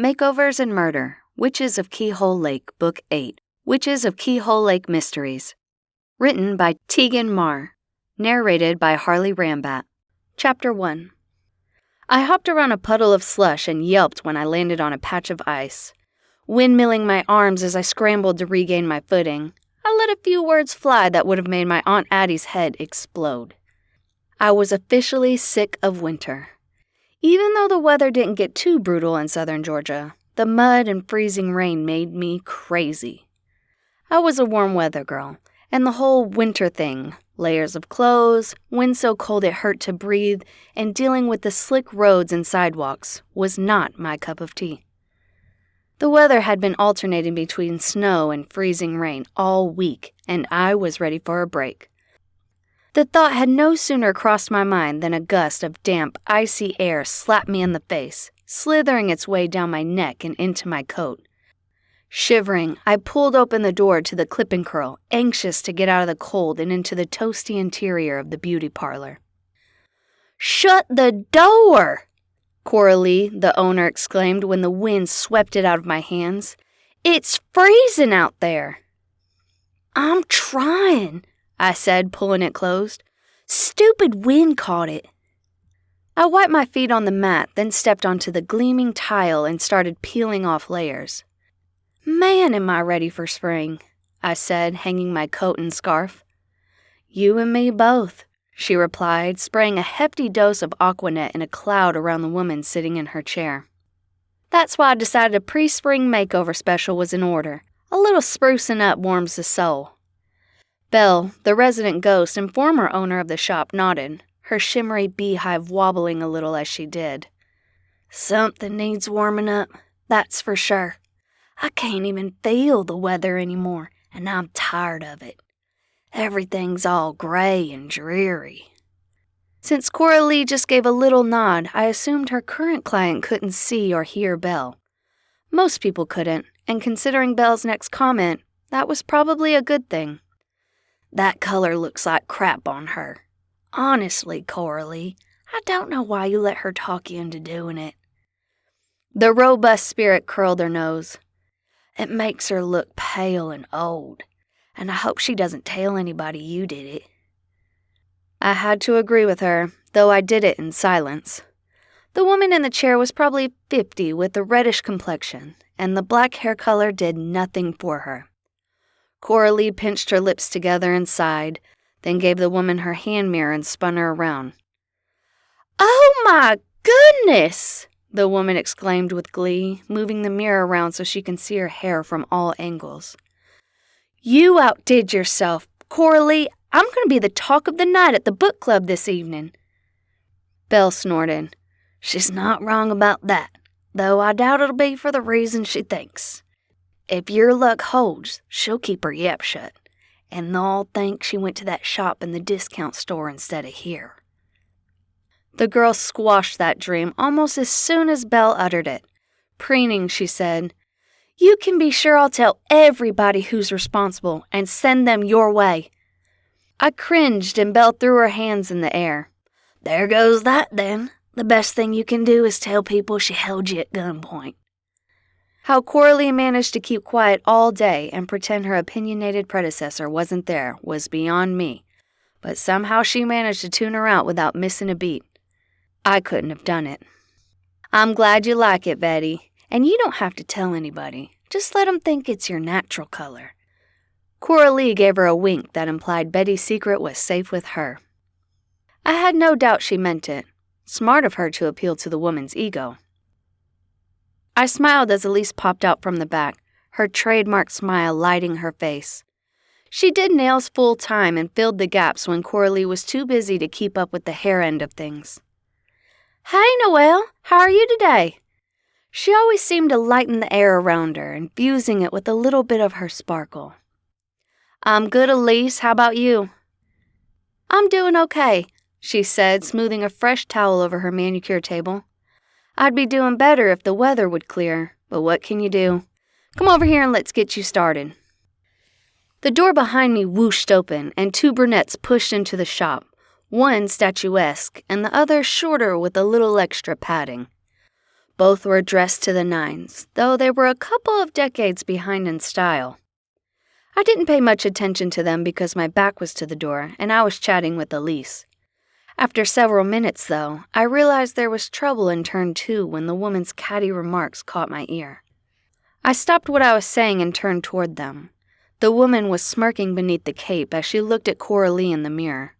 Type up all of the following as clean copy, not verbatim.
Makeovers and Murder, Witches of Keyhole Lake, Book 8, Witches of Keyhole Lake Mysteries. Written by Tegan Maher. Narrated by Harley Rambat. Chapter 1. I hopped around a puddle of slush and yelped when I landed on a patch of ice. Windmilling my arms as I scrambled to regain my footing, I let a few words fly that would have made my Aunt Addie's head explode. I was officially sick of winter. Even though the weather didn't get too brutal in southern Georgia, the mud and freezing rain made me crazy. I was a warm weather girl, and the whole winter thing, layers of clothes, wind so cold it hurt to breathe, and dealing with the slick roads and sidewalks, was not my cup of tea. The weather had been alternating between snow and freezing rain all week, and I was ready for a break. The thought had no sooner crossed my mind than a gust of damp, icy air slapped me in the face, slithering its way down my neck and into my coat. Shivering, I pulled open the door to the clip and curl, anxious to get out of the cold and into the toasty interior of the beauty parlor. "Shut the door!" Coralee, the owner, exclaimed when the wind swept it out of my hands. "It's freezing out there." "I'm trying," I said, pulling it closed. "Stupid wind caught it." I wiped my feet on the mat, then stepped onto the gleaming tile and started peeling off layers. "Man, am I ready for spring," I said, hanging my coat and scarf. "You and me both," she replied, spraying a hefty dose of Aquanet in a cloud around the woman sitting in her chair. "That's why I decided a pre-spring makeover special was in order. A little sprucing up warms the soul." Belle, the resident ghost and former owner of the shop, nodded, her shimmery beehive wobbling a little as she did. "Something needs warming up, that's for sure. I can't even feel the weather anymore, and I'm tired of it. Everything's all gray and dreary." Since Coralee just gave a little nod, I assumed her current client couldn't see or hear Belle. Most people couldn't, and considering Belle's next comment, that was probably a good thing. "That color looks like crap on her. Honestly, Coralee, I don't know why you let her talk you into doing it." The robust spirit curled her nose. "It makes her look pale and old, and I hope she doesn't tell anybody you did it." I had to agree with her, though I did it in silence. The woman in the chair was probably 50 with a reddish complexion, and the black hair color did nothing for her. Coralee pinched her lips together and sighed, then gave the woman her hand mirror and spun her around. "Oh my goodness!" the woman exclaimed with glee, moving the mirror around so she can see her hair from all angles. "You outdid yourself. Coralee, I'm going to be the talk of the night at the book club this evening." Belle snorted. "She's not wrong about that, though I doubt it'll be for the reason she thinks. If your luck holds, she'll keep her yap shut, and they'll all think she went to that shop in the discount store instead of here." The girl squashed that dream almost as soon as Belle uttered it. Preening, she said, "You can be sure I'll tell everybody who's responsible and send them your way." I cringed and Belle threw her hands in the air. "There goes that then. The best thing you can do is tell people she held you at gunpoint." How Coralee managed to keep quiet all day and pretend her opinionated predecessor wasn't there was beyond me, but somehow she managed to tune her out without missing a beat. I couldn't have done it. "I'm glad you like it, Betty, and you don't have to tell anybody. Just let 'em think it's your natural color." Coralee gave her a wink that implied Betty's secret was safe with her. I had no doubt she meant it. Smart of her to appeal to the woman's ego. I smiled as Elise popped out from the back, her trademark smile lighting her face. She did nails full time and filled the gaps when Coralee was too busy to keep up with the hair end of things. "Hey, Noelle, how are you today?" She always seemed to lighten the air around her, infusing it with a little bit of her sparkle. "I'm good, Elise. How about you?" "I'm doing okay," she said, smoothing a fresh towel over her manicure table. "I'd be doing better if the weather would clear, but what can you do? Come over here and let's get you started." The door behind me whooshed open, and two brunettes pushed into the shop, one statuesque and the other shorter with a little extra padding. Both were dressed to the nines, though they were a couple of decades behind in style. I didn't pay much attention to them because my back was to the door and I was chatting with Elise. After several minutes, though, I realized there was trouble in turn 2 when the woman's catty remarks caught my ear. I stopped what I was saying and turned toward them. The woman was smirking beneath the cape as she looked at Coralee in the mirror.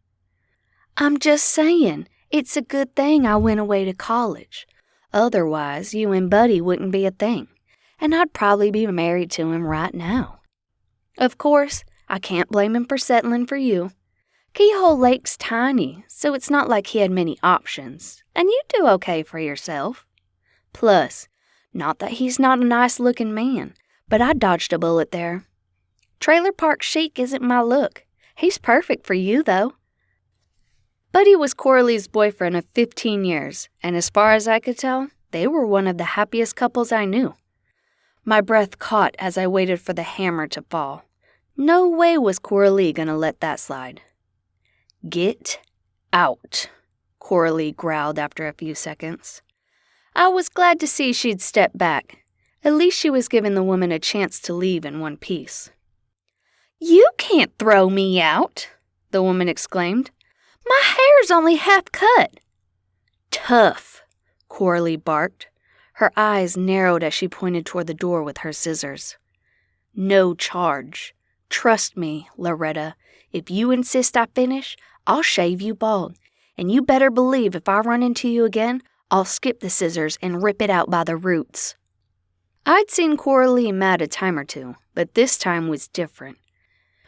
"I'm just saying, it's a good thing I went away to college. Otherwise, you and Buddy wouldn't be a thing, and I'd probably be married to him right now. Of course, I can't blame him for settling for you. Keyhole Lake's tiny, so it's not like he had many options, and you do okay for yourself. Plus, not that he's not a nice-looking man, but I dodged a bullet there. Trailer park chic isn't my look. He's perfect for you, though." Buddy was Coralee's boyfriend of 15 years, and as far as I could tell, they were one of the happiest couples I knew. My breath caught as I waited for the hammer to fall. No way was Coralee gonna let that slide. "Get out," Coralee growled after a few seconds. I was glad to see she'd stepped back. At least she was giving the woman a chance to leave in one piece. "You can't throw me out," the woman exclaimed. "My hair's only half cut." "Tough," Coralee barked. Her eyes narrowed as she pointed toward the door with her scissors. "No charge. Trust me, Loretta. If you insist I finish, I'll shave you bald. And you better believe if I run into you again, I'll skip the scissors and rip it out by the roots." I'd seen Coralee mad a time or two, but this time was different.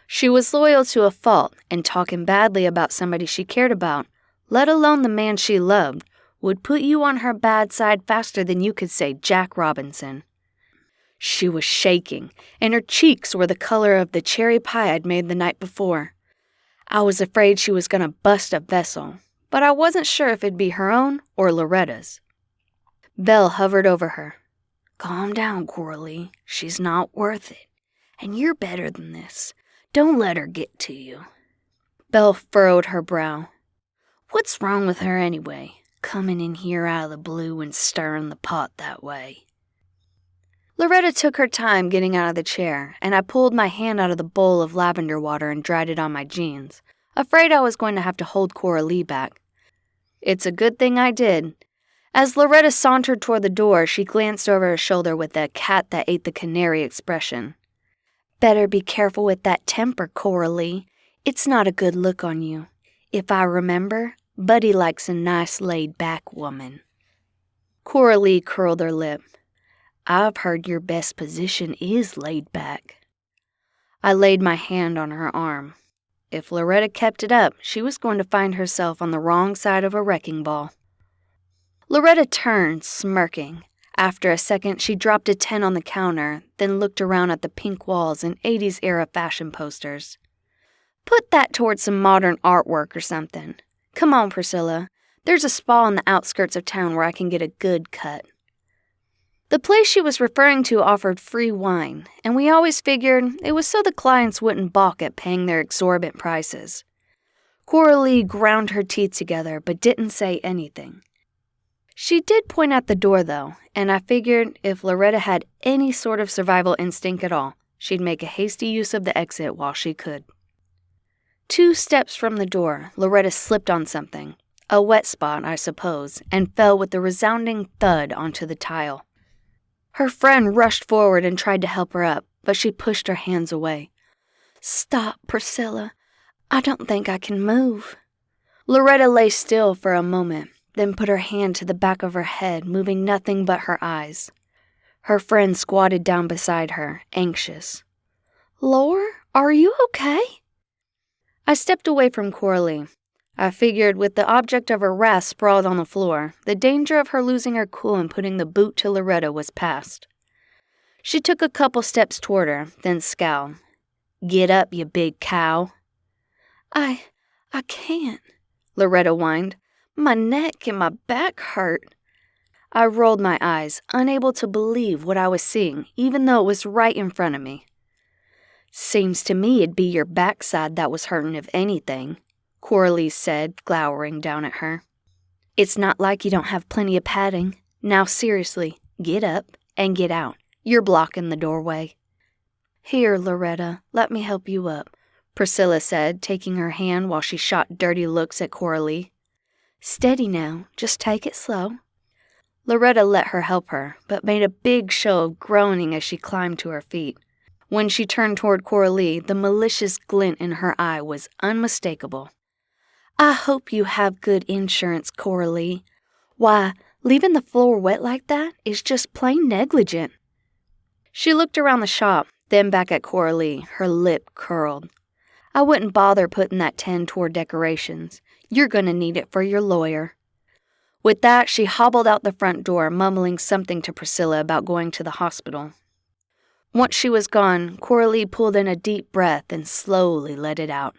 She was loyal to a fault, and talking badly about somebody she cared about, let alone the man she loved, would put you on her bad side faster than you could say Jack Robinson. She was shaking, and her cheeks were the color of the cherry pie I'd made the night before. I was afraid she was going to bust a vessel, but I wasn't sure if it'd be her own or Loretta's. Belle hovered over her. "Calm down, Coralee. She's not worth it. And you're better than this. Don't let her get to you." Belle furrowed her brow. "What's wrong with her anyway, coming in here out of the blue and stirring the pot that way?" Loretta took her time getting out of the chair, and I pulled my hand out of the bowl of lavender water and dried it on my jeans, afraid I was going to have to hold Coralee back. It's a good thing I did. As Loretta sauntered toward the door, she glanced over her shoulder with a cat that ate the canary expression. "Better be careful with that temper, Coralee. It's not a good look on you. If I remember, Buddy likes a nice laid-back woman." Coralee curled her lip. "I've heard your best position is laid back." I laid my hand on her arm. If Loretta kept it up, she was going to find herself on the wrong side of a wrecking ball. Loretta turned, smirking. After a second, she dropped a 10 on the counter, then looked around at the pink walls and 80s-era fashion posters. "Put that towards some modern artwork or something. Come on, Priscilla. There's a spa on the outskirts of town where I can get a good cut." The place she was referring to offered free wine, and we always figured it was so the clients wouldn't balk at paying their exorbitant prices. Coralee ground her teeth together but didn't say anything. She did point at the door, though, and I figured if Loretta had any sort of survival instinct at all, she'd make a hasty use of the exit while she could. 2 steps from the door, Loretta slipped on something, a wet spot, I suppose, and fell with a resounding thud onto the tile. Her friend rushed forward and tried to help her up, but she pushed her hands away. "Stop, Priscilla. I don't think I can move." Loretta lay still for a moment, then put her hand to the back of her head, moving nothing but her eyes. Her friend squatted down beside her, anxious. "Lor, are you okay?" I stepped away from Coralee. I figured with the object of her wrath sprawled on the floor, the danger of her losing her cool and putting the boot to Loretta was past. She took a couple steps toward her, then scowled. "Get up, you big cow." I can't," Loretta whined. "My neck and my back hurt." I rolled my eyes, unable to believe what I was seeing, even though it was right in front of me. "Seems to me it'd be your backside that was hurting if anything," Coralee said, glowering down at her. "It's not like you don't have plenty of padding. Now seriously, get up and get out. You're blocking the doorway. Here, Loretta, let me help you up, Priscilla said, taking her hand while she shot dirty looks at Coralee. Steady now, just take it slow. Loretta let her help her, but made a big show of groaning as she climbed to her feet. When she turned toward Coralee, the malicious glint in her eye was unmistakable. I hope you have good insurance, Coralee. Why, leaving the floor wet like that is just plain negligent. She looked around the shop, then back at Coralee, her lip curled. I wouldn't bother putting that 10 toward decorations. You're going to need it for your lawyer. With that, she hobbled out the front door, mumbling something to Priscilla about going to the hospital. Once she was gone, Coralee pulled in a deep breath and slowly let it out.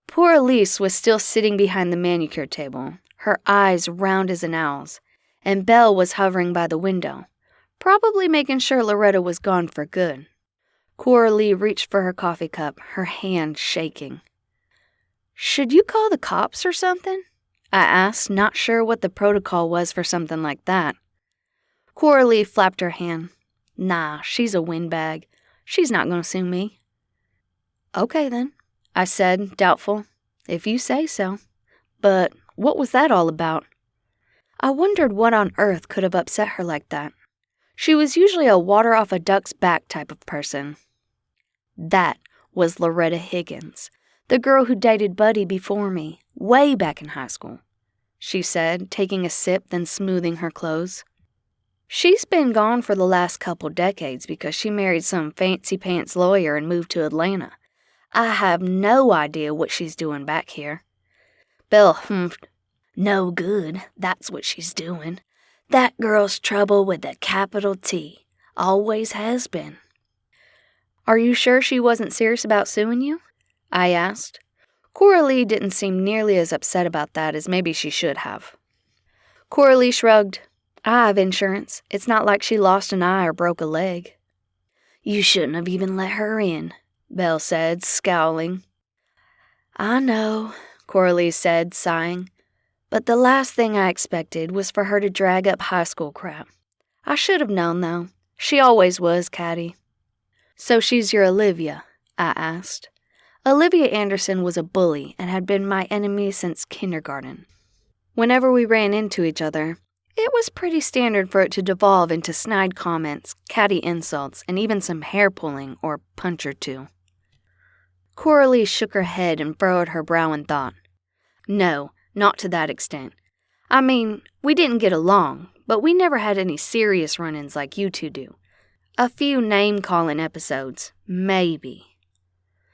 Poor Elise was still sitting behind the manicure table, her eyes round as an owl's, and Belle was hovering by the window, probably making sure Loretta was gone for good. Coralee reached for her coffee cup, her hand shaking. Should you call the cops or something? I asked, not sure what the protocol was for something like that. Coralee flapped her hand. Nah, she's a windbag. She's not going to sue me. Okay then, I said, doubtful. If you say so. But what was that all about? I wondered what on earth could have upset her like that. She was usually a water off a duck's back type of person. That was Loretta Higgins, the girl who dated Buddy before me, way back in high school, she said, taking a sip then smoothing her clothes. She's been gone for the last couple decades because she married some fancy-pants lawyer and moved to Atlanta. I have no idea what she's doing back here. Belle humphed. No good, that's what she's doing. That girl's trouble with a capital T. Always has been. Are you sure she wasn't serious about suing you? I asked. Coralee didn't seem nearly as upset about that as maybe she should have. Coralee shrugged. I have insurance. It's not like she lost an eye or broke a leg. You shouldn't have even let her in, Belle said, scowling. I know, Coralee said, sighing. But the last thing I expected was for her to drag up high school crap. I should have known, though. She always was catty. So she's your Olivia? I asked. Olivia Anderson was a bully and had been my enemy since kindergarten. Whenever we ran into each other, it was pretty standard for it to devolve into snide comments, catty insults, and even some hair-pulling or punch or two. Coralee shook her head and furrowed her brow in thought. No, not to that extent. I mean, we didn't get along, but we never had any serious run-ins like you two do. A few name-calling episodes, maybe.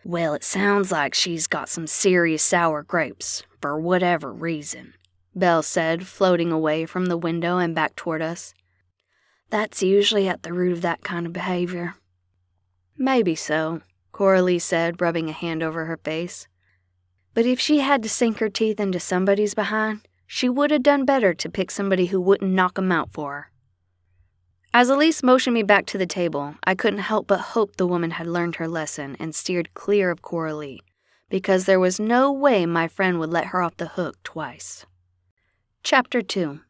Well, it sounds like she's got some serious sour grapes, for whatever reason, Belle said, floating away from the window and back toward us. That's usually at the root of that kind of behavior. Maybe so, Coralee said, rubbing a hand over her face. But if she had to sink her teeth into somebody's behind, she would have done better to pick somebody who wouldn't knock 'em out for her. As Elise motioned me back to the table, I couldn't help but hope the woman had learned her lesson and steered clear of Coralee, because there was no way my friend would let her off the hook twice. Chapter 2.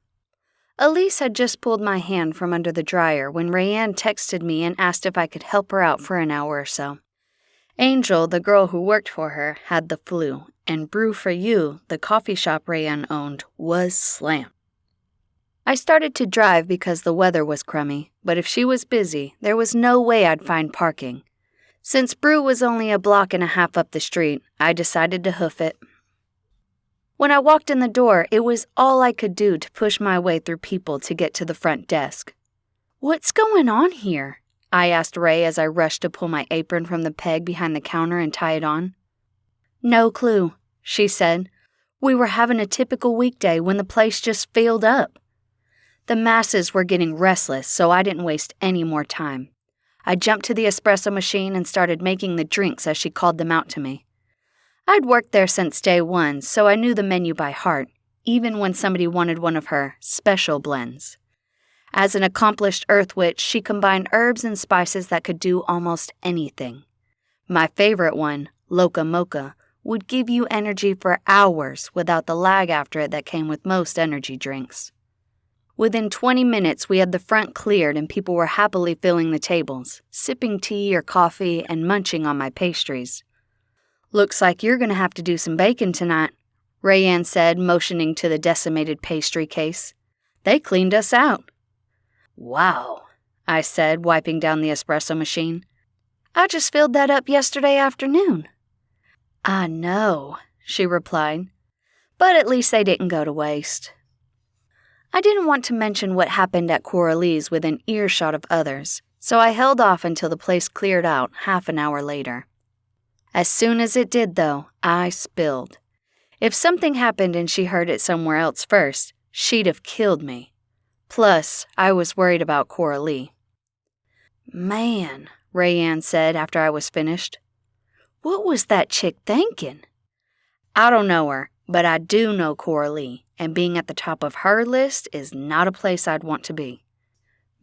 Elise had just pulled my hand from under the dryer when Leanne texted me and asked if I could help her out for an hour or so. Angel, the girl who worked for her, had the flu, and Brew for You, the coffee shop Leanne owned, was slammed. I started to drive because the weather was crummy, but if she was busy, there was no way I'd find parking. Since Brew was only a block and a half up the street, I decided to hoof it. When I walked in the door, it was all I could do to push my way through people to get to the front desk. What's going on here? I asked Ray as I rushed to pull my apron from the peg behind the counter and tie it on. No clue, she said. We were having a typical weekday when the place just filled up. The masses were getting restless, so I didn't waste any more time. I jumped to the espresso machine and started making the drinks as she called them out to me. I'd worked there since day one, so I knew the menu by heart, even when somebody wanted one of her special blends. As an accomplished earth witch, she combined herbs and spices that could do almost anything. My favorite one, Loca Mocha, would give you energy for hours without the lag after it that came with most energy drinks. Within 20 minutes, we had the front cleared and people were happily filling the tables, sipping tea or coffee and munching on my pastries. "Looks like you're going to have to do some baking tonight," Rayanne said, motioning to the decimated pastry case. "They cleaned us out." "Wow," I said, wiping down the espresso machine. "I just filled that up yesterday afternoon." "I know," she replied, "but at least they didn't go to waste." I didn't want to mention what happened at Coralee's within earshot of others, so I held off until the place cleared out half an hour later. As soon as it did, though, I spilled. If something happened and she heard it somewhere else first, she'd have killed me. Plus, I was worried about Coralee. "Man," Rayanne said after I was finished, "what was that chick thinking?" "I don't know her, but I do know Coralee, and being at the top of her list is not a place I'd want to be."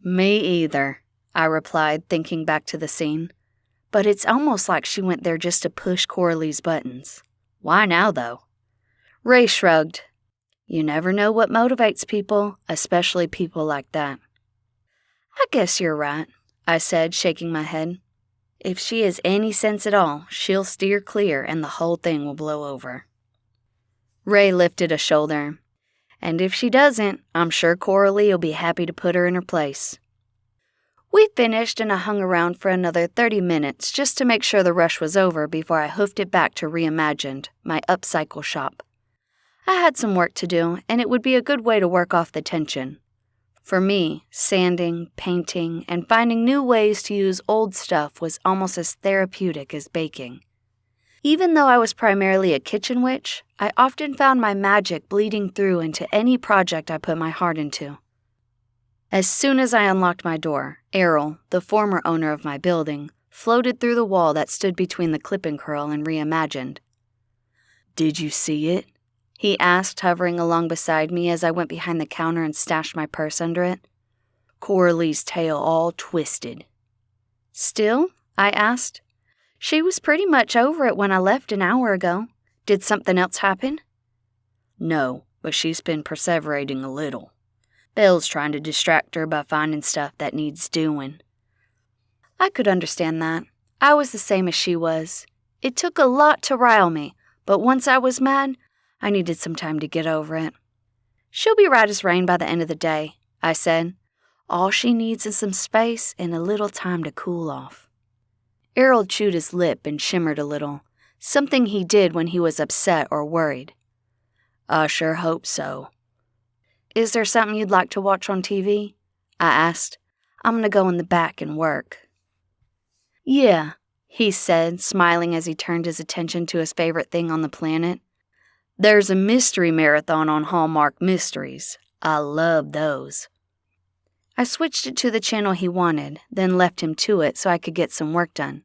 "Me either," I replied, thinking back to the scene. "But it's almost like she went there just to push Coralee's buttons. Why now, though?" Ray shrugged. "You never know what motivates people, especially people like that." "I guess you're right," I said, shaking my head. "If she has any sense at all, she'll steer clear and the whole thing will blow over." Ray lifted a shoulder. "And if she doesn't, I'm sure Coralee will be happy to put her in her place." We finished and I hung around for another 30 minutes just to make sure the rush was over before I hoofed it back to Reimagined, my upcycle shop. I had some work to do, and it would be a good way to work off the tension. For me, sanding, painting, and finding new ways to use old stuff was almost as therapeutic as baking. Even though I was primarily a kitchen witch, I often found my magic bleeding through into any project I put my heart into. As soon as I unlocked my door, Errol, the former owner of my building, floated through the wall that stood between the clip and curl and Reimagined. "Did you see it?" he asked, hovering along beside me as I went behind the counter and stashed my purse under it. "Coralee's tail all twisted." "Still?" I asked. "She was pretty much over it when I left an hour ago. Did something else happen?" "No, but she's been perseverating a little. Belle's trying to distract her by finding stuff that needs doing." I could understand that. I was the same as she was. It took a lot to rile me, but once I was mad, I needed some time to get over it. "She'll be right as rain by the end of the day," I said. "All she needs is some space and a little time to cool off." Errol chewed his lip and shimmered a little, something he did when he was upset or worried. "I sure hope so." "Is there something you'd like to watch on TV?" I asked. "I'm gonna go in the back and work." "Yeah," he said, smiling as he turned his attention to his favorite thing on the planet. "There's a mystery marathon on Hallmark Mysteries. I love those." I switched it to the channel he wanted, then left him to it so I could get some work done.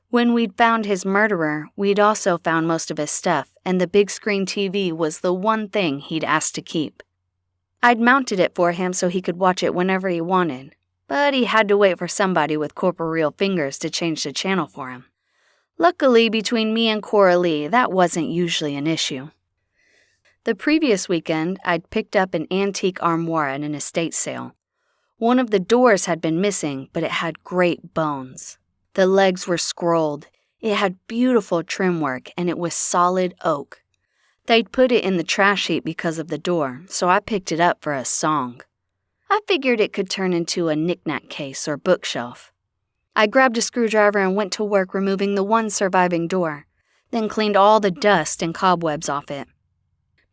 When we'd found his murderer, we'd also found most of his stuff, and the big screen TV was the one thing he'd asked to keep. I'd mounted it for him so he could watch it whenever he wanted, but he had to wait for somebody with corporeal fingers to change the channel for him. Luckily, between me and Coralee, that wasn't usually an issue. The previous weekend, I'd picked up an antique armoire at an estate sale. One of the doors had been missing, but it had great bones. The legs were scrolled. It had beautiful trim work, and it was solid oak. They'd put it in the trash heap because of the door, so I picked it up for a song. I figured it could turn into a knick-knack case or bookshelf. I grabbed a screwdriver and went to work removing the one surviving door, then cleaned all the dust and cobwebs off it.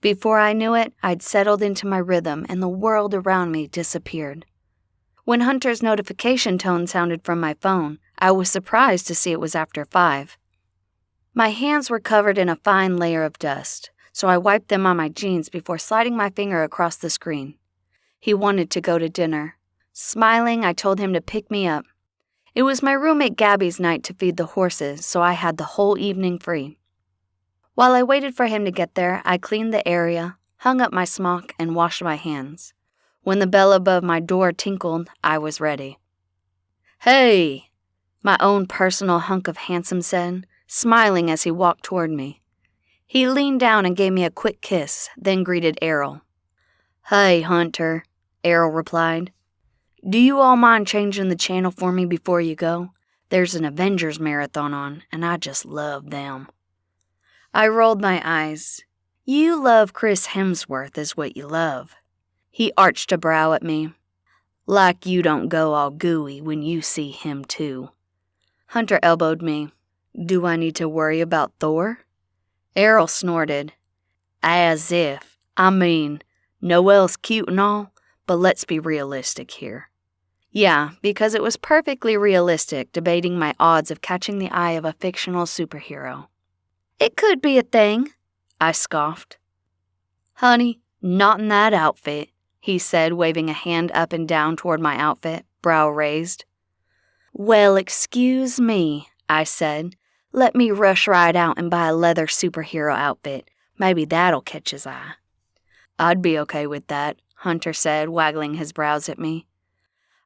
Before I knew it, I'd settled into my rhythm and the world around me disappeared. When Hunter's notification tone sounded from my phone, I was surprised to see it was after 5. My hands were covered in a fine layer of dust, so I wiped them on my jeans before sliding my finger across the screen. He wanted to go to dinner. Smiling, I told him to pick me up. It was my roommate Gabby's night to feed the horses, so I had the whole evening free. While I waited for him to get there, I cleaned the area, hung up my smock, and washed my hands. When the bell above my door tinkled, I was ready. "Hey!" my own personal hunk of handsome said, smiling as he walked toward me. He leaned down and gave me a quick kiss, then greeted Errol. "Hey, Hunter," Errol replied. "Do you all mind changing the channel for me before you go? There's an Avengers marathon on, and I just love them." I rolled my eyes. "You love Chris Hemsworth is what you love." He arched a brow at me. "Like you don't go all gooey when you see him too." Hunter elbowed me. "Do I need to worry about Thor?" Errol snorted. "As if. I mean, Noelle's cute and all, but let's be realistic here." Yeah, because it was perfectly realistic debating my odds of catching the eye of a fictional superhero. "It could be a thing," I scoffed. "Honey, not in that outfit," he said, waving a hand up and down toward my outfit, brow raised. "Well, excuse me," I said. "Let me rush right out and buy a leather superhero outfit. Maybe that'll catch his eye." "I'd be okay with that," Hunter said, waggling his brows at me.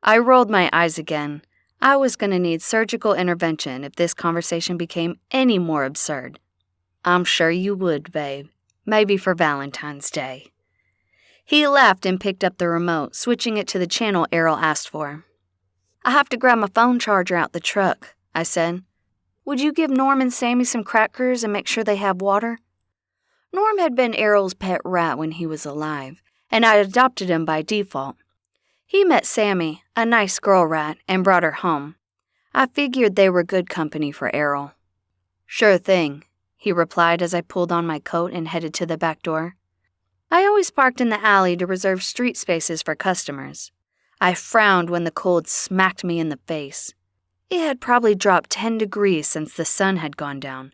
I rolled my eyes again. I was going to need surgical intervention if this conversation became any more absurd. "I'm sure you would, babe. Maybe for Valentine's Day." He laughed and picked up the remote, switching it to the channel Errol asked for. "I have to grab my phone charger out the truck," I said. "Would you give Norm and Sammy some crackers and make sure they have water?" Norm had been Errol's pet rat when he was alive, and I'd adopted him by default. He met Sammy, a nice girl rat, and brought her home. I figured they were good company for Errol. "Sure thing," he replied as I pulled on my coat and headed to the back door. I always parked in the alley to reserve street spaces for customers. I frowned when the cold smacked me in the face. It had probably dropped 10 degrees since the sun had gone down,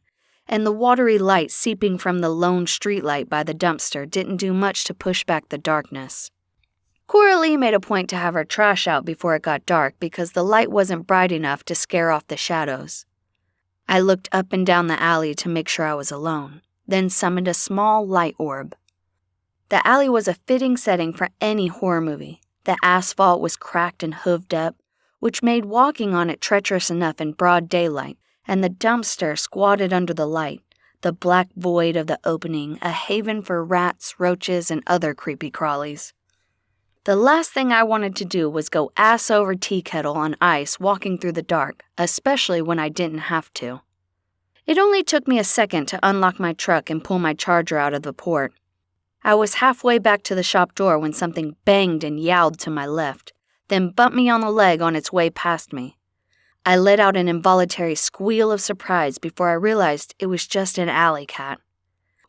and the watery light seeping from the lone streetlight by the dumpster didn't do much to push back the darkness. Coralee made a point to have her trash out before it got dark because the light wasn't bright enough to scare off the shadows. I looked up and down the alley to make sure I was alone, then summoned a small light orb. The alley was a fitting setting for any horror movie. The asphalt was cracked and hooved up, which made walking on it treacherous enough in broad daylight, and the dumpster squatted under the light, the black void of the opening a haven for rats, roaches, and other creepy crawlies. The last thing I wanted to do was go ass over tea kettle on ice walking through the dark, especially when I didn't have to. It only took me a second to unlock my truck and pull my charger out of the port. I was halfway back to the shop door when something banged and yowled to my left, then bumped me on the leg on its way past me. I let out an involuntary squeal of surprise before I realized it was just an alley cat.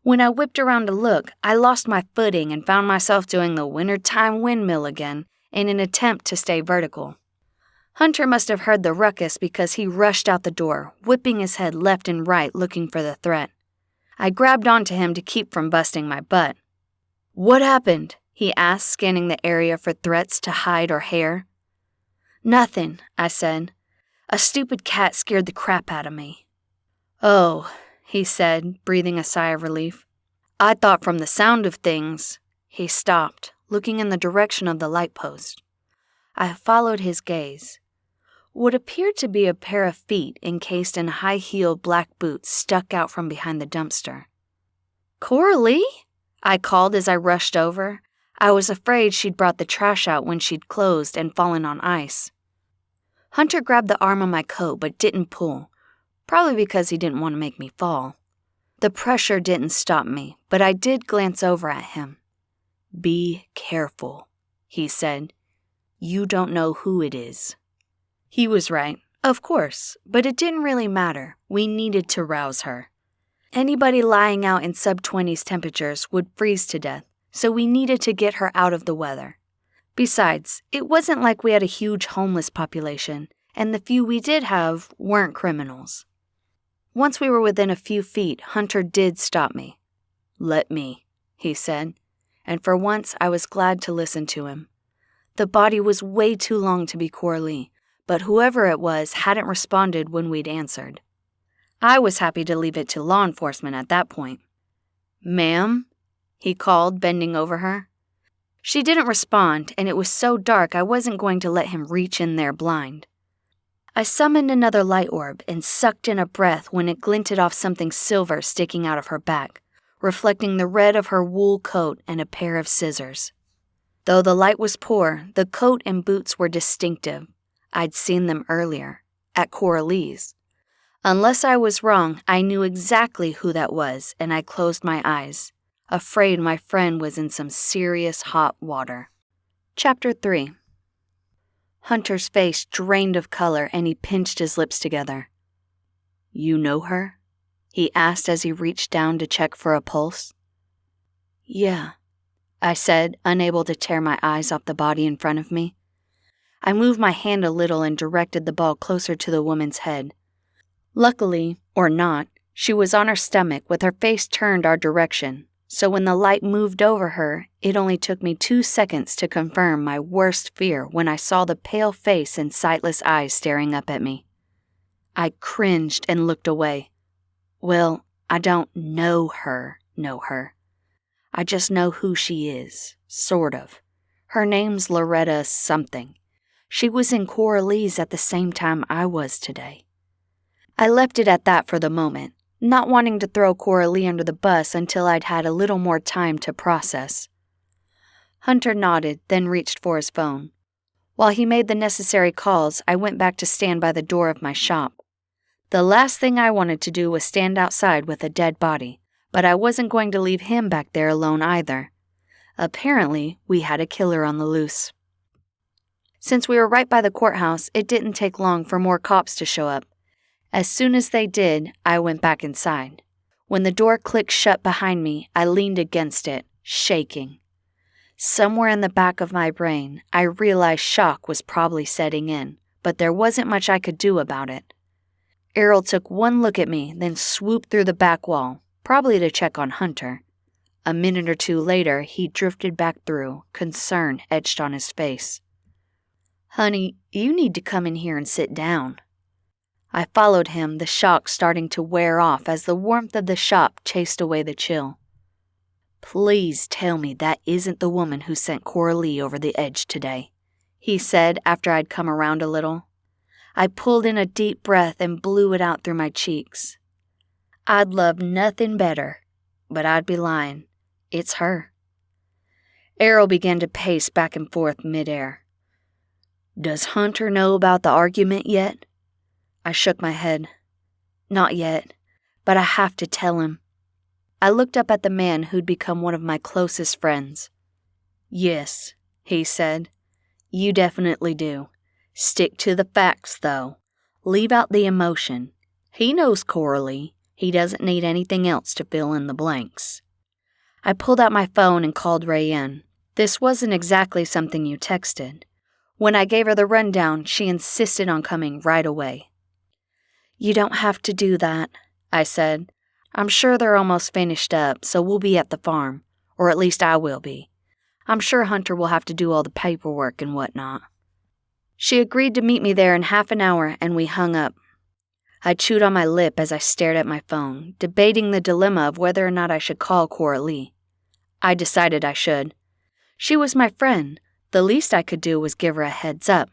When I whipped around to look, I lost my footing and found myself doing the wintertime windmill again in an attempt to stay vertical. Hunter must have heard the ruckus because he rushed out the door, whipping his head left and right looking for the threat. I grabbed onto him to keep from busting my butt. "What happened?" he asked, scanning the area for threats to hide or hair. "Nothing," I said. "A stupid cat scared the crap out of me." "Oh," he said, breathing a sigh of relief. "I thought from the sound of things—" He stopped, looking in the direction of the light post. I followed his gaze. What appeared to be a pair of feet encased in high-heeled black boots stuck out from behind the dumpster. "Coralee?" I called as I rushed over. I was afraid she'd brought the trash out when she'd closed and fallen on ice. Hunter grabbed the arm of my coat but didn't pull, probably because he didn't want to make me fall. The pressure didn't stop me, but I did glance over at him. "Be careful," he said. "You don't know who it is." He was right, of course, but it didn't really matter. We needed to rouse her. Anybody lying out in sub-20s temperatures would freeze to death, so we needed to get her out of the weather. Besides, it wasn't like we had a huge homeless population, and the few we did have weren't criminals. Once we were within a few feet, Hunter did stop me. "Let me," he said, and for once I was glad to listen to him. The body was way too long to be Coralee, but whoever it was hadn't responded when we'd answered. I was happy to leave it to law enforcement at that point. "Ma'am?" he called, bending over her. She didn't respond, and it was so dark I wasn't going to let him reach in there blind. I summoned another light orb and sucked in a breath when it glinted off something silver sticking out of her back, reflecting the red of her wool coat and a pair of scissors. Though the light was poor, the coat and boots were distinctive. I'd seen them earlier, at Coralee's. Unless I was wrong, I knew exactly who that was, and I closed my eyes, afraid my friend was in some serious hot water. Chapter 3. Hunter's face drained of color, and he pinched his lips together. "You know her?" he asked as he reached down to check for a pulse. "Yeah," I said, unable to tear my eyes off the body in front of me. I moved my hand a little and directed the ball closer to the woman's head. Luckily, or not, she was on her stomach with her face turned our direction, so when the light moved over her, it only took me 2 seconds to confirm my worst fear when I saw the pale face and sightless eyes staring up at me. I cringed and looked away. Well, I don't know her. I just know who she is, sort of. Her name's Loretta something. She was in Coralee's at the same time I was today. I left it at that for the moment, not wanting to throw Coralee under the bus until I'd had a little more time to process. Hunter nodded, then reached for his phone. While he made the necessary calls, I went back to stand by the door of my shop. The last thing I wanted to do was stand outside with a dead body, but I wasn't going to leave him back there alone either. Apparently, we had a killer on the loose. Since we were right by the courthouse, it didn't take long for more cops to show up. As soon as they did, I went back inside. When the door clicked shut behind me, I leaned against it, shaking. Somewhere in the back of my brain, I realized shock was probably setting in, but there wasn't much I could do about it. Errol took one look at me, then swooped through the back wall, probably to check on Hunter. A minute or two later, he drifted back through, concern etched on his face. "Honey, you need to come in here and sit down." I followed him, the shock starting to wear off as the warmth of the shop chased away the chill. "Please tell me that isn't the woman who sent Coralee over the edge today," he said after I'd come around a little. I pulled in a deep breath and blew it out through my cheeks. "I'd love nothing better, but I'd be lying. It's her." Errol began to pace back and forth midair. "Does Hunter know about the argument yet?" I shook my head. "Not yet, but I have to tell him." I looked up at the man who'd become one of my closest friends. "Yes," he said. "You definitely do. Stick to the facts, though. Leave out the emotion. He knows Coralee. He doesn't need anything else to fill in the blanks." I pulled out my phone and called Leanne. This wasn't exactly something you texted. When I gave her the rundown, she insisted on coming right away. "You don't have to do that," I said. "I'm sure they're almost finished up, so we'll be at the farm. Or at least I will be. I'm sure Hunter will have to do all the paperwork and whatnot." She agreed to meet me there in half an hour, and we hung up. I chewed on my lip as I stared at my phone, debating the dilemma of whether or not I should call Coralee. I decided I should. She was my friend. The least I could do was give her a heads up.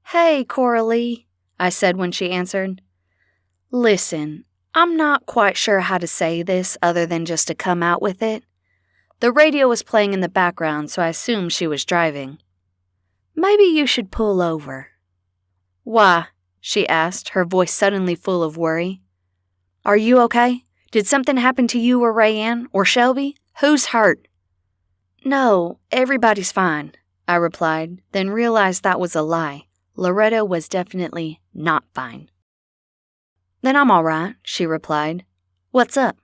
"Hey, Coralee," I said when she answered. "Listen, I'm not quite sure how to say this other than just to come out with it." The radio was playing in the background, so I assumed she was driving. "Maybe you should pull over." "Why?" she asked, her voice suddenly full of worry. "Are you okay? Did something happen to you or Leanne or Shelby? Who's hurt?" "No, everybody's fine," I replied, then realized that was a lie. Loretta was definitely not fine. "Then I'm all right," she replied. "What's up?"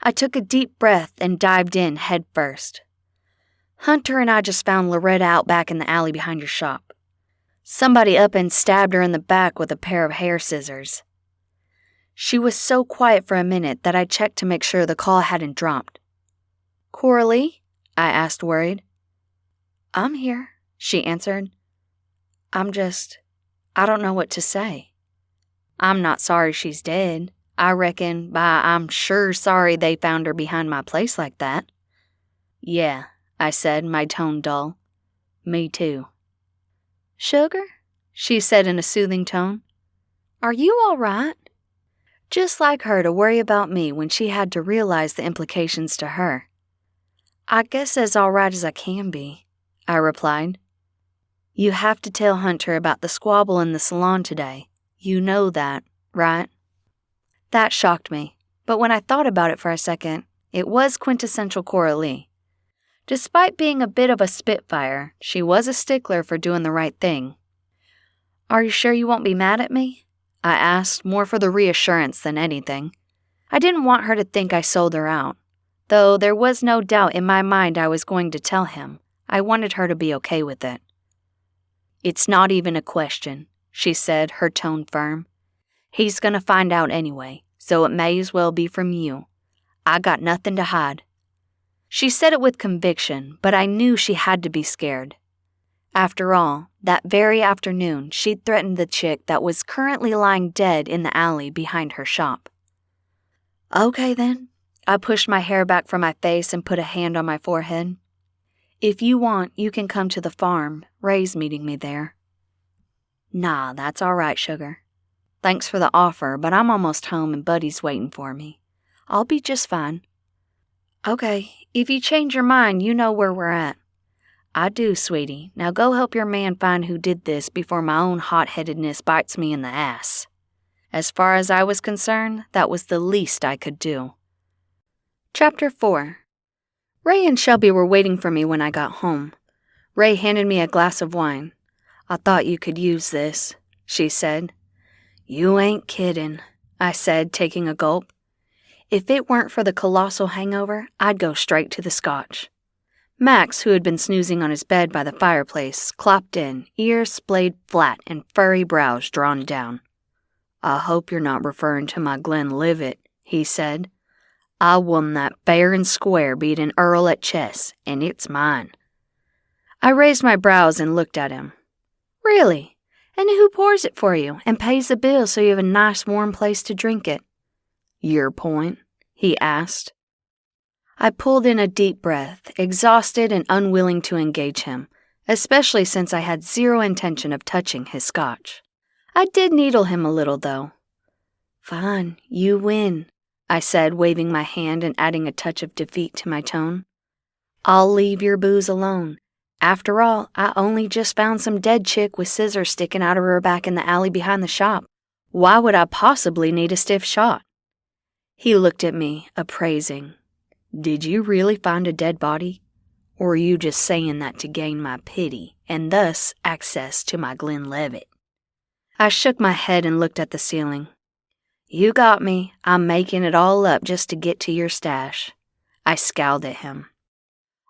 I took a deep breath and dived in head first. "Hunter and I just found Loretta out back in the alley behind your shop. Somebody up and stabbed her in the back with a pair of hair scissors." She was so quiet for a minute that I checked to make sure the call hadn't dropped. "Coralee?" I asked, worried. "I'm here," she answered. I don't know what to say. I'm not sorry she's dead. I reckon by I'm sure sorry they found her behind my place like that." "Yeah," I said, my tone dull. "Me too." "Sugar?" she said in a soothing tone. "Are you all right?" Just like her to worry about me when she had to realize the implications to her. "I guess as all right as I can be." I replied. You have to tell Hunter about the squabble in the salon today. You know that, right? That shocked me, but when I thought about it for a second, it was quintessential Coralee. Despite being a bit of a spitfire, she was a stickler for doing the right thing. Are you sure you won't be mad at me? I asked, more for the reassurance than anything. I didn't want her to think I sold her out, though there was no doubt in my mind I was going to tell him. I wanted her to be okay with it. It's not even a question, she said, her tone firm. He's gonna find out anyway, so it may as well be from you. I got nothing to hide. She said it with conviction, but I knew she had to be scared. After all, that very afternoon, she'd threatened the chick that was currently lying dead in the alley behind her shop. Okay then. I pushed my hair back from my face and put a hand on my forehead. If you want, you can come to the farm. Ray's meeting me there. Nah, that's all right, sugar. Thanks for the offer, but I'm almost home and Buddy's waiting for me. I'll be just fine. Okay, if you change your mind, you know where we're at. I do, sweetie. Now go help your man find who did this before my own hot-headedness bites me in the ass. As far as I was concerned, that was the least I could do. Chapter 4. Ray and Shelby were waiting for me when I got home. Ray handed me a glass of wine. I thought you could use this, she said. You ain't kidding, I said, taking a gulp. If it weren't for the colossal hangover, I'd go straight to the scotch. Max, who had been snoozing on his bed by the fireplace, clopped in, ears splayed flat and furry brows drawn down. I hope you're not referring to my Glenlivet, he said. I won that fair and square beating Errol at chess, and it's mine. I raised my brows and looked at him. Really? And who pours it for you and pays the bill so you have a nice warm place to drink it? Your point? He asked. I pulled in a deep breath, exhausted and unwilling to engage him, especially since I had zero intention of touching his scotch. I did needle him a little, though. Fine, you win, I said, waving my hand and adding a touch of defeat to my tone. I'll leave your booze alone. After all, I only just found some dead chick with scissors sticking out of her back in the alley behind the shop. Why would I possibly need a stiff shot? He looked at me, appraising. Did you really find a dead body? Or are you just saying that to gain my pity, and thus access to my Glenlivet? I shook my head and looked at the ceiling. You got me. I'm making it all up just to get to your stash. I scowled at him.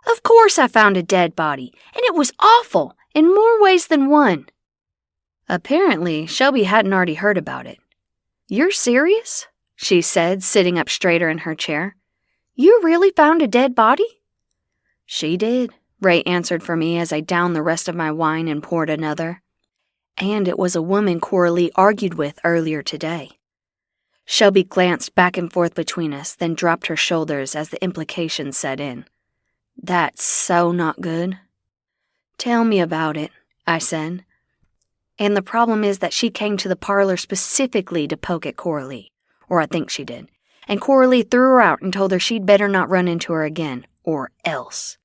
Of course I found a dead body, and it was awful, in more ways than one. Apparently, Shelby hadn't already heard about it. You're serious? She said, sitting up straighter in her chair. You really found a dead body? She did, Ray answered for me as I downed the rest of my wine and poured another. And it was a woman Coralee argued with earlier today. Shelby glanced back and forth between us, then dropped her shoulders as the implications set in. That's so not good. Tell me about it, I said. And the problem is that she came to the parlor specifically to poke at Coralee, or I think she did, and Coralee threw her out and told her she'd better not run into her again, or else.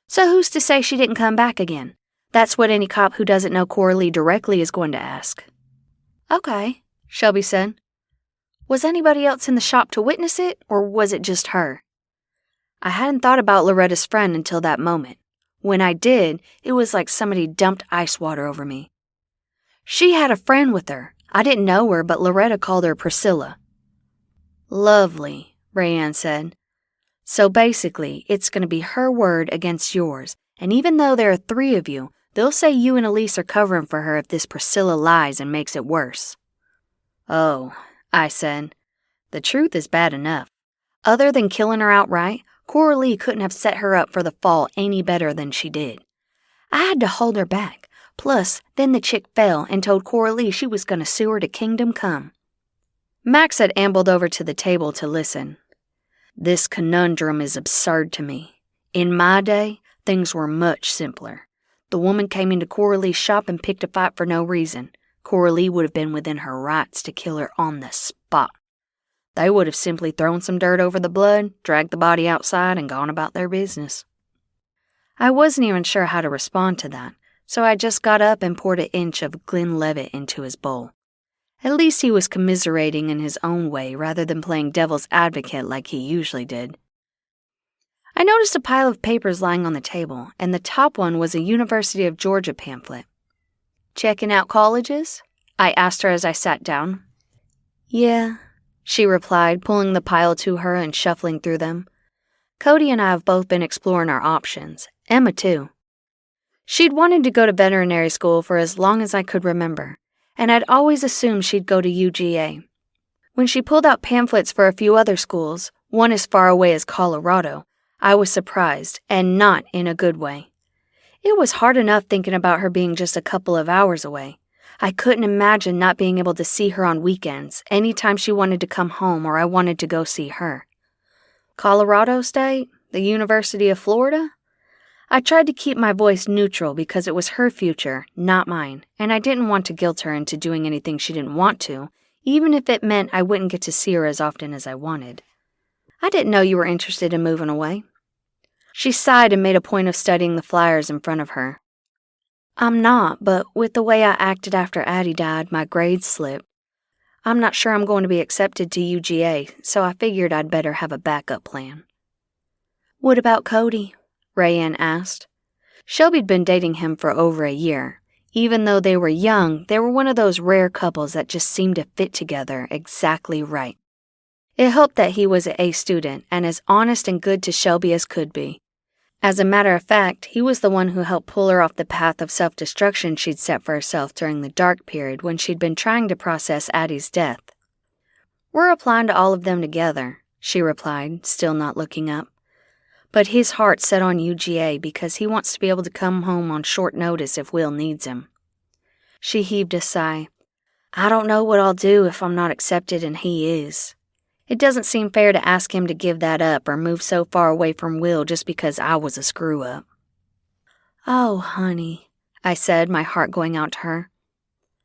So who's to say she didn't come back again? That's what any cop who doesn't know Coralee directly is going to ask. Okay, Shelby said. Was anybody else in the shop to witness it, or was it just her? I hadn't thought about Loretta's friend until that moment. When I did, it was like somebody dumped ice water over me. She had a friend with her. I didn't know her, but Loretta called her Priscilla. Lovely, Rayanne said. So basically, it's going to be her word against yours, and even though there are 3 of you, they'll say you and Elise are covering for her if this Priscilla lies and makes it worse. Oh, I said. The truth is bad enough. Other than killing her outright, Coralee couldn't have set her up for the fall any better than she did. I had to hold her back. Plus, then the chick fell and told Coralee she was going to sue her to kingdom come. Max had ambled over to the table to listen. This conundrum is absurd to me. In my day, things were much simpler. The woman came into Coralee's shop and picked a fight for no reason. Coralee would have been within her rights to kill her on the spot. They would have simply thrown some dirt over the blood, dragged the body outside, and gone about their business. I wasn't even sure how to respond to that, so I just got up and poured an inch of Glenlivet into his bowl. At least he was commiserating in his own way rather than playing devil's advocate like he usually did. I noticed a pile of papers lying on the table, and the top one was a University of Georgia pamphlet. "Checking out colleges?" I asked her as I sat down. "Yeah," she replied, pulling the pile to her and shuffling through them. "Cody and I have both been exploring our options. Emma, too. She'd wanted to go to veterinary school for as long as I could remember, and I'd always assumed she'd go to UGA. When she pulled out pamphlets for a few other schools, one as far away as Colorado, I was surprised, and not in a good way. It was hard enough thinking about her being just a couple of hours away. I couldn't imagine not being able to see her on weekends, anytime she wanted to come home or I wanted to go see her. Colorado State? The University of Florida? I tried to keep my voice neutral because it was her future, not mine, and I didn't want to guilt her into doing anything she didn't want to, even if it meant I wouldn't get to see her as often as I wanted. "I didn't know you were interested in moving away." She sighed and made a point of studying the flyers in front of her. "I'm not, but with the way I acted after Addie died, my grades slipped. I'm not sure I'm going to be accepted to UGA, so I figured I'd better have a backup plan." "What about Cody?" Leanne asked. Shelby'd been dating him for over a year. Even though they were young, they were one of those rare couples that just seemed to fit together exactly right. It helped that he was an A student and as honest and good to Shelby as could be. As a matter of fact, he was the one who helped pull her off the path of self-destruction she'd set for herself during the dark period when she'd been trying to process Addie's death. "We're applying to all of them together," she replied, still not looking up. "But his heart's set on UGA because he wants to be able to come home on short notice if Will needs him." She heaved a sigh. "I don't know what I'll do if I'm not accepted and he is. It doesn't seem fair to ask him to give that up or move so far away from Will just because I was a screw-up." "Oh, honey," I said, my heart going out to her.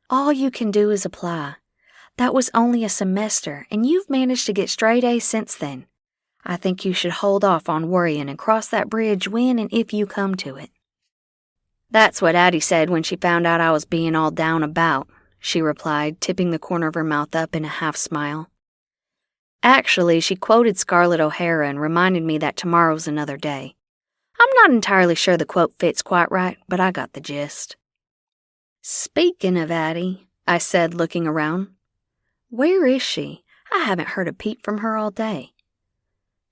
"All you can do is apply. That was only a semester, and you've managed to get straight A's since then. I think you should hold off on worrying and cross that bridge when and if you come to it." "That's what Addie said when she found out I was being all down about," she replied, tipping the corner of her mouth up in a half-smile. Actually, she quoted Scarlett O'Hara and reminded me that tomorrow's another day. I'm not entirely sure the quote fits quite right, but I got the gist. "Speaking of Addie," I said, looking around. "Where is she? I haven't heard a peep from her all day."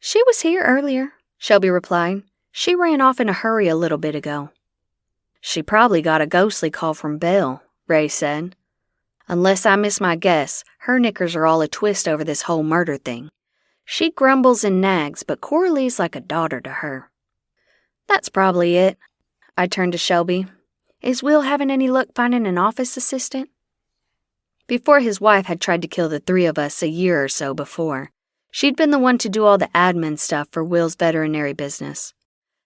"She was here earlier," Shelby replied. "She ran off in a hurry a little bit ago." "She probably got a ghostly call from Belle," Ray said. "Unless I miss my guess, her knickers are all a twist over this whole murder thing. She grumbles and nags, but Coralee's like a daughter to her." "That's probably it." I turned to Shelby. "Is Will having any luck finding an office assistant?" Before his wife had tried to kill the three of us a year or so before, she'd been the one to do all the admin stuff for Will's veterinary business.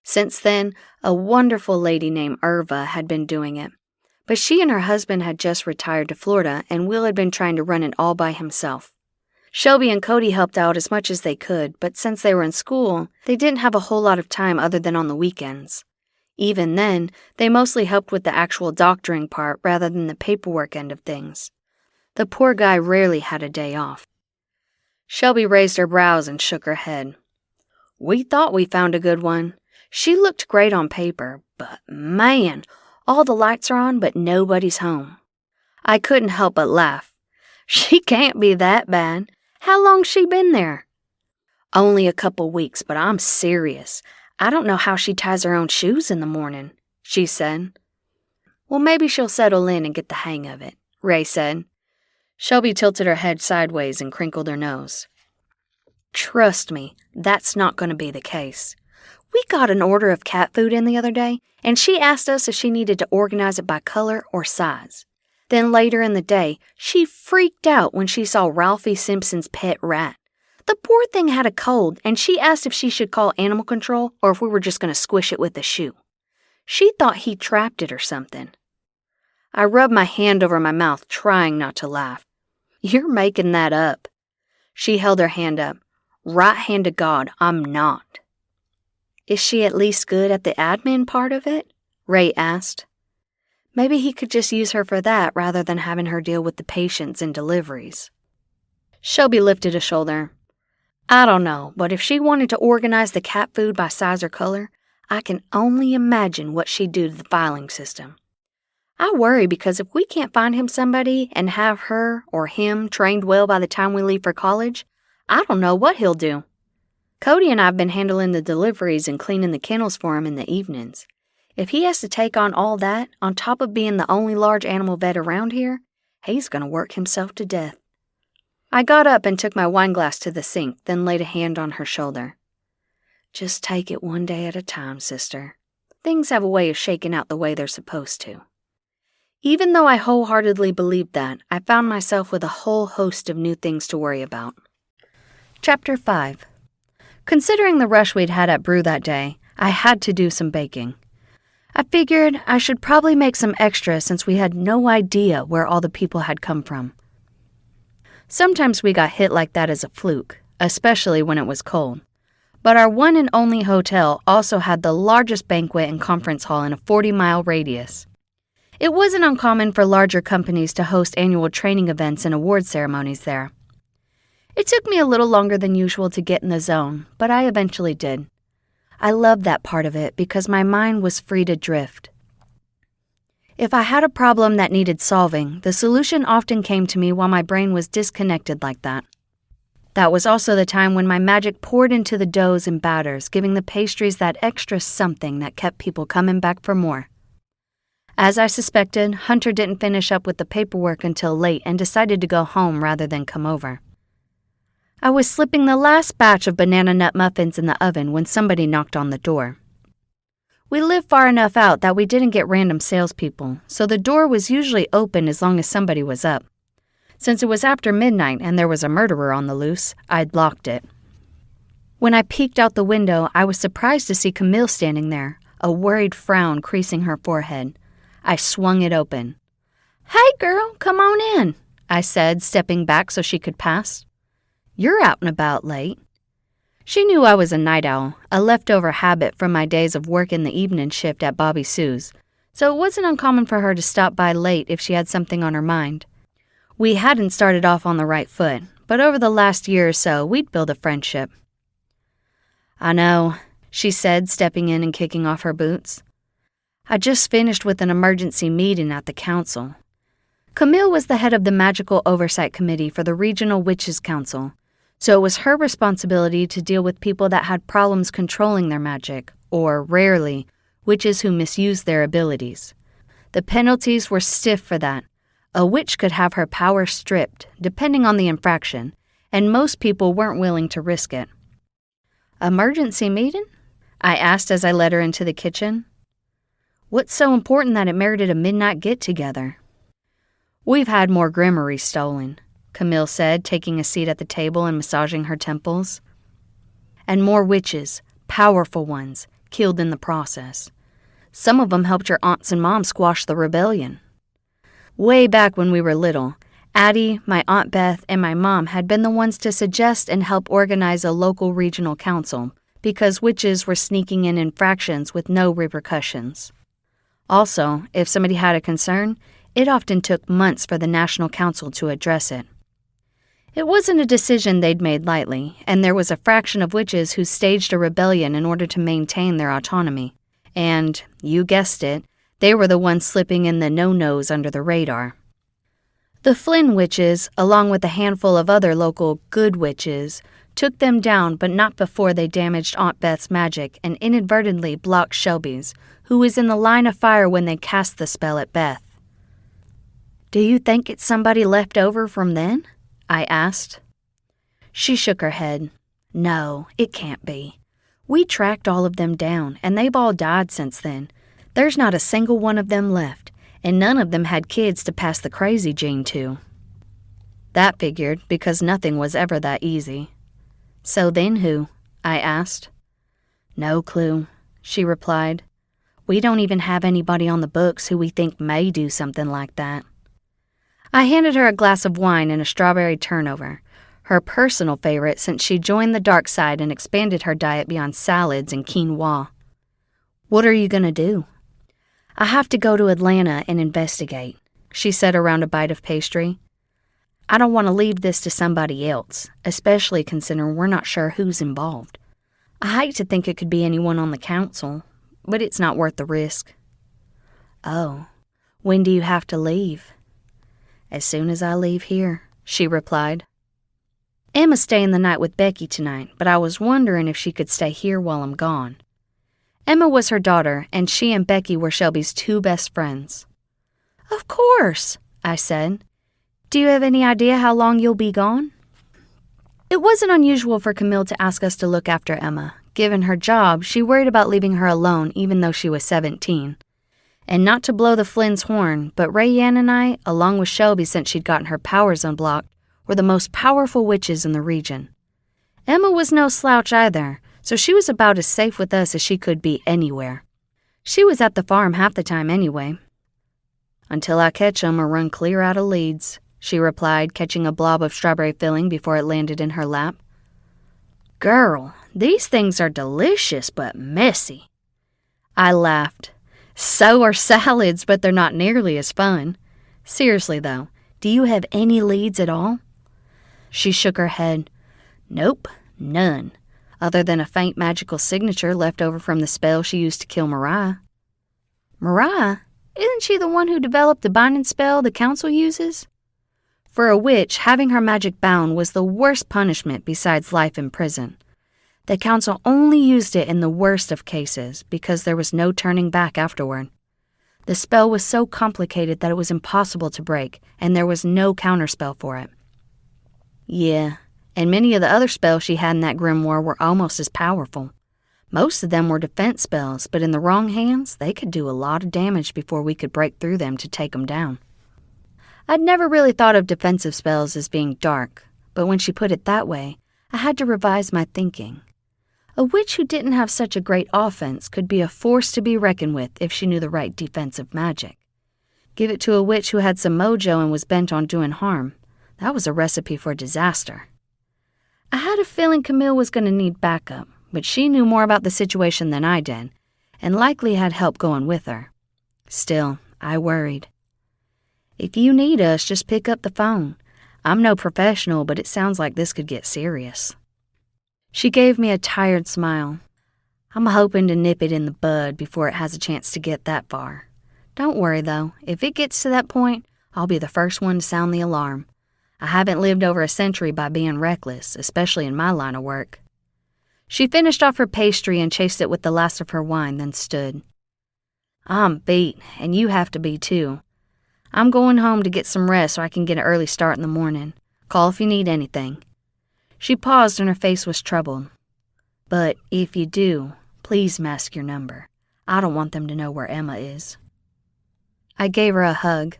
Since then, a wonderful lady named Irva had been doing it. But she and her husband had just retired to Florida, and Will had been trying to run it all by himself. Shelby and Cody helped out as much as they could, but since they were in school, they didn't have a whole lot of time other than on the weekends. Even then, they mostly helped with the actual doctoring part rather than the paperwork end of things. The poor guy rarely had a day off. Shelby raised her brows and shook her head. "We thought we found a good one. She looked great on paper, but man, all the lights are on, but nobody's home." I couldn't help but laugh. "She can't be that bad. How long's she been there?" "Only a couple weeks, but I'm serious. I don't know how she ties her own shoes in the morning," she said. "Well, maybe she'll settle in and get the hang of it," Ray said. Shelby tilted her head sideways and crinkled her nose. "Trust me, that's not going to be the case. We got an order of cat food in the other day, and she asked us if she needed to organize it by color or size. Then later in the day, she freaked out when she saw Ralphie Simpson's pet rat. The poor thing had a cold, and she asked if she should call animal control or if we were just going to squish it with a shoe. She thought he trapped it or something." I rubbed my hand over my mouth, trying not to laugh. "You're making that up." She held her hand up. "Right hand to God, I'm not." Is she at least good at the admin part of it? Ray asked. Maybe he could just use her for that rather than having her deal with the patients and deliveries. Shelby lifted a shoulder. I don't know, but if she wanted to organize the cat food by size or color, I can only imagine what she'd do to the filing system. I worry because if we can't find him somebody and have her or him trained well by the time we leave for college, I don't know what he'll do. Cody and I have been handling the deliveries and cleaning the kennels for him in the evenings. If he has to take on all that, on top of being the only large animal vet around here, he's going to work himself to death. I got up and took my wine glass to the sink, then laid a hand on her shoulder. Just take it one day at a time, sister. Things have a way of shaking out the way they're supposed to. Even though I wholeheartedly believed that, I found myself with a whole host of new things to worry about. Chapter 5. Considering the rush we'd had at Brew that day, I had to do some baking. I figured I should probably make some extra since we had no idea where all the people had come from. Sometimes we got hit like that as a fluke, especially when it was cold. But our one and only hotel also had the largest banquet and conference hall in a 40-mile radius. It wasn't uncommon for larger companies to host annual training events and award ceremonies there. It took me a little longer than usual to get in the zone, but I eventually did. I loved that part of it because my mind was free to drift. If I had a problem that needed solving, the solution often came to me while my brain was disconnected like that. That was also the time when my magic poured into the doughs and batters, giving the pastries that extra something that kept people coming back for more. As I suspected, Hunter didn't finish up with the paperwork until late and decided to go home rather than come over. I was slipping the last batch of banana nut muffins in the oven when somebody knocked on the door. We lived far enough out that we didn't get random salespeople, so the door was usually open as long as somebody was up. Since it was after midnight and there was a murderer on the loose, I'd locked it. When I peeked out the window, I was surprised to see Camille standing there, a worried frown creasing her forehead. I swung it open. "Hey, girl, come on in," I said, stepping back so she could pass. "You're out and about late." She knew I was a night owl, a leftover habit from my days of working the evening shift at Bobby Sue's, so it wasn't uncommon for her to stop by late if she had something on her mind. We hadn't started off on the right foot, but over the last year or so, we'd built a friendship. "I know," she said, stepping in and kicking off her boots. "I just finished with an emergency meeting at the council." Camille was the head of the Magical Oversight Committee for the Regional Witches' Council, so it was her responsibility to deal with people that had problems controlling their magic, or, rarely, witches who misused their abilities. The penalties were stiff for that. A witch could have her power stripped, depending on the infraction, and most people weren't willing to risk it. "Emergency meeting?" I asked as I led her into the kitchen. "What's so important that it merited a midnight get-together?" "We've had more grimoires stolen," Camille said, taking a seat at the table and massaging her temples. "And more witches, powerful ones, killed in the process. Some of them helped your aunts and mom squash the rebellion. Way back when we were little, Addie, my Aunt Beth, and my mom had been the ones to suggest and help organize a local regional council because witches were sneaking in infractions with no repercussions. Also, if somebody had a concern, it often took months for the National Council to address it. It wasn't a decision they'd made lightly, and there was a fraction of witches who staged a rebellion in order to maintain their autonomy. And, you guessed it, they were the ones slipping in the no-nos under the radar. The Flynn witches, along with a handful of other local good witches, took them down but not before they damaged Aunt Beth's magic and inadvertently blocked Shelby's, who was in the line of fire when they cast the spell at Beth. "Do you think it's somebody left over from then?" I asked. She shook her head. "No, it can't be. We tracked all of them down, and they've all died since then. There's not a single one of them left, and none of them had kids to pass the crazy gene to." That figured, because nothing was ever that easy. "So then who?" I asked. "No clue," she replied. "We don't even have anybody on the books who we think may do something like that." I handed her a glass of wine and a strawberry turnover. her personal favorite since she joined the dark side and expanded her diet beyond salads and quinoa. "What are you going to do?" "I have to go to Atlanta and investigate," she said around a bite of pastry. "I don't want to leave this to somebody else, especially considering we're not sure who's involved. I hate to think it could be anyone on the council, but it's not worth the risk." "Oh, when do you have to leave?" "As soon as I leave here," she replied. "Emma's staying the night with Becky tonight, but I was wondering if she could stay here while I'm gone." Emma was her daughter, and she and Becky were Shelby's two best friends. "Of course," I said. "Do you have any idea how long you'll be gone?" It wasn't unusual for Camille to ask us to look after Emma. Given her job, she worried about leaving her alone even though she was 17. And not to blow the Flynn's horn, but Leanne and I, along with Shelby since she'd gotten her powers unblocked, were the most powerful witches in the region. Emma was no slouch either, so she was about as safe with us as she could be anywhere. She was at the farm half the time anyway. "Until I catch 'em or run clear out of leads," she replied, catching a blob of strawberry filling before it landed in her lap. "Girl, these things are delicious but messy." I laughed. "So are salads, but they're not nearly as fun. Seriously though, do you have any leads at all?" She shook her head. "Nope, none, other than a faint magical signature left over from the spell she used to kill Mariah." "Mariah? Isn't she the one who developed the binding spell the council uses?" For a witch, having her magic bound was the worst punishment besides life in prison. The council only used it in the worst of cases because there was no turning back afterward. The spell was so complicated that it was impossible to break, and there was no counterspell for it. Yeah, and many of the other spells she had in that grimoire were almost as powerful. Most of them were defense spells, but in the wrong hands, they could do a lot of damage before we could break through them to take them down. I'd never really thought of defensive spells as being dark, but when she put it that way, I had to revise my thinking. A witch who didn't have such a great offense could be a force to be reckoned with if she knew the right defensive magic. Give it to a witch who had some mojo and was bent on doing harm. That was a recipe for disaster. I had a feeling Camille was going to need backup, but she knew more about the situation than I did, and likely had help going with her. Still, I worried. "If you need us, just pick up the phone. I'm no professional, but it sounds like this could get serious." She gave me a tired smile. "I'm hoping to nip it in the bud before it has a chance to get that far. Don't worry, though. If it gets to that point, I'll be the first one to sound the alarm. I haven't lived over a century by being reckless, especially in my line of work." She finished off her pastry and chased it with the last of her wine, then stood. "I'm beat, and you have to be too. I'm going home to get some rest so I can get an early start in the morning. Call if you need anything." She paused and her face was troubled. "But if you do, please mask your number. I don't want them to know where Emma is." I gave her a hug.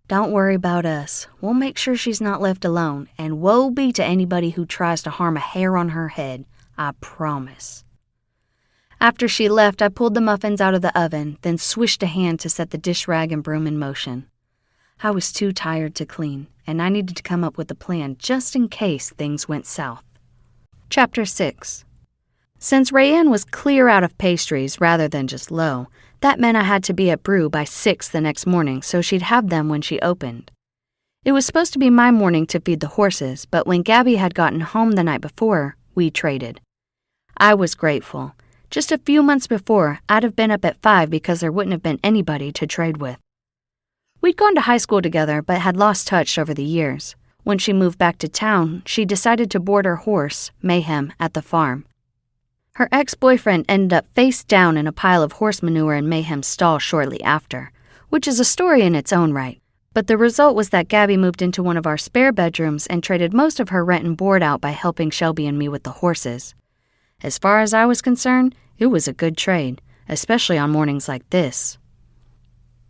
"Don't worry about us. We'll make sure she's not left alone, and woe be to anybody who tries to harm a hair on her head. I promise." After she left, I pulled the muffins out of the oven, then swished a hand to set the dish rag and broom in motion. I was too tired to clean, and I needed to come up with a plan just in case things went south. Chapter 6. Since Leanne was clear out of pastries rather than just low, that meant I had to be at Brew by 6 the next morning so she'd have them when she opened. It was supposed to be my morning to feed the horses, but when Gabby had gotten home the night before, we traded. I was grateful. Just a few months before, I'd have been up at 5 because there wouldn't have been anybody to trade with. We'd gone to high school together but had lost touch over the years. When she moved back to town, she decided to board her horse, Mayhem, at the farm. Her ex-boyfriend ended up face down in a pile of horse manure in Mayhem's stall shortly after, which is a story in its own right. But the result was that Gabby moved into one of our spare bedrooms and traded most of her rent and board out by helping Shelby and me with the horses. As far as I was concerned, it was a good trade, especially on mornings like this.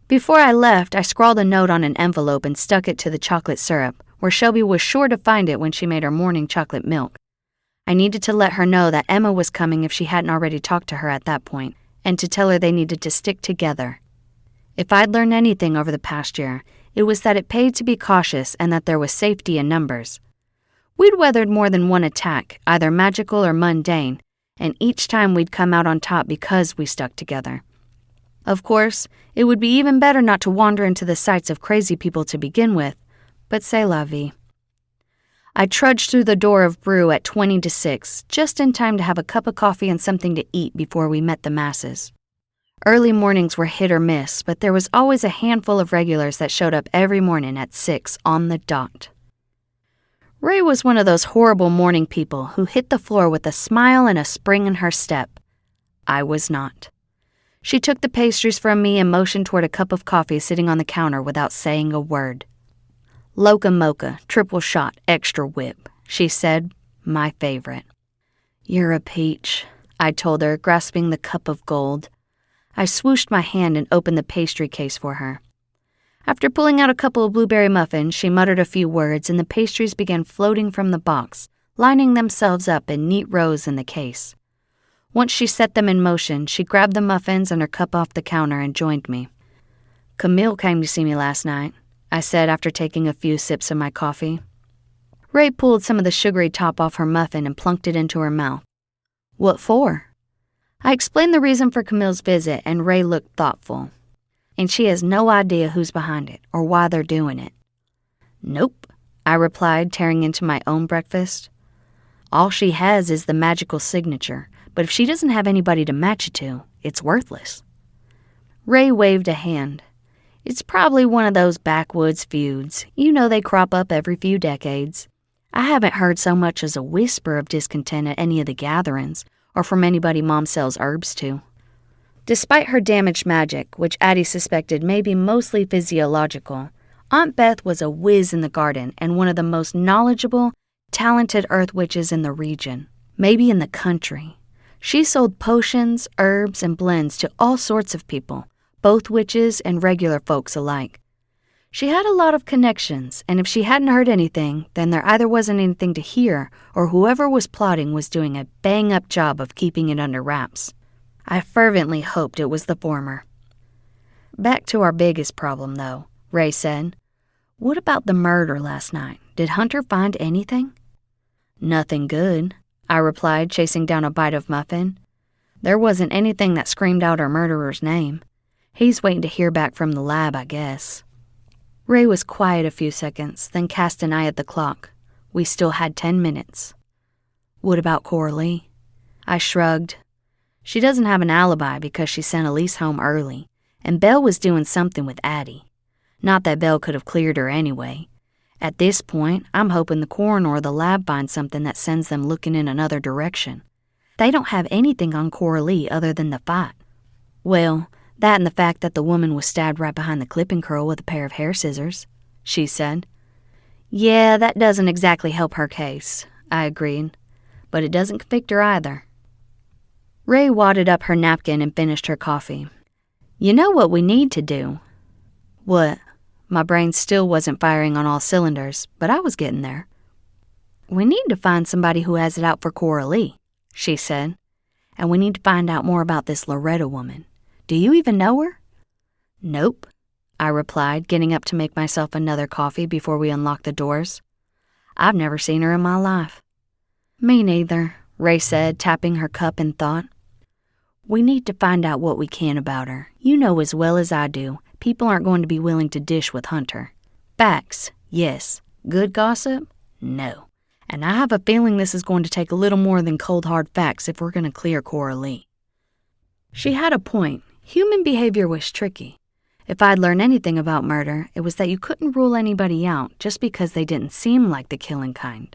Before I left, I scrawled a note on an envelope and stuck it to the chocolate syrup, where Shelby was sure to find it when she made her morning chocolate milk. I needed to let her know that Emma was coming if she hadn't already talked to her at that point, and to tell her they needed to stick together. If I'd learned anything over the past year, it was that it paid to be cautious and that there was safety in numbers. We'd weathered more than one attack, either magical or mundane, and each time we'd come out on top because we stuck together. Of course, it would be even better not to wander into the sights of crazy people to begin with, but c'est la vie. I trudged through the door of Brew at 20 to 6, just in time to have a cup of coffee and something to eat before we met the masses. Early mornings were hit or miss, but there was always a handful of regulars that showed up every morning at 6 on the dot. Ray was one of those horrible morning people who hit the floor with a smile and a spring in her step. I was not. She took the pastries from me and motioned toward a cup of coffee sitting on the counter without saying a word. Loca mocha, triple shot, extra whip, she said, my favorite. You're a peach, I told her, grasping the cup of gold. I swooshed my hand and opened the pastry case for her. After pulling out a couple of blueberry muffins, she muttered a few words and the pastries began floating from the box, lining themselves up in neat rows in the case. Once she set them in motion, she grabbed the muffins and her cup off the counter and joined me. Camille came to see me last night, I said after taking a few sips of my coffee. Ray pulled some of the sugary top off her muffin and plunked it into her mouth. What for? I explained the reason for Camille's visit, and Ray looked thoughtful. And she has no idea who's behind it or why they're doing it. Nope, I replied, tearing into my own breakfast. All she has is the magical signature, but if she doesn't have anybody to match it to, it's worthless. Ray waved a hand. It's probably one of those backwoods feuds. You know they crop up every few decades. I haven't heard so much as a whisper of discontent at any of the gatherings, or from anybody Mom sells herbs to. Despite her damaged magic, which Addie suspected may be mostly physiological, Aunt Beth was a whiz in the garden and one of the most knowledgeable, talented earth witches in the region, maybe in the country. She sold potions, herbs, and blends to all sorts of people, both witches and regular folks alike. She had a lot of connections, and if she hadn't heard anything, then there either wasn't anything to hear, or whoever was plotting was doing a bang-up job of keeping it under wraps. I fervently hoped it was the former. Back to our biggest problem, though, Ray said. What about the murder last night? Did Hunter find anything? Nothing good, I replied, chasing down a bite of muffin. There wasn't anything that screamed out our murderer's name. He's waiting to hear back from the lab, I guess. Ray was quiet a few seconds, then cast an eye at the clock. We still had 10 minutes. What about Coralee? I shrugged. She doesn't have an alibi because she sent Elise home early, and Belle was doing something with Addie. Not that Belle could have cleared her anyway. At this point, I'm hoping the coroner or the lab finds something that sends them looking in another direction. They don't have anything on Coralee other than the fight. Well, that and the fact that the woman was stabbed right behind the clipping curl with a pair of hair scissors, she said. Yeah, that doesn't exactly help her case, I agreed. But it doesn't convict her either. Ray wadded up her napkin and finished her coffee. You know what we need to do? What? My brain still wasn't firing on all cylinders, but I was getting there. We need to find somebody who has it out for Coralee, she said. And we need to find out more about this Loretta woman. Do you even know her? Nope, I replied, getting up to make myself another coffee before we unlocked the doors. I've never seen her in my life. Me neither, Ray said, tapping her cup in thought. We need to find out what we can about her. You know as well as I do, people aren't going to be willing to dish with Hunter. Facts, yes. Good gossip? No. And I have a feeling this is going to take a little more than cold hard facts if we're going to clear Coralee. She had a point. Human behavior was tricky. If I'd learned anything about murder, it was that you couldn't rule anybody out just because they didn't seem like the killing kind.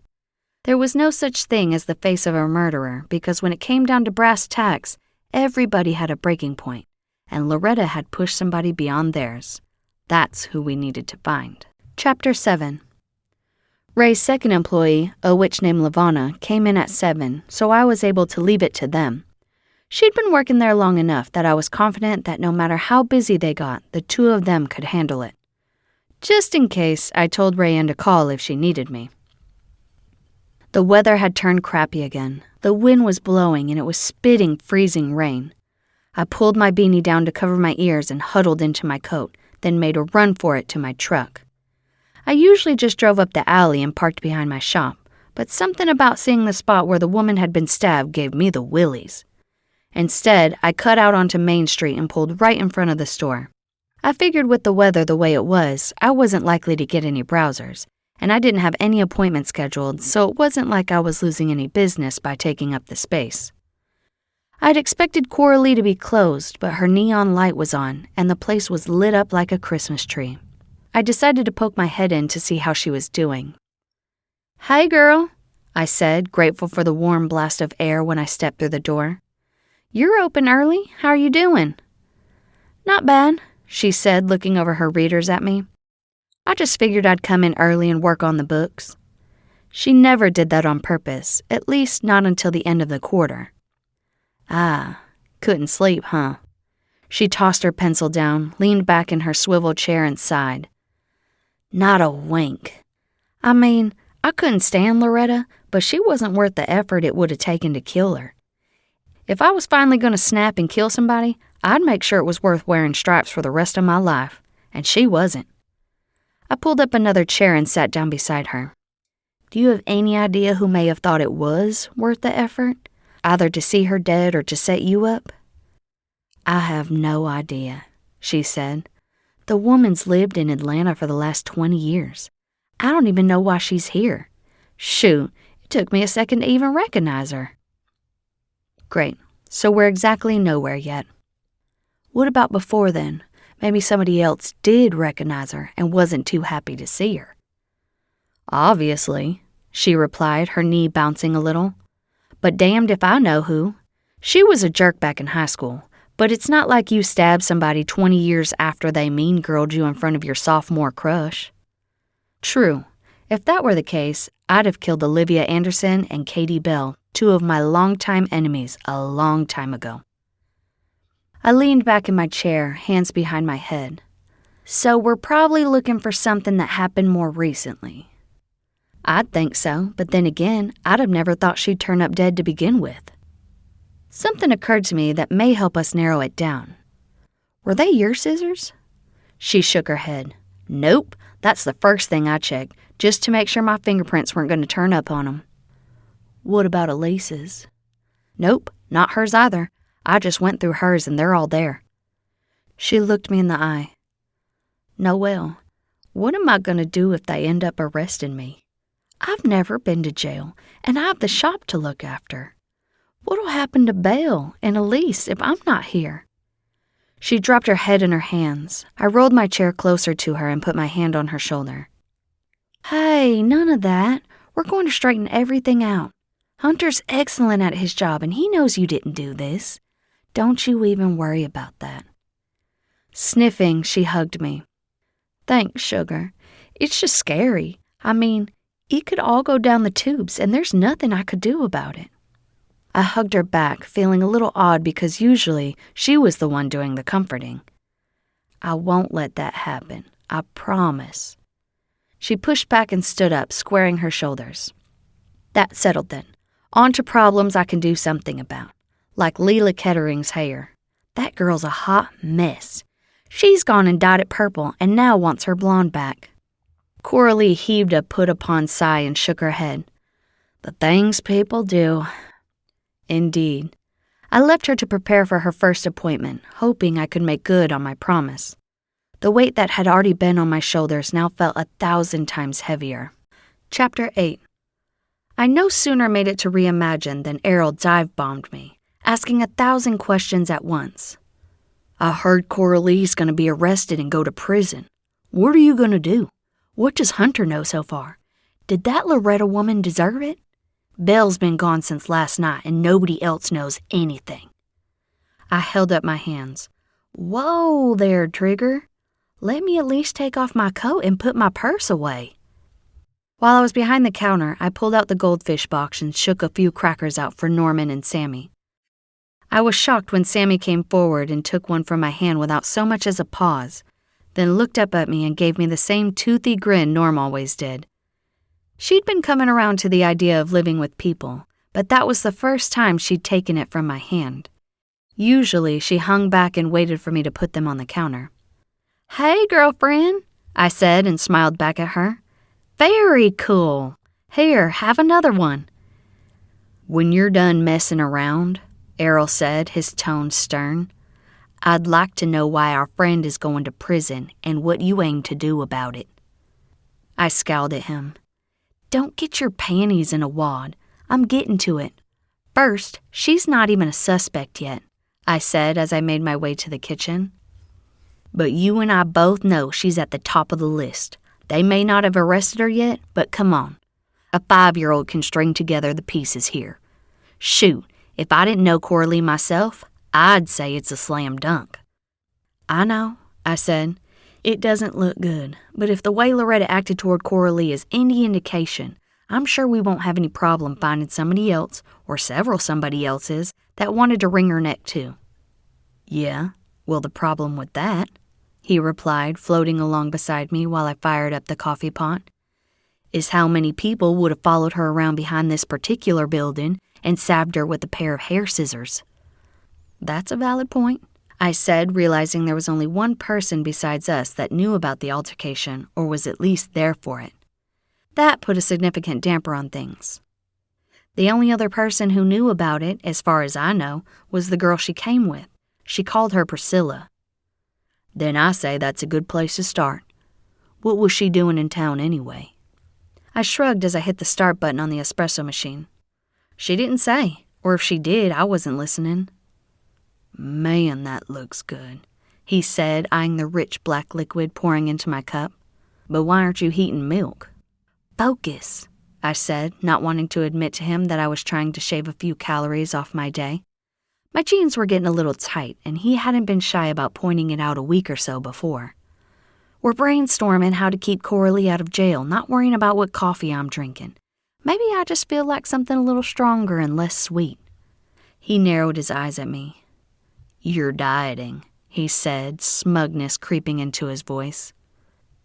There was no such thing as the face of a murderer because when it came down to brass tacks, everybody had a breaking point, and Loretta had pushed somebody beyond theirs. That's who we needed to find. Chapter 7. Ray's second employee, a witch named Lavana, came in at 7, so I was able to leave it to them. She'd been working there long enough that I was confident that no matter how busy they got, the two of them could handle it. Just in case, I told Rayanne to call if she needed me. The weather had turned crappy again. The wind was blowing and it was spitting freezing rain. I pulled my beanie down to cover my ears and huddled into my coat, then made a run for it to my truck. I usually just drove up the alley and parked behind my shop, but something about seeing the spot where the woman had been stabbed gave me the willies. Instead, I cut out onto Main Street and pulled right in front of the store. I figured with the weather the way it was, I wasn't likely to get any browsers, and I didn't have any appointments scheduled, so it wasn't like I was losing any business by taking up the space. I'd expected Coralee to be closed, but her neon light was on, and the place was lit up like a Christmas tree. I decided to poke my head in to see how she was doing. "Hi, girl," I said, grateful for the warm blast of air when I stepped through the door. "You're open early. How are you doing?" "Not bad," she said, looking over her readers at me. "I just figured I'd come in early and work on the books." She never did that on purpose, at least not until the end of the quarter. "Ah, couldn't sleep, huh?" She tossed her pencil down, leaned back in her swivel chair and sighed. "Not a wink. I mean, I couldn't stand Loretta, but she wasn't worth the effort it would have taken to kill her. If I was finally going to snap and kill somebody, I'd make sure it was worth wearing stripes for the rest of my life, and she wasn't." I pulled up another chair and sat down beside her. "Do you have any idea who may have thought it was worth the effort? Either to see her dead or to set you up?" "I have no idea," she said. "The woman's lived in Atlanta for the last 20 years. I don't even know why she's here. Shoot, it took me a second to even recognize her." "Great, so we're exactly nowhere yet. What about before then? Maybe somebody else did recognize her and wasn't too happy to see her." "Obviously," she replied, her knee bouncing a little. "But damned if I know who. She was a jerk back in high school, but it's not like you stabbed somebody 20 years after they mean-girled you in front of your sophomore crush." True. If that were the case, I'd have killed Olivia Anderson and Katie Bell, two of my longtime enemies, a long time ago. I leaned back in my chair, hands behind my head. "So we're probably looking for something that happened more recently." "I'd think so, but then again, I'd have never thought she'd turn up dead to begin with." Something occurred to me that may help us narrow it down. "Were they your scissors?" She shook her head. "Nope, that's the first thing I checked, just to make sure my fingerprints weren't going to turn up on them." "What about Elise's?" "Nope, not hers either. I just went through hers and they're all there." She looked me in the eye. "Noelle, what am I going to do if they end up arresting me? I've never been to jail, and I have the shop to look after. What'll happen to Belle and Elise if I'm not here?" She dropped her head in her hands. I rolled my chair closer to her and put my hand on her shoulder. "Hey, none of that. We're going to straighten everything out. Hunter's excellent at his job, and he knows you didn't do this. Don't you even worry about that." Sniffing, she hugged me. "Thanks, sugar. It's just scary. I mean, it could all go down the tubes, and there's nothing I could do about it." I hugged her back, feeling a little odd because usually she was the one doing the comforting. "I won't let that happen. I promise." She pushed back and stood up, squaring her shoulders. "That settled then. On to problems I can do something about, like Leela Kettering's hair. That girl's a hot mess. She's gone and dyed it purple and now wants her blonde back." Coralee heaved a put-upon sigh and shook her head. "The things people do." Indeed. I left her to prepare for her first appointment, hoping I could make good on my promise. The weight that had already been on my shoulders now felt 1,000 times heavier. Chapter 8. I no sooner made it to Reimagine than Errol dive-bombed me, asking 1,000 questions at once. "I heard Coralee's going to be arrested and go to prison. What are you going to do? What does Hunter know so far? Did that Loretta woman deserve it? Belle's been gone since last night and nobody else knows anything." I held up my hands. "Whoa there, Trigger. Let me at least take off my coat and put my purse away." While I was behind the counter, I pulled out the goldfish box and shook a few crackers out for Norman and Sammy. I was shocked when Sammy came forward and took one from my hand without so much as a pause, then looked up at me and gave me the same toothy grin Norm always did. She'd been coming around to the idea of living with people, but that was the first time she'd taken it from my hand. Usually, she hung back and waited for me to put them on the counter. "Hey, girlfriend," I said and smiled back at her. "Very cool. Here, have another one. When you're done messing around, Errol said, his tone stern, I'd like to know why our friend is going to prison and what you aim to do about it. I scowled at him. Don't get your panties in a wad. I'm getting to it. First, she's not even a suspect yet, I said as I made my way to the kitchen. But you and I both know she's at the top of the list. They may not have arrested her yet, but come on. A 5-year-old can string together the pieces here. Shoot, if I didn't know Coralee myself, I'd say it's a slam dunk. I know, I said. It doesn't look good, but if the way Loretta acted toward Coralee is any indication, I'm sure we won't have any problem finding somebody else, or several somebody else's, that wanted to wring her neck too. Yeah, well, the problem with that, he replied, floating along beside me while I fired up the coffee pot, is how many people would have followed her around behind this particular building and stabbed her with a pair of hair scissors. That's a valid point, I said, realizing there was only one person besides us that knew about the altercation or was at least there for it. That put a significant damper on things. The only other person who knew about it, as far as I know, was the girl she came with. She called her Priscilla. Then I say that's a good place to start. What was she doing in town anyway? I shrugged as I hit the start button on the espresso machine. She didn't say, or if she did, I wasn't listening. Man, that looks good, he said, eyeing the rich black liquid pouring into my cup. But why aren't you heating milk? Focus, I said, not wanting to admit to him that I was trying to shave a few calories off my day. My jeans were getting a little tight, and he hadn't been shy about pointing it out a week or so before. We're brainstorming how to keep Coralee out of jail, not worrying about what coffee I'm drinking. Maybe I just feel like something a little stronger and less sweet. He narrowed his eyes at me. You're dieting, he said, smugness creeping into his voice.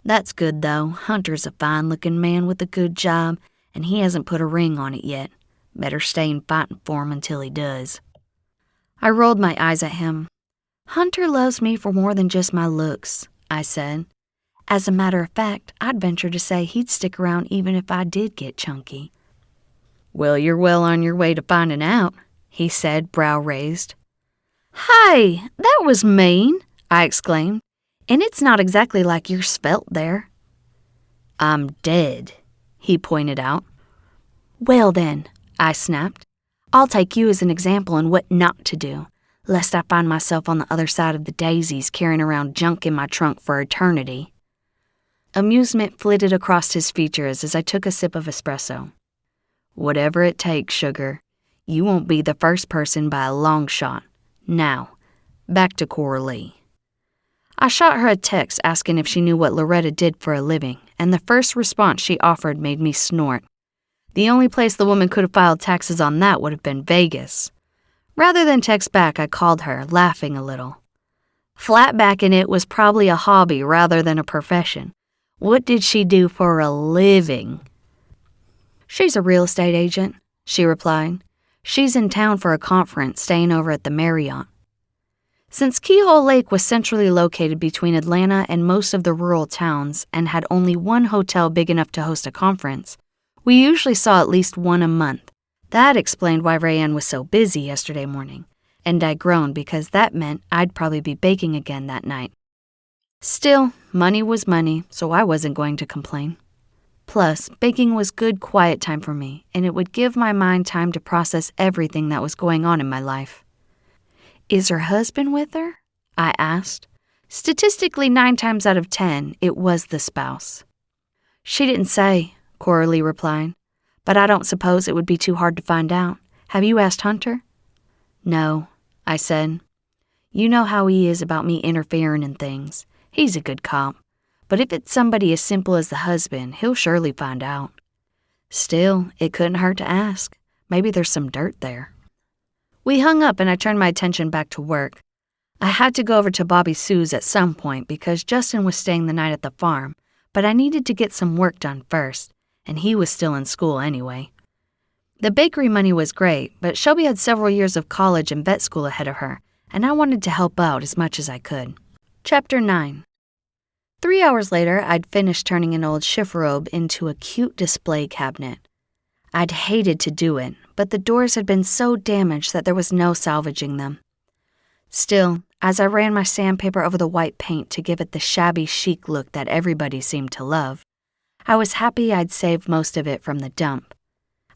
That's good, though. Hunter's a fine-looking man with a good job, and he hasn't put a ring on it yet. Better stay in fighting form until he does. I rolled my eyes at him. Hunter loves me for more than just my looks, I said. As a matter of fact, I'd venture to say he'd stick around even if I did get chunky. Well, you're well on your way to finding out, he said, brow raised. Hey, that was mean, I exclaimed. And it's not exactly like you're svelte there. I'm dead, he pointed out. Well then, I snapped. I'll take you as an example in what not to do, lest I find myself on the other side of the daisies carrying around junk in my trunk for eternity. Amusement flitted across his features as I took a sip of espresso. Whatever it takes, sugar. You won't be the first person by a long shot. Now, back to Coralee. I shot her a text asking if she knew what Loretta did for a living, and the first response she offered made me snort. The only place the woman could have filed taxes on that would have been Vegas. Rather than text back, I called her, laughing a little. Flatbacking it was probably a hobby rather than a profession. What did she do for a living? She's a real estate agent, she replied. She's in town for a conference, staying over at the Marriott. Since Keyhole Lake was centrally located between Atlanta and most of the rural towns and had only one hotel big enough to host a conference, we usually saw at least one a month. That explained why Leanne was so busy yesterday morning, and I groaned because that meant I'd probably be baking again that night. Still, money was money, so I wasn't going to complain. Plus, baking was good quiet time for me, and it would give my mind time to process everything that was going on in my life. Is her husband with her? I asked. Statistically, 9 times out of 10, it was the spouse. She didn't say, Coralee replied, but I don't suppose it would be too hard to find out. Have you asked Hunter? No, I said. You know how he is about me interfering in things. He's a good cop. But if it's somebody as simple as the husband, he'll surely find out. Still, it couldn't hurt to ask. Maybe there's some dirt there. We hung up and I turned my attention back to work. I had to go over to Bobby Sue's at some point because Justin was staying the night at the farm, but I needed to get some work done first, and he was still in school anyway. The bakery money was great, but Shelby had several years of college and vet school ahead of her, and I wanted to help out as much as I could. Chapter 9. 3 hours later, I'd finished turning an old chifforobe into a cute display cabinet. I'd hated to do it, but the doors had been so damaged that there was no salvaging them. Still, as I ran my sandpaper over the white paint to give it the shabby chic look that everybody seemed to love, I was happy I'd saved most of it from the dump.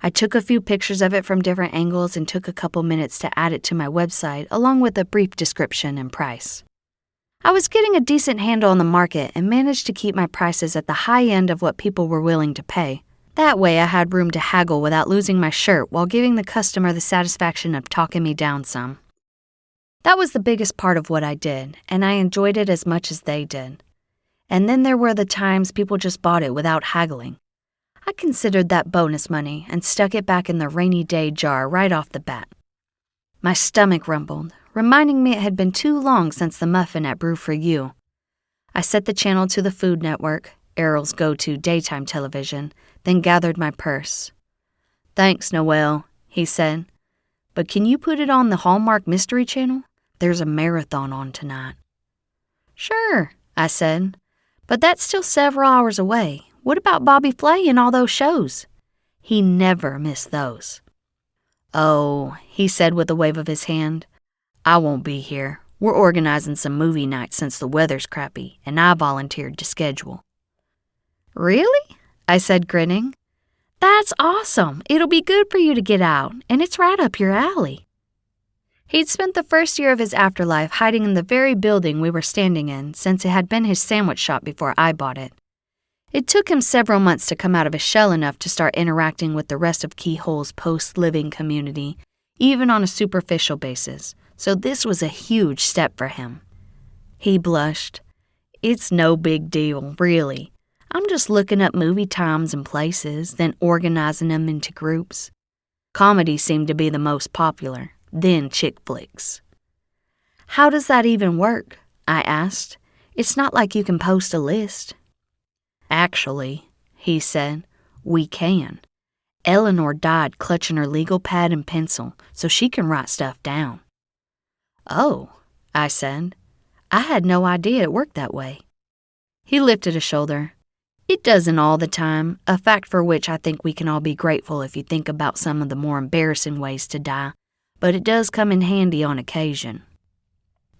I took a few pictures of it from different angles and took a couple minutes to add it to my website along with a brief description and price. I was getting a decent handle on the market and managed to keep my prices at the high end of what people were willing to pay. That way I had room to haggle without losing my shirt while giving the customer the satisfaction of talking me down some. That was the biggest part of what I did, and I enjoyed it as much as they did. And then there were the times people just bought it without haggling. I considered that bonus money and stuck it back in the rainy day jar right off the bat. My stomach rumbled, reminding me it had been too long since the muffin at Brew for You. I set the channel to the Food Network, Errol's go-to daytime television, then gathered my purse. "Thanks, Noelle," he said. "But can you put it on the Hallmark Mystery Channel? There's a marathon on tonight." "Sure," I said. "But that's still several hours away. What about Bobby Flay and all those shows?" He never missed those. "Oh," he said with a wave of his hand. "I won't be here. We're organizing some movie nights since the weather's crappy, and I volunteered to schedule." "Really?" I said, grinning. "That's awesome. It'll be good for you to get out, and it's right up your alley." He'd spent the first year of his afterlife hiding in the very building we were standing in, since it had been his sandwich shop before I bought it. It took him several months to come out of his shell enough to start interacting with the rest of Keyhole's post-living community, even on a superficial basis, so this was a huge step for him. He blushed. "It's no big deal, really. I'm just looking up movie times and places, then organizing them into groups. Comedy seemed to be the most popular, then chick flicks." "How does that even work?" I asked. "It's not like you can post a list." "Actually," he said, "we can. Eleanor died clutching her legal pad and pencil, so she can write stuff down." "Oh," I said. "I had no idea it worked that way." He lifted a shoulder. "It doesn't all the time, a fact for which I think we can all be grateful if you think about some of the more embarrassing ways to die, but it does come in handy on occasion."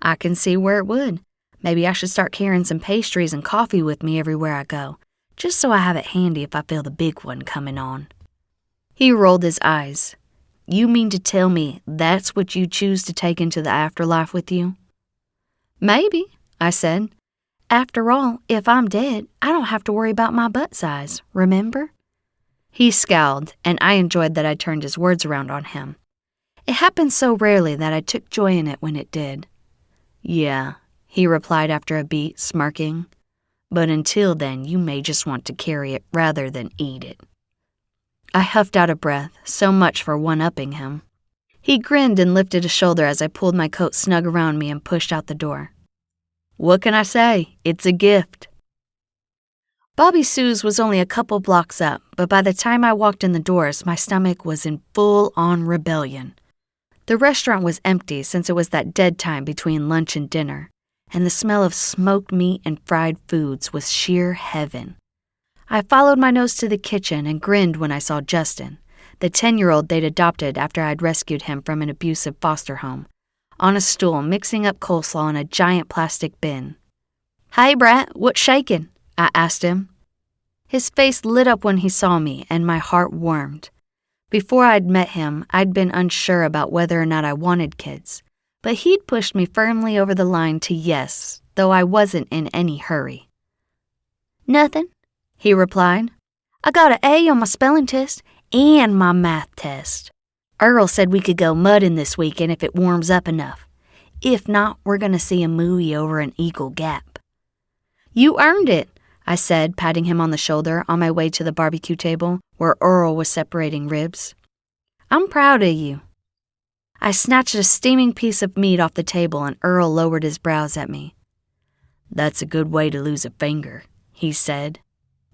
"I can see where it would. Maybe I should start carrying some pastries and coffee with me everywhere I go, just so I have it handy if I feel the big one coming on." He rolled his eyes. "You mean to tell me that's what you choose to take into the afterlife with you?" "Maybe," I said. "After all, if I'm dead, I don't have to worry about my butt size, remember?" He scowled, and I enjoyed that I turned his words around on him. It happened so rarely that I took joy in it when it did. "Yeah," he replied after a beat, smirking. "But until then, you may just want to carry it rather than eat it." I huffed out a breath, so much for one-upping him. He grinned and lifted a shoulder as I pulled my coat snug around me and pushed out the door. "What can I say? It's a gift." Bobby Sue's was only a couple blocks up, but by the time I walked in the doors, my stomach was in full-on rebellion. The restaurant was empty since it was that dead time between lunch and dinner, and the smell of smoked meat and fried foods was sheer heaven. I followed my nose to the kitchen and grinned when I saw Justin, the 10-year-old they'd adopted after I'd rescued him from an abusive foster home, on a stool mixing up coleslaw in a giant plastic bin. "Hey, Brat, what's shaking?" I asked him. His face lit up when he saw me, and my heart warmed. Before I'd met him, I'd been unsure about whether or not I wanted kids, but he'd pushed me firmly over the line to yes, though I wasn't in any hurry. "Nothing," he replied. "I got an A on my spelling test and my math test. Errol said we could go mudding this weekend if it warms up enough. If not, we're going to see a movie over in Eagle Gap." "You earned it," I said, patting him on the shoulder on my way to the barbecue table where Errol was separating ribs. "I'm proud of you." I snatched a steaming piece of meat off the table and Errol lowered his brows at me. "That's a good way to lose a finger," he said.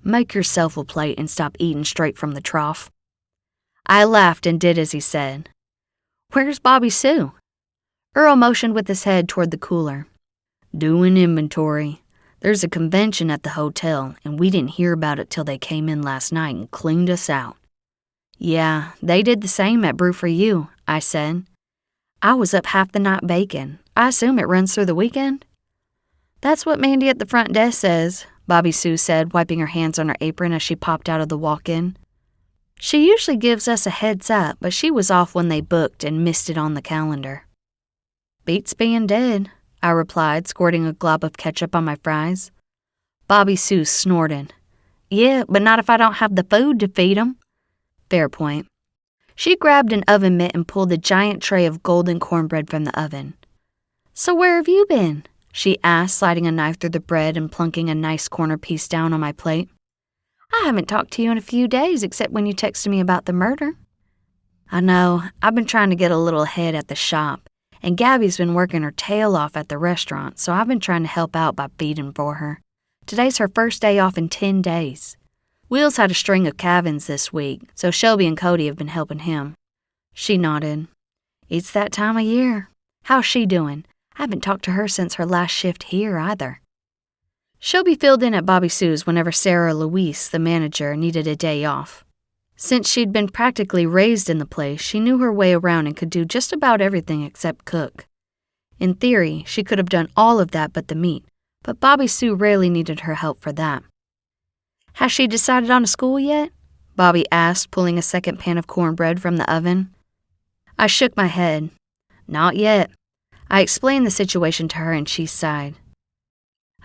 "Make yourself a plate and stop eating straight from the trough." I laughed and did as he said. "Where's Bobby Sue?" Errol motioned with his head toward the cooler. "Doing inventory. There's a convention at the hotel, and we didn't hear about it till they came in last night and cleaned us out. Yeah, they did the same at Brew for you, I said. I was up half the night baking. I assume it runs through the weekend? That's what Mandy at the front desk says, Bobby Sue said, wiping her hands on her apron as she popped out of the walk-in. She usually gives us a heads up, but she was off when they booked and missed it on the calendar. Beats being dead, I replied, squirting a glob of ketchup on my fries. Bobby Sue snorted. Yeah, but not if I don't have the food to feed 'em. Fair point. She grabbed an oven mitt and pulled a giant tray of golden cornbread from the oven. So where have you been? She asked, sliding a knife through the bread and plunking a nice corner piece down on my plate. I haven't talked to you in a few days except when you texted me about the murder. I know, I've been trying to get a little ahead at the shop, and Gabby's been working her tail off at the restaurant, so I've been trying to help out by feeding for her. Today's her first day off in 10 days. Will's had a string of calvings this week, so Shelby and Cody have been helping him. She nodded. It's that time of year. How's she doing? I haven't talked to her since her last shift here either. Shelby filled in at Bobby Sue's whenever Sarah Louise, the manager, needed a day off. Since she'd been practically raised in the place, she knew her way around and could do just about everything except cook. In theory, she could have done all of that but the meat, but Bobby Sue rarely needed her help for that. Has she decided on a school yet? Bobby asked, pulling a second pan of cornbread from the oven. I shook my head. Not yet. I explained the situation to her and she sighed.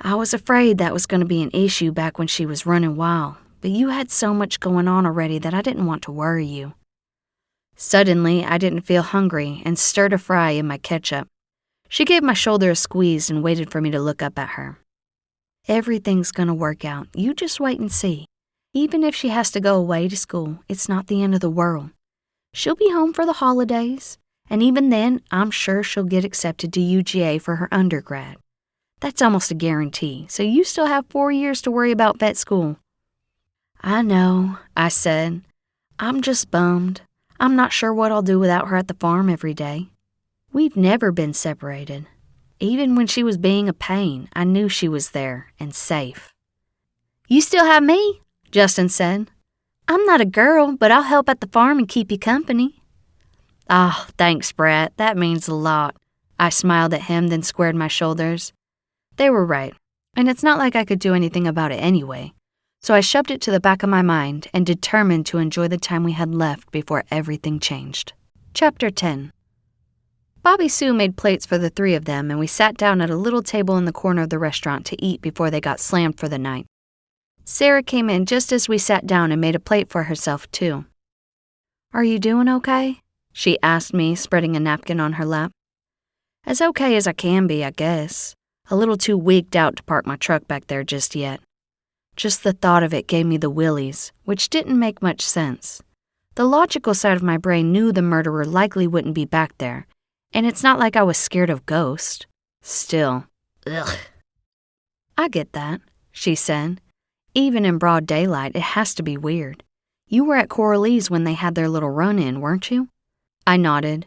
I was afraid that was going to be an issue back when she was running wild, but you had so much going on already that I didn't want to worry you. Suddenly, I didn't feel hungry and stirred a fry in my ketchup. She gave my shoulder a squeeze and waited for me to look up at her. Everything's gonna work out. You just wait and see. Even if she has to go away to school, it's not the end of the world. She'll be home for the holidays, and even then, I'm sure she'll get accepted to UGA for her undergrad. That's almost a guarantee, so you still have 4 years to worry about vet school. I know, I said. I'm just bummed. I'm not sure what I'll do without her at the farm every day. We've never been separated. Even when she was being a pain, I knew she was there and safe. You still have me, Justin said. I'm not a girl, but I'll help at the farm and keep you company. Oh, thanks, Brat. That means a lot. I smiled at him, then squared my shoulders. They were right, and it's not like I could do anything about it anyway. So I shoved it to the back of my mind and determined to enjoy the time we had left before everything changed. Chapter 10. Bobby Sue made plates for the 3 of them, and we sat down at a little table in the corner of the restaurant to eat before they got slammed for the night. Sarah came in just as we sat down and made a plate for herself, too. Are you doing okay? She asked me, spreading a napkin on her lap. As okay as I can be, I guess. A little too wigged out to park my truck back there just yet. Just the thought of it gave me the willies, which didn't make much sense. The logical side of my brain knew the murderer likely wouldn't be back there, and it's not like I was scared of ghosts. Still, ugh. I get that, she said. Even in broad daylight, it has to be weird. You were at Coralee's when they had their little run-in, weren't you? I nodded.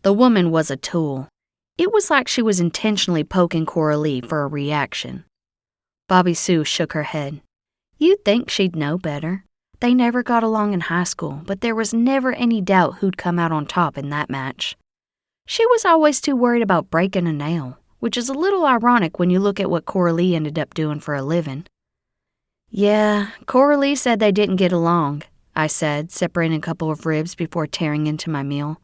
The woman was a tool. It was like she was intentionally poking Coralee for a reaction. Bobby Sue shook her head. You'd think she'd know better. They never got along in high school, but there was never any doubt who'd come out on top in that match. She was always too worried about breaking a nail, which is a little ironic when you look at what Coralee ended up doing for a living. Yeah, Coralee said they didn't get along, I said, separating a couple of ribs before tearing into my meal.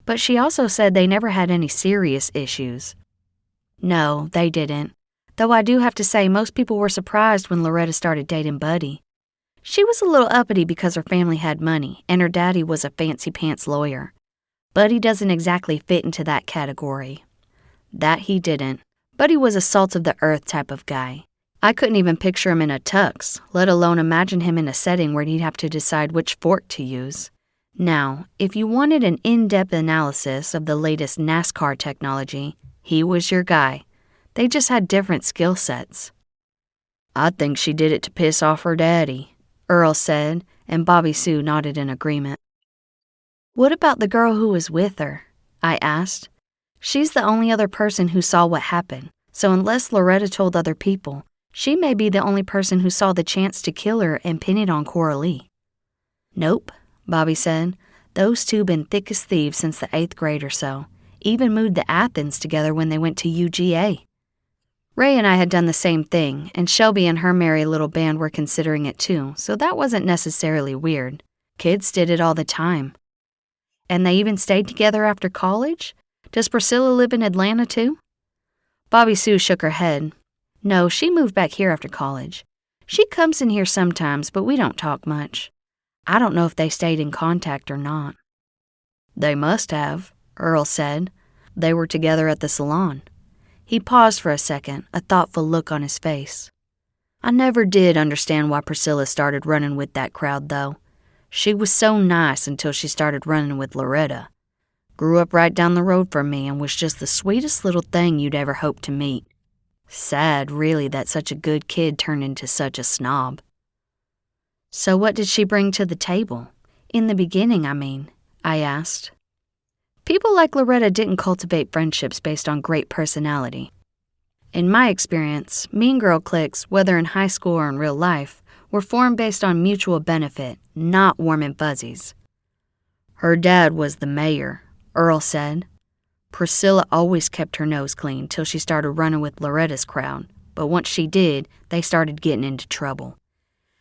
But she also said they never had any serious issues. No, they didn't. Though I do have to say most people were surprised when Loretta started dating Buddy. She was a little uppity because her family had money, and her daddy was a fancy-pants lawyer. Buddy doesn't exactly fit into that category. That he didn't. Buddy was a salt-of-the-earth type of guy. I couldn't even picture him in a tux, let alone imagine him in a setting where he'd have to decide which fork to use. Now, if you wanted an in-depth analysis of the latest NASCAR technology, he was your guy. They just had different skill sets. I think she did it to piss off her daddy, Errol said, and Bobby Sue nodded in agreement. What about the girl who was with her? I asked. She's the only other person who saw what happened, so unless Loretta told other people, she may be the only person who saw the chance to kill her and pin it on Coralee. Nope, Bobby said. "Those two been thick as thieves since the 8th grade or so. Even moved to Athens together when they went to UGA. Ray and I had done the same thing, and Shelby and her merry little band were considering it too, so that wasn't necessarily weird. Kids did it all the time. And they even stayed together after college? Does Priscilla live in Atlanta too?" Bobby Sue shook her head. "No, she moved back here after college. She comes in here sometimes, but we don't talk much. I don't know if they stayed in contact or not." "They must have," Errol said. "They were together at the salon." He paused for a second, a thoughtful look on his face. "I never did understand why Priscilla started running with that crowd, though. She was so nice until she started running with Loretta. Grew up right down the road from me and was just the sweetest little thing you'd ever hope to meet. Sad, really, that such a good kid turned into such a snob." "So what did she bring to the table? In the beginning, I mean," I asked. "People like Loretta didn't cultivate friendships based on great personality. In my experience, mean girl cliques, whether in high school or in real life, were formed based on mutual benefit, not warm and fuzzies." "Her dad was the mayor," Errol said. "Priscilla always kept her nose clean till she started running with Loretta's crowd, but once she did, they started getting into trouble.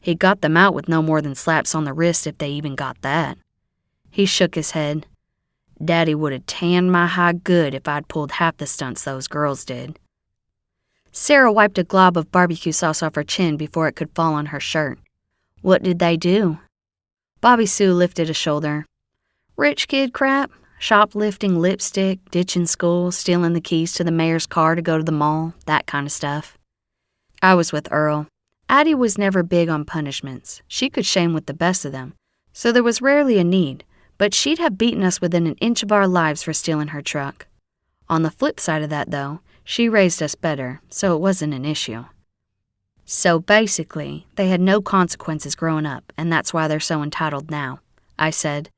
He got them out with no more than slaps on the wrist if they even got that." He shook his head. "Daddy would have tanned my hide good if I'd pulled half the stunts those girls did." Sarah wiped a glob of barbecue sauce off her chin before it could fall on her shirt. "What did they do?" Bobby Sue lifted a shoulder. "Rich kid crap. Shoplifting lipstick, ditching school, stealing the keys to the mayor's car to go to the mall, that kind of stuff." I was with Errol. Addie was never big on punishments. She could shame with the best of them, so there was rarely a need, but she'd have beaten us within an inch of our lives for stealing her truck. On the flip side of that, though, she raised us better, so it wasn't an issue. "So basically, they had no consequences growing up, and that's why they're so entitled now," I said.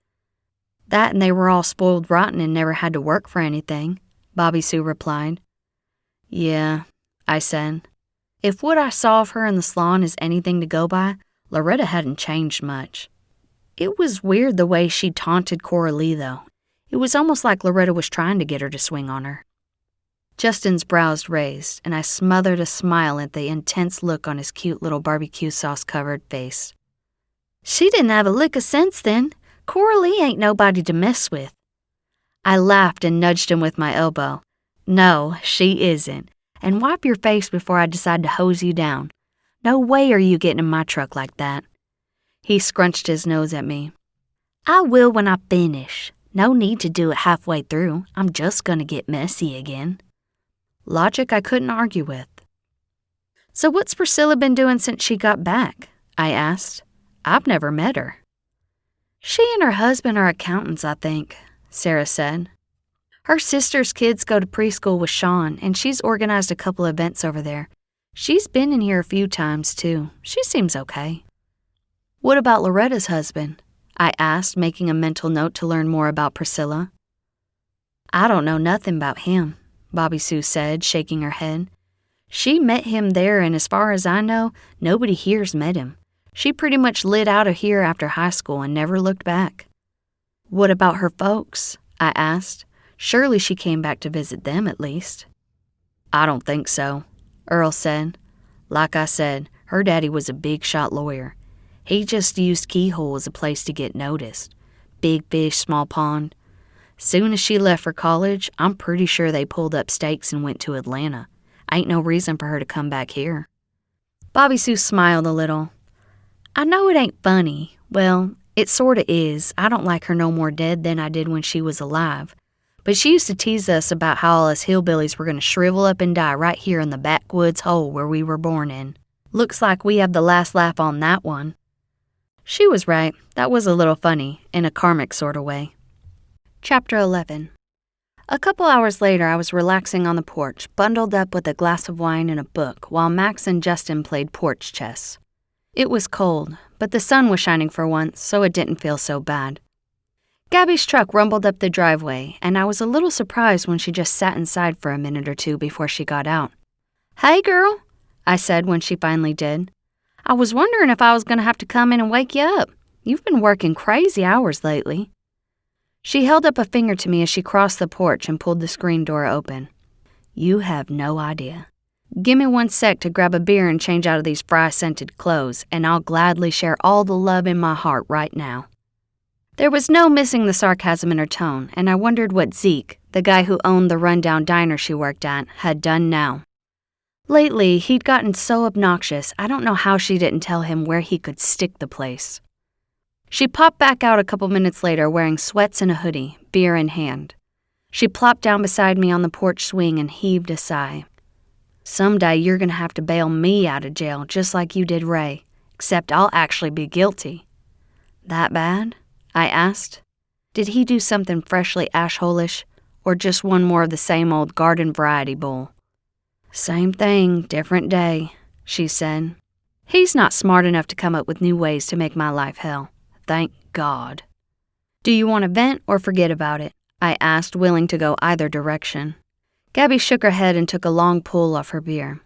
"That and they were all spoiled rotten and never had to work for anything," Bobby Sue replied. "Yeah," I said. "If what I saw of her in the salon is anything to go by, Loretta hadn't changed much. It was weird the way she taunted Coralee, though. It was almost like Loretta was trying to get her to swing on her." Justin's brows raised, and I smothered a smile at the intense look on his cute little barbecue sauce-covered face. "She didn't have a lick of sense then. Coralee ain't nobody to mess with." I laughed and nudged him with my elbow. "No, she isn't. And wipe your face before I decide to hose you down. No way are you getting in my truck like that." He scrunched his nose at me. "I will when I finish. No need to do it halfway through. I'm just gonna get messy again." Logic I couldn't argue with. "So what's Priscilla been doing since she got back?" I asked. "I've never met her." "She and her husband are accountants, I think," Sarah said. "Her sister's kids go to preschool with Sean, and she's organized a couple events over there. She's been in here a few times, too. She seems okay." "What about Loretta's husband?" I asked, making a mental note to learn more about Priscilla. "I don't know nothing about him," Bobby Sue said, shaking her head. "She met him there, and as far as I know, nobody here's met him. She pretty much lit out of here after high school and never looked back." "What about her folks?" I asked. "Surely she came back to visit them at least." "I don't think so," Errol said. "Like I said, her daddy was a big-shot lawyer. He just used Keyhole as a place to get noticed. Big fish, small pond. Soon as she left for college, I'm pretty sure they pulled up stakes and went to Atlanta. Ain't no reason for her to come back here." Bobby Sue smiled a little. "I know it ain't funny. Well, it sorta is. I don't like her no more dead than I did when she was alive. But she used to tease us about how all us hillbillies were gonna shrivel up and die right here in the backwoods hole where we were born in. Looks like we have the last laugh on that one." She was right. That was a little funny, in a karmic sort of way. Chapter 11. A couple hours later, I was relaxing on the porch, bundled up with a glass of wine and a book, while Max and Justin played porch chess. It was cold, but the sun was shining for once, so it didn't feel so bad. Gabby's truck rumbled up the driveway, and I was a little surprised when she just sat inside for a minute or two before she got out. "Hey, girl," I said when she finally did. "I was wondering if I was going to have to come in and wake you up. You've been working crazy hours lately." She held up a finger to me as she crossed the porch and pulled the screen door open. "You have no idea. Give me 1 sec to grab a beer and change out of these fry-scented clothes, and I'll gladly share all the love in my heart right now." There was no missing the sarcasm in her tone, and I wondered what Zeke, the guy who owned the rundown diner she worked at, had done now. Lately, he'd gotten so obnoxious, I don't know how she didn't tell him where he could stick the place. She popped back out a couple minutes later wearing sweats and a hoodie, beer in hand. She plopped down beside me on the porch swing and heaved a sigh. "Someday you're gonna have to bail me out of jail just like you did Ray, except I'll actually be guilty." "That bad?" I asked. Did he do something freshly ashhole-ish, or just one more of the same old garden variety bull? "Same thing, different day," she said. "He's not smart enough to come up with new ways to make my life hell. Thank God." "Do you want to vent or forget about it?" I asked, willing to go either direction. Gabby shook her head and took a long pull off her beer.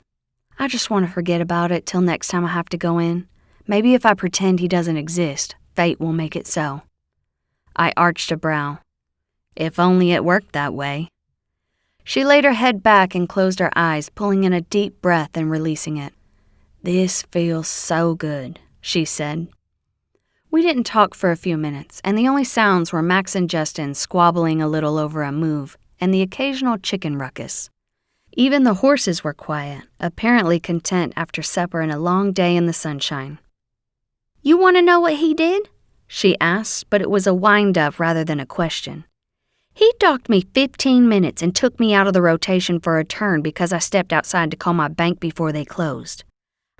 "I just want to forget about it till next time I have to go in. Maybe if I pretend he doesn't exist, fate will make it so." I arched a brow. If only it worked that way. She laid her head back and closed her eyes, pulling in a deep breath and releasing it. "This feels so good," she said. We didn't talk for a few minutes, and the only sounds were Max and Justin squabbling a little over a move, and the occasional chicken ruckus. Even the horses were quiet, apparently content after supper and a long day in the sunshine. "You want to know what he did?" she asked, but it was a wind-up rather than a question. "He docked me 15 minutes and took me out of the rotation for a turn because I stepped outside to call my bank before they closed.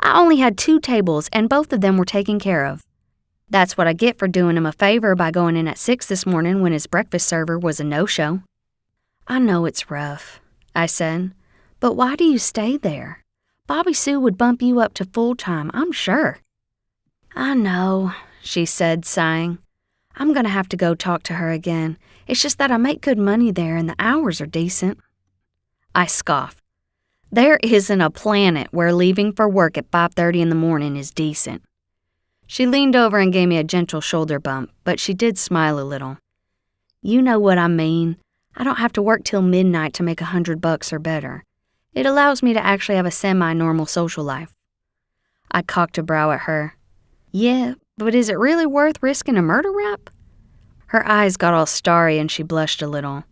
I only had 2 tables, and both of them were taken care of. That's what I get for doing him a favor by going in at 6 this morning when his breakfast server was a no-show." "I know it's rough," I said, "but why do you stay there? Bobby Sue would bump you up to full-time, I'm sure." "I know," she said, sighing. "I'm going to have to go talk to her again. It's just that I make good money there and the hours are decent." I scoffed. There isn't a planet where leaving for work at 5:30 in the morning is decent. She leaned over and gave me a gentle shoulder bump, but she did smile a little. "You know what I mean. I don't have to work till midnight to make $100 or better. It allows me to actually have a semi-normal social life." I cocked a brow at her. "Yeah, but is it really worth risking a murder rap?" Her eyes got all starry and she blushed a little.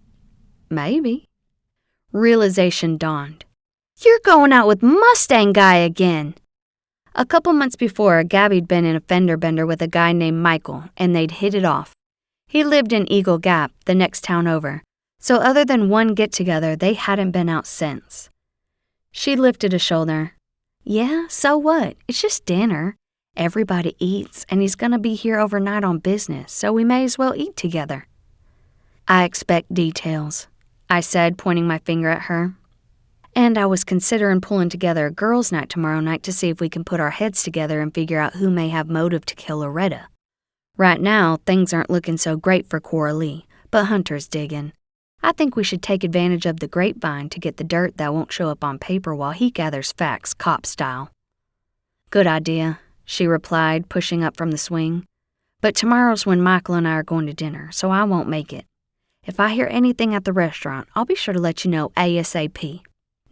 "Maybe." Realization dawned. "You're going out with Mustang Guy again." A couple months before, Gabby'd been in a fender bender with a guy named Michael, and they'd hit it off. He lived in Eagle Gap, the next town over, so other than one get-together, they hadn't been out since. She lifted a shoulder. "Yeah, so what? It's just dinner. Everybody eats, and he's gonna be here overnight on business, so we may as well eat together." "I expect details," I said, pointing my finger at her. "And I was considering pulling together a girls' night tomorrow night to see if we can put our heads together and figure out who may have motive to kill Loretta. Right now, things aren't looking so great for Coralee, but Hunter's digging. I think we should take advantage of the grapevine to get the dirt that won't show up on paper while he gathers facts, cop style." "Good idea," she replied, pushing up from the swing. "But tomorrow's when Michael and I are going to dinner, so I won't make it. If I hear anything at the restaurant, I'll be sure to let you know ASAP.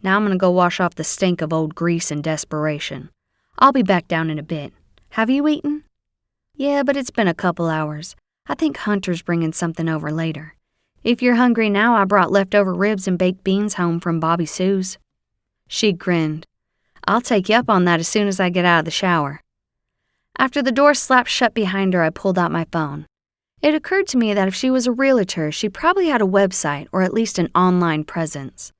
Now I'm going to go wash off the stink of old grease and desperation. I'll be back down in a bit. Have you eaten?" "Yeah, but it's been a couple hours. I think Hunter's bringing something over later. If you're hungry now, I brought leftover ribs and baked beans home from Bobby Sue's." She grinned. "I'll take you up on that as soon as I get out of the shower." After the door slapped shut behind her, I pulled out my phone. It occurred to me that if she was a realtor, she probably had a website or at least an online presence.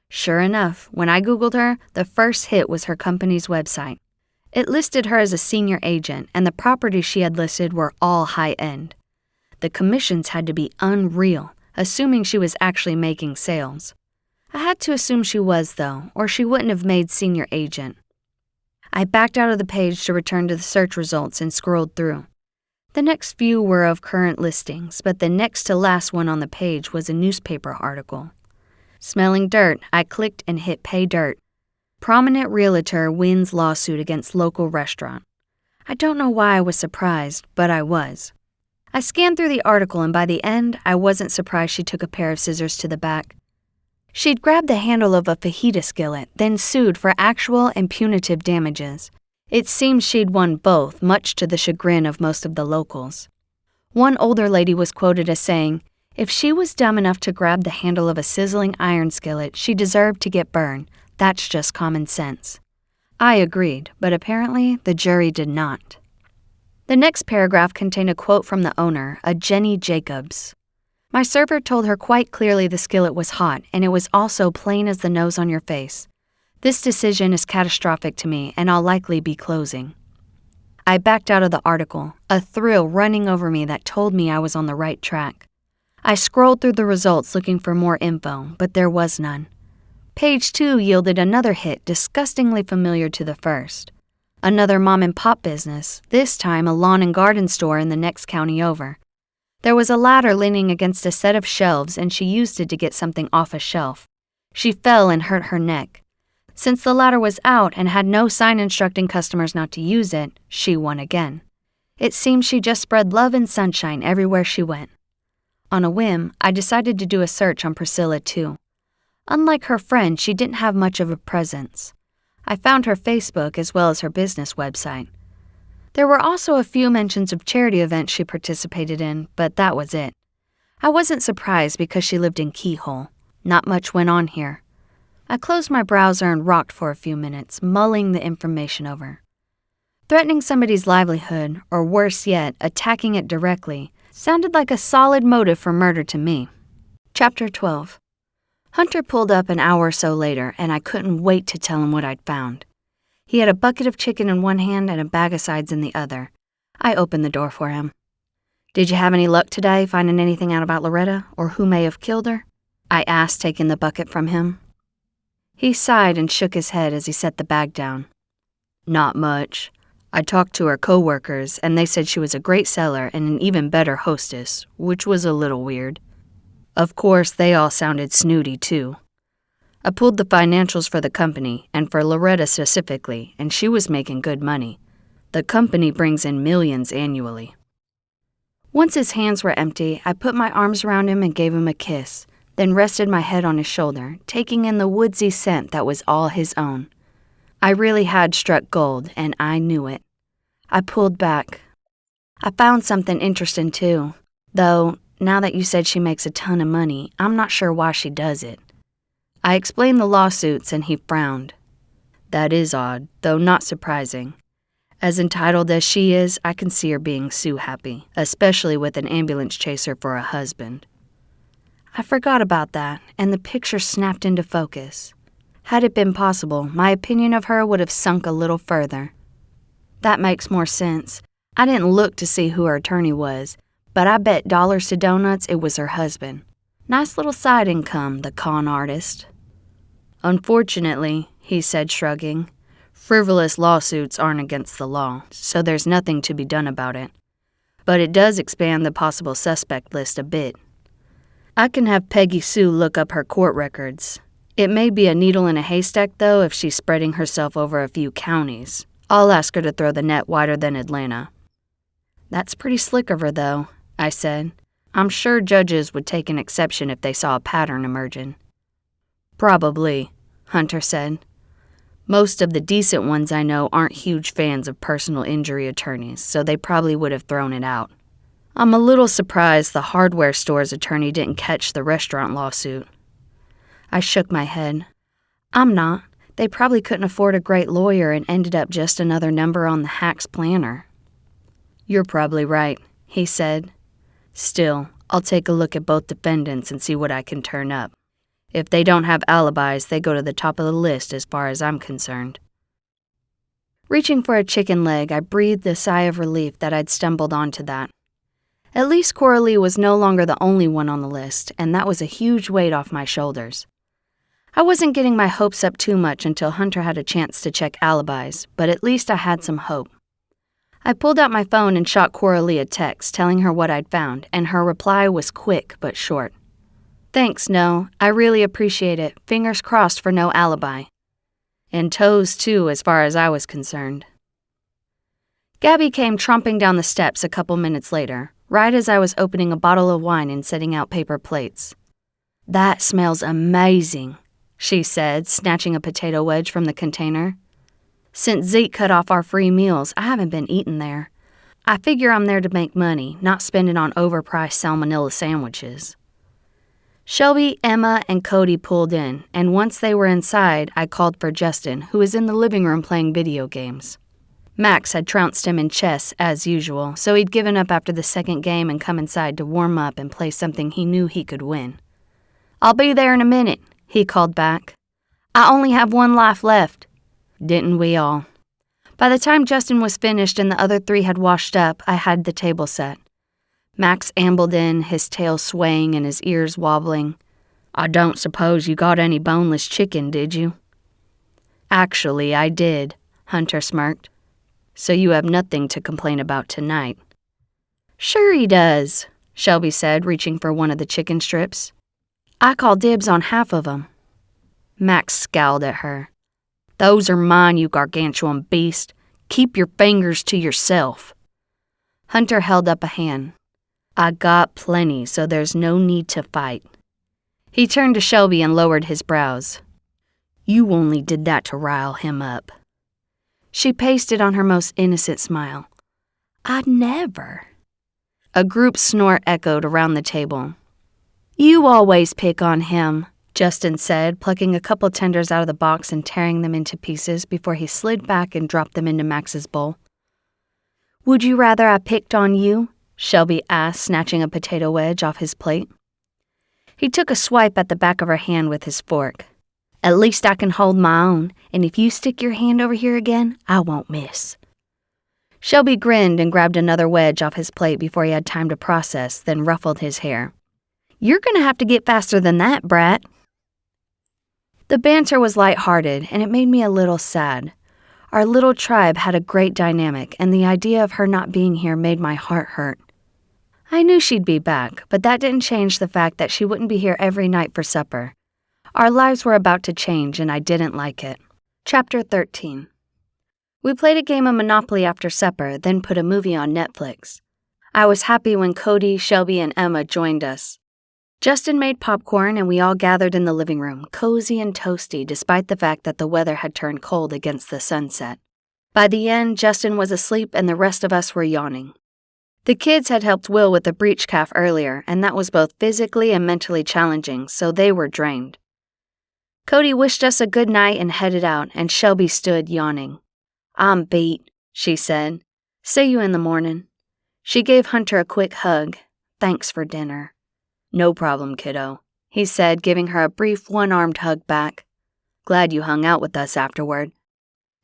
Sure enough, when I Googled her, the first hit was her company's website. It listed her as a senior agent, and the properties she had listed were all high-end. The commissions had to be unreal, assuming she was actually making sales. I had to assume she was, though, or she wouldn't have made senior agent. I backed out of the page to return to the search results and scrolled through. The next few were of current listings, but the next to last one on the page was a newspaper article. Smelling dirt, I clicked and hit pay dirt. Prominent realtor wins lawsuit against local restaurant. I don't know why I was surprised, but I was. I scanned through the article, and by the end, I wasn't surprised she took a pair of scissors to the back. She'd grabbed the handle of a fajita skillet, then sued for actual and punitive damages. It seemed she'd won both, much to the chagrin of most of the locals. One older lady was quoted as saying, "If she was dumb enough to grab the handle of a sizzling iron skillet, she deserved to get burned. That's just common sense." I agreed, but apparently the jury did not. The next paragraph contained a quote from the owner, a Jenny Jacobs. "My server told her quite clearly the skillet was hot, and it was also plain as the nose on your face. This decision is catastrophic to me, and I'll likely be closing." I backed out of the article, a thrill running over me that told me I was on the right track. I scrolled through the results looking for more info, but there was none. Page 2 yielded another hit disgustingly familiar to the first. Another mom-and-pop business, this time a lawn and garden store in the next county over. There was a ladder leaning against a set of shelves, and she used it to get something off a shelf. She fell and hurt her neck. Since the ladder was out and had no sign instructing customers not to use it, she won again. It seemed she just spread love and sunshine everywhere she went. On a whim, I decided to do a search on Priscilla, too. Unlike her friend, she didn't have much of a presence. I found her Facebook as well as her business website. There were also a few mentions of charity events she participated in, but that was it. I wasn't surprised because she lived in Keyhole. Not much went on here. I closed my browser and rocked for a few minutes, mulling the information over. Threatening somebody's livelihood, or worse yet, attacking it directly, sounded like a solid motive for murder to me. Chapter 12. Hunter pulled up an hour or so later, and I couldn't wait to tell him what I'd found. He had a bucket of chicken in one hand and a bag of sides in the other. I opened the door for him. "Did you have any luck today finding anything out about Loretta, or who may have killed her?" I asked, taking the bucket from him. He sighed and shook his head as he set the bag down. "Not much. I talked to her co-workers, and they said she was a great seller and an even better hostess, which was a little weird. Of course, they all sounded snooty, too. I pulled the financials for the company, and for Loretta specifically, and she was making good money. The company brings in millions annually." Once his hands were empty, I put my arms around him and gave him a kiss, then rested my head on his shoulder, taking in the woodsy scent that was all his own. I really had struck gold, and I knew it. I pulled back. "I found something interesting, too. Though, now that you said she makes a ton of money, I'm not sure why she does it." I explained the lawsuits, and he frowned. "That is odd, though not surprising. As entitled as she is, I can see her being sue-happy, especially with an ambulance chaser for a husband." I forgot about that, and the picture snapped into focus. Had it been possible, my opinion of her would have sunk a little further. That makes more sense. I didn't look to see who her attorney was, but I bet dollars to donuts it was her husband. Nice little side income, the con artist. "Unfortunately," he said, shrugging, "frivolous lawsuits aren't against the law, so there's nothing to be done about it. But it does expand the possible suspect list a bit. I can have Peggy Sue look up her court records. It may be a needle in a haystack, though, if she's spreading herself over a few counties. I'll ask her to throw the net wider than Atlanta." "That's pretty slick of her, though," I said. "I'm sure judges would take an exception if they saw a pattern emerging." "Probably," Hunter said. "Most of the decent ones I know aren't huge fans of personal injury attorneys, so they probably would have thrown it out. I'm a little surprised the hardware store's attorney didn't catch the restaurant lawsuit." I shook my head. "I'm not. They probably couldn't afford a great lawyer and ended up just another number on the hack's planner." "You're probably right," he said. "Still, I'll take a look at both defendants and see what I can turn up. If they don't have alibis, they go to the top of the list as far as I'm concerned." Reaching for a chicken leg, I breathed a sigh of relief that I'd stumbled onto that. At least Coralee was no longer the only one on the list, and that was a huge weight off my shoulders. I wasn't getting my hopes up too much until Hunter had a chance to check alibis, but at least I had some hope. I pulled out my phone and shot Coralee a text telling her what I'd found, and her reply was quick but short. "Thanks, No. I really appreciate it. Fingers crossed for no alibi." And toes, too, as far as I was concerned. Gabby came tromping down the steps a couple minutes later, right as I was opening a bottle of wine and setting out paper plates. "That smells amazing," she said, snatching a potato wedge from the container. "Since Zeke cut off our free meals, I haven't been eating there. I figure I'm there to make money, not spend it on overpriced salmonella sandwiches." Shelby, Emma, and Cody pulled in, and once they were inside, I called for Justin, who was in the living room playing video games. Max had trounced him in chess, as usual, so he'd given up after the second game and come inside to warm up and play something he knew he could win. "I'll be there in a minute," he called back. "I only have one life left." Didn't we all? By the time Justin was finished and the other three had washed up, I had the table set. Max ambled in, his tail swaying and his ears wobbling. "I don't suppose you got any boneless chicken, did you?" "Actually, I did," Hunter smirked. "So you have nothing to complain about tonight." "Sure he does," Shelby said, reaching for one of the chicken strips. "I call dibs on half of them." Max scowled at her. "Those are mine, you gargantuan beast. Keep your fingers to yourself." Hunter held up a hand. "I got plenty, so there's no need to fight." He turned to Shelby and lowered his brows. "You only did that to rile him up." She pasted on her most innocent smile. "I'd never." A group snort echoed around the table. "You always pick on him," Justin said, plucking a couple tenders out of the box and tearing them into pieces before he slid back and dropped them into Max's bowl. "Would you rather I picked on you?" Shelby asked, snatching a potato wedge off his plate. He took a swipe at the back of her hand with his fork. "At least I can hold my own, and if you stick your hand over here again, I won't miss." Shelby grinned and grabbed another wedge off his plate before he had time to process, then ruffled his hair. "You're going to have to get faster than that, brat." The banter was lighthearted, and it made me a little sad. Our little tribe had a great dynamic, and the idea of her not being here made my heart hurt. I knew she'd be back, but that didn't change the fact that she wouldn't be here every night for supper. Our lives were about to change, and I didn't like it. Chapter 13. We played a game of Monopoly after supper, then put a movie on Netflix. I was happy when Cody, Shelby, and Emma joined us. Justin made popcorn, and we all gathered in the living room, cozy and toasty despite the fact that the weather had turned cold against the sunset. By the end, Justin was asleep and the rest of us were yawning. The kids had helped Will with the breech calf earlier, and that was both physically and mentally challenging, so they were drained. Cody wished us a good night and headed out, and Shelby stood yawning. "I'm beat," she said. "See you in the morning." She gave Hunter a quick hug. "Thanks for dinner." "No problem, kiddo," he said, giving her a brief one-armed hug back. "Glad you hung out with us afterward."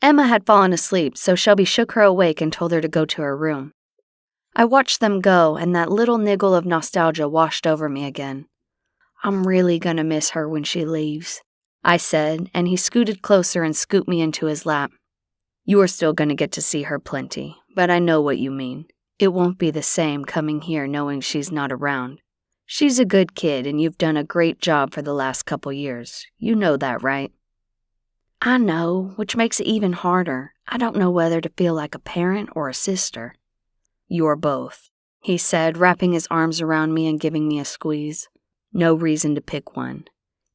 Emma had fallen asleep, so Shelby shook her awake and told her to go to her room. I watched them go, and that little niggle of nostalgia washed over me again. "I'm really gonna miss her when she leaves," I said, and he scooted closer and scooped me into his lap. "You are still gonna get to see her plenty, but I know what you mean. It won't be the same coming here knowing she's not around. She's a good kid, and you've done a great job for the last couple years. You know that, right?" "I know, which makes it even harder. I don't know whether to feel like a parent or a sister." "You're both," he said, wrapping his arms around me and giving me a squeeze. "No reason to pick one.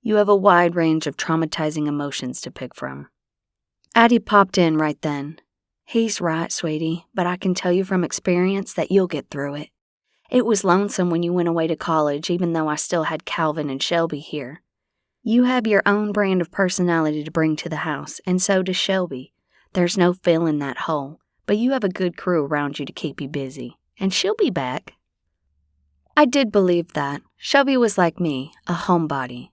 You have a wide range of traumatizing emotions to pick from." Addie popped in right then. "He's right, sweetie, but I can tell you from experience that you'll get through it. It was lonesome when you went away to college, even though I still had Calvin and Shelby here. You have your own brand of personality to bring to the house, and so does Shelby. There's no filling that hole, but you have a good crew around you to keep you busy, and she'll be back." I did believe that. Shelby was like me, a homebody.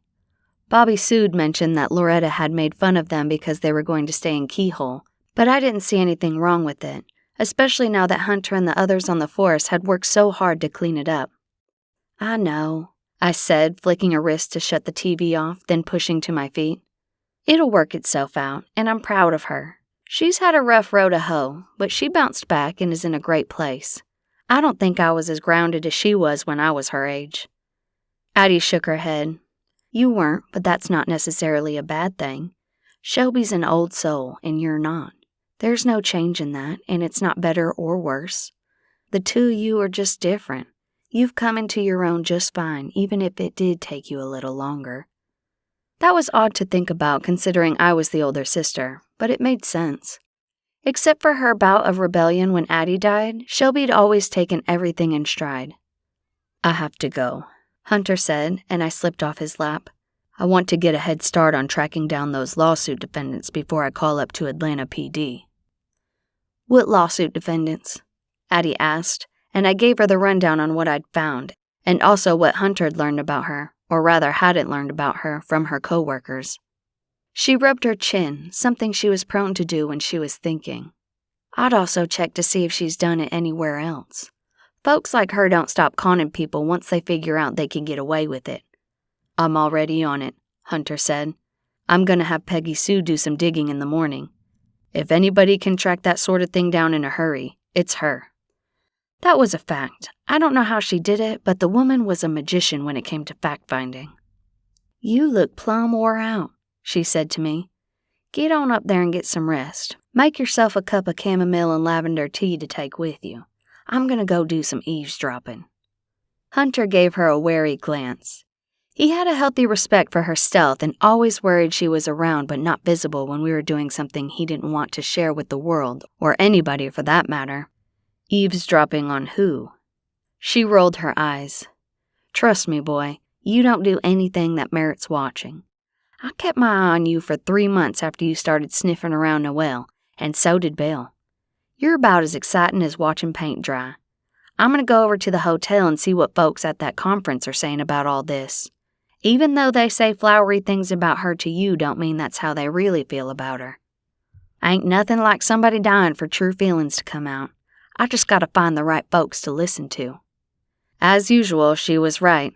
Bobby Sood mentioned that Loretta had made fun of them because they were going to stay in Keyhole, but I didn't see anything wrong with it, especially now that Hunter and the others on the force had worked so hard to clean it up. "I know," I said, flicking a wrist to shut the TV off, then pushing to my feet. "It'll work itself out, and I'm proud of her. She's had a rough row to hoe, but she bounced back and is in a great place. I don't think I was as grounded as she was when I was her age." Addie shook her head. "You weren't, but that's not necessarily a bad thing. Shelby's an old soul, and you're not. There's no change in that, and it's not better or worse. The two of you are just different. You've come into your own just fine, even if it did take you a little longer. That was odd to think about considering I was the older sister, but it made sense. Except for her bout of rebellion when Addie died, Shelby'd always taken everything in stride. I have to go, Hunter said, and I slipped off his lap. I want to get a head start on tracking down those lawsuit defendants before I call up to Atlanta PD. What lawsuit defendants? Addie asked, and I gave her the rundown on what I'd found, and also what Hunter had learned about her, or rather hadn't learned about her, from her co-workers. She rubbed her chin, something she was prone to do when she was thinking. I'd also check to see if she's done it anywhere else. Folks like her don't stop conning people once they figure out they can get away with it. I'm already on it, Hunter said. I'm gonna have Peggy Sue do some digging in the morning. If anybody can track that sort of thing down in a hurry, it's her. That was a fact. I don't know how she did it, but the woman was a magician when it came to fact-finding. You look plumb wore out, she said to me. Get on up there and get some rest. Make yourself a cup of chamomile and lavender tea to take with you. I'm gonna go do some eavesdropping. Hunter gave her a wary glance. He had a healthy respect for her stealth and always worried she was around but not visible when we were doing something he didn't want to share with the world, or anybody for that matter. Eavesdropping on who? She rolled her eyes. Trust me, boy, you don't do anything that merits watching. I kept my eye on you for 3 months after you started sniffing around Noelle, and so did Bill. You're about as exciting as watching paint dry. I'm going to go over to the hotel and see what folks at that conference are saying about all this. Even though they say flowery things about her to you don't mean that's how they really feel about her. Ain't nothing like somebody dying for true feelings to come out. I just gotta find the right folks to listen to. As usual, she was right.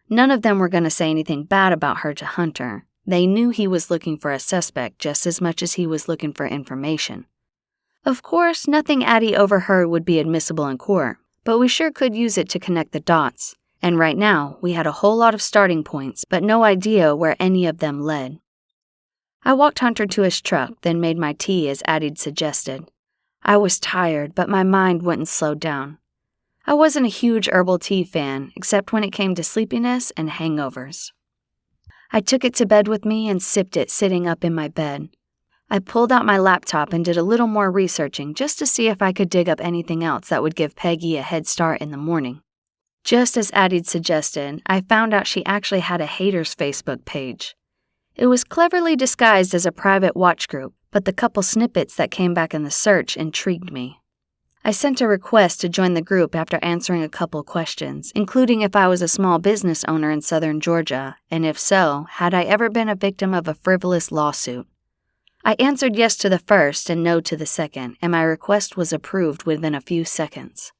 None of them were going to say anything bad about her to Hunter. They knew he was looking for a suspect just as much as he was looking for information. Of course, nothing Addie overheard would be admissible in court, but we sure could use it to connect the dots. And right now, we had a whole lot of starting points, but no idea where any of them led. I walked Hunter to his truck, then made my tea as Addie'd suggested. I was tired, but my mind wouldn't slow down. I wasn't a huge herbal tea fan, except when it came to sleepiness and hangovers. I took it to bed with me and sipped it sitting up in my bed. I pulled out my laptop and did a little more researching just to see if I could dig up anything else that would give Peggy a head start in the morning. Just as Addie'd suggested, I found out she actually had a haters Facebook page. It was cleverly disguised as a private watch group, but the couple snippets that came back in the search intrigued me. I sent a request to join the group after answering a couple questions, including if I was a small business owner in southern Georgia, and if so, had I ever been a victim of a frivolous lawsuit. I answered yes to the first and no to the second, and my request was approved within a few seconds.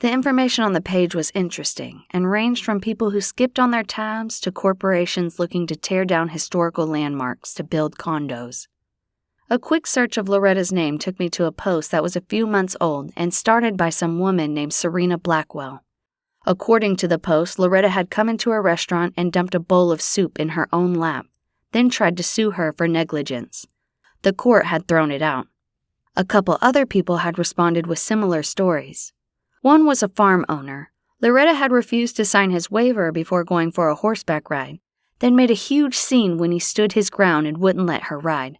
The information on the page was interesting and ranged from people who skipped on their tabs to corporations looking to tear down historical landmarks to build condos. A quick search of Loretta's name took me to a post that was a few months old and started by some woman named Serena Blackwell. According to the post, Loretta had come into a restaurant and dumped a bowl of soup in her own lap, then tried to sue her for negligence. The court had thrown it out. A couple other people had responded with similar stories. One was a farm owner. Loretta had refused to sign his waiver before going for a horseback ride, then made a huge scene when he stood his ground and wouldn't let her ride.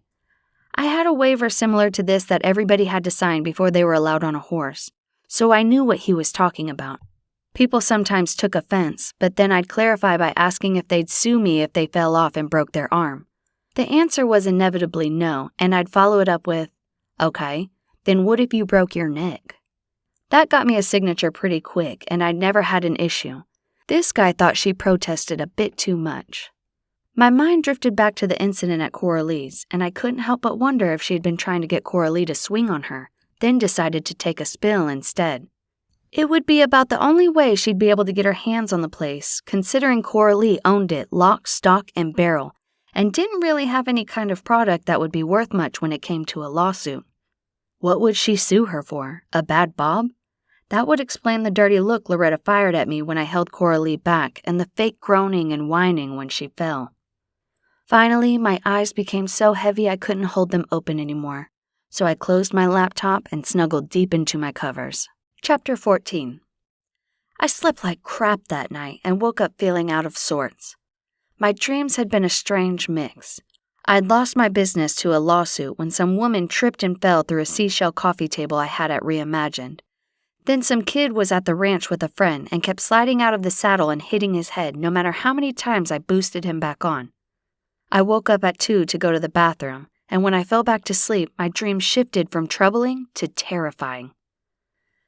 I had a waiver similar to this that everybody had to sign before they were allowed on a horse, so I knew what he was talking about. People sometimes took offense, but then I'd clarify by asking if they'd sue me if they fell off and broke their arm. The answer was inevitably no, and I'd follow it up with, okay, then what if you broke your neck? That got me a signature pretty quick, and I'd never had an issue. This guy thought she protested a bit too much. My mind drifted back to the incident at Coralee's, and I couldn't help but wonder if she had been trying to get Coralee to swing on her, then decided to take a spill instead. It would be about the only way she'd be able to get her hands on the place, considering Coralee owned it lock, stock, and barrel, and didn't really have any kind of product that would be worth much when it came to a lawsuit. What would she sue her for? A bad bob? That would explain the dirty look Loretta fired at me when I held Coralee back and the fake groaning and whining when she fell. Finally, my eyes became so heavy I couldn't hold them open anymore, so I closed my laptop and snuggled deep into my covers. Chapter 14. I slept like crap that night and woke up feeling out of sorts. My dreams had been a strange mix. I had lost my business to a lawsuit when some woman tripped and fell through a seashell coffee table I had at Reimagined. Then some kid was at the ranch with a friend and kept sliding out of the saddle and hitting his head no matter how many times I boosted him back on. I woke up at 2 to go to the bathroom, and when I fell back to sleep, my dream shifted from troubling to terrifying.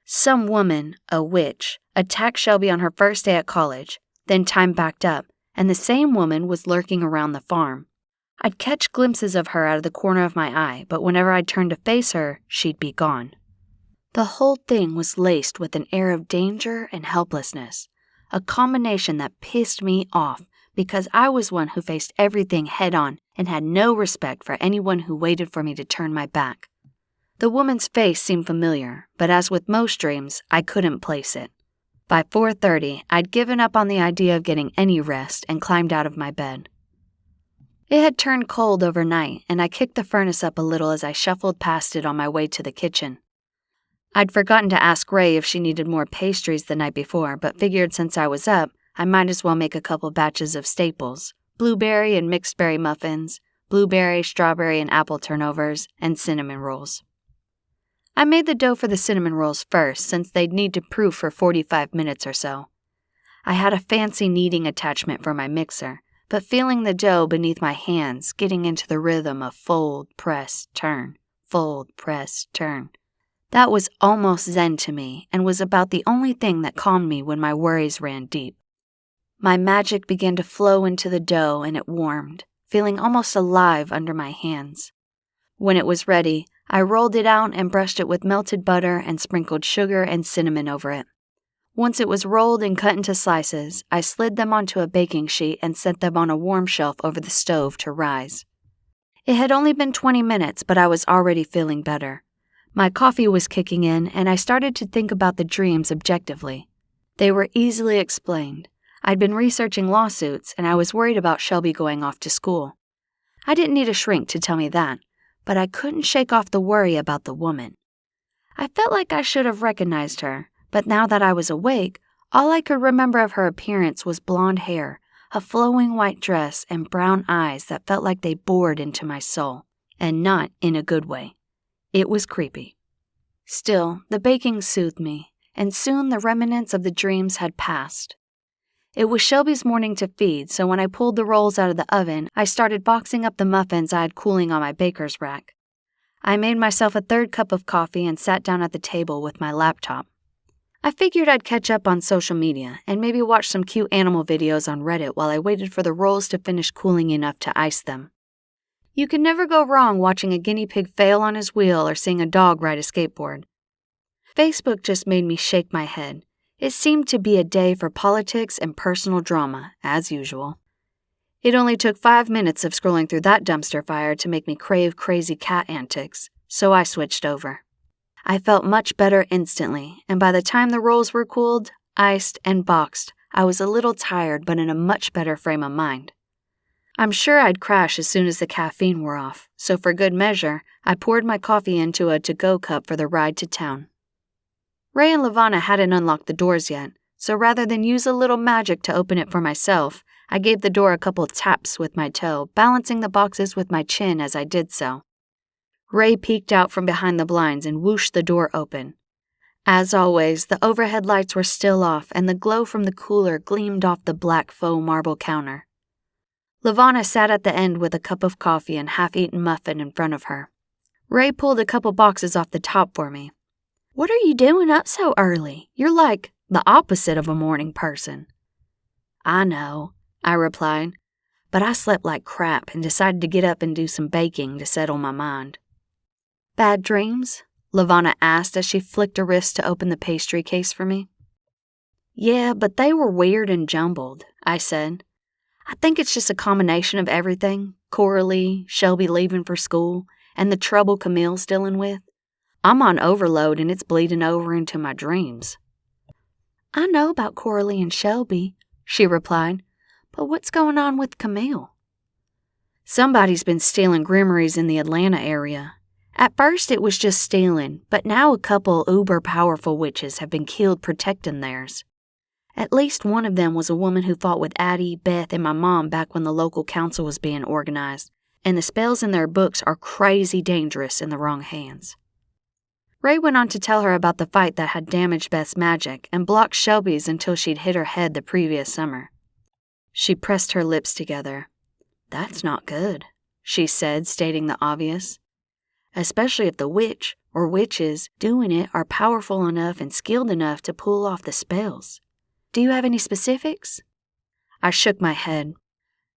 Some woman, a witch, attacked Shelby on her first day at college, then time backed up, and the same woman was lurking around the farm. I'd catch glimpses of her out of the corner of my eye, but whenever I'd turn to face her, she'd be gone. The whole thing was laced with an air of danger and helplessness, a combination that pissed me off because I was one who faced everything head-on and had no respect for anyone who waited for me to turn my back. The woman's face seemed familiar, but as with most dreams, I couldn't place it. By 4:30, I'd given up on the idea of getting any rest and climbed out of my bed. It had turned cold overnight, and I kicked the furnace up a little as I shuffled past it on my way to the kitchen. I'd forgotten to ask Ray if she needed more pastries the night before, but figured since I was up, I might as well make a couple batches of staples: blueberry and mixed berry muffins, blueberry, strawberry, and apple turnovers, and cinnamon rolls. I made the dough for the cinnamon rolls first, since they'd need to proof for 45 minutes or so. I had a fancy kneading attachment for my mixer, but feeling the dough beneath my hands, getting into the rhythm of fold, press, turn, fold, press, turn. That was almost zen to me, and was about the only thing that calmed me when my worries ran deep. My magic began to flow into the dough, and it warmed, feeling almost alive under my hands. When it was ready, I rolled it out and brushed it with melted butter and sprinkled sugar and cinnamon over it. Once it was rolled and cut into slices, I slid them onto a baking sheet and set them on a warm shelf over the stove to rise. It had only been 20 minutes, but I was already feeling better. My coffee was kicking in, and I started to think about the dreams objectively. They were easily explained. I'd been researching lawsuits, and I was worried about Shelby going off to school. I didn't need a shrink to tell me that, but I couldn't shake off the worry about the woman. I felt like I should have recognized her, but now that I was awake, all I could remember of her appearance was blonde hair, a flowing white dress, and brown eyes that felt like they bored into my soul, and not in a good way. It was creepy. Still, the baking soothed me, and soon the remnants of the dreams had passed. It was Shelby's morning to feed, so when I pulled the rolls out of the oven, I started boxing up the muffins I had cooling on my baker's rack. I made myself a third cup of coffee and sat down at the table with my laptop. I figured I'd catch up on social media and maybe watch some cute animal videos on Reddit while I waited for the rolls to finish cooling enough to ice them. You can never go wrong watching a guinea pig fail on his wheel or seeing a dog ride a skateboard. Facebook just made me shake my head. It seemed to be a day for politics and personal drama, as usual. It only took 5 minutes of scrolling through that dumpster fire to make me crave crazy cat antics, so I switched over. I felt much better instantly, and by the time the rolls were cooled, iced, and boxed, I was a little tired but in a much better frame of mind. I'm sure I'd crash as soon as the caffeine wore off, so for good measure, I poured my coffee into a to-go cup for the ride to town. Ray and Levana hadn't unlocked the doors yet, so rather than use a little magic to open it for myself, I gave the door a couple taps with my toe, balancing the boxes with my chin as I did so. Ray peeked out from behind the blinds and whooshed the door open. As always, the overhead lights were still off, and the glow from the cooler gleamed off the black faux marble counter. Levana sat at the end with a cup of coffee and half-eaten muffin in front of her. Ray pulled a couple boxes off the top for me. "What are you doing up so early? You're like the opposite of a morning person." "I know," I replied, but I slept like crap and decided to get up and do some baking to settle my mind. "Bad dreams?" Levana asked as she flicked a wrist to open the pastry case for me. "Yeah, but they were weird and jumbled," I said. "I think it's just a combination of everything: Coralee, Shelby leaving for school, and the trouble Camille's dealing with. I'm on overload and it's bleeding over into my dreams." "I know about Coralee and Shelby," she replied, "but what's going on with Camille?" "Somebody's been stealing grimoires in the Atlanta area. At first it was just stealing, but now a couple uber-powerful witches have been killed protecting theirs. At least one of them was a woman who fought with Addie, Beth, and my mom back when the local council was being organized, and the spells in their books are crazy dangerous in the wrong hands. Ray went on to tell her about the fight that had damaged Beth's magic and blocked Shelby's until she'd hit her head the previous summer. She pressed her lips together. "That's not good," she said, stating the obvious. "Especially if the witch, or witches, doing it are powerful enough and skilled enough to pull off the spells. Do you have any specifics?" I shook my head.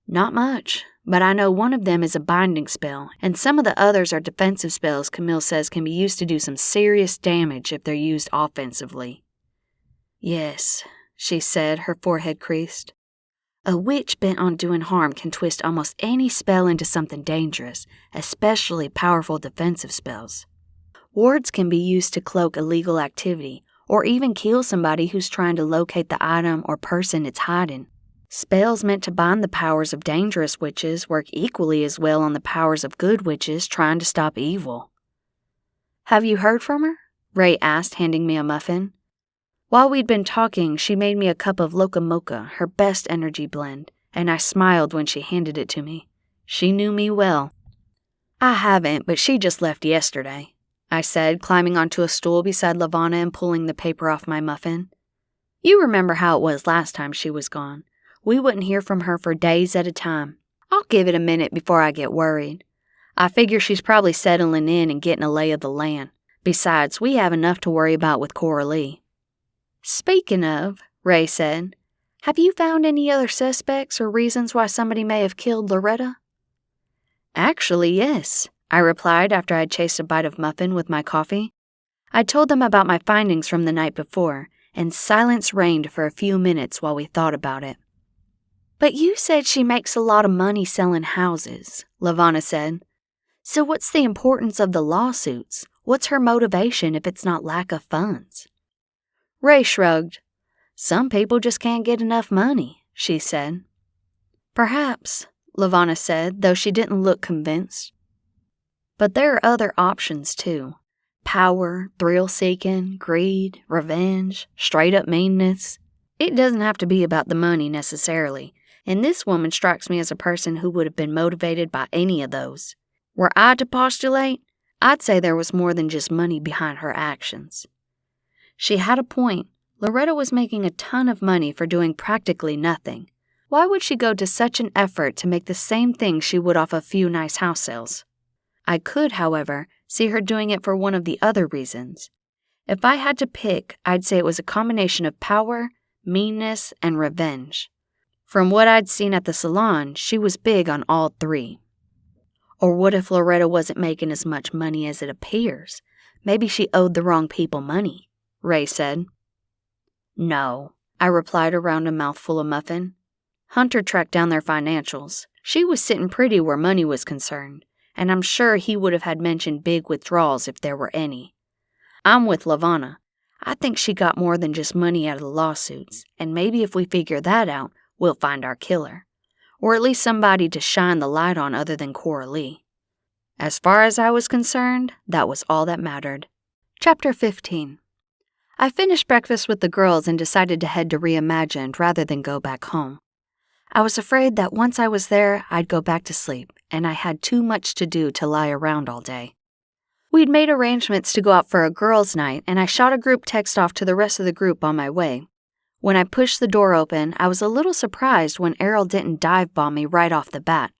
"Not much, but I know one of them is a binding spell, and some of the others are defensive spells Camille says can be used to do some serious damage if they're used offensively." "Yes," she said, her forehead creased. "A witch bent on doing harm can twist almost any spell into something dangerous, especially powerful defensive spells. Wards can be used to cloak illegal activity, or even kill somebody who's trying to locate the item or person it's hiding. Spells meant to bind the powers of dangerous witches work equally as well on the powers of good witches trying to stop evil." "Have you heard from her?" Ray asked, handing me a muffin. While we'd been talking, she made me a cup of Loca Mocha, her best energy blend, and I smiled when she handed it to me. She knew me well. "I haven't, but she just left yesterday," I said, climbing onto a stool beside Lavanna and pulling the paper off my muffin. "You remember how it was last time she was gone. We wouldn't hear from her for days at a time. I'll give it a minute before I get worried. I figure she's probably settling in and getting a lay of the land. Besides, we have enough to worry about with Coralee." "Speaking of," Ray said, "have you found any other suspects or reasons why somebody may have killed Loretta?" "Actually, yes," I replied after I'd chased a bite of muffin with my coffee. I told them about my findings from the night before, and silence reigned for a few minutes while we thought about it. "But you said she makes a lot of money selling houses," Lavanna said. "So what's the importance of the lawsuits? What's her motivation if it's not lack of funds?" Ray shrugged. "Some people just can't get enough money," she said. "Perhaps," Lavanna said, though she didn't look convinced. "But there are other options, too. Power, thrill-seeking, greed, revenge, straight-up meanness. It doesn't have to be about the money necessarily, and this woman strikes me as a person who would have been motivated by any of those. Were I to postulate, I'd say there was more than just money behind her actions." She had a point. Loretta was making a ton of money for doing practically nothing. Why would she go to such an effort to make the same thing she would off a few nice house sales? I could, however, see her doing it for one of the other reasons. If I had to pick, I'd say it was a combination of power, meanness, and revenge. From what I'd seen at the salon, she was big on all three. Or what if Loretta wasn't making as much money as it appears? Maybe she owed the wrong people money, Ray said. "No," I replied around a mouthful of muffin. Hunter tracked down their financials. She was sitting pretty where money was concerned, and I'm sure he would have had mentioned big withdrawals if there were any. I'm with Lavanna. I think she got more than just money out of the lawsuits, and maybe if we figure that out, we'll find our killer. Or at least somebody to shine the light on other than Coralee. As far as I was concerned, that was all that mattered. Chapter 15. I finished breakfast with the girls and decided to head to Reimagined rather than go back home. I was afraid that once I was there, I'd go back to sleep, and I had too much to do to lie around all day. We'd made arrangements to go out for a girls' night, and I shot a group text off to the rest of the group on my way. When I pushed the door open, I was a little surprised when Errol didn't dive-bomb me right off the bat.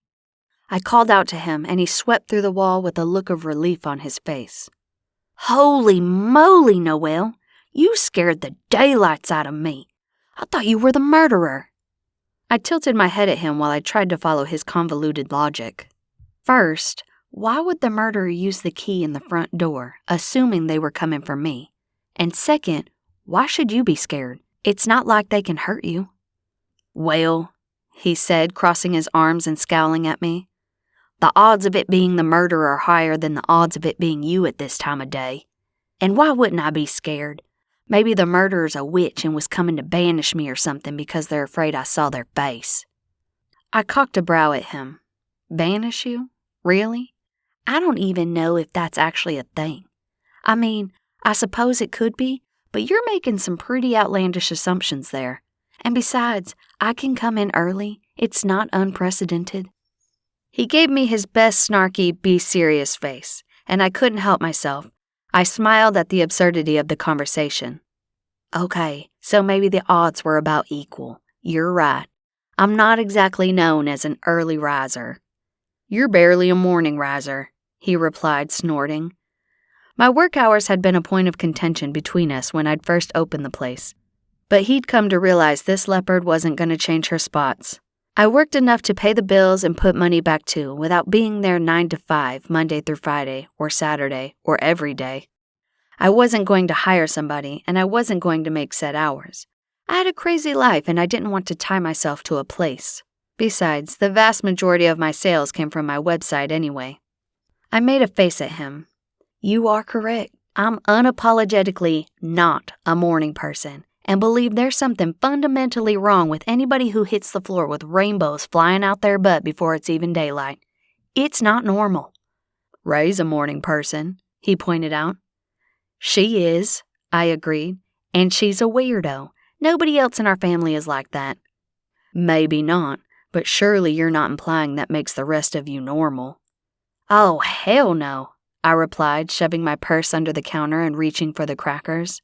I called out to him, and he swept through the wall with a look of relief on his face. "Holy moly, Noelle! You scared the daylights out of me. I thought you were the murderer." I tilted my head at him while I tried to follow his convoluted logic. First, why would the murderer use the key in the front door, assuming they were coming for me? And second, why should you be scared? It's not like they can hurt you. "Well," he said, crossing his arms and scowling at me, "the odds of it being the murderer are higher than the odds of it being you at this time of day. And why wouldn't I be scared? Maybe the murderer's a witch and was coming to banish me or something because they're afraid I saw their face." I cocked a brow at him. Banish you? Really? I don't even know if that's actually a thing. I mean, I suppose it could be, but you're making some pretty outlandish assumptions there. And besides, I can come in early. It's not unprecedented. He gave me his best snarky, be-serious face, and I couldn't help myself. I smiled at the absurdity of the conversation. Okay, so maybe the odds were about equal. You're right. I'm not exactly known as an early riser. You're barely a morning riser, he replied, snorting. My work hours had been a point of contention between us when I'd first opened the place, but he'd come to realize this leopard wasn't going to change her spots. I worked enough to pay the bills and put money back too, without being there 9 to 5, Monday through Friday, or Saturday, or every day. I wasn't going to hire somebody, and I wasn't going to make set hours. I had a crazy life, and I didn't want to tie myself to a place. Besides, the vast majority of my sales came from my website anyway. I made a face at him. You are correct. I'm unapologetically not a morning person, and believe there's something fundamentally wrong with anybody who hits the floor with rainbows flying out their butt before it's even daylight. It's not normal. Ray's a morning person, he pointed out. She is, I agreed, and she's a weirdo. Nobody else in our family is like that. Maybe not, but surely you're not implying that makes the rest of you normal. Oh, hell no, I replied, shoving my purse under the counter and reaching for the crackers.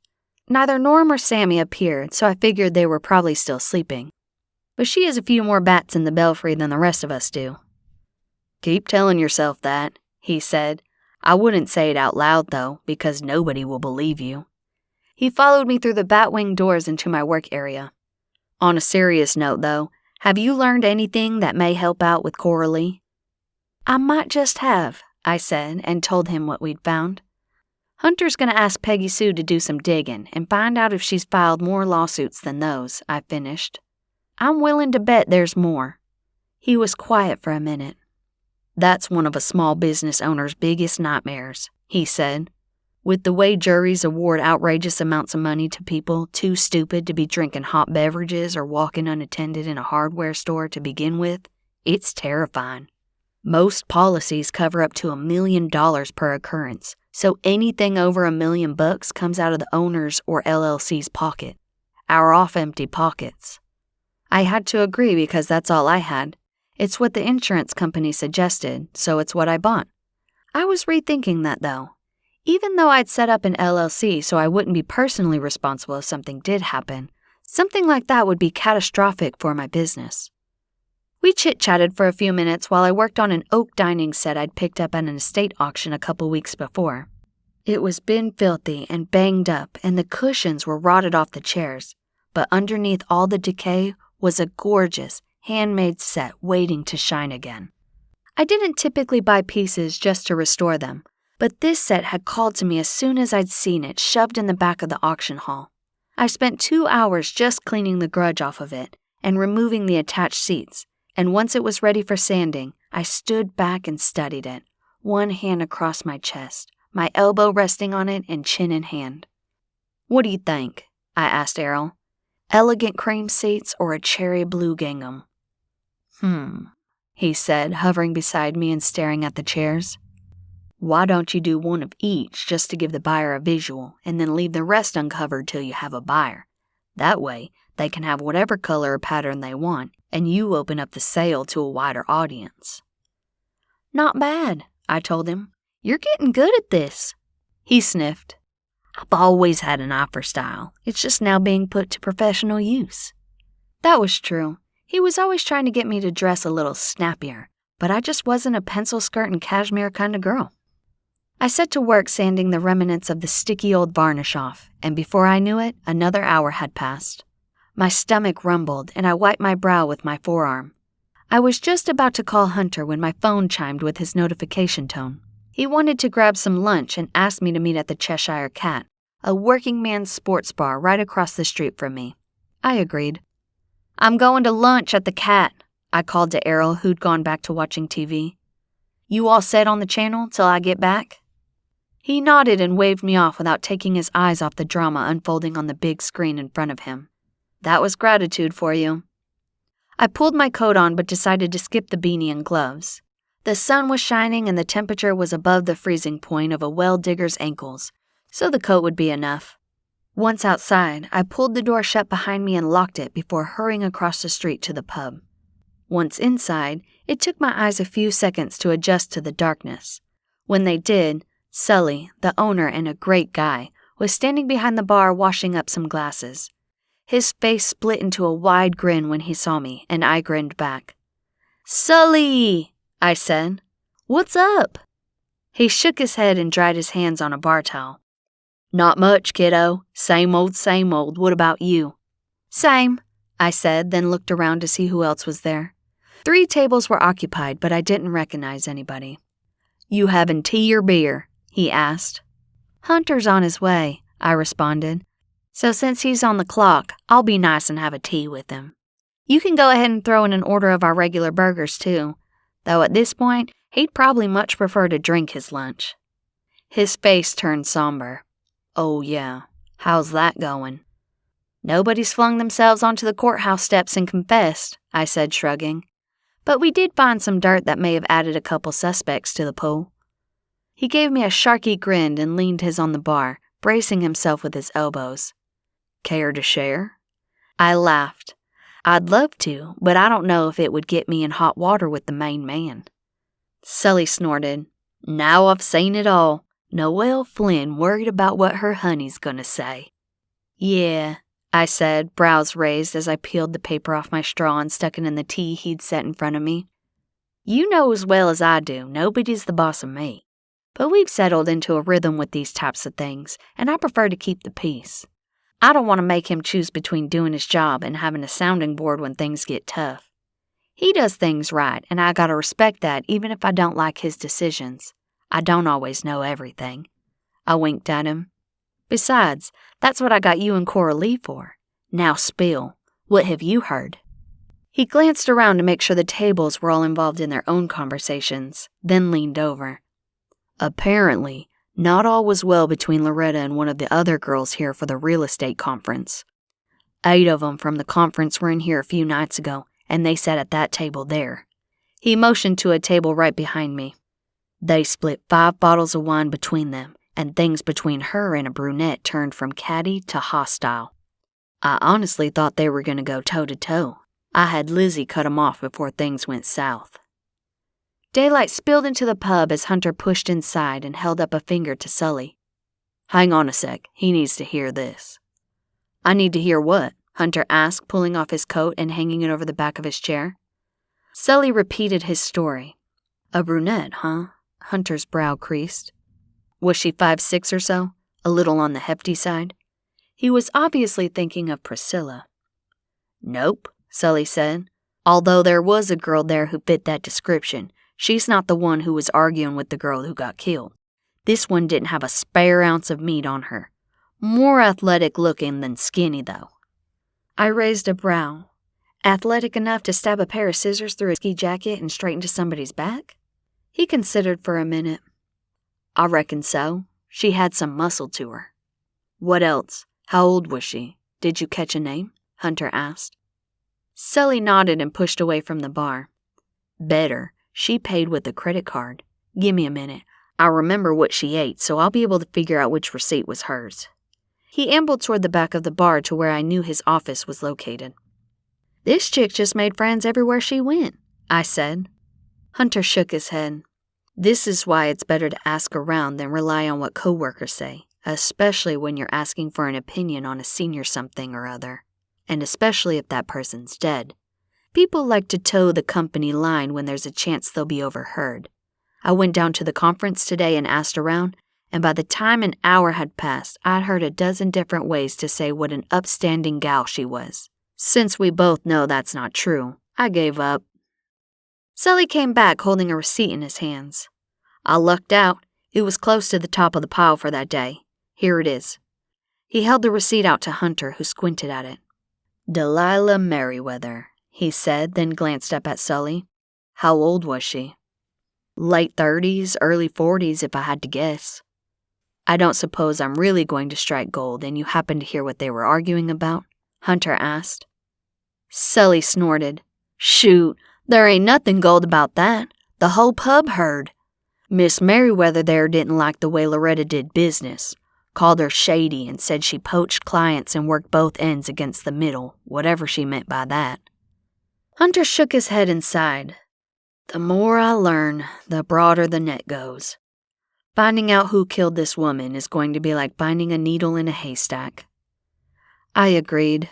Neither Norm or Sammy appeared, so I figured they were probably still sleeping. But she has a few more bats in the belfry than the rest of us do. Keep telling yourself that, he said. I wouldn't say it out loud, though, because nobody will believe you. He followed me through the bat-wing doors into my work area. On a serious note, though, have you learned anything that may help out with Coralee? I might just have, I said, and told him what we'd found. Hunter's going to ask Peggy Sue to do some digging and find out if she's filed more lawsuits than those, I finished. I'm willing to bet there's more. He was quiet for a minute. That's one of a small business owner's biggest nightmares, he said. With the way juries award outrageous amounts of money to people too stupid to be drinking hot beverages or walking unattended in a hardware store to begin with, it's terrifying. Most policies cover up to $1 million per occurrence, so anything over $1 million comes out of the owner's or LLC's pocket. Our off-empty pockets. I had to agree because that's all I had. It's what the insurance company suggested, so it's what I bought. I was rethinking that, though. Even though I'd set up an LLC so I wouldn't be personally responsible if something did happen, something like that would be catastrophic for my business. We chit-chatted for a few minutes while I worked on an oak dining set I'd picked up at an estate auction a couple weeks before. It was been filthy and banged up, and the cushions were rotted off the chairs, but underneath all the decay was a gorgeous, handmade set waiting to shine again. I didn't typically buy pieces just to restore them, but this set had called to me as soon as I'd seen it shoved in the back of the auction hall. I spent 2 hours just cleaning the grudge off of it and removing the attached seats, and once it was ready for sanding, I stood back and studied it, one hand across my chest, my elbow resting on it and chin in hand. What do you think? I asked Errol. Elegant cream seats or a cherry blue gingham? He said, hovering beside me and staring at the chairs. Why don't you do one of each just to give the buyer a visual and then leave the rest uncovered till you have a buyer? That way, they can have whatever color or pattern they want, and you open up the sale to a wider audience. Not bad, I told him. You're getting good at this. He sniffed. I've always had an eye for style. It's just now being put to professional use. That was true. He was always trying to get me to dress a little snappier, but I just wasn't a pencil skirt and cashmere kind of girl. I set to work sanding the remnants of the sticky old varnish off, and before I knew it, another hour had passed. My stomach rumbled, and I wiped my brow with my forearm. I was just about to call Hunter when my phone chimed with his notification tone. He wanted to grab some lunch and asked me to meet at the Cheshire Cat, a working man's sports bar right across the street from me. I agreed. I'm going to lunch at the Cat, I called to Errol, who'd gone back to watching TV. You all set on the channel till I get back? He nodded and waved me off without taking his eyes off the drama unfolding on the big screen in front of him. That was gratitude for you. I pulled my coat on but decided to skip the beanie and gloves. The sun was shining and the temperature was above the freezing point of a well digger's ankles, so the coat would be enough. Once outside, I pulled the door shut behind me and locked it before hurrying across the street to the pub. Once inside, it took my eyes a few seconds to adjust to the darkness. When they did, Sully, the owner and a great guy, was standing behind the bar washing up some glasses. His face split into a wide grin when he saw me, and I grinned back. "Sully!" I said. "What's up?" He shook his head and dried his hands on a bar towel. "Not much, kiddo. Same old, same old. What about you?" "Same," I said, then looked around to see who else was there. 3 tables were occupied, but I didn't recognize anybody. "You having tea or beer?" he asked. "Hunter's on his way," I responded. "So since he's on the clock, I'll be nice and have a tea with him. You can go ahead and throw in an order of our regular burgers, too. Though at this point, he'd probably much prefer to drink his lunch." His face turned somber. "Oh, yeah. How's that going?" "Nobody's flung themselves onto the courthouse steps and confessed," I said, shrugging. "But we did find some dirt that may have added a couple suspects to the pool." He gave me a sharky grin and leaned his on the bar, bracing himself with his elbows. "Care to share?" I laughed. "I'd love to, but I don't know if it would get me in hot water with the main man." Sully snorted. "Now I've seen it all. Noelle Flynn worried about what her honey's gonna say." "Yeah," I said, brows raised as I peeled the paper off my straw and stuck it in the tea he'd set in front of me. "You know as well as I do, nobody's the boss of me. But we've settled into a rhythm with these types of things, and I prefer to keep the peace. I don't want to make him choose between doing his job and having a sounding board when things get tough. He does things right, and I gotta respect that even if I don't like his decisions. I don't always know everything." I winked at him. "Besides, that's what I got you and Coralee for. Now spill. What have you heard?" He glanced around to make sure the tables were all involved in their own conversations, then leaned over. "Apparently, not all was well between Loretta and one of the other girls here for the real estate conference. 8 of them from the conference were in here a few nights ago, and they sat at that table there." He motioned to a table right behind me. "They split 5 bottles of wine between them, and things between her and a brunette turned from catty to hostile. I honestly thought they were going to go toe-to-toe. I had Lizzie cut 'em off before things went south." Daylight spilled into the pub as Hunter pushed inside and held up a finger to Sully. "Hang on a sec, he needs to hear this." "I need to hear what?" Hunter asked, pulling off his coat and hanging it over the back of his chair. Sully repeated his story. "A brunette, huh?" Hunter's brow creased. "Was she 5'6" or so? A little on the hefty side?" He was obviously thinking of Priscilla. "Nope," Sully said. "Although there was a girl there who fit that description, she's not the one who was arguing with the girl who got killed. This one didn't have a spare ounce of meat on her. More athletic looking than skinny, though." I raised a brow. Athletic enough to stab a pair of scissors through a ski jacket and straight into somebody's back? He considered for a minute. "I reckon so. She had some muscle to her." "What else? How old was she? Did you catch a name?" Hunter asked. Sully nodded and pushed away from the bar. "Better. She paid with a credit card. Give me a minute. I remember what she ate, so I'll be able to figure out which receipt was hers." He ambled toward the back of the bar to where I knew his office was located. "This chick just made friends everywhere she went," I said. Hunter shook his head. "This is why it's better to ask around than rely on what coworkers say, especially when you're asking for an opinion on a senior something or other, and especially if that person's dead. People like to toe the company line when there's a chance they'll be overheard. I went down to the conference today and asked around, and by the time an hour had passed, I'd heard a dozen different ways to say what an upstanding gal she was. Since we both know that's not true, I gave up." Sully came back holding a receipt in his hands. "I lucked out. It was close to the top of the pile for that day. Here it is." He held the receipt out to Hunter, who squinted at it. "Delilah Merryweather," he said, then glanced up at Sully. "How old was she?" "Late 30s, early 40s, if I had to guess." "I don't suppose I'm really going to strike gold, and you happen to hear what they were arguing about?" Hunter asked. Sully snorted. "Shoot, there ain't nothing gold about that. The whole pub heard. Miss Merryweather there didn't like the way Loretta did business. Called her shady and said she poached clients and worked both ends against the middle, whatever she meant by that. Hunter shook his head and sighed. The more I learn, the broader the net goes. Finding out who killed this woman is going to be like finding a needle in a haystack. I agreed.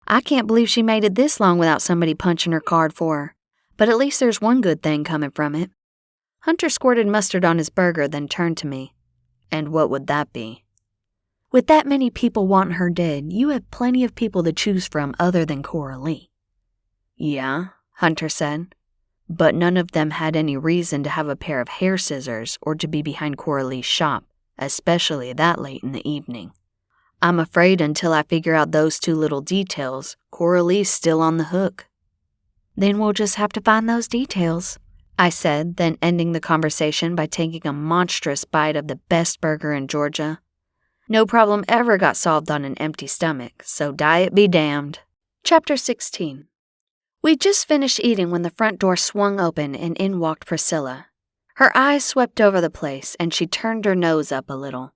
I can't believe she made it this long without somebody punching her card for her. But at least there's one good thing coming from it. Hunter squirted mustard on his burger, then turned to me. And what would that be? With that many people wanting her dead, you have plenty of people to choose from other than Coralee. Yeah, Hunter said. But none of them had any reason to have a pair of hair scissors or to be behind Coralee's shop, especially that late in the evening. I'm afraid until I figure out those two little details, Coralee's still on the hook. Then we'll just have to find those details, I said, then ending the conversation by taking a monstrous bite of the best burger in Georgia. No problem ever got solved on an empty stomach, so diet be damned. Chapter 16. We'd just finished eating when the front door swung open and in walked Priscilla. Her eyes swept over the place and she turned her nose up a little.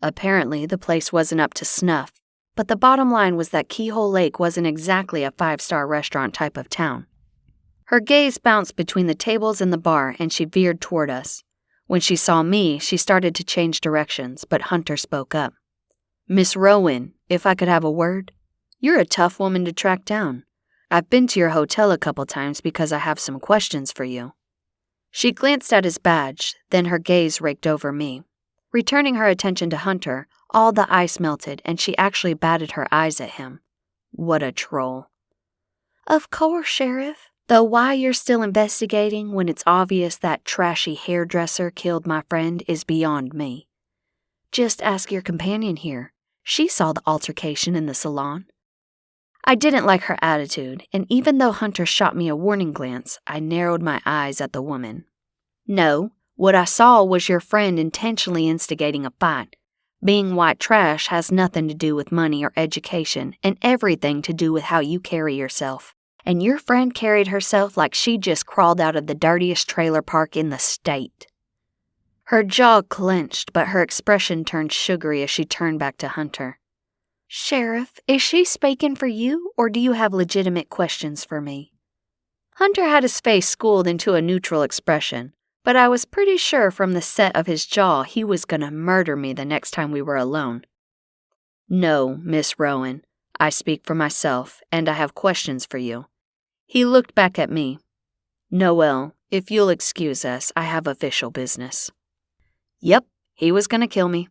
Apparently, the place wasn't up to snuff, but the bottom line was that Keyhole Lake wasn't exactly a 5-star restaurant type of town. Her gaze bounced between the tables and the bar and she veered toward us. When she saw me, she started to change directions, but Hunter spoke up. Miss Rowan, if I could have a word? You're a tough woman to track down. I've been to your hotel a couple times because I have some questions for you. She glanced at his badge, then her gaze raked over me. Returning her attention to Hunter, all the ice melted and she actually batted her eyes at him. What a troll. Of course, Sheriff. Though why you're still investigating when it's obvious that trashy hairdresser killed my friend is beyond me. Just ask your companion here. She saw the altercation in the salon. I didn't like her attitude, and even though Hunter shot me a warning glance, I narrowed my eyes at the woman. No, what I saw was your friend intentionally instigating a fight. Being white trash has nothing to do with money or education, and everything to do with how you carry yourself. And your friend carried herself like she just crawled out of the dirtiest trailer park in the state. Her jaw clenched, but her expression turned sugary as she turned back to Hunter. Sheriff, is she speaking for you, or do you have legitimate questions for me? Hunter had his face schooled into a neutral expression, but I was pretty sure from the set of his jaw he was going to murder me the next time we were alone. No, Miss Rowan, I speak for myself, and I have questions for you. He looked back at me. Noelle, if you'll excuse us, I have official business. Yep, he was going to kill me.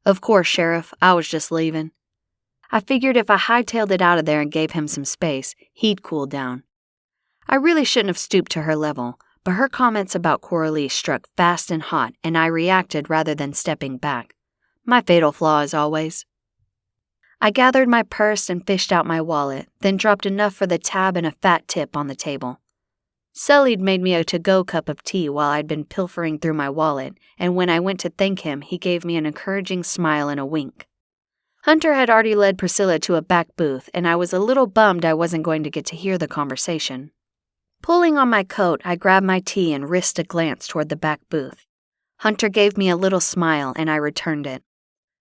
Of course, Sheriff, I was just leaving. I figured if I hightailed it out of there and gave him some space, he'd cool down. I really shouldn't have stooped to her level, but her comments about Coralee struck fast and hot, and I reacted rather than stepping back. My fatal flaw as always. I gathered my purse and fished out my wallet, then dropped enough for the tab and a fat tip on the table. Sully'd made me a to-go cup of tea while I'd been pilfering through my wallet, and when I went to thank him, he gave me an encouraging smile and a wink. Hunter had already led Priscilla to a back booth, and I was a little bummed I wasn't going to get to hear the conversation. Pulling on my coat, I grabbed my tea and risked a glance toward the back booth. Hunter gave me a little smile, and I returned it.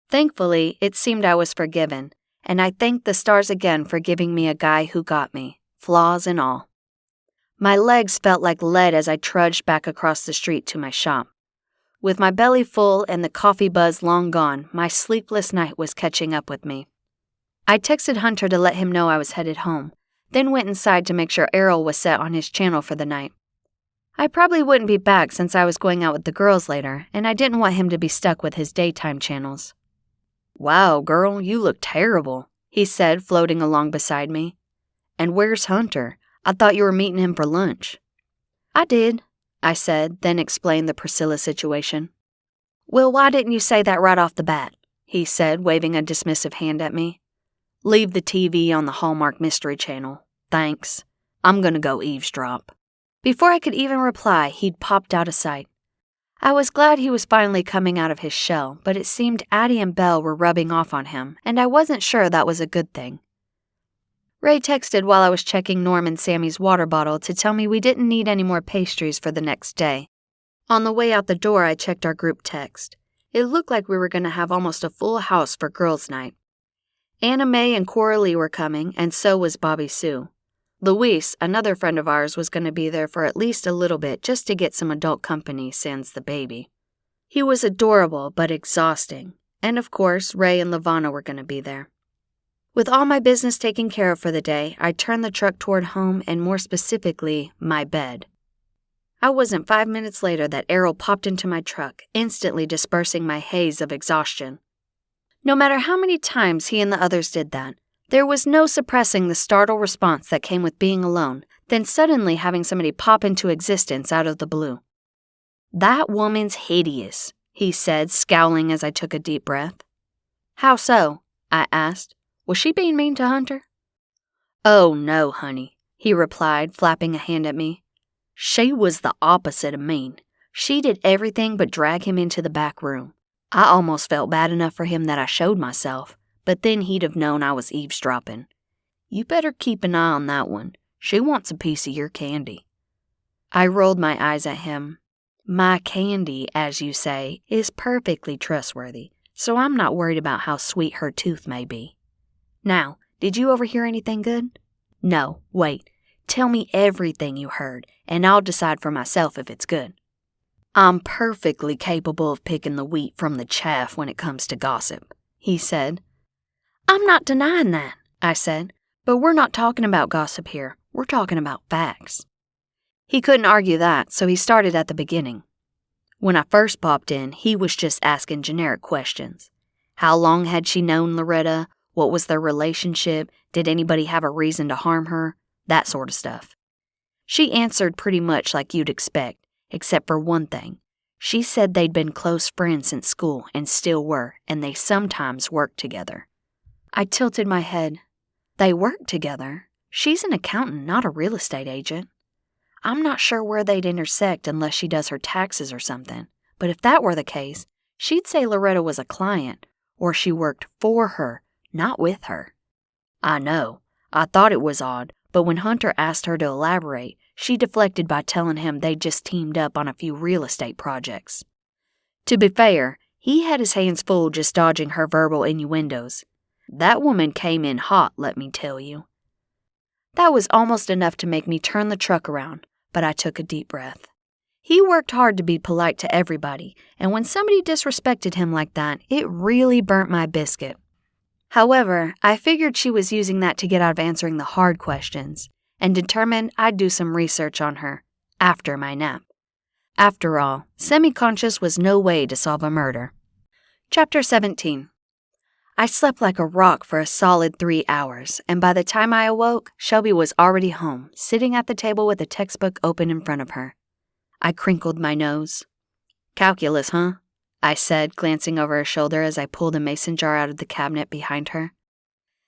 Thankfully, it seemed I was forgiven, and I thanked the stars again for giving me a guy who got me, flaws and all. My legs felt like lead as I trudged back across the street to my shop. With my belly full and the coffee buzz long gone, my sleepless night was catching up with me. I texted Hunter to let him know I was headed home, then went inside to make sure Errol was set on his channel for the night. I probably wouldn't be back since I was going out with the girls later, and I didn't want him to be stuck with his daytime channels. Wow, girl, you look terrible, he said, floating along beside me. And where's Hunter? I thought you were meeting him for lunch. I did, I said, then explained the Priscilla situation. Well, why didn't you say that right off the bat? He said, waving a dismissive hand at me. Leave the TV on the Hallmark Mystery Channel. Thanks. I'm gonna go eavesdrop. Before I could even reply, he'd popped out of sight. I was glad he was finally coming out of his shell, but it seemed Addie and Belle were rubbing off on him, and I wasn't sure that was a good thing. Ray texted while I was checking Norm and Sammy's water bottle to tell me we didn't need any more pastries for the next day. On the way out the door, I checked our group text. It looked like we were going to have almost a full house for girls' night. Anna Mae and Coralee were coming, and so was Bobby Sue. Luis, another friend of ours, was going to be there for at least a little bit just to get some adult company sans the baby. He was adorable but exhausting, and of course, Ray and Lavana were going to be there. With all my business taken care of for the day, I turned the truck toward home and more specifically, my bed. I wasn't 5 minutes later that Errol popped into my truck, instantly dispersing my haze of exhaustion. No matter how many times he and the others did that, there was no suppressing the startled response that came with being alone, then suddenly having somebody pop into existence out of the blue. "That woman's hideous," he said, scowling as I took a deep breath. "How so?" I asked. "Was she being mean to Hunter?" "Oh, no, honey," he replied, flapping a hand at me. "She was the opposite of mean. She did everything but drag him into the back room. I almost felt bad enough for him that I showed myself, but then he'd have known I was eavesdropping. You better keep an eye on that one. She wants a piece of your candy." I rolled my eyes at him. "My candy, as you say, is perfectly trustworthy, so I'm not worried about how sweet her tooth may be. Now, did you overhear anything good?" "No, wait. Tell me everything you heard, and I'll decide for myself if it's good." "I'm perfectly capable of picking the wheat from the chaff when it comes to gossip," he said. "I'm not denying that," I said, "but we're not talking about gossip here. We're talking about facts." He couldn't argue that, so he started at the beginning. When I first popped in, he was just asking generic questions. How long had she known Loretta? What was their relationship? Did anybody have a reason to harm her? That sort of stuff. She answered pretty much like you'd expect, except for one thing. She said they'd been close friends since school and still were, and they sometimes worked together. I tilted my head. They work together? She's an accountant, not a real estate agent. I'm not sure where they'd intersect unless she does her taxes or something, but if that were the case, she'd say Loretta was a client, or she worked for her, not with her. I know. I thought it was odd, but when Hunter asked her to elaborate, she deflected by telling him they'd just teamed up on a few real estate projects. To be fair, he had his hands full just dodging her verbal innuendos. That woman came in hot, let me tell you. That was almost enough to make me turn the truck around, but I took a deep breath. He worked hard to be polite to everybody, and when somebody disrespected him like that, it really burnt my biscuit. However, I figured she was using that to get out of answering the hard questions, and determined I'd do some research on her, after my nap. After all, semi-conscious was no way to solve a murder. Chapter 17. I slept like a rock for a solid 3 hours, and by the time I awoke, Shelby was already home, sitting at the table with a textbook open in front of her. I crinkled my nose. "Calculus, huh?" I said, glancing over her shoulder as I pulled a mason jar out of the cabinet behind her.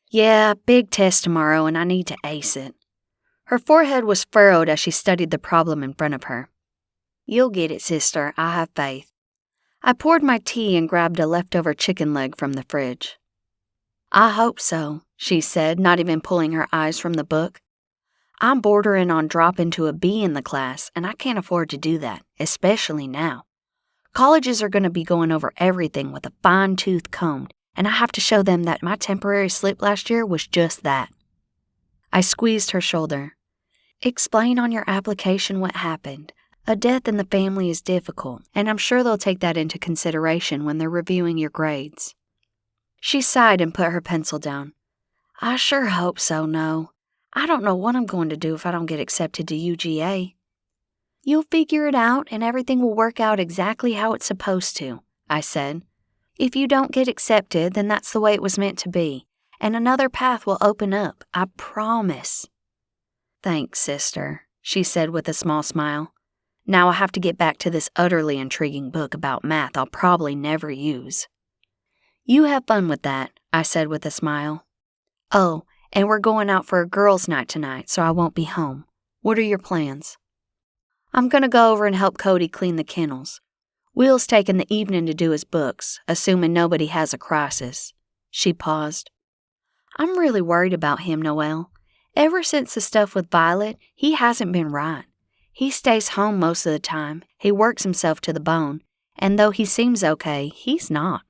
"Yeah, big test tomorrow, and I need to ace it." Her forehead was furrowed as she studied the problem in front of her. "You'll get it, sister. I have faith." I poured my tea and grabbed a leftover chicken leg from the fridge. "I hope so," she said, not even pulling her eyes from the book. "I'm bordering on dropping to a B in the class, and I can't afford to do that, especially now. Colleges are going to be going over everything with a fine-tooth comb, and I have to show them that my temporary slip last year was just that." I squeezed her shoulder. "Explain on your application what happened. A death in the family is difficult, and I'm sure they'll take that into consideration when they're reviewing your grades." She sighed and put her pencil down. "I sure hope so, No. I don't know what I'm going to do if I don't get accepted to UGA." "You'll figure it out, and everything will work out exactly how it's supposed to," I said. "If you don't get accepted, then that's the way it was meant to be, and another path will open up, I promise." "Thanks, sister," she said with a small smile. "Now I have to get back to this utterly intriguing book about math I'll probably never use." "You have fun with that," I said with a smile. "Oh, and we're going out for a girls' night tonight, so I won't be home. What are your plans?" "I'm going to go over and help Cody clean the kennels. Will's taking the evening to do his books, assuming nobody has a crisis." She paused. "I'm really worried about him, Noelle. Ever since the stuff with Violet, he hasn't been right. He stays home most of the time, he works himself to the bone, and though he seems okay, he's not.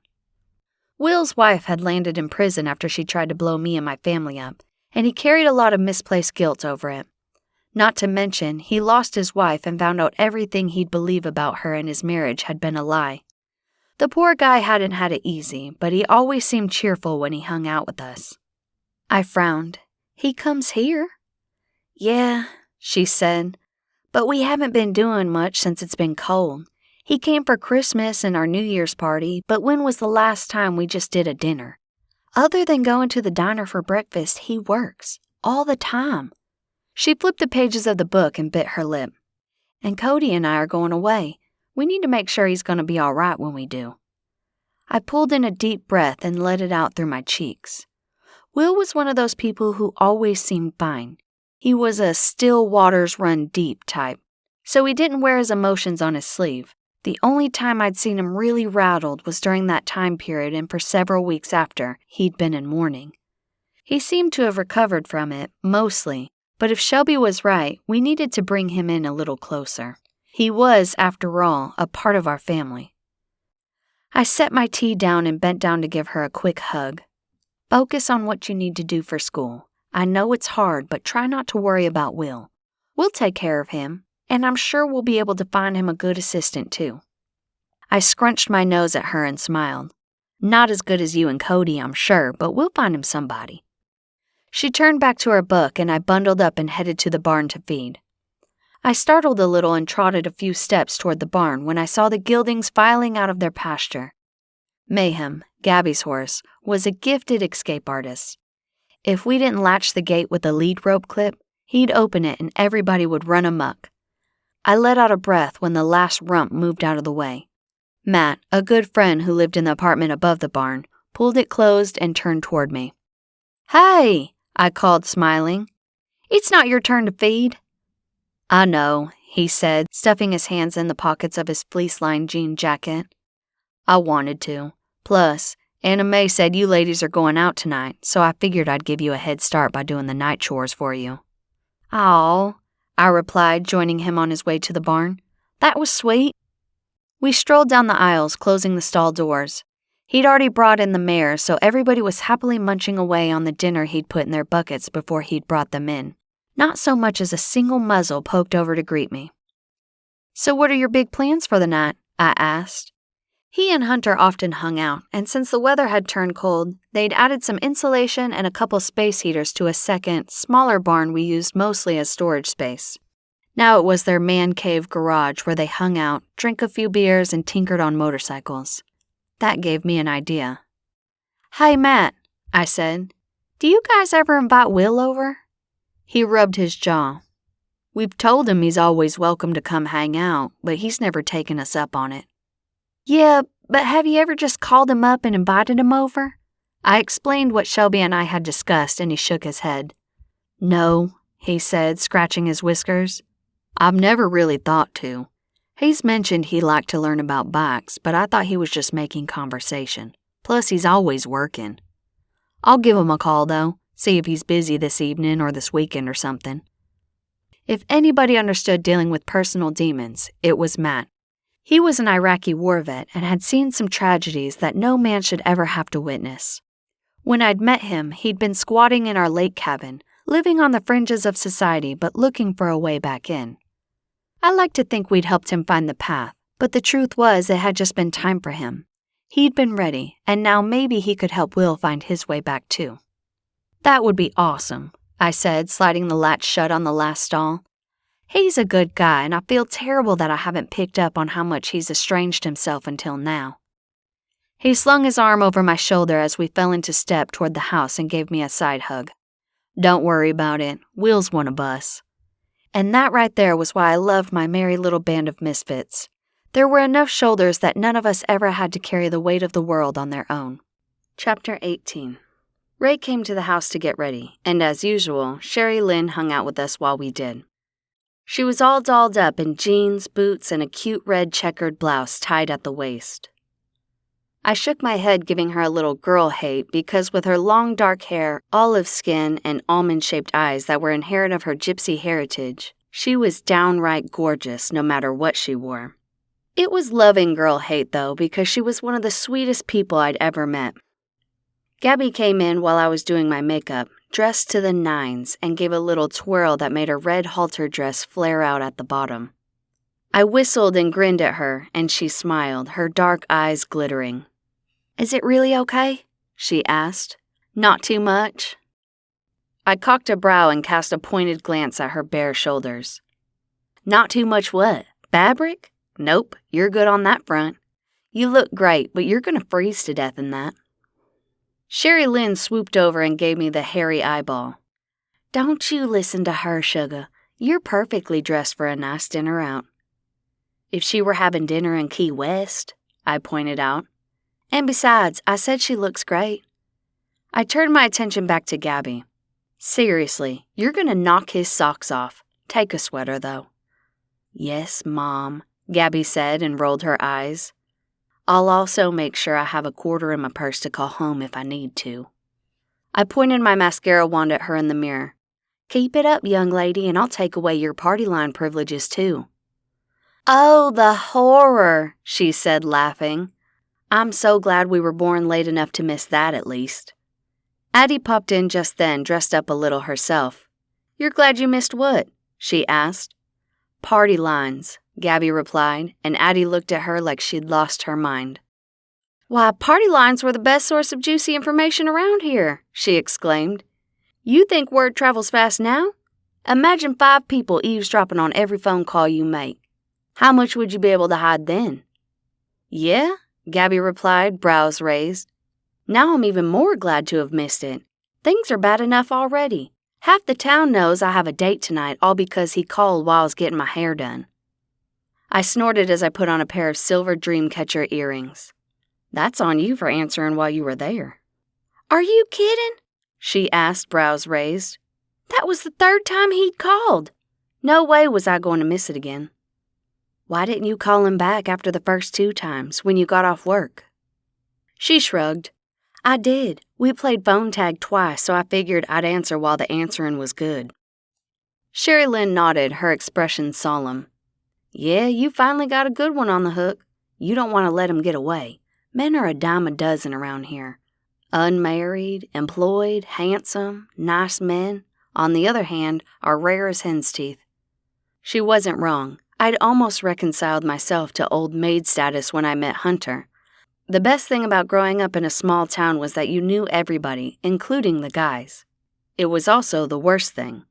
Will's wife had landed in prison after she tried to blow me and my family up, and he carried a lot of misplaced guilt over it. Not to mention, he lost his wife and found out everything he'd believe about her and his marriage had been a lie. The poor guy hadn't had it easy, but he always seemed cheerful when he hung out with us. I frowned. He comes here? Yeah, she said, but we haven't been doing much since it's been cold. He came for Christmas and our New Year's party, but when was the last time we just did a dinner? Other than going to the diner for breakfast, he works. All the time. She flipped the pages of the book and bit her lip. And Cody and I are going away. We need to make sure he's going to be all right when we do. I pulled in a deep breath and let it out through my cheeks. Will was one of those people who always seemed fine. He was a still waters run deep type, so he didn't wear his emotions on his sleeve. The only time I'd seen him really rattled was during that time period and for several weeks after he'd been in mourning. He seemed to have recovered from it, mostly, but if Shelby was right, we needed to bring him in a little closer. He was, after all, a part of our family. I set my tea down and bent down to give her a quick hug. Focus on what you need to do for school. I know it's hard, but try not to worry about Will. We'll take care of him, and I'm sure we'll be able to find him a good assistant, too. I scrunched my nose at her and smiled. Not as good as you and Cody, I'm sure, but we'll find him somebody. She turned back to her book, and I bundled up and headed to the barn to feed. I startled a little and trotted a few steps toward the barn when I saw the Gildings filing out of their pasture. Mayhem, Gabby's horse, was a gifted escape artist. If we didn't latch the gate with a lead rope clip, he'd open it and everybody would run amok. I let out a breath when the last rump moved out of the way. Matt, a good friend who lived in the apartment above the barn, pulled it closed and turned toward me. "Hey!" I called, smiling. "It's not your turn to feed." "I know," he said, stuffing his hands in the pockets of his fleece-lined jean jacket. "I wanted to. Plus, Anna May said you ladies are going out tonight, so I figured I'd give you a head start by doing the night chores for you." "Aw," I replied, joining him on his way to the barn. "That was sweet." We strolled down the aisles, closing the stall doors. He'd already brought in the mare, so everybody was happily munching away on the dinner he'd put in their buckets before he'd brought them in. Not so much as a single muzzle poked over to greet me. "So what are your big plans for the night?" I asked. He and Hunter often hung out, and since the weather had turned cold, they'd added some insulation and a couple space heaters to a second, smaller barn we used mostly as storage space. Now it was their man cave garage where they hung out, drank a few beers, and tinkered on motorcycles. That gave me an idea. "Hey, Matt," I said, "do you guys ever invite Will over?" He rubbed his jaw. "We've told him he's always welcome to come hang out, but he's never taken us up on it." "Yeah, but have you ever just called him up and invited him over?" I explained what Shelby and I had discussed, and he shook his head. "No," he said, scratching his whiskers. "I've never really thought to. He's mentioned he liked to learn about bikes, but I thought he was just making conversation. Plus, he's always working. I'll give him a call, though, see if he's busy this evening or this weekend or something." If anybody understood dealing with personal demons, it was Matt. He was an Iraqi war vet and had seen some tragedies that no man should ever have to witness. When I'd met him, he'd been squatting in our lake cabin, living on the fringes of society but looking for a way back in. I like to think we'd helped him find the path, but the truth was it had just been time for him. He'd been ready, and now maybe he could help Will find his way back too. "That would be awesome," I said, sliding the latch shut on the last stall. "He's a good guy, and I feel terrible that I haven't picked up on how much he's estranged himself until now." He slung his arm over my shoulder as we fell into step toward the house and gave me a side hug. "Don't worry about it. Will's one of us." And that right there was why I loved my merry little band of misfits. There were enough shoulders that none of us ever had to carry the weight of the world on their own. Chapter 18. Ray came to the house to get ready, and as usual, Sherry Lynn hung out with us while we did. She was all dolled up in jeans, boots, and a cute red checkered blouse tied at the waist. I shook my head, giving her a little girl hate because with her long dark hair, olive skin, and almond-shaped eyes that were inherent of her gypsy heritage, she was downright gorgeous no matter what she wore. It was loving girl hate, though, because she was one of the sweetest people I'd ever met. Gabby came in while I was doing my makeup, dressed to the nines, and gave a little twirl that made her red halter dress flare out at the bottom. I whistled and grinned at her, and she smiled, her dark eyes glittering. "Is it really okay?" she asked. "Not too much?" I cocked a brow and cast a pointed glance at her bare shoulders. "Not too much what? Fabric? Nope, you're good on that front. You look great, but you're gonna freeze to death in that." Sherry Lynn swooped over and gave me the hairy eyeball. "Don't you listen to her, sugar. You're perfectly dressed for a nice dinner out." "If she were having dinner in Key West," I pointed out. "And besides, I said she looks great." I turned my attention back to Gabby. "Seriously, you're gonna knock his socks off. Take a sweater, though." "Yes, Mom," Gabby said and rolled her eyes. "I'll also make sure I have a quarter in my purse to call home if I need to." I pointed my mascara wand at her in the mirror. "Keep it up, young lady, and I'll take away your party line privileges, too." "Oh, the horror," she said, laughing. "I'm so glad we were born late enough to miss that, at least." Addie popped in just then, dressed up a little herself. "You're glad you missed what?" she asked. "Party lines," Gabby replied, and Addie looked at her like she'd lost her mind. "Why, party lines were the best source of juicy information around here," she exclaimed. "You think word travels fast now? Imagine 5 people eavesdropping on every phone call you make. How much would you be able to hide then?" "Yeah," Gabby replied, brows raised. "Now I'm even more glad to have missed it. Things are bad enough already. Half the town knows I have a date tonight, all because he called while I was getting my hair done." I snorted as I put on a pair of silver dreamcatcher earrings. "That's on you for answering while you were there." "Are you kidding?" she asked, brows raised. "That was the 3rd time he'd called. No way was I going to miss it again." "Why didn't you call him back after the first 2 times, when you got off work?" She shrugged. "I did. We played phone tag twice, so I figured I'd answer while the answering was good." Sherry Lynn nodded, her expression solemn. "Yeah, you finally got a good one on the hook. You don't want to let him get away. Men are a dime a dozen around here. Unmarried, employed, handsome, nice men, on the other hand, are rare as hen's teeth." She wasn't wrong. I'd almost reconciled myself to old maid status when I met Hunter. The best thing about growing up in a small town was that you knew everybody, including the guys. It was also the worst thing.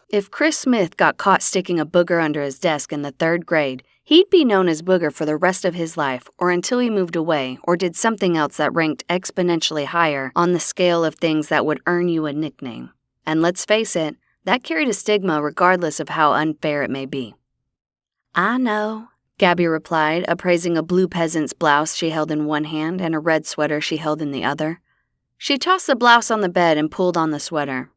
If Chris Smith got caught sticking a booger under his desk in the 3rd grade, he'd be known as Booger for the rest of his life or until he moved away or did something else that ranked exponentially higher on the scale of things that would earn you a nickname. And let's face it, that carried a stigma regardless of how unfair it may be. "I know," Gabby replied, appraising a blue peasant's blouse she held in one hand and a red sweater she held in the other. She tossed the blouse on the bed and pulled on the sweater.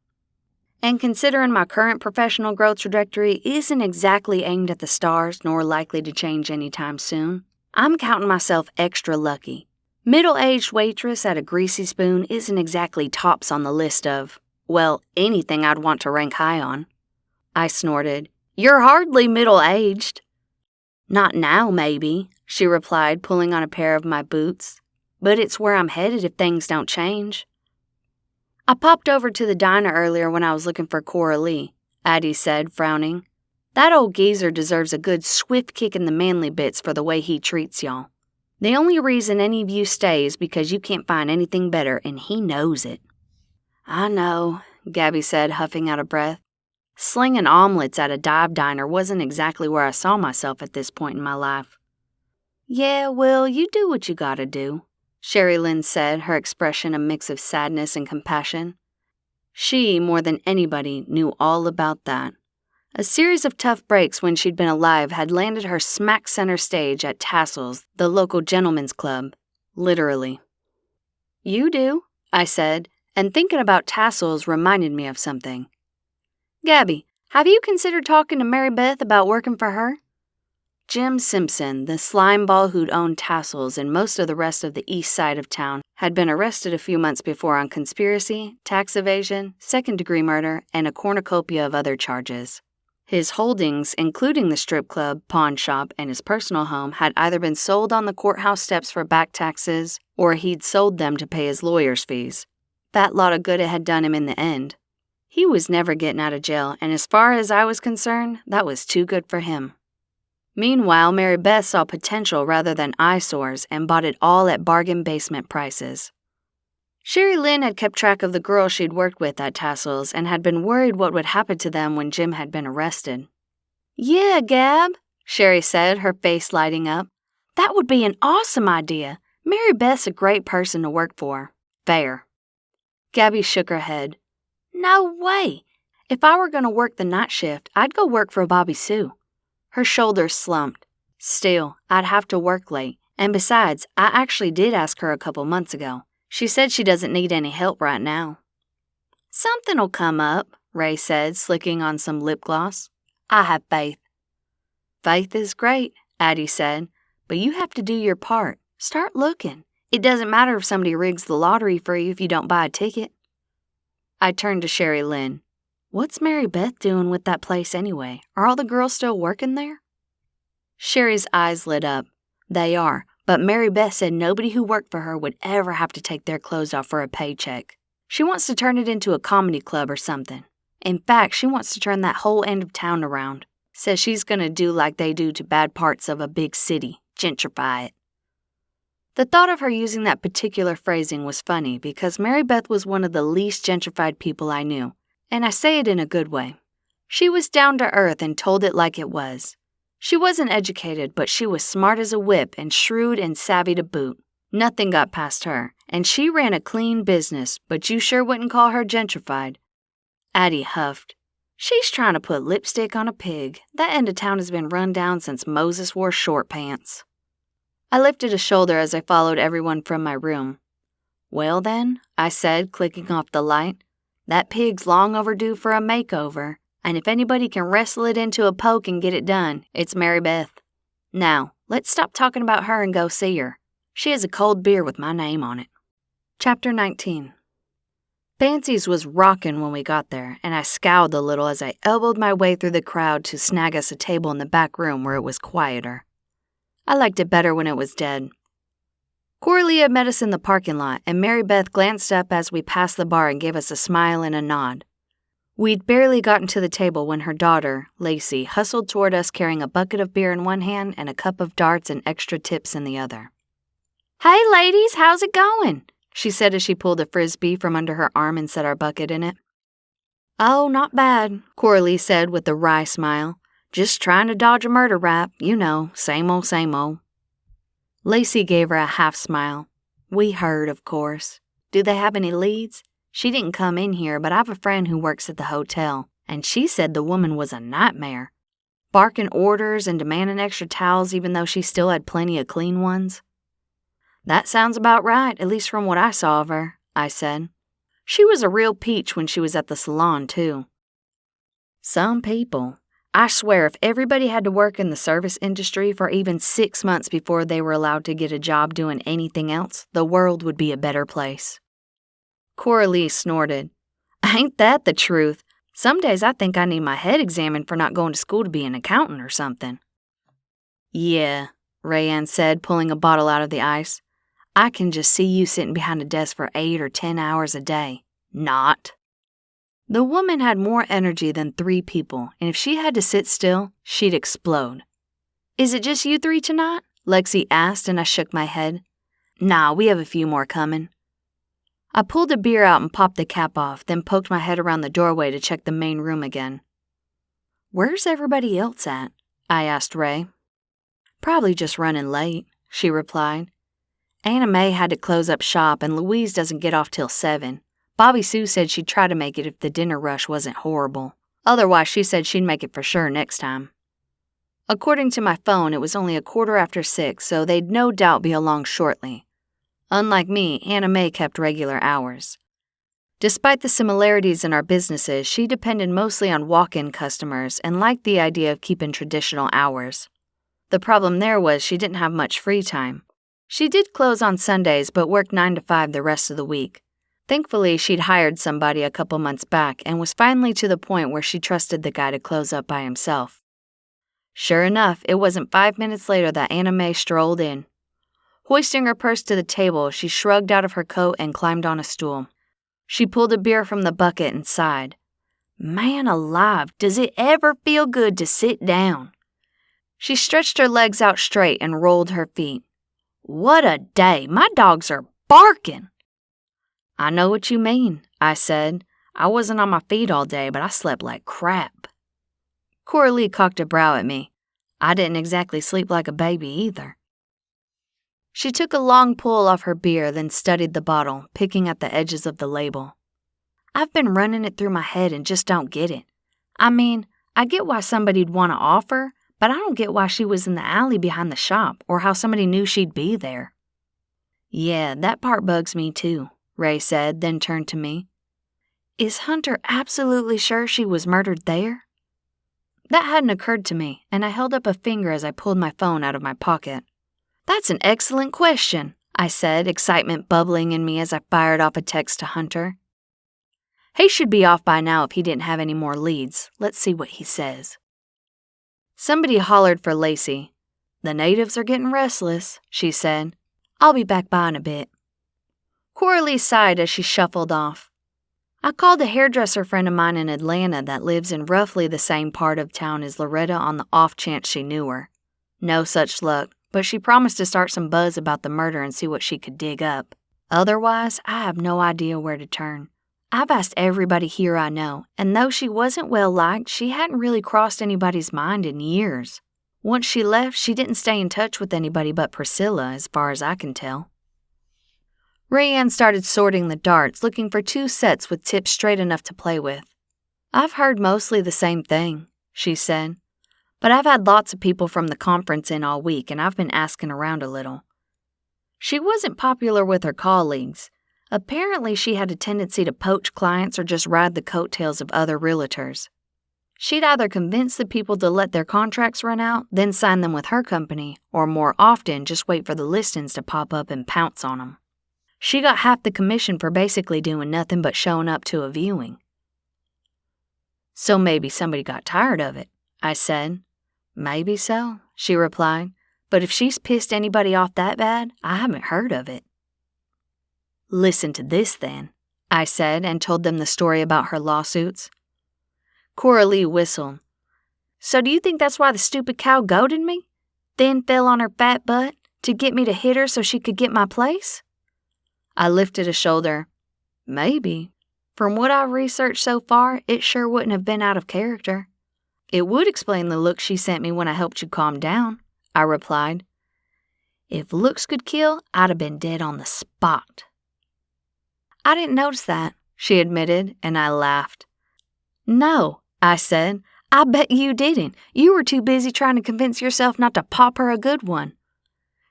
"And considering my current professional growth trajectory isn't exactly aimed at the stars nor likely to change anytime soon, I'm counting myself extra lucky. Middle-aged waitress at a greasy spoon isn't exactly tops on the list of, well, anything I'd want to rank high on." I snorted. "You're hardly middle-aged." "Not now, maybe," she replied, pulling on a pair of my boots. "But it's where I'm headed if things don't change." "I popped over to the diner earlier when I was looking for Coralee," Addie said, frowning. "That old geezer deserves a good swift kick in the manly bits for the way he treats y'all. The only reason any of you stay is because you can't find anything better, and he knows it." "I know," Gabby said, huffing out a breath. Slinging omelets at a dive diner wasn't exactly where I saw myself at this point in my life. "Yeah, well, you do what you gotta do," Sherry Lynn said, her expression a mix of sadness and compassion. She, more than anybody, knew all about that. A series of tough breaks when she'd been alive had landed her smack center stage at Tassels, the local gentlemen's club. Literally. "You do," I said, and thinking about Tassels reminded me of something. "Gabby, have you considered talking to Mary Beth about working for her?" Jim Simpson, the slimeball who'd owned Tassels and most of the rest of the east side of town, had been arrested a few months before on conspiracy, tax evasion, second-degree murder, and a cornucopia of other charges. His holdings, including the strip club, pawn shop, and his personal home, had either been sold on the courthouse steps for back taxes, or he'd sold them to pay his lawyer's fees. That lot of good it had done him in the end. He was never getting out of jail, and as far as I was concerned, that was too good for him. Meanwhile, Mary Beth saw potential rather than eyesores and bought it all at bargain basement prices. Sherry Lynn had kept track of the girls she'd worked with at Tassels and had been worried what would happen to them when Jim had been arrested. "Yeah, Gab," Sherry said, her face lighting up. "That would be an awesome idea. Mary Beth's a great person to work for." "Fair." Gabby shook her head. "No way. If I were going to work the night shift, I'd go work for Bobby Sue." Her shoulders slumped. "Still, I'd have to work late. And besides, I actually did ask her a couple months ago. She said she doesn't need any help right now." "Something'll come up," Ray said, slicking on some lip gloss. "I have faith." "Faith is great," Addie said, "but you have to do your part. Start looking. It doesn't matter if somebody rigs the lottery for you if you don't buy a ticket." I turned to Sherry Lynn. "What's Mary Beth doing with that place anyway? Are all the girls still working there?" Sherry's eyes lit up. "They are, but Mary Beth said nobody who worked for her would ever have to take their clothes off for a paycheck. She wants to turn it into a comedy club or something. In fact, she wants to turn that whole end of town around. Says she's going to do like they do to bad parts of a big city, gentrify it." The thought of her using that particular phrasing was funny because Mary Beth was one of the least gentrified people I knew, and I say it in a good way. She was down to earth and told it like it was. She wasn't educated, but she was smart as a whip and shrewd and savvy to boot. Nothing got past her, and she ran a clean business, but you sure wouldn't call her gentrified. Addie huffed. "She's trying to put lipstick on a pig. That end of town has been run down since Moses wore short pants." I lifted a shoulder as I followed everyone from my room. "Well then," I said, clicking off the light, "that pig's long overdue for a makeover. And if anybody can wrestle it into a poke and get it done, it's Mary Beth. Now, let's stop talking about her and go see her. She has a cold beer with my name on it." Chapter 19. Fancy's was rockin' when we got there, and I scowled a little as I elbowed my way through the crowd to snag us a table in the back room where it was quieter. I liked it better when it was dead. Coralee had met us in the parking lot, and Mary Beth glanced up as we passed the bar and gave us a smile and a nod. We'd barely gotten to the table when her daughter, Lacey, hustled toward us carrying a bucket of beer in one hand and a cup of darts and extra tips in the other. "Hey, ladies, how's it going?" she said as she pulled a frisbee from under her arm and set our bucket in it. "Oh, not bad," Coralee said with a wry smile. "Just trying to dodge a murder rap, you know, same old, same old." Lacey gave her a half smile. "We heard, of course. Do they have any leads? She didn't come in here, but I've a friend who works at the hotel, and she said the woman was a nightmare. Barking orders and demanding extra towels even though she still had plenty of clean ones." "That sounds about right, at least from what I saw of her," I said. "She was a real peach when she was at the salon, too." "Some people. I swear if everybody had to work in the service industry for even 6 months before they were allowed to get a job doing anything else, the world would be a better place." Coralee snorted. "Ain't that the truth? Some days I think I need my head examined for not going to school to be an accountant or something." "Yeah," Rayanne said, pulling a bottle out of the ice. "I can just see you sitting behind a desk for 8 or 10 hours a day. Not." The woman had more energy than 3 people, and if she had to sit still, she'd explode. "Is it just you 3 tonight?" Lexi asked, and I shook my head. "Nah, we have a few more coming." I pulled a beer out and popped the cap off, then poked my head around the doorway to check the main room again. "Where's everybody else at?" I asked Ray. "Probably just running late," she replied. "Anna Mae had to close up shop, and Louise doesn't get off till 7. Bobby Sue said she'd try to make it if the dinner rush wasn't horrible. Otherwise, she said she'd make it for sure next time." According to my phone, it was only 6:15, so they'd no doubt be along shortly. Unlike me, Anna Mae kept regular hours. Despite the similarities in our businesses, she depended mostly on walk-in customers and liked the idea of keeping traditional hours. The problem there was she didn't have much free time. She did close on Sundays but worked 9 to 5 the rest of the week. Thankfully, she'd hired somebody a couple months back and was finally to the point where she trusted the guy to close up by himself. Sure enough, it wasn't 5 minutes later that Anna May strolled in. Hoisting her purse to the table, she shrugged out of her coat and climbed on a stool. She pulled a beer from the bucket and sighed. Man alive, does it ever feel good to sit down? She stretched her legs out straight and rolled her feet. What a day, my dogs are barking. I know what you mean, I said. I wasn't on my feet all day, but I slept like crap. Coralee cocked a brow at me. I didn't exactly sleep like a baby either. She took a long pull off her beer, then studied the bottle, picking at the edges of the label. I've been running it through my head and just don't get it. I mean, I get why somebody'd want to offer, but I don't get why she was in the alley behind the shop or how somebody knew she'd be there. Yeah, that part bugs me too, Ray said, then turned to me. Is Hunter absolutely sure she was murdered there? That hadn't occurred to me, and I held up a finger as I pulled my phone out of my pocket. That's an excellent question, I said, excitement bubbling in me as I fired off a text to Hunter. He should be off by now if he didn't have any more leads. Let's see what he says. Somebody hollered for Lacey. The natives are getting restless, she said. I'll be back by in a bit. Coralee sighed as she shuffled off. I called a hairdresser friend of mine in Atlanta that lives in roughly the same part of town as Loretta on the off chance she knew her. No such luck, but she promised to start some buzz about the murder and see what she could dig up. Otherwise, I have no idea where to turn. I've asked everybody here I know, and though she wasn't well-liked, she hadn't really crossed anybody's mind in years. Once she left, she didn't stay in touch with anybody but Priscilla, as far as I can tell. Leanne started sorting the darts, looking for 2 sets with tips straight enough to play with. I've heard mostly the same thing, she said. But I've had lots of people from the conference in all week, and I've been asking around a little. She wasn't popular with her colleagues. Apparently, she had a tendency to poach clients or just ride the coattails of other realtors. She'd either convince the people to let their contracts run out, then sign them with her company, or more often, just wait for the listings to pop up and pounce on them. She got half the commission for basically doing nothing but showing up to a viewing. So maybe somebody got tired of it, I said. Maybe so, she replied. But if she's pissed anybody off that bad, I haven't heard of it. Listen to this then, I said, and told them the story about her lawsuits. Coralee whistled. So do you think that's why the stupid cow goaded me? Then fell on her fat butt to get me to hit her so she could get my place? I lifted a shoulder. Maybe. From what I've researched so far, it sure wouldn't have been out of character. It would explain the look she sent me when I helped you calm down, I replied. If looks could kill, I'd have been dead on the spot. I didn't notice that, she admitted, and I laughed. No, I said. I bet you didn't. You were too busy trying to convince yourself not to pop her a good one.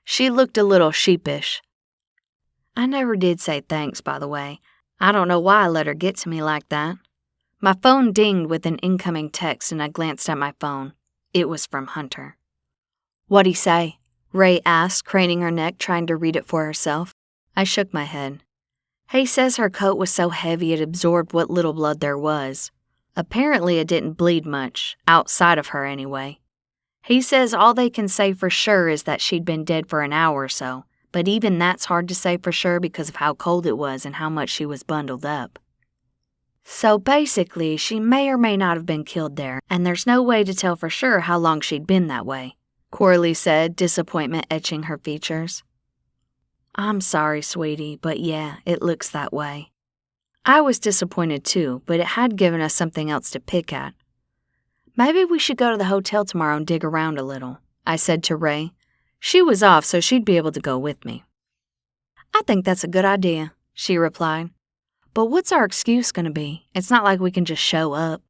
She looked a little sheepish. I never did say thanks, by the way. I don't know why I let her get to me like that. My phone dinged with an incoming text, and I glanced at my phone. It was from Hunter. What'd he say? Ray asked, craning her neck, trying to read it for herself. I shook my head. He says her coat was so heavy it absorbed what little blood there was. Apparently it didn't bleed much, outside of her anyway. He says all they can say for sure is that she'd been dead for an hour or so, but even that's hard to say for sure because of how cold it was and how much she was bundled up. So basically, she may or may not have been killed there, and there's no way to tell for sure how long she'd been that way, Coralee said, disappointment etching her features. I'm sorry, sweetie, but yeah, it looks that way. I was disappointed too, but it had given us something else to pick at. Maybe we should go to the hotel tomorrow and dig around a little, I said to Ray. She was off, so she'd be able to go with me. I think that's a good idea, she replied. But what's our excuse going to be? It's not like we can just show up.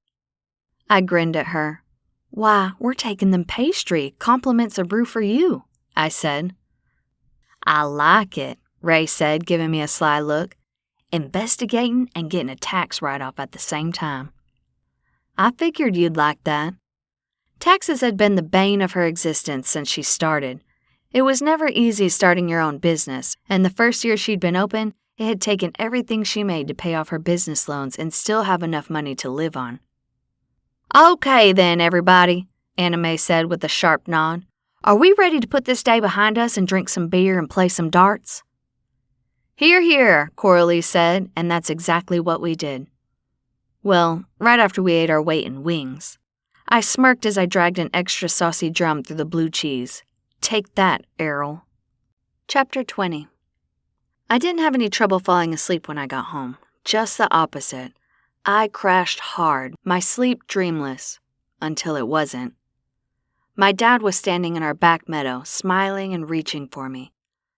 I grinned at her. Why, we're taking them pastry, compliments of Brew for you, I said. I like it, Ray said, giving me a sly look. Investigating and getting a tax write-off at the same time. I figured you'd like that. Taxes had been the bane of her existence since she started. It was never easy starting your own business, and the first year she'd been open, it had taken everything she made to pay off her business loans and still have enough money to live on. "Okay then, everybody," Anna May said with a sharp nod. "Are we ready to put this day behind us and drink some beer and play some darts?" "Hear, hear," Coralee said, and that's exactly what we did. Well, right after we ate our weight in wings. I smirked as I dragged an extra saucy drum through the blue cheese. Take that, Errol. Chapter 20. I didn't have any trouble falling asleep when I got home. Just the opposite. I crashed hard, my sleep dreamless, until it wasn't. My dad was standing in our back meadow, smiling and reaching for me.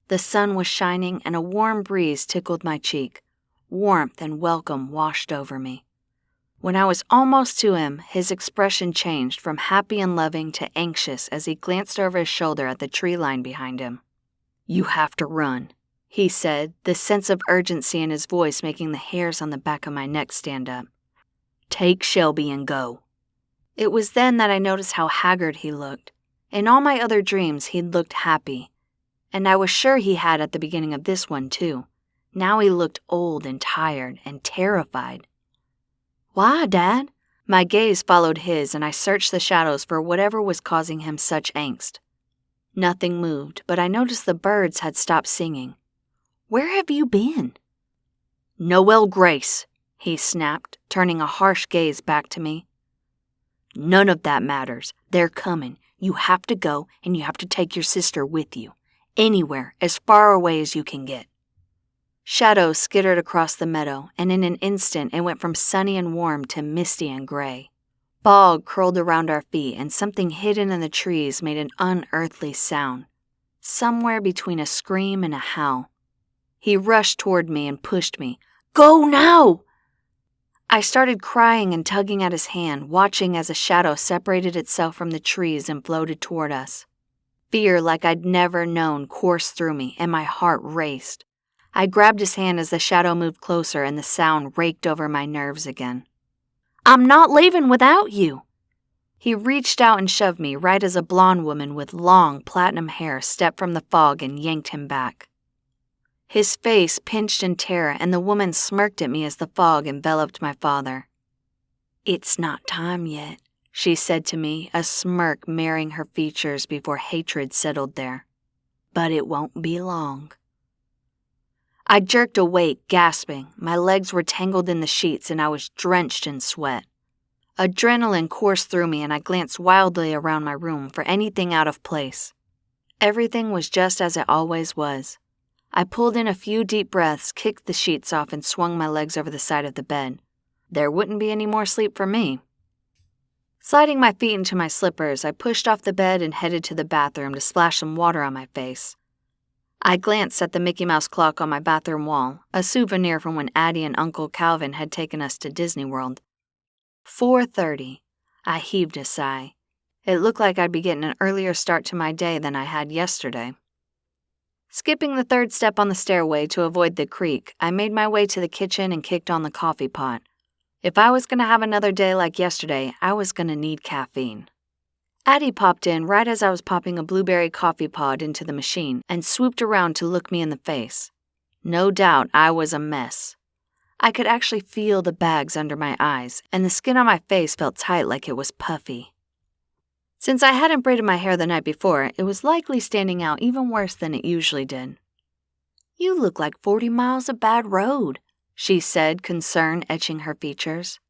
The sun was shining and a warm breeze tickled my cheek. Warmth and welcome washed over me. When I was almost to him, his expression changed from happy and loving to anxious as he glanced over his shoulder at the tree line behind him. "You have to run," he said, the sense of urgency in his voice making the hairs on the back of my neck stand up. "Take Shelby and go." It was then that I noticed how haggard he looked. In all my other dreams, he'd looked happy. And I was sure he had at the beginning of this one, too. Now he looked old and tired and terrified. "Why, Dad?" My gaze followed his, and I searched the shadows for whatever was causing him such angst. Nothing moved, but I noticed the birds had stopped singing. "Where have you been?" "Noelle Grace," he snapped, turning a harsh gaze back to me. "None of that matters. They're coming. You have to go, and you have to take your sister with you. Anywhere, as far away as you can get." Shadows skittered across the meadow, and in an instant it went from sunny and warm to misty and gray. Fog curled around our feet, and something hidden in the trees made an unearthly sound, somewhere between a scream and a howl. He rushed toward me and pushed me. "Go now!" I started crying and tugging at his hand, watching as a shadow separated itself from the trees and floated toward us. Fear like I'd never known coursed through me, and my heart raced. I grabbed his hand as the shadow moved closer and the sound raked over my nerves again. "I'm not leaving without you." He reached out and shoved me right as a blonde woman with long platinum hair stepped from the fog and yanked him back. His face pinched in terror, and the woman smirked at me as the fog enveloped my father. "It's not time yet," she said to me, a smirk marring her features before hatred settled there. "But it won't be long." I jerked awake, gasping. My legs were tangled in the sheets, and I was drenched in sweat. Adrenaline coursed through me, and I glanced wildly around my room for anything out of place. Everything was just as it always was. I pulled in a few deep breaths, kicked the sheets off, and swung my legs over the side of the bed. There wouldn't be any more sleep for me. Sliding my feet into my slippers, I pushed off the bed and headed to the bathroom to splash some water on my face. I glanced at the Mickey Mouse clock on my bathroom wall, a souvenir from when Addie and Uncle Calvin had taken us to Disney World. 4:30. I heaved a sigh. It looked like I'd be getting an earlier start to my day than I had yesterday. Skipping the third step on the stairway to avoid the creak, I made my way to the kitchen and kicked on the coffee pot. If I was going to have another day like yesterday, I was going to need caffeine. Addie popped in right as I was popping a blueberry coffee pod into the machine and swooped around to look me in the face. No doubt I was a mess. I could actually feel the bags under my eyes, and the skin on my face felt tight like it was puffy. Since I hadn't braided my hair the night before, it was likely standing out even worse than it usually did. "You look like 40 miles of bad road," she said, concern etching her features.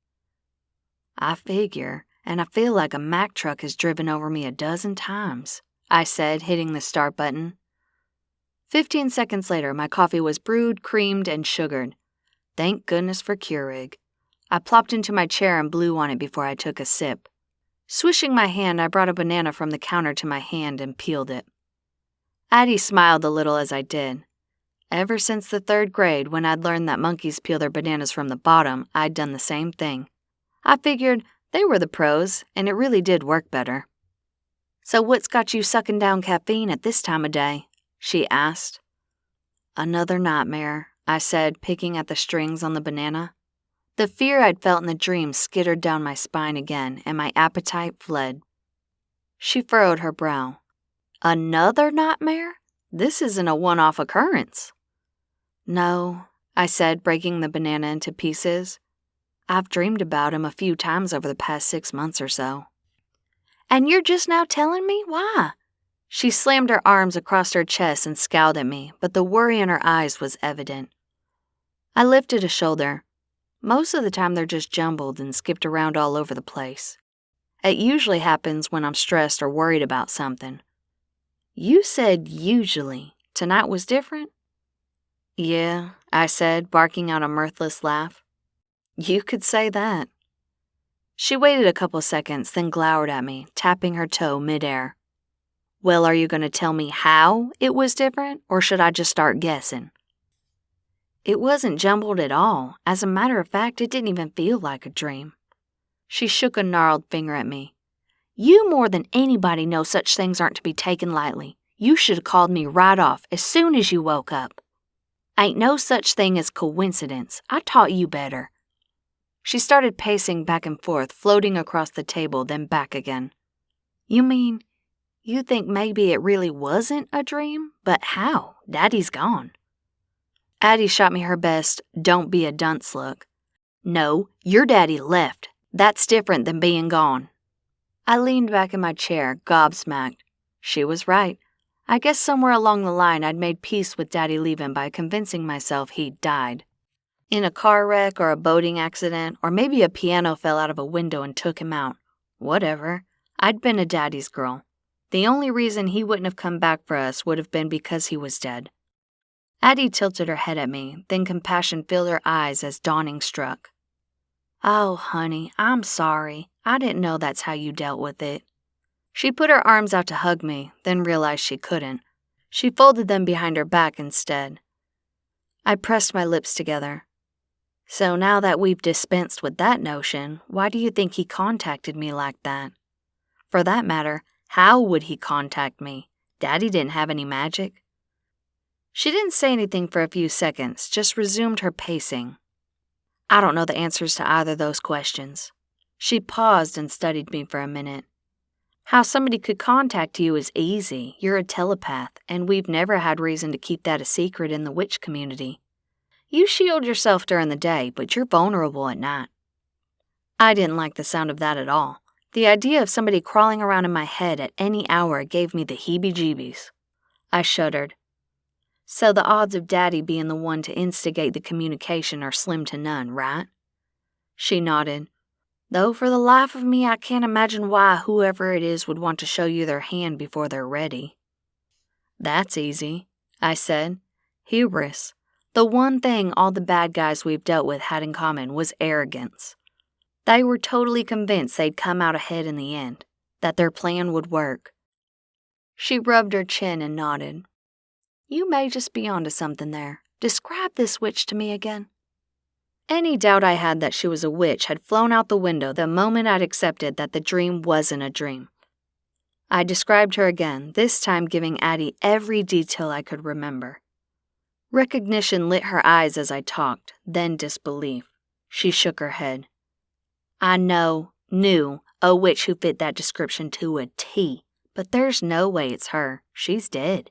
"I figure, and I feel like a Mack truck has driven over me a dozen times," I said, hitting the start button. 15 seconds later, my coffee was brewed, creamed, and sugared. Thank goodness for Keurig. I plopped into my chair and blew on it before I took a sip. Swishing my hand, I brought a banana from the counter to my hand and peeled it. Addie smiled a little as I did. Ever since the 3rd grade, when I'd learned that monkeys peel their bananas from the bottom, I'd done the same thing. I figured they were the pros, and it really did work better. "So what's got you sucking down caffeine at this time of day?" she asked. "Another nightmare," I said, picking at the strings on the banana. The fear I'd felt in the dream skittered down my spine again, and my appetite fled. She furrowed her brow. Another nightmare? This isn't a one-off occurrence. No, I said, breaking the banana into pieces. I've dreamed about him a few times over the past 6 months or so. And you're just now telling me? Why? She slammed her arms across her chest and scowled at me, but the worry in her eyes was evident. I lifted a shoulder. Most of the time they're just jumbled and skipped around all over the place. It usually happens when I'm stressed or worried about something. You said usually. Tonight was different? Yeah, I said, barking out a mirthless laugh. You could say that. She waited a couple seconds, then glowered at me, tapping her toe midair. Well, are you going to tell me how it was different, or should I just start guessing? It wasn't jumbled at all. As a matter of fact, it didn't even feel like a dream. She shook a gnarled finger at me. You more than anybody know such things aren't to be taken lightly. You should have called me right off as soon as you woke up. Ain't no such thing as coincidence. I taught you better. She started pacing back and forth, floating across the table, then back again. You mean, you think maybe it really wasn't a dream? But how? Daddy's gone. Addie shot me her best, don't be a dunce look. No, your daddy left. That's different than being gone. I leaned back in my chair, gobsmacked. She was right. I guess somewhere along the line I'd made peace with Daddy leaving by convincing myself he'd died. In a car wreck or a boating accident, or maybe a piano fell out of a window and took him out. Whatever. I'd been a daddy's girl. The only reason he wouldn't have come back for us would have been because he was dead. Addie tilted her head at me, then compassion filled her eyes as dawning struck. Oh, honey, I'm sorry. I didn't know that's how you dealt with it. She put her arms out to hug me, then realized she couldn't. She folded them behind her back instead. I pressed my lips together. So now that we've dispensed with that notion, why do you think he contacted me like that? For that matter, how would he contact me? Daddy didn't have any magic. She didn't say anything for a few seconds, just resumed her pacing. I don't know the answers to either of those questions. She paused and studied me for a minute. How somebody could contact you is easy. You're a telepath, and we've never had reason to keep that a secret in the witch community. You shield yourself during the day, but you're vulnerable at night. I didn't like the sound of that at all. The idea of somebody crawling around in my head at any hour gave me the heebie-jeebies. I shuddered. So the odds of Daddy being the one to instigate the communication are slim to none, right? She nodded. Though for the life of me, I can't imagine why whoever it is would want to show you their hand before they're ready. That's easy, I said. Hubris. The one thing all the bad guys we've dealt with had in common was arrogance. They were totally convinced they'd come out ahead in the end, that their plan would work. She rubbed her chin and nodded. You may just be onto something there. Describe this witch to me again. Any doubt I had that she was a witch had flown out the window the moment I'd accepted that the dream wasn't a dream. I described her again, this time giving Addie every detail I could remember. Recognition lit her eyes as I talked, then disbelief. She shook her head. I knew a witch who fit that description to a T, but there's no way it's her. She's dead.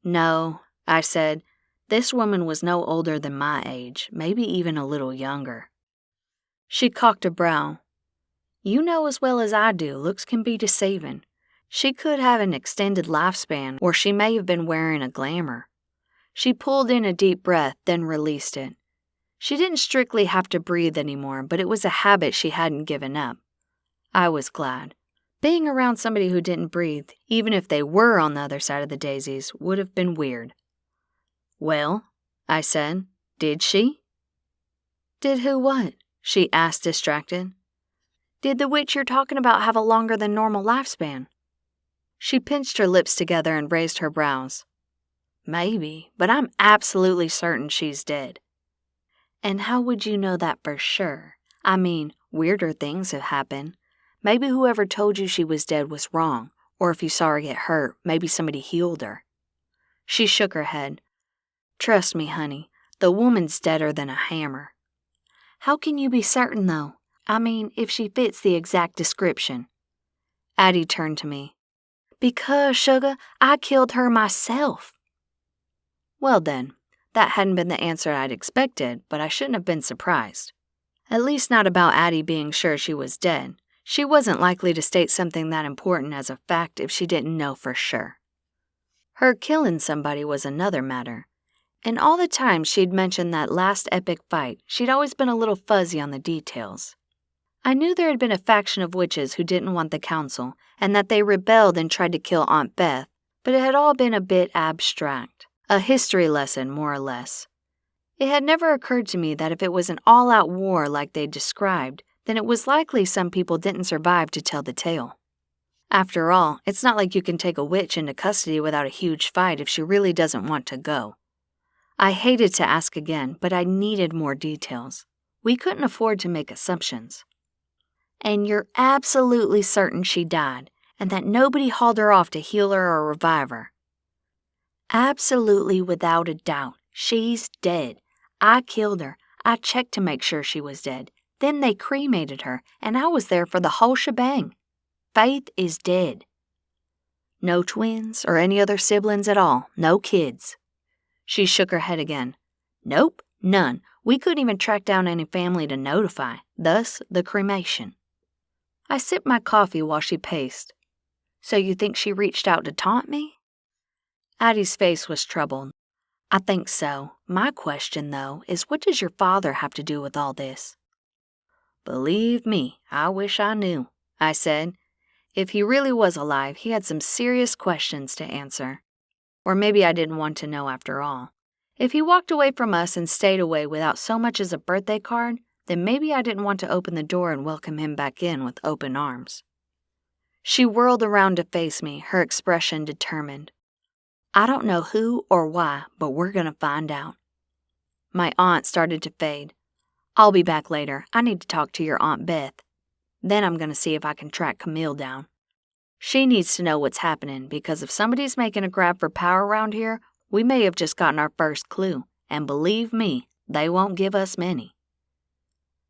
No, I said. This woman was no older than my age, maybe even a little younger. She cocked a brow. You know as well as I do, looks can be deceiving. She could have an extended lifespan, or she may have been wearing a glamour. She pulled in a deep breath, then released it. She didn't strictly have to breathe anymore, but it was a habit she hadn't given up. I was glad. Being around somebody who didn't breathe, even if they were on the other side of the daisies, would have been weird. Well, I said, did she? Did who what? She asked, distracted. Did the witch you're talking about have a longer than normal lifespan? She pinched her lips together and raised her brows. Maybe, but I'm absolutely certain she's dead. And how would you know that for sure? I mean, weirder things have happened. Maybe whoever told you she was dead was wrong, or if you saw her get hurt, maybe somebody healed her. She shook her head. Trust me, honey, the woman's deader than a hammer. How can you be certain, though? I mean, if she fits the exact description. Addie turned to me. Because, sugar, I killed her myself. Well then, that hadn't been the answer I'd expected, but I shouldn't have been surprised. At least not about Addie being sure she was dead. She wasn't likely to state something that important as a fact if she didn't know for sure. Her killing somebody was another matter. And all the time she'd mentioned that last epic fight, she'd always been a little fuzzy on the details. I knew there had been a faction of witches who didn't want the council, and that they rebelled and tried to kill Aunt Beth, but it had all been a bit abstract, a history lesson more or less. It had never occurred to me that if it was an all-out war like they described, then it was likely some people didn't survive to tell the tale. After all, it's not like you can take a witch into custody without a huge fight if she really doesn't want to go. I hated to ask again, but I needed more details. We couldn't afford to make assumptions. And you're absolutely certain she died, and that nobody hauled her off to heal her or revive her? Absolutely, without a doubt. She's dead. I killed her. I checked to make sure she was dead. Then they cremated her, and I was there for the whole shebang. Faith is dead. No twins or any other siblings at all. No kids. She shook her head again. Nope, none. We couldn't even track down any family to notify. Thus, the cremation. I sipped my coffee while she paced. So you think she reached out to taunt me? Addie's face was troubled. I think so. My question, though, is what does your father have to do with all this? Believe me, I wish I knew, I said. If he really was alive, he had some serious questions to answer. Or maybe I didn't want to know after all. If he walked away from us and stayed away without so much as a birthday card, then maybe I didn't want to open the door and welcome him back in with open arms. She whirled around to face me, her expression determined. I don't know who or why, but we're going to find out. My aunt started to fade. I'll be back later. I need to talk to your Aunt Beth. Then I'm going to see if I can track Camille down. She needs to know what's happening, because if somebody's making a grab for power around here, we may have just gotten our first clue, and believe me, they won't give us many.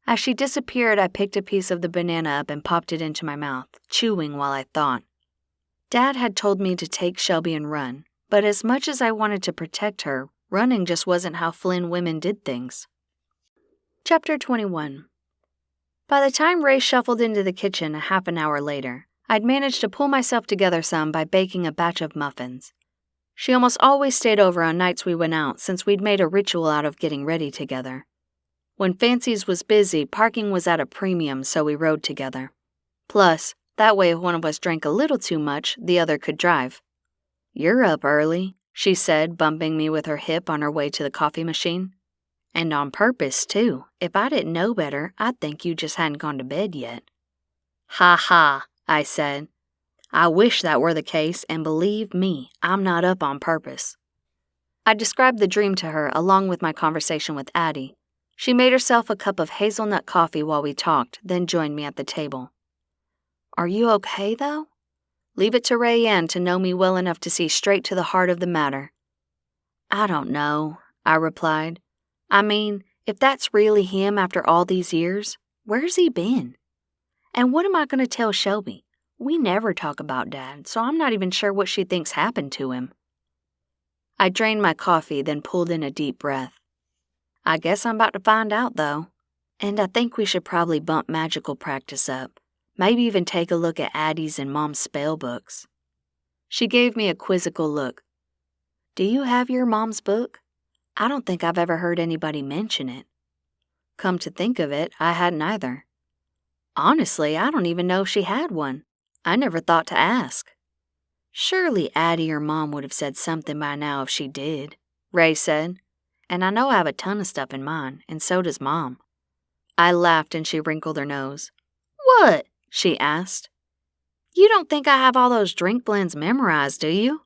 As she disappeared, I picked a piece of the banana up and popped it into my mouth, chewing while I thought. Dad had told me to take Shelby and run, but as much as I wanted to protect her, running just wasn't how Flynn women did things. Chapter 21. By the time Ray shuffled into the kitchen a half an hour later, I'd managed to pull myself together some by baking a batch of muffins. She almost always stayed over on nights we went out since we'd made a ritual out of getting ready together. When Fancy's was busy, parking was at a premium, so we rode together. Plus, that way if one of us drank a little too much, the other could drive. You're up early, she said, bumping me with her hip on her way to the coffee machine. And on purpose, too. If I didn't know better, I'd think you just hadn't gone to bed yet. Ha ha, I said. I wish that were the case, and believe me, I'm not up on purpose. I described the dream to her along with my conversation with Addie. She made herself a cup of hazelnut coffee while we talked, then joined me at the table. Are you okay, though? Leave it to Leanne to know me well enough to see straight to the heart of the matter. I don't know, I replied. I mean, if that's really him after all these years, where's he been? And what am I going to tell Shelby? We never talk about Dad, so I'm not even sure what she thinks happened to him. I drained my coffee, then pulled in a deep breath. I guess I'm about to find out, though. And I think we should probably bump magical practice up. Maybe even take a look at Addie's and Mom's spell books. She gave me a quizzical look. Do you have your mom's book? I don't think I've ever heard anybody mention it. Come to think of it, I hadn't either. Honestly, I don't even know if she had one. I never thought to ask. Surely Addie or Mom would have said something by now if she did, Ray said. And I know I have a ton of stuff in mine, and so does Mom. I laughed and she wrinkled her nose. What? She asked. You don't think I have all those drink blends memorized, do you?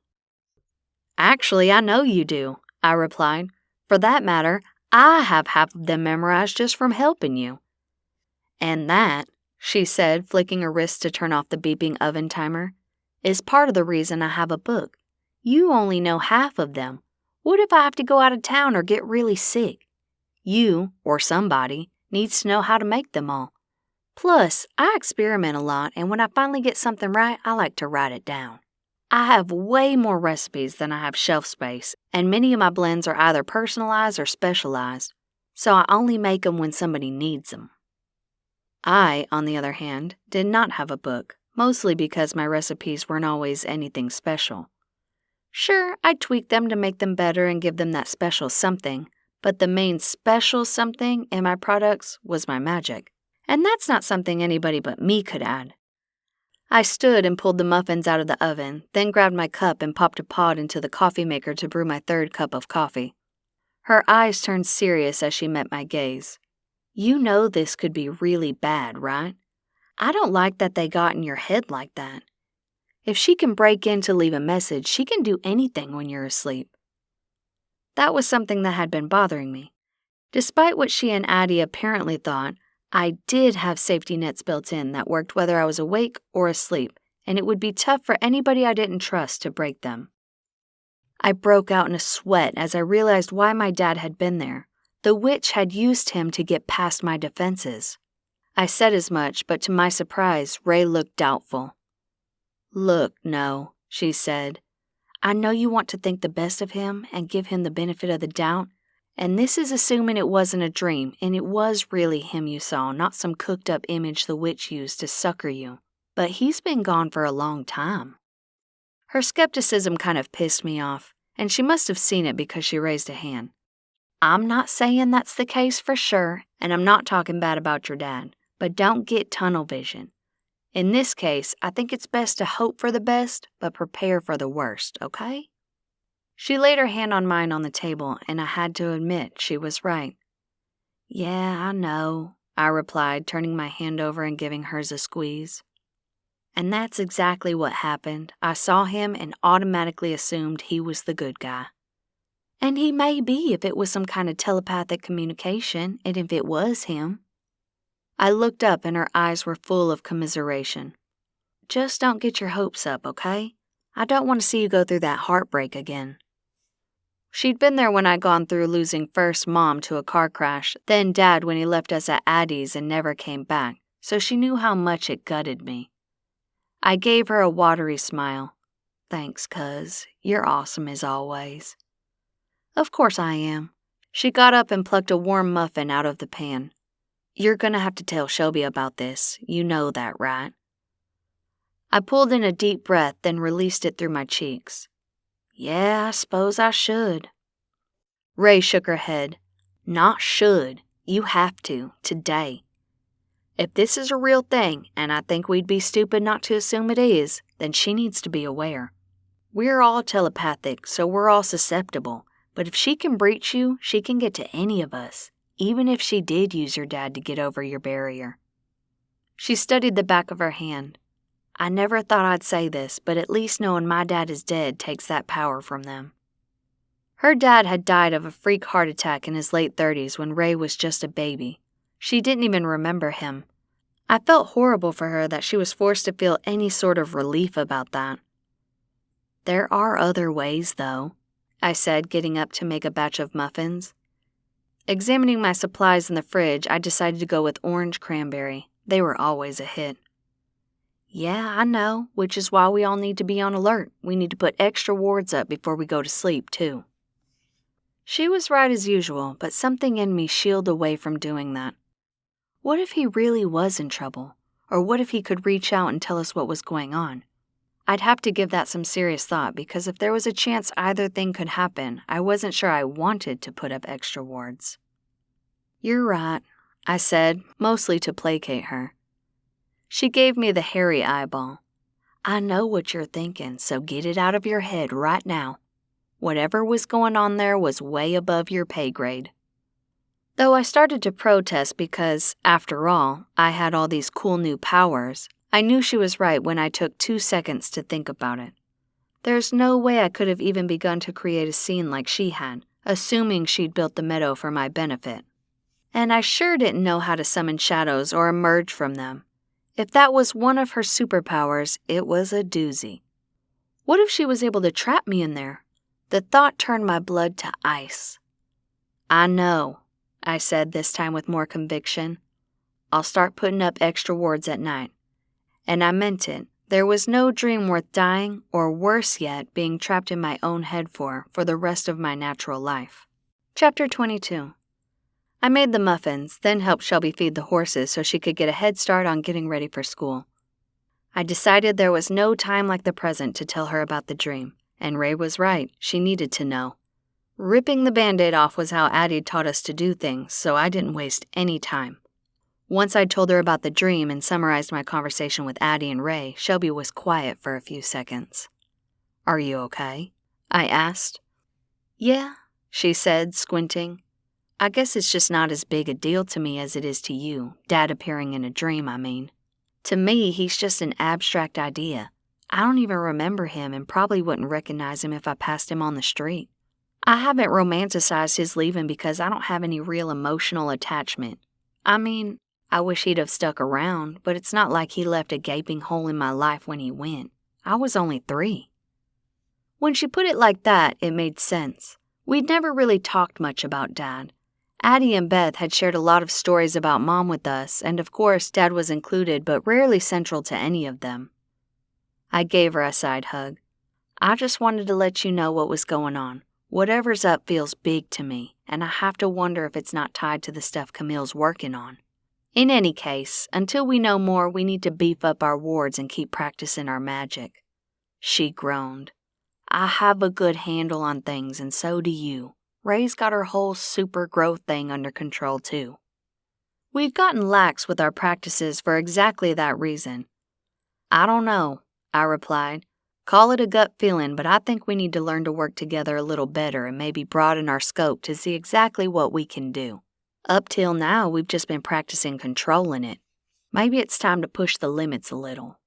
Actually, I know you do, I replied. For that matter, I have half of them memorized just from helping you. And that, she said, flicking her wrist to turn off the beeping oven timer, is part of the reason I have a book. You only know half of them. What if I have to go out of town or get really sick? You, or somebody, needs to know how to make them all. Plus, I experiment a lot, and when I finally get something right, I like to write it down. I have way more recipes than I have shelf space, and many of my blends are either personalized or specialized, so I only make them when somebody needs them. I, on the other hand, did not have a book, mostly because my recipes weren't always anything special. Sure, I'd tweak them to make them better and give them that special something, but the main special something in my products was my magic, and that's not something anybody but me could add. I stood and pulled the muffins out of the oven, then grabbed my cup and popped a pod into the coffee maker to brew my third cup of coffee. Her eyes turned serious as she met my gaze. You know this could be really bad, right? I don't like that they got in your head like that. If she can break in to leave a message, she can do anything when you're asleep. That was something that had been bothering me. Despite what she and Addie apparently thought, I did have safety nets built in that worked whether I was awake or asleep, and it would be tough for anybody I didn't trust to break them. I broke out in a sweat as I realized why my dad had been there. The witch had used him to get past my defenses. I said as much, but to my surprise, Ray looked doubtful. Look, no, she said. I know you want to think the best of him and give him the benefit of the doubt, and this is assuming it wasn't a dream and it was really him you saw, not some cooked-up image the witch used to sucker you. But he's been gone for a long time. Her skepticism kind of pissed me off, and she must have seen it because she raised a hand. I'm not saying that's the case for sure, and I'm not talking bad about your dad, but don't get tunnel vision. In this case, I think it's best to hope for the best, but prepare for the worst, okay? She laid her hand on mine on the table, and I had to admit she was right. Yeah, I know, I replied, turning my hand over and giving hers a squeeze. And that's exactly what happened. I saw him and automatically assumed he was the good guy. And he may be if it was some kind of telepathic communication, and if it was him. I looked up and her eyes were full of commiseration. Just don't get your hopes up, okay? I don't want to see you go through that heartbreak again. She'd been there when I'd gone through losing first Mom to a car crash, then Dad when he left us at Addie's and never came back, so she knew how much it gutted me. I gave her a watery smile. Thanks, cuz. You're awesome as always. Of course I am. She got up and plucked a warm muffin out of the pan. You're gonna have to tell Shelby about this. You know that, right? I pulled in a deep breath, then released it through my cheeks. Yeah, I suppose I should. Ray shook her head. Not should. You have to, today. If this is a real thing, and I think we'd be stupid not to assume it is, then she needs to be aware. We're all telepathic, so we're all susceptible, but if she can breach you, she can get to any of us, even if she did use your dad to get over your barrier. She studied the back of her hand. I never thought I'd say this, but at least knowing my dad is dead takes that power from them. Her dad had died of a freak heart attack in his late 30s when Ray was just a baby. She didn't even remember him. I felt horrible for her that she was forced to feel any sort of relief about that. There are other ways, though, I said, getting up to make a batch of muffins. Examining my supplies in the fridge, I decided to go with orange cranberry. They were always a hit. Yeah, I know, which is why we all need to be on alert. We need to put extra wards up before we go to sleep, too. She was right as usual, but something in me shielded away from doing that. What if he really was in trouble? Or what if he could reach out and tell us what was going on? I'd have to give that some serious thought, because if there was a chance either thing could happen, I wasn't sure I wanted to put up extra wards. You're right, I said, mostly to placate her. She gave me the hairy eyeball. I know what you're thinking, so get it out of your head right now. Whatever was going on there was way above your pay grade. Though I started to protest because, after all, I had all these cool new powers, I knew she was right when I took 2 seconds to think about it. There's no way I could have even begun to create a scene like she had, assuming she'd built the meadow for my benefit. And I sure didn't know how to summon shadows or emerge from them. If that was one of her superpowers, it was a doozy. What if she was able to trap me in there? The thought turned my blood to ice. I know, I said this time with more conviction. I'll start putting up extra wards at night. And I meant it. There was no dream worth dying, or worse yet, being trapped in my own head for the rest of my natural life. Chapter 22. I made the muffins, then helped Shelby feed the horses so she could get a head start on getting ready for school. I decided there was no time like the present to tell her about the dream, and Ray was right, she needed to know. Ripping the Band-Aid off was how Addie taught us to do things, so I didn't waste any time. Once I'd told her about the dream and summarized my conversation with Addie and Ray, Shelby was quiet for a few seconds. "Are you okay?" I asked. "Yeah," she said, squinting. "I guess it's just not as big a deal to me as it is to you, Dad appearing in a dream, I mean. To me, he's just an abstract idea. I don't even remember him and probably wouldn't recognize him if I passed him on the street. I haven't romanticized his leaving because I don't have any real emotional attachment. I mean, I wish he'd have stuck around, but it's not like he left a gaping hole in my life when he went. I was only 3. When she put it like that, it made sense. We'd never really talked much about Dad. Addie and Beth had shared a lot of stories about Mom with us, and of course Dad was included but rarely central to any of them. I gave her a side hug. I just wanted to let you know what was going on. Whatever's up feels big to me, and I have to wonder if it's not tied to the stuff Camille's working on. In any case, until we know more, we need to beef up our wards and keep practicing our magic." She groaned. "I have a good handle on things, and so do you. Ray's got her whole super growth thing under control, too." We've gotten lax with our practices for exactly that reason. "I don't know," I replied. "Call it a gut feeling, but I think we need to learn to work together a little better and maybe broaden our scope to see exactly what we can do. Up till now, we've just been practicing controlling it. Maybe it's time to push the limits a little."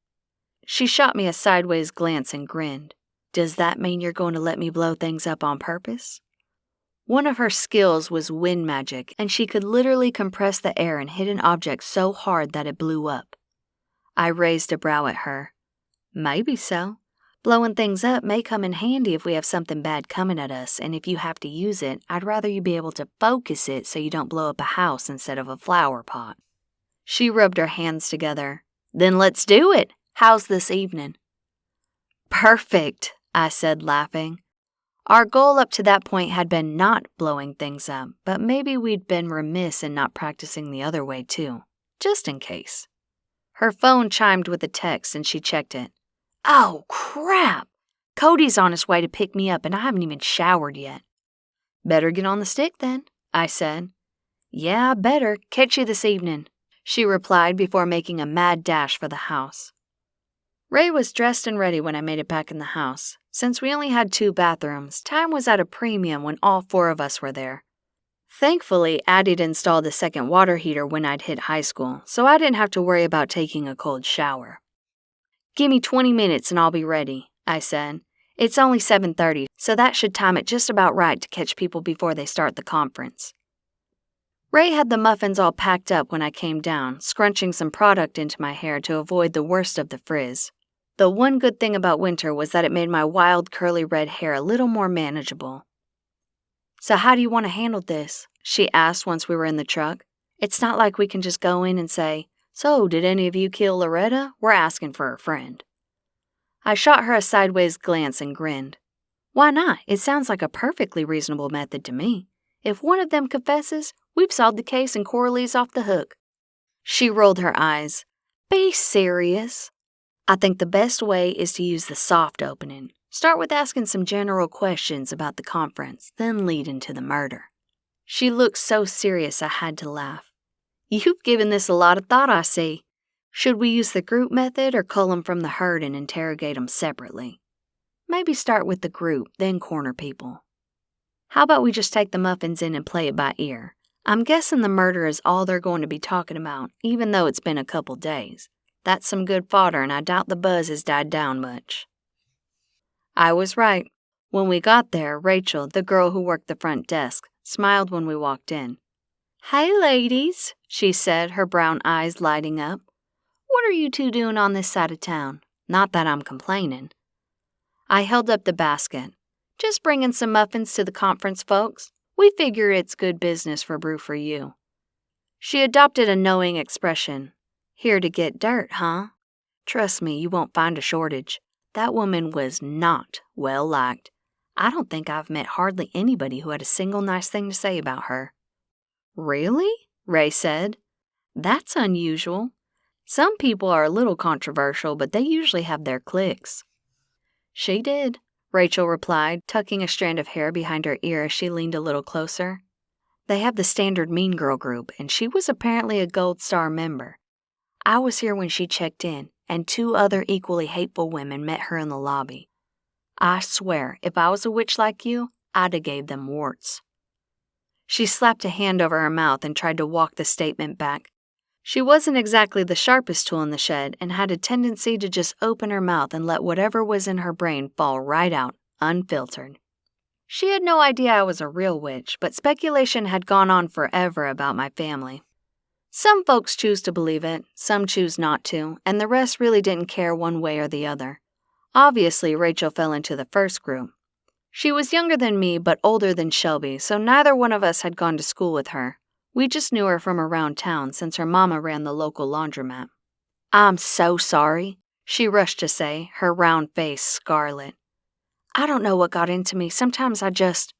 She shot me a sideways glance and grinned. "Does that mean you're going to let me blow things up on purpose?" One of her skills was wind magic, and she could literally compress the air and hit an object so hard that it blew up. I raised a brow at her. "Maybe so. Blowing things up may come in handy if we have something bad coming at us, and if you have to use it, I'd rather you be able to focus it so you don't blow up a house instead of a flower pot." She rubbed her hands together. "Then let's do it. How's this evening?" "Perfect," I said, laughing. Our goal up to that point had been not blowing things up, but maybe we'd been remiss in not practicing the other way too, just in case. Her phone chimed with a text and she checked it. "Oh, crap! Cody's on his way to pick me up and I haven't even showered yet." "Better get on the stick then," I said. "Yeah, I better. Catch you this evening," she replied before making a mad dash for the house. Ray was dressed and ready when I made it back in the house. Since we only had 2 bathrooms, time was at a premium when all 4 of us were there. Thankfully, Addie'd installed a second water heater when I'd hit high school, so I didn't have to worry about taking a cold shower. "Give me 20 minutes and I'll be ready," I said. "It's only 7:30, so that should time it just about right to catch people before they start the conference." Ray had the muffins all packed up when I came down, scrunching some product into my hair to avoid the worst of the frizz. The one good thing about winter was that it made my wild curly red hair a little more manageable. "So how do you want to handle this?" she asked once we were in the truck. "It's not like we can just go in and say, 'So, did any of you kill Loretta? We're asking for a friend.'" I shot her a sideways glance and grinned. "Why not? It sounds like a perfectly reasonable method to me. If one of them confesses, we've solved the case and Coralee's off the hook." She rolled her eyes. "Be serious. I think the best way is to use the soft opening. Start with asking some general questions about the conference, then lead into the murder." She looked so serious I had to laugh. "You've given this a lot of thought, I see. Should we use the group method or cull 'em from the herd and interrogate 'em separately?" "Maybe start with the group, then corner people." "How about we just take the muffins in and play it by ear? I'm guessing the murder is all they're going to be talking about, even though it's been a couple days. That's some good fodder, and I doubt the buzz has died down much." I was right. When we got there, Rachel, the girl who worked the front desk, smiled when we walked in. "Hey, ladies," she said, her brown eyes lighting up. "What are you 2 doing on this side of town? Not that I'm complaining." I held up the basket. "Just bringing some muffins to the conference folks. We figure it's good business for Brew for you." She adopted a knowing expression. Here to get dirt, huh? Trust me, you won't find a shortage. That woman was not well liked. I don't think I've met hardly anybody who had a single nice thing to say about her. Really? Ray said. That's unusual. Some people are a little controversial, but they usually have their cliques. She did, Rachel replied, tucking a strand of hair behind her ear as she leaned a little closer. They have the standard mean girl group, and she was apparently a Gold Star member. I was here when she checked in, and 2 other equally hateful women met her in the lobby. I swear, if I was a witch like you, I'd have gave them warts. She slapped a hand over her mouth and tried to walk the statement back. She wasn't exactly the sharpest tool in the shed and had a tendency to just open her mouth and let whatever was in her brain fall right out, unfiltered. She had no idea I was a real witch, but speculation had gone on forever about my family. Some folks choose to believe it, some choose not to, and the rest really didn't care one way or the other. Obviously, Rachel fell into the first group. She was younger than me, but older than Shelby, so neither one of us had gone to school with her. We just knew her from around town since her mama ran the local laundromat. I'm so sorry, she rushed to say, her round face scarlet. I don't know what got into me. Sometimes I just...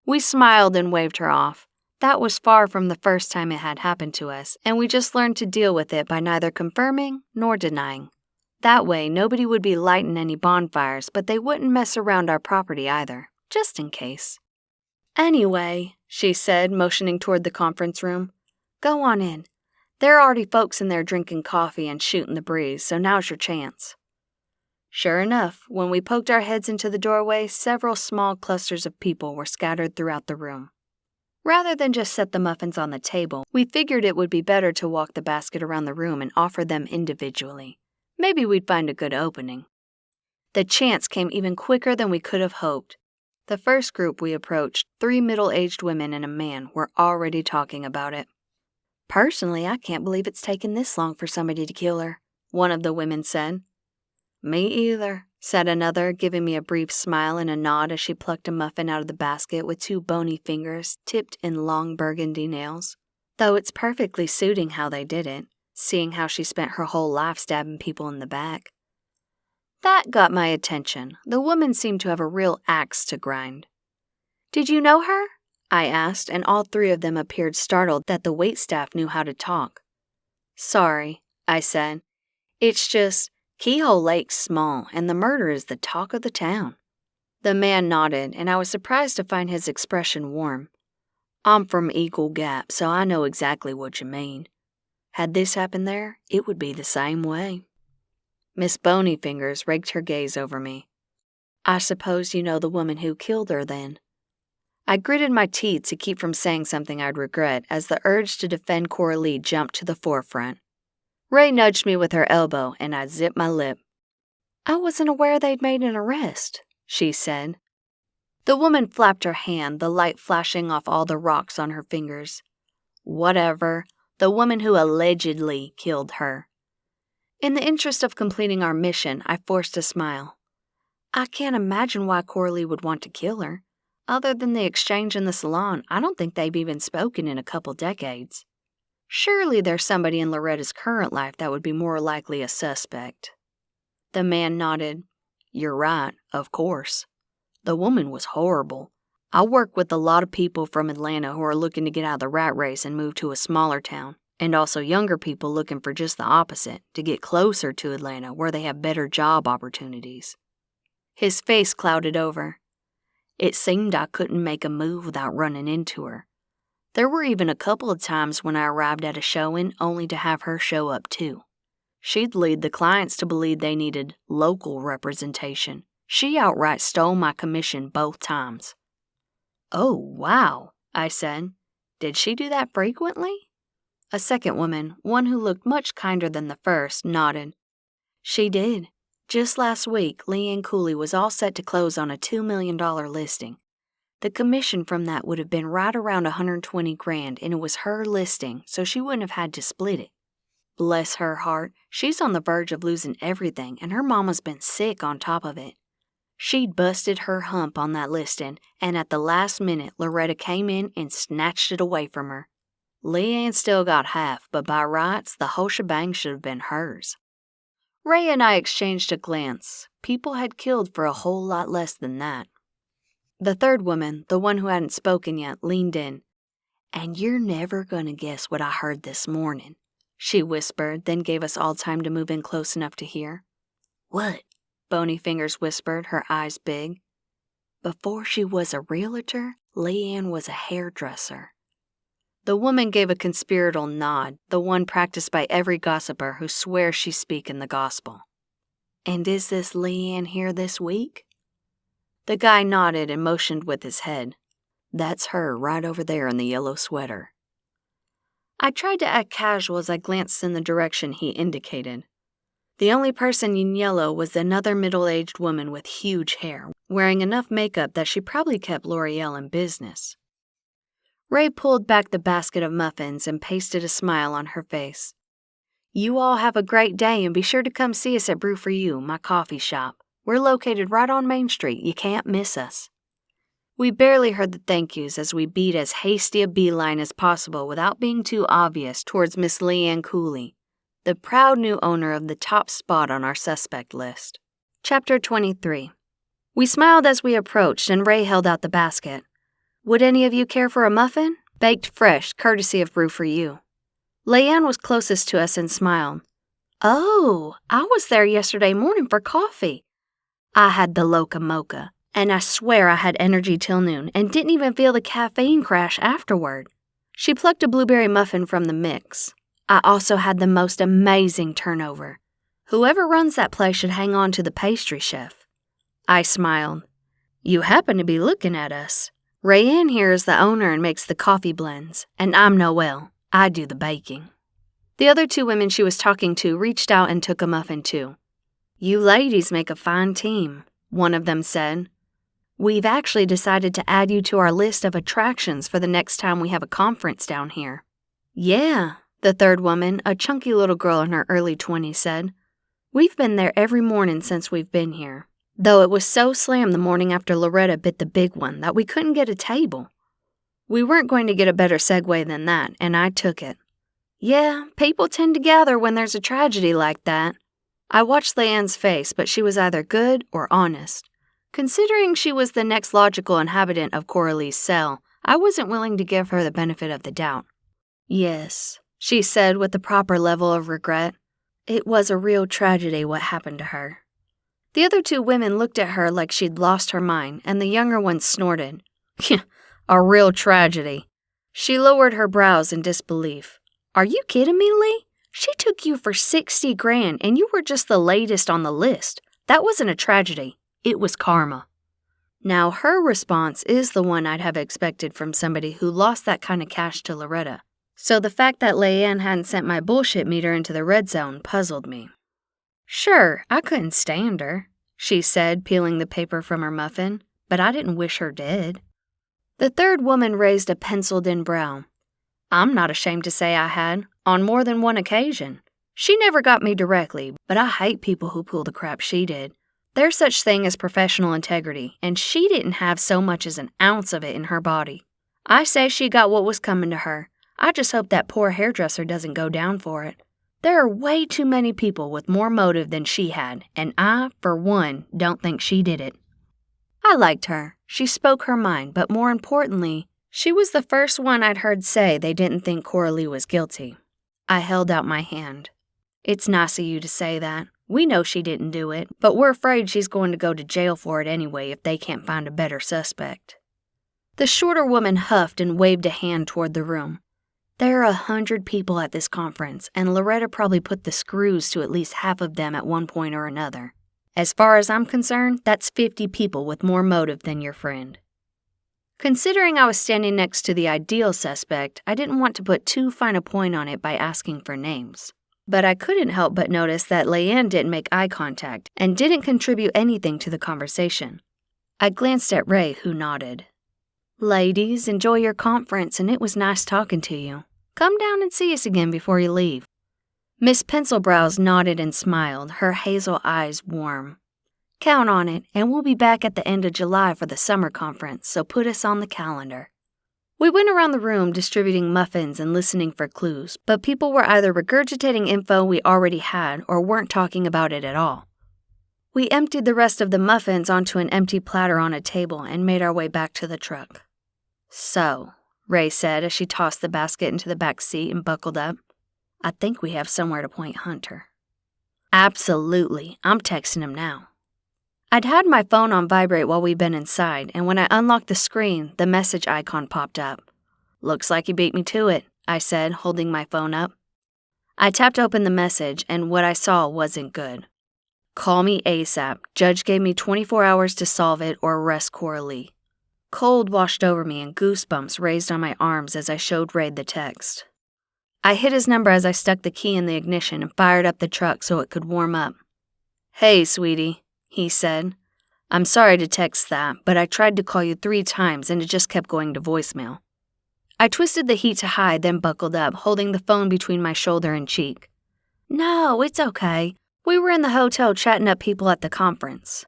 We smiled and waved her off. That was far from the first time it had happened to us, and we just learned to deal with it by neither confirming nor denying. That way, nobody would be lighting any bonfires, but they wouldn't mess around our property either, just in case. Anyway, she said, motioning toward the conference room, go on in. There are already folks in there drinking coffee and shooting the breeze, so now's your chance. Sure enough, when we poked our heads into the doorway, several small clusters of people were scattered throughout the room. Rather than just set the muffins on the table, we figured it would be better to walk the basket around the room and offer them individually. Maybe we'd find a good opening. The chance came even quicker than we could have hoped. The first group we approached, 3 middle-aged women and a man, were already talking about it. Personally, I can't believe it's taken this long for somebody to kill her, one of the women said. Me either, said another, giving me a brief smile and a nod as she plucked a muffin out of the basket with 2 bony fingers tipped in long burgundy nails. Though it's perfectly suiting how they did it, seeing how she spent her whole life stabbing people in the back. That got my attention. The woman seemed to have a real axe to grind. Did you know her? I asked, and all 3 of them appeared startled that the waitstaff knew how to talk. Sorry, I said. It's just, Keyhole Lake's small, and the murder is the talk of the town. The man nodded, and I was surprised to find his expression warm. I'm from Eagle Gap, so I know exactly what you mean. Had this happened there, it would be the same way. Miss Bonyfingers raked her gaze over me. I suppose you know the woman who killed her, then? I gritted my teeth to keep from saying something I'd regret as the urge to defend Coralee jumped to the forefront. Ray nudged me with her elbow, and I zipped my lip. I wasn't aware they'd made an arrest, she said. The woman flapped her hand, the light flashing off all the rocks on her fingers. Whatever. The woman who allegedly killed her. In the interest of completing our mission, I forced a smile. I can't imagine why Coralee would want to kill her. Other than the exchange in the salon, I don't think they've even spoken in a couple decades. Surely there's somebody in Loretta's current life that would be more likely a suspect. The man nodded. You're right, of course. The woman was horrible. I work with a lot of people from Atlanta who are looking to get out of the rat race and move to a smaller town, and also younger people looking for just the opposite, to get closer to Atlanta where they have better job opportunities. His face clouded over. It seemed I couldn't make a move without running into her. There were even a couple of times when I arrived at a showing only to have her show up too. She'd lead the clients to believe they needed local representation. She outright stole my commission both times. Oh, wow, I said. Did she do that frequently? A second woman, one who looked much kinder than the first, nodded. She did. Just last week, Leanne Cooley was all set to close on a $2 million listing. The commission from that would have been right around $120,000, and it was her listing, so she wouldn't have had to split it. Bless her heart, she's on the verge of losing everything, and her mama's been sick on top of it. She'd busted her hump on that listing, and at the last minute, Loretta came in and snatched it away from her. Leanne still got half, but by rights, the whole shebang should have been hers. Ray and I exchanged a glance. People had killed for a whole lot less than that. The third woman, the one who hadn't spoken yet, leaned in. "And you're never gonna guess what I heard this morning," she whispered, then gave us all time to move in close enough to hear. "What?" Bony Fingers whispered, her eyes big. "Before she was a realtor, Leanne was a hairdresser." The woman gave a conspiratorial nod, the one practiced by every gossiper who swears she's speaking the gospel. "And is this Leanne here this week?" The guy nodded and motioned with his head. "That's her right over there in the yellow sweater." I tried to act casual as I glanced in the direction he indicated. The only person in yellow was another middle-aged woman with huge hair, wearing enough makeup that she probably kept L'Oreal in business. Ray pulled back the basket of muffins and pasted a smile on her face. "You all have a great day and be sure to come see us at Brew for You, my coffee shop. We're located right on Main Street. You can't miss us." We barely heard the thank yous as we beat as hasty a beeline as possible without being too obvious towards Miss Leanne Cooley, the proud new owner of the top spot on our suspect list. Chapter 23. We smiled as we approached and Ray held out the basket. "Would any of you care for a muffin? Baked fresh, courtesy of Brew for You." Leanne was closest to us and smiled. "Oh, I was there yesterday morning for coffee. I had the Loca Mocha, and I swear I had energy till noon and didn't even feel the caffeine crash afterward." She plucked a blueberry muffin from the mix. "I also had the most amazing turnover. Whoever runs that place should hang on to the pastry chef." I smiled. "You happen to be looking at us. Rayanne here is the owner and makes the coffee blends, and I'm Noelle. I do the baking." The other two women she was talking to reached out and took a muffin too. "You ladies make a fine team," one of them said. "We've actually decided to add you to our list of attractions for the next time we have a conference down here." "Yeah," the third woman, a chunky little girl in her early 20s, said. "We've been there every morning since we've been here. Though it was so slammed the morning after Loretta bit the big one that we couldn't get a table." We weren't going to get a better segue than that, and I took it. "Yeah, people tend to gather when there's a tragedy like that." I watched Leanne's face, but she was either good or honest. Considering she was the next logical inhabitant of Coralee's cell, I wasn't willing to give her the benefit of the doubt. "Yes," she said with the proper level of regret. "It was a real tragedy what happened to her." The other two women looked at her like she'd lost her mind, and the younger one snorted. "A real tragedy." She lowered her brows in disbelief. "Are you kidding me, Lee? She took you for 60 grand, and you were just the latest on the list. That wasn't a tragedy. It was karma." Now, her response is the one I'd have expected from somebody who lost that kind of cash to Loretta. So the fact that Leanne hadn't sent my bullshit meter into the red zone puzzled me. "Sure, I couldn't stand her," she said, peeling the paper from her muffin, "but I didn't wish her dead." The third woman raised a penciled-in brow. "I'm not ashamed to say I had, on more than one occasion. She never got me directly, but I hate people who pull the crap she did. There's such thing as professional integrity, and she didn't have so much as an ounce of it in her body. I say she got what was coming to her. I just hope that poor hairdresser doesn't go down for it. There are way too many people with more motive than she had, and I, for one, don't think she did it." I liked her. She spoke her mind, but more importantly, she was the first one I'd heard say they didn't think Coralee was guilty. I held out my hand. "It's nice of you to say that. We know she didn't do it, but we're afraid she's going to go to jail for it anyway if they can't find a better suspect." The shorter woman huffed and waved a hand toward the room. "There are 100 people at this conference, and Loretta probably put the screws to at least half of them at one point or another. As far as I'm concerned, that's 50 people with more motive than your friend." Considering I was standing next to the ideal suspect, I didn't want to put too fine a point on it by asking for names. But I couldn't help but notice that Leanne didn't make eye contact and didn't contribute anything to the conversation. I glanced at Ray, who nodded. "Ladies, enjoy your conference, and it was nice talking to you. Come down and see us again before you leave." Miss Pencilbrows nodded and smiled, her hazel eyes warm. "Count on it, and we'll be back at the end of July for the summer conference, so put us on the calendar." We went around the room distributing muffins and listening for clues, but people were either regurgitating info we already had or weren't talking about it at all. We emptied the rest of the muffins onto an empty platter on a table and made our way back to the truck. "So," Ray said as she tossed the basket into the back seat and buckled up, "I think we have somewhere to point Hunter." "Absolutely. I'm texting him now." I'd had my phone on vibrate while we'd been inside, and when I unlocked the screen, the message icon popped up. "Looks like you beat me to it," I said, holding my phone up. I tapped open the message, and what I saw wasn't good. "Call me ASAP. Judge gave me 24 hours to solve it or arrest Coralee." Cold washed over me and goosebumps raised on my arms as I showed Ray the text. I hit his number as I stuck the key in the ignition and fired up the truck so it could warm up. "Hey, sweetie," he said. "I'm sorry to text that, but I tried to call you 3 times and it just kept going to voicemail." I twisted the heat to hide, then buckled up, holding the phone between my shoulder and cheek. "No, it's okay. We were in the hotel chatting up people at the conference."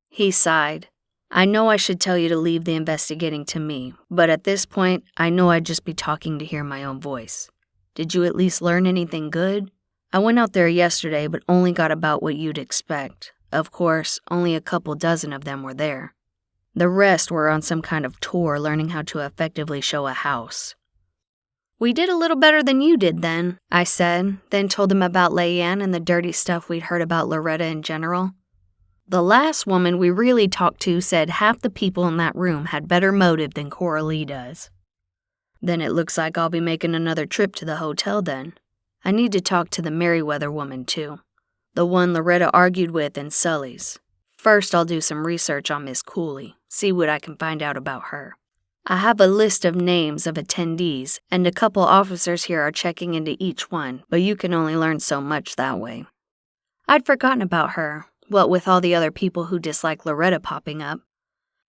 He sighed. "I know I should tell you to leave the investigating to me, but at this point, I know I'd just be talking to hear my own voice. Did you at least learn anything good? I went out there yesterday, but only got about what you'd expect. Of course, only a couple dozen of them were there. The rest were on some kind of tour learning how to effectively show a house." "We did a little better than you did then," I said, then told him about Leanne and the dirty stuff we'd heard about Loretta in general. "The last woman we really talked to said half the people in that room had better motive than Coralee does." "Then it looks like I'll be making another trip to the hotel then. I need to talk to the Merryweather woman too. The one Loretta argued with in Sully's. First I'll do some research on Miss Cooley, see what I can find out about her. I have a list of names of attendees, and a couple officers here are checking into each one, but you can only learn so much that way." I'd forgotten about her, what with all the other people who dislike Loretta popping up.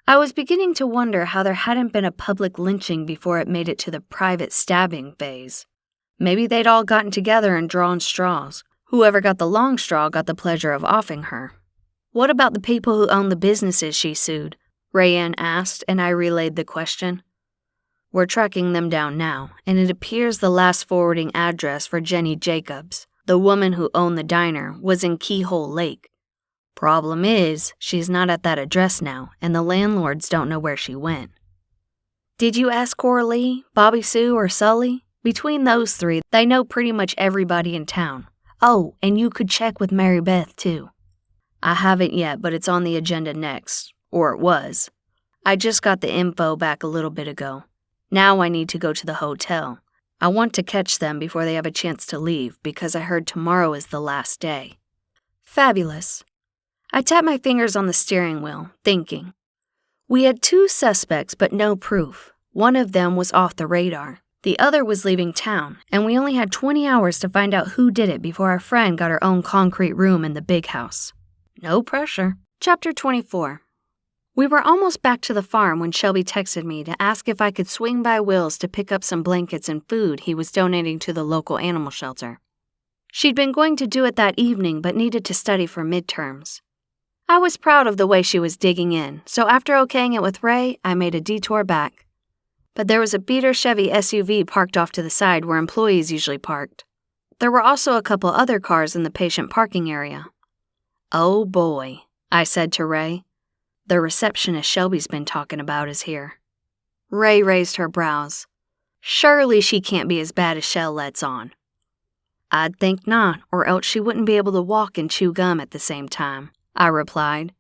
I was beginning to wonder how there hadn't been a public lynching before it made it to the private stabbing phase. Maybe they'd all gotten together and drawn straws. Whoever got the long straw got the pleasure of offing her. "What about the people who own the businesses she sued?" Rayanne asked, and I relayed the question. "We're tracking them down now, and it appears the last forwarding address for Jenny Jacobs, the woman who owned the diner, was in Keyhole Lake. Problem is, she's not at that address now, and the landlords don't know where she went." "Did you ask Coralee, Bobby Sue, or Sully? Between those 3, they know pretty much everybody in town. Oh, and you could check with Mary Beth, too." "I haven't yet, but it's on the agenda next. Or it was. I just got the info back a little bit ago. Now I need to go to the hotel. I want to catch them before they have a chance to leave, because I heard tomorrow is the last day." "Fabulous." I tapped my fingers on the steering wheel, thinking. We had 2 suspects, but no proof. One of them was off the radar. The other was leaving town, and we only had 20 hours to find out who did it before our friend got her own concrete room in the big house. No pressure. Chapter 24. We were almost back to the farm when Shelby texted me to ask if I could swing by Will's to pick up some blankets and food he was donating to the local animal shelter. She'd been going to do it that evening but needed to study for midterms. I was proud of the way she was digging in, so after okaying it with Ray, I made a detour back. But there was a beater Chevy SUV parked off to the side where employees usually parked. There were also a couple other cars in the patient parking area. "Oh boy," I said to Ray. "The receptionist Shelby's been talking about is here." Ray raised her brows. "Surely she can't be as bad as Shell lets on." "I'd think not, or else she wouldn't be able to walk and chew gum at the same time," I replied.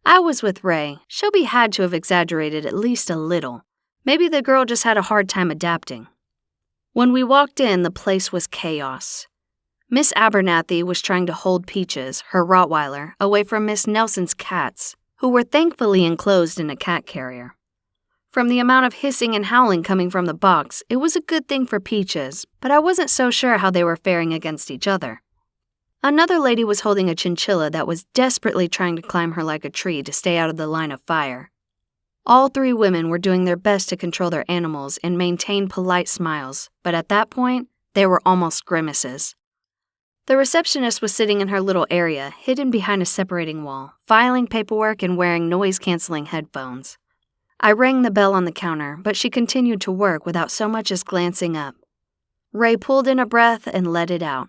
I was with Ray. Shelby had to have exaggerated at least a little. Maybe the girl just had a hard time adapting. When we walked in, the place was chaos. Miss Abernathy was trying to hold Peaches, her Rottweiler, away from Miss Nelson's cats, who were thankfully enclosed in a cat carrier. From the amount of hissing and howling coming from the box, it was a good thing for Peaches, but I wasn't so sure how they were faring against each other. Another lady was holding a chinchilla that was desperately trying to climb her like a tree to stay out of the line of fire. All 3 women were doing their best to control their animals and maintain polite smiles, but at that point, they were almost grimaces. The receptionist was sitting in her little area, hidden behind a separating wall, filing paperwork and wearing noise-canceling headphones. I rang the bell on the counter, but she continued to work without so much as glancing up. Ray pulled in a breath and let it out.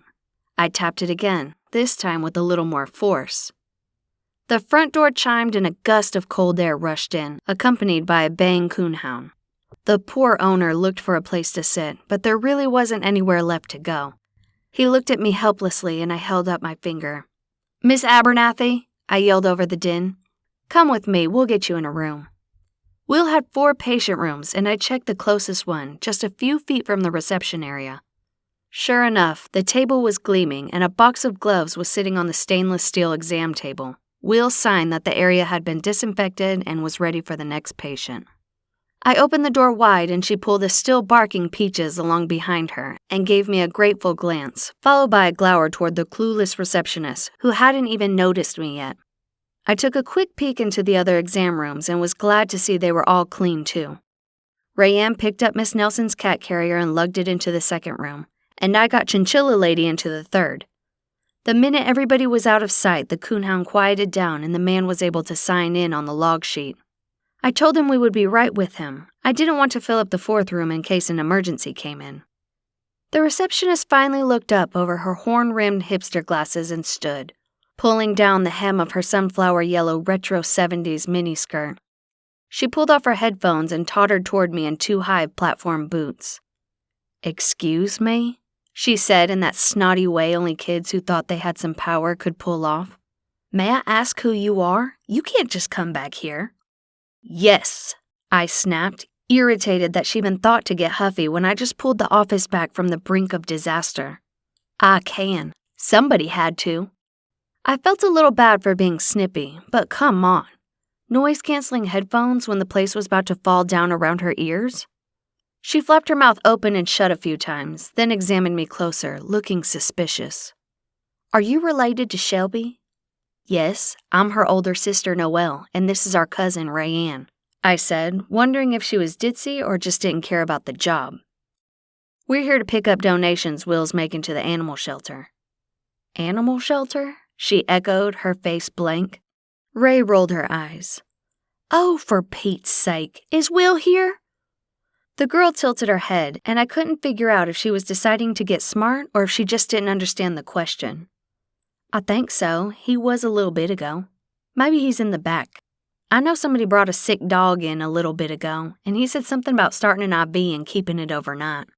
I tapped it again, this time with a little more force. The front door chimed and a gust of cold air rushed in, accompanied by a baying coonhound. The poor owner looked for a place to sit, but there really wasn't anywhere left to go. He looked at me helplessly and I held up my finger. "Miss Abernathy," I yelled over the din. "Come with me, we'll get you in a room." Will had 4 patient rooms, and I checked the closest one, just a few feet from the reception area. Sure enough, the table was gleaming, and a box of gloves was sitting on the stainless steel exam table. Will signed that the area had been disinfected and was ready for the next patient. I opened the door wide, and she pulled a still barking Peaches along behind her and gave me a grateful glance, followed by a glower toward the clueless receptionist, who hadn't even noticed me yet. I took a quick peek into the other exam rooms and was glad to see they were all clean, too. Rayanne picked up Miss Nelson's cat carrier and lugged it into the second room, and I got Chinchilla Lady into the third. The minute everybody was out of sight, the coonhound quieted down and the man was able to sign in on the log sheet. I told him we would be right with him. I didn't want to fill up the fourth room in case an emergency came in. The receptionist finally looked up over her horn-rimmed hipster glasses and stood, pulling down the hem of her sunflower yellow retro 70s miniskirt. She pulled off her headphones and tottered toward me in 2 high platform boots. "Excuse me?" she said in that snotty way only kids who thought they had some power could pull off. "May I ask who you are? You can't just come back here." "Yes," I snapped, irritated that she even thought to get huffy when I just pulled the office back from the brink of disaster. "I can. Somebody had to." I felt a little bad for being snippy, but come on. Noise-canceling headphones when the place was about to fall down around her ears? She flapped her mouth open and shut a few times, then examined me closer, looking suspicious. "Are you related to Shelby?" "Yes, I'm her older sister Noelle, and this is our cousin Rayanne," I said, wondering if she was ditzy or just didn't care about the job. "We're here to pick up donations Will's making to the animal shelter." "Animal shelter?" she echoed, her face blank. Ray rolled her eyes. "Oh, for Pete's sake, is Will here?" The girl tilted her head, and I couldn't figure out if she was deciding to get smart or if she just didn't understand the question. "I think so. He was a little bit ago. Maybe he's in the back. I know somebody brought a sick dog in a little bit ago, and he said something about starting an IV and keeping it overnight."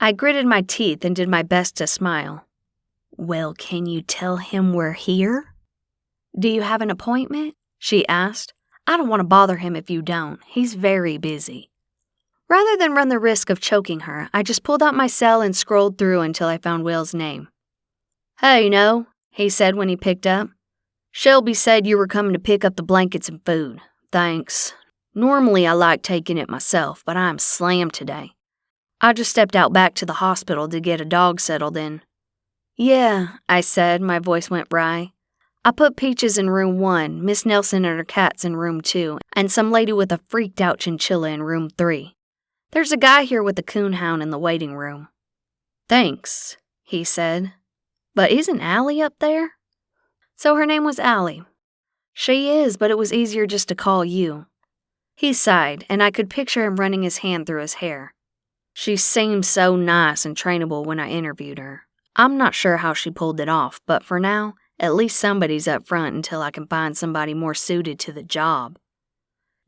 I gritted my teeth and did my best to smile. "Well, can you tell him we're here?" "Do you have an appointment?" she asked. "I don't want to bother him if you don't. He's very busy." Rather than run the risk of choking her, I just pulled out my cell and scrolled through until I found Will's name. "Hey, no," he said when he picked up. "Shelby said you were coming to pick up the blankets and food. Thanks. Normally I like taking it myself, but I'm slammed today. I just stepped out back to the hospital to get a dog settled in." "Yeah," I said, my voice went wry. "I put Peaches in room 1, Miss Nelson and her cats in room 2, and some lady with a freaked-out chinchilla in room 3. There's a guy here with a coonhound in the waiting room." "Thanks," he said. "But isn't Allie up there?" So her name was Allie. "She is, but it was easier just to call you." He sighed, and I could picture him running his hand through his hair. She seemed so nice and trainable when I interviewed her. I'm not sure how she pulled it off, but for now, at least somebody's up front until I can find somebody more suited to the job.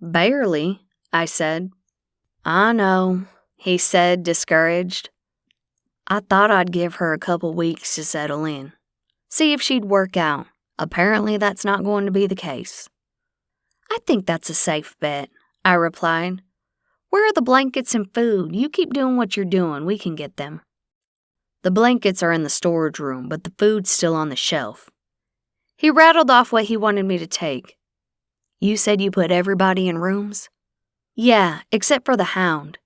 "Barely," I said. "I know," he said, discouraged. "I thought I'd give her a couple weeks to settle in. See if she'd work out. Apparently that's not going to be the case." "I think that's a safe bet," I replied. "Where are the blankets and food? You keep doing what you're doing. We can get them." "The blankets are in the storage room, but the food's still on the shelf." He rattled off what he wanted me to take. "You said you put everybody in rooms?" "Yeah, except for the hound."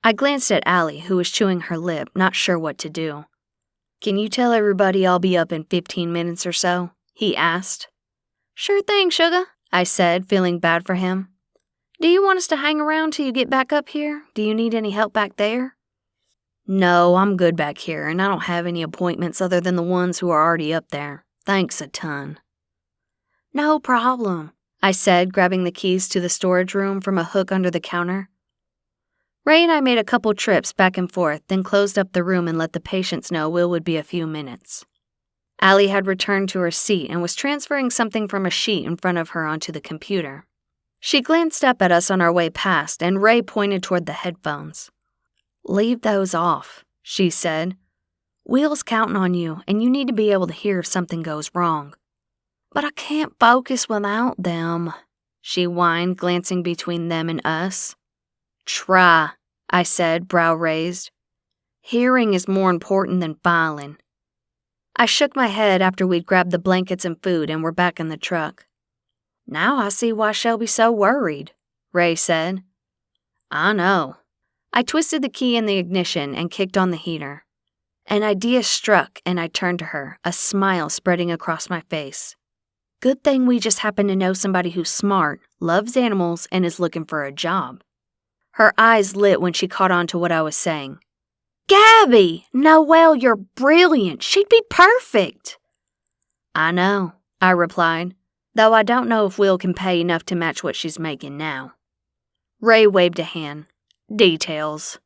I glanced at Allie, who was chewing her lip, not sure what to do. "Can you tell everybody I'll be up in 15 minutes or so?" he asked. "Sure thing, sugar," I said, feeling bad for him. "Do you want us to hang around till you get back up here? Do you need any help back there?" "No, I'm good back here, and I don't have any appointments other than the ones who are already up there. Thanks a ton." "No problem," I said, grabbing the keys to the storage room from a hook under the counter. Ray and I made a couple trips back and forth, then closed up the room and let the patients know Will would be a few minutes. Allie had returned to her seat and was transferring something from a sheet in front of her onto the computer. She glanced up at us on our way past, and Ray pointed toward the headphones. "Leave those off," she said. "Will's counting on you, and you need to be able to hear if something goes wrong." "But I can't focus without them," she whined, glancing between them and us. "Try," I said, brow raised. "Hearing is more important than filing." I shook my head after we'd grabbed the blankets and food and were back in the truck. "Now I see why Shelby's so worried," Ray said. "I know." I twisted the key in the ignition and kicked on the heater. An idea struck, and I turned to her, a smile spreading across my face. "Good thing we just happen to know somebody who's smart, loves animals, and is looking for a job." Her eyes lit when she caught on to what I was saying. "Gabby! Noelle, you're brilliant. She'd be perfect." "I know," I replied, though I don't know if Will can pay enough to match what she's making now. Ray waved a hand. "Details."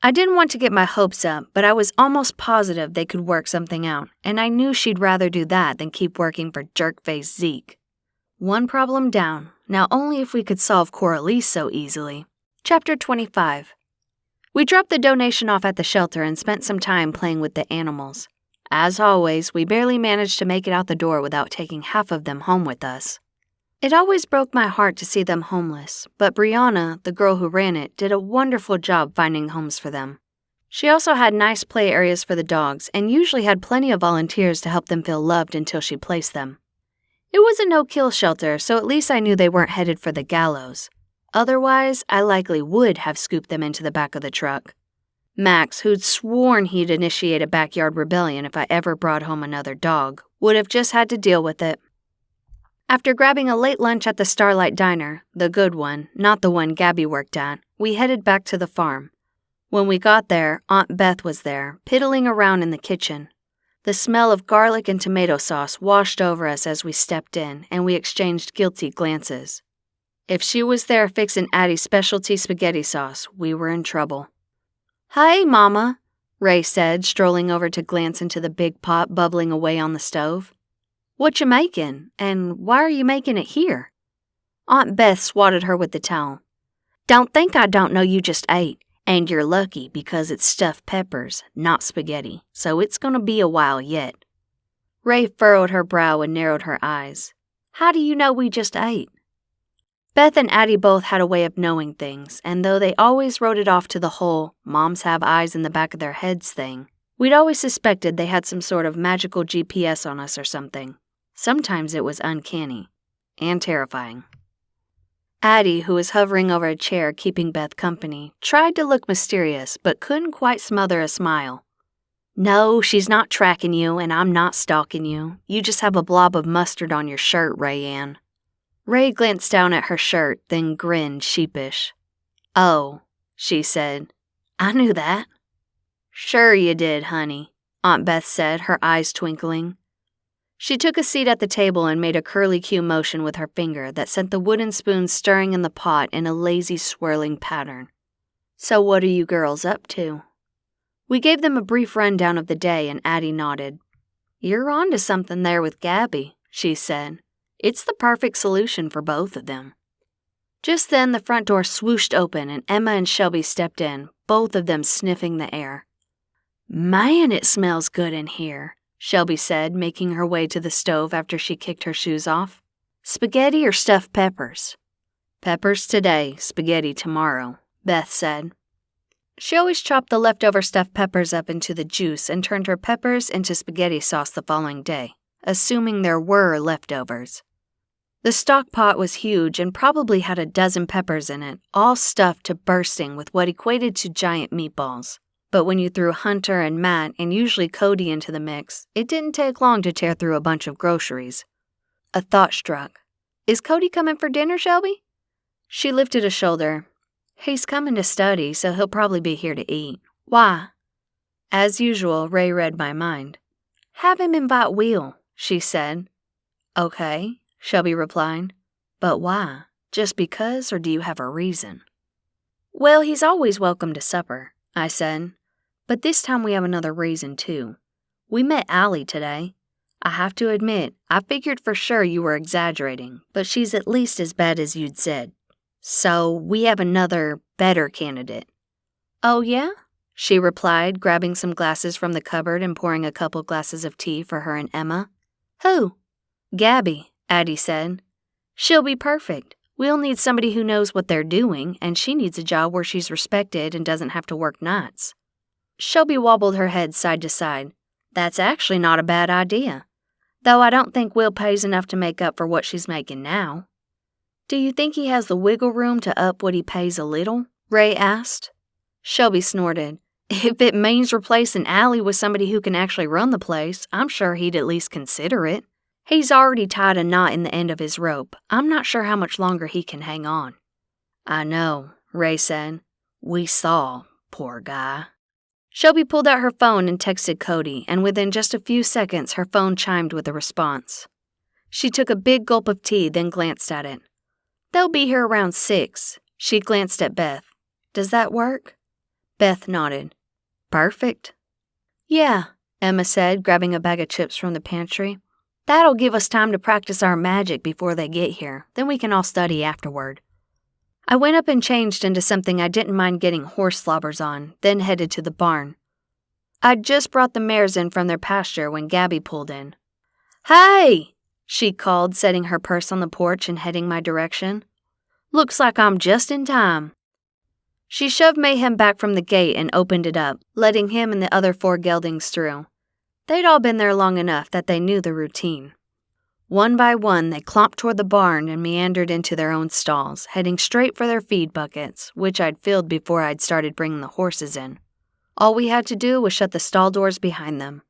I didn't want to get my hopes up, but I was almost positive they could work something out, and I knew she'd rather do that than keep working for jerk-faced Zeke. One problem down, now only if we could solve Coralee so easily. Chapter 25. We dropped the donation off at the shelter and spent some time playing with the animals. As always, we barely managed to make it out the door without taking half of them home with us. It always broke my heart to see them homeless, but Brianna, the girl who ran it, did a wonderful job finding homes for them. She also had nice play areas for the dogs and usually had plenty of volunteers to help them feel loved until she placed them. It was a no-kill shelter, so at least I knew they weren't headed for the gallows. Otherwise, I likely would have scooped them into the back of the truck. Max, who'd sworn he'd initiate a backyard rebellion if I ever brought home another dog, would have just had to deal with it. After grabbing a late lunch at the Starlight Diner, the good one, not the one Gabby worked at, we headed back to the farm. When we got there, Aunt Beth was there, piddling around in the kitchen. The smell of garlic and tomato sauce washed over us as we stepped in, and we exchanged guilty glances. If she was there fixing Addie's specialty spaghetti sauce, we were in trouble. "Hey, Mama," Ray said, strolling over to glance into the big pot bubbling away on the stove. "What you making, and why are you making it here?" Aunt Beth swatted her with the towel. "Don't think I don't know you just ate, and you're lucky because it's stuffed peppers, not spaghetti, so it's gonna be a while yet." Ray furrowed her brow and narrowed her eyes. "How do you know we just ate?" Beth and Addie both had a way of knowing things, and though they always wrote it off to the whole moms have eyes in the back of their heads thing, we'd always suspected they had some sort of magical GPS on us or something. Sometimes it was uncanny and terrifying. Addie, who was hovering over a chair keeping Beth company, tried to look mysterious but couldn't quite smother a smile. "No, she's not tracking you, and I'm not stalking you. You just have a blob of mustard on your shirt, Rayanne." Ray glanced down at her shirt, then grinned sheepish. "Oh," she said. "I knew that." "Sure you did, honey," Aunt Beth said, her eyes twinkling. She took a seat at the table and made a curly-cue motion with her finger that sent the wooden spoon stirring in the pot in a lazy, swirling pattern. "So what are you girls up to?" We gave them a brief rundown of the day, and Addie nodded. "You're on to something there with Gabby," she said. "It's the perfect solution for both of them." Just then, the front door swooshed open, and Emma and Shelby stepped in, both of them sniffing the air. "Man, it smells good in here," Shelby said, making her way to the stove after she kicked her shoes off. "Spaghetti or stuffed peppers?" "Peppers today, spaghetti tomorrow," Beth said. She always chopped the leftover stuffed peppers up into the juice and turned her peppers into spaghetti sauce the following day, assuming there were leftovers. The stock pot was huge and probably had a dozen peppers in it, all stuffed to bursting with what equated to giant meatballs. But when you threw Hunter and Matt and usually Cody into the mix, it didn't take long to tear through a bunch of groceries. A thought struck. "Is Cody coming for dinner, Shelby?" She lifted a shoulder. "He's coming to study, so he'll probably be here to eat. Why?" As usual, Ray read my mind. "Have him invite Will," she said. "Okay," Shelby replied. But why? Just because, or do you have a reason? Well, he's always welcome to supper, I said. But this time we have another reason, too. We met Allie today. I have to admit, I figured for sure you were exaggerating, but she's at least as bad as you'd said. So we have another, better candidate. Oh, yeah? She replied, grabbing some glasses from the cupboard and pouring a couple glasses of tea for her and Emma. Who? Gabby, Addie said. She'll be perfect. We'll need somebody who knows what they're doing, and she needs a job where she's respected and doesn't have to work nights. Shelby wobbled her head side to side. That's actually not a bad idea. Though I don't think Will pays enough to make up for what she's making now. Do you think he has the wiggle room to up what he pays a little? Ray asked. Shelby snorted. If it means replacing Allie with somebody who can actually run the place, I'm sure he'd at least consider it. He's already tied a knot in the end of his rope. I'm not sure how much longer he can hang on. I know, Ray said. We saw, poor guy. Shelby pulled out her phone and texted Cody, and within just a few seconds her phone chimed with a response. She took a big gulp of tea, then glanced at it. They'll be here around 6. She glanced at Beth. Does that work? Beth nodded. Perfect. Yeah, Emma said, grabbing a bag of chips from the pantry. That'll give us time to practice our magic before they get here. Then we can all study afterward. I went up and changed into something I didn't mind getting horse slobbers on, then headed to the barn. I'd just brought the mares in from their pasture when Gabby pulled in. Hey! She called, setting her purse on the porch and heading my direction. Looks like I'm just in time. She shoved Mayhem back from the gate and opened it up, letting him and the other 4 geldings through. They'd all been there long enough that they knew the routine. One by one, they clomped toward the barn and meandered into their own stalls, heading straight for their feed buckets, which I'd filled before I'd started bringing the horses in. All we had to do was shut the stall doors behind them.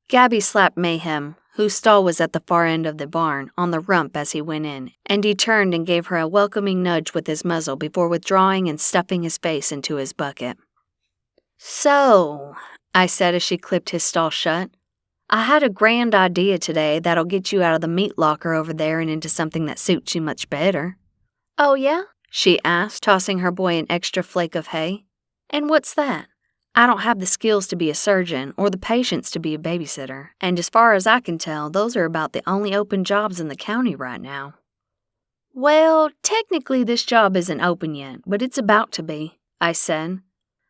Gabby slapped Mayhem, whose stall was at the far end of the barn, on the rump as he went in, and he turned and gave her a welcoming nudge with his muzzle before withdrawing and stuffing his face into his bucket. So, I said as she clipped his stall shut, I had a grand idea today that'll get you out of the meat locker over there and into something that suits you much better. Oh, yeah? She asked, tossing her boy an extra flake of hay. And what's that? I don't have the skills to be a surgeon or the patience to be a babysitter, and as far as I can tell, those are about the only open jobs in the county right now. Well, technically this job isn't open yet, but it's about to be, I said.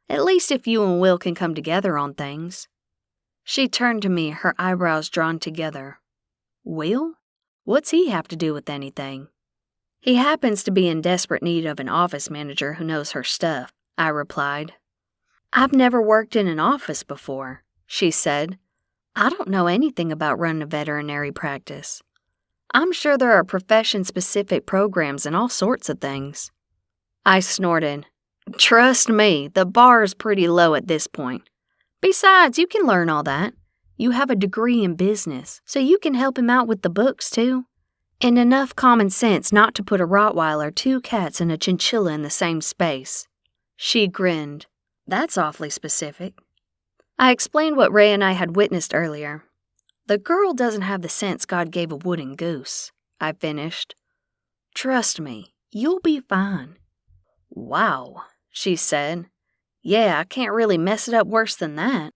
At least if you and Will can come together on things. She turned to me, her eyebrows drawn together. Will? What's he have to do with anything? He happens to be in desperate need of an office manager who knows her stuff, I replied. I've never worked in an office before, she said. I don't know anything about running a veterinary practice. I'm sure there are profession-specific programs and all sorts of things. I snorted. Trust me, the bar is pretty low at this point. Besides, you can learn all that. You have a degree in business, so you can help him out with the books, too. And enough common sense not to put a Rottweiler, 2 cats, and a chinchilla in the same space. She grinned. That's awfully specific. I explained what Ray and I had witnessed earlier. The girl doesn't have the sense God gave a wooden goose, I finished. Trust me, you'll be fine. Wow, she said. Yeah, I can't really mess it up worse than that.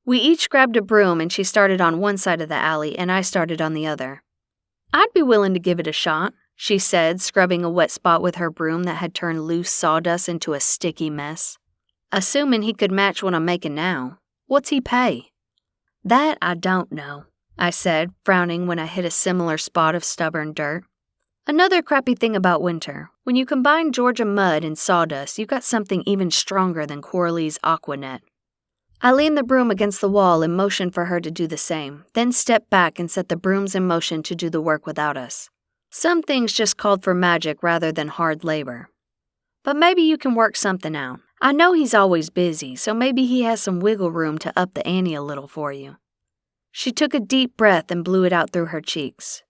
We each grabbed a broom and she started on one side of the alley and I started on the other. I'd be willing to give it a shot, she said, scrubbing a wet spot with her broom that had turned loose sawdust into a sticky mess. Assuming he could match what I'm making now. What's he pay? That I don't know, I said, frowning when I hit a similar spot of stubborn dirt. Another crappy thing about winter, when you combine Georgia mud and sawdust, you got something even stronger than Coralee's Aquanet. I leaned the broom against the wall and motioned for her to do the same, then stepped back and set the brooms in motion to do the work without us. Some things just called for magic rather than hard labor. But maybe you can work something out. I know he's always busy, so maybe he has some wiggle room to up the ante a little for you. She took a deep breath and blew it out through her cheeks.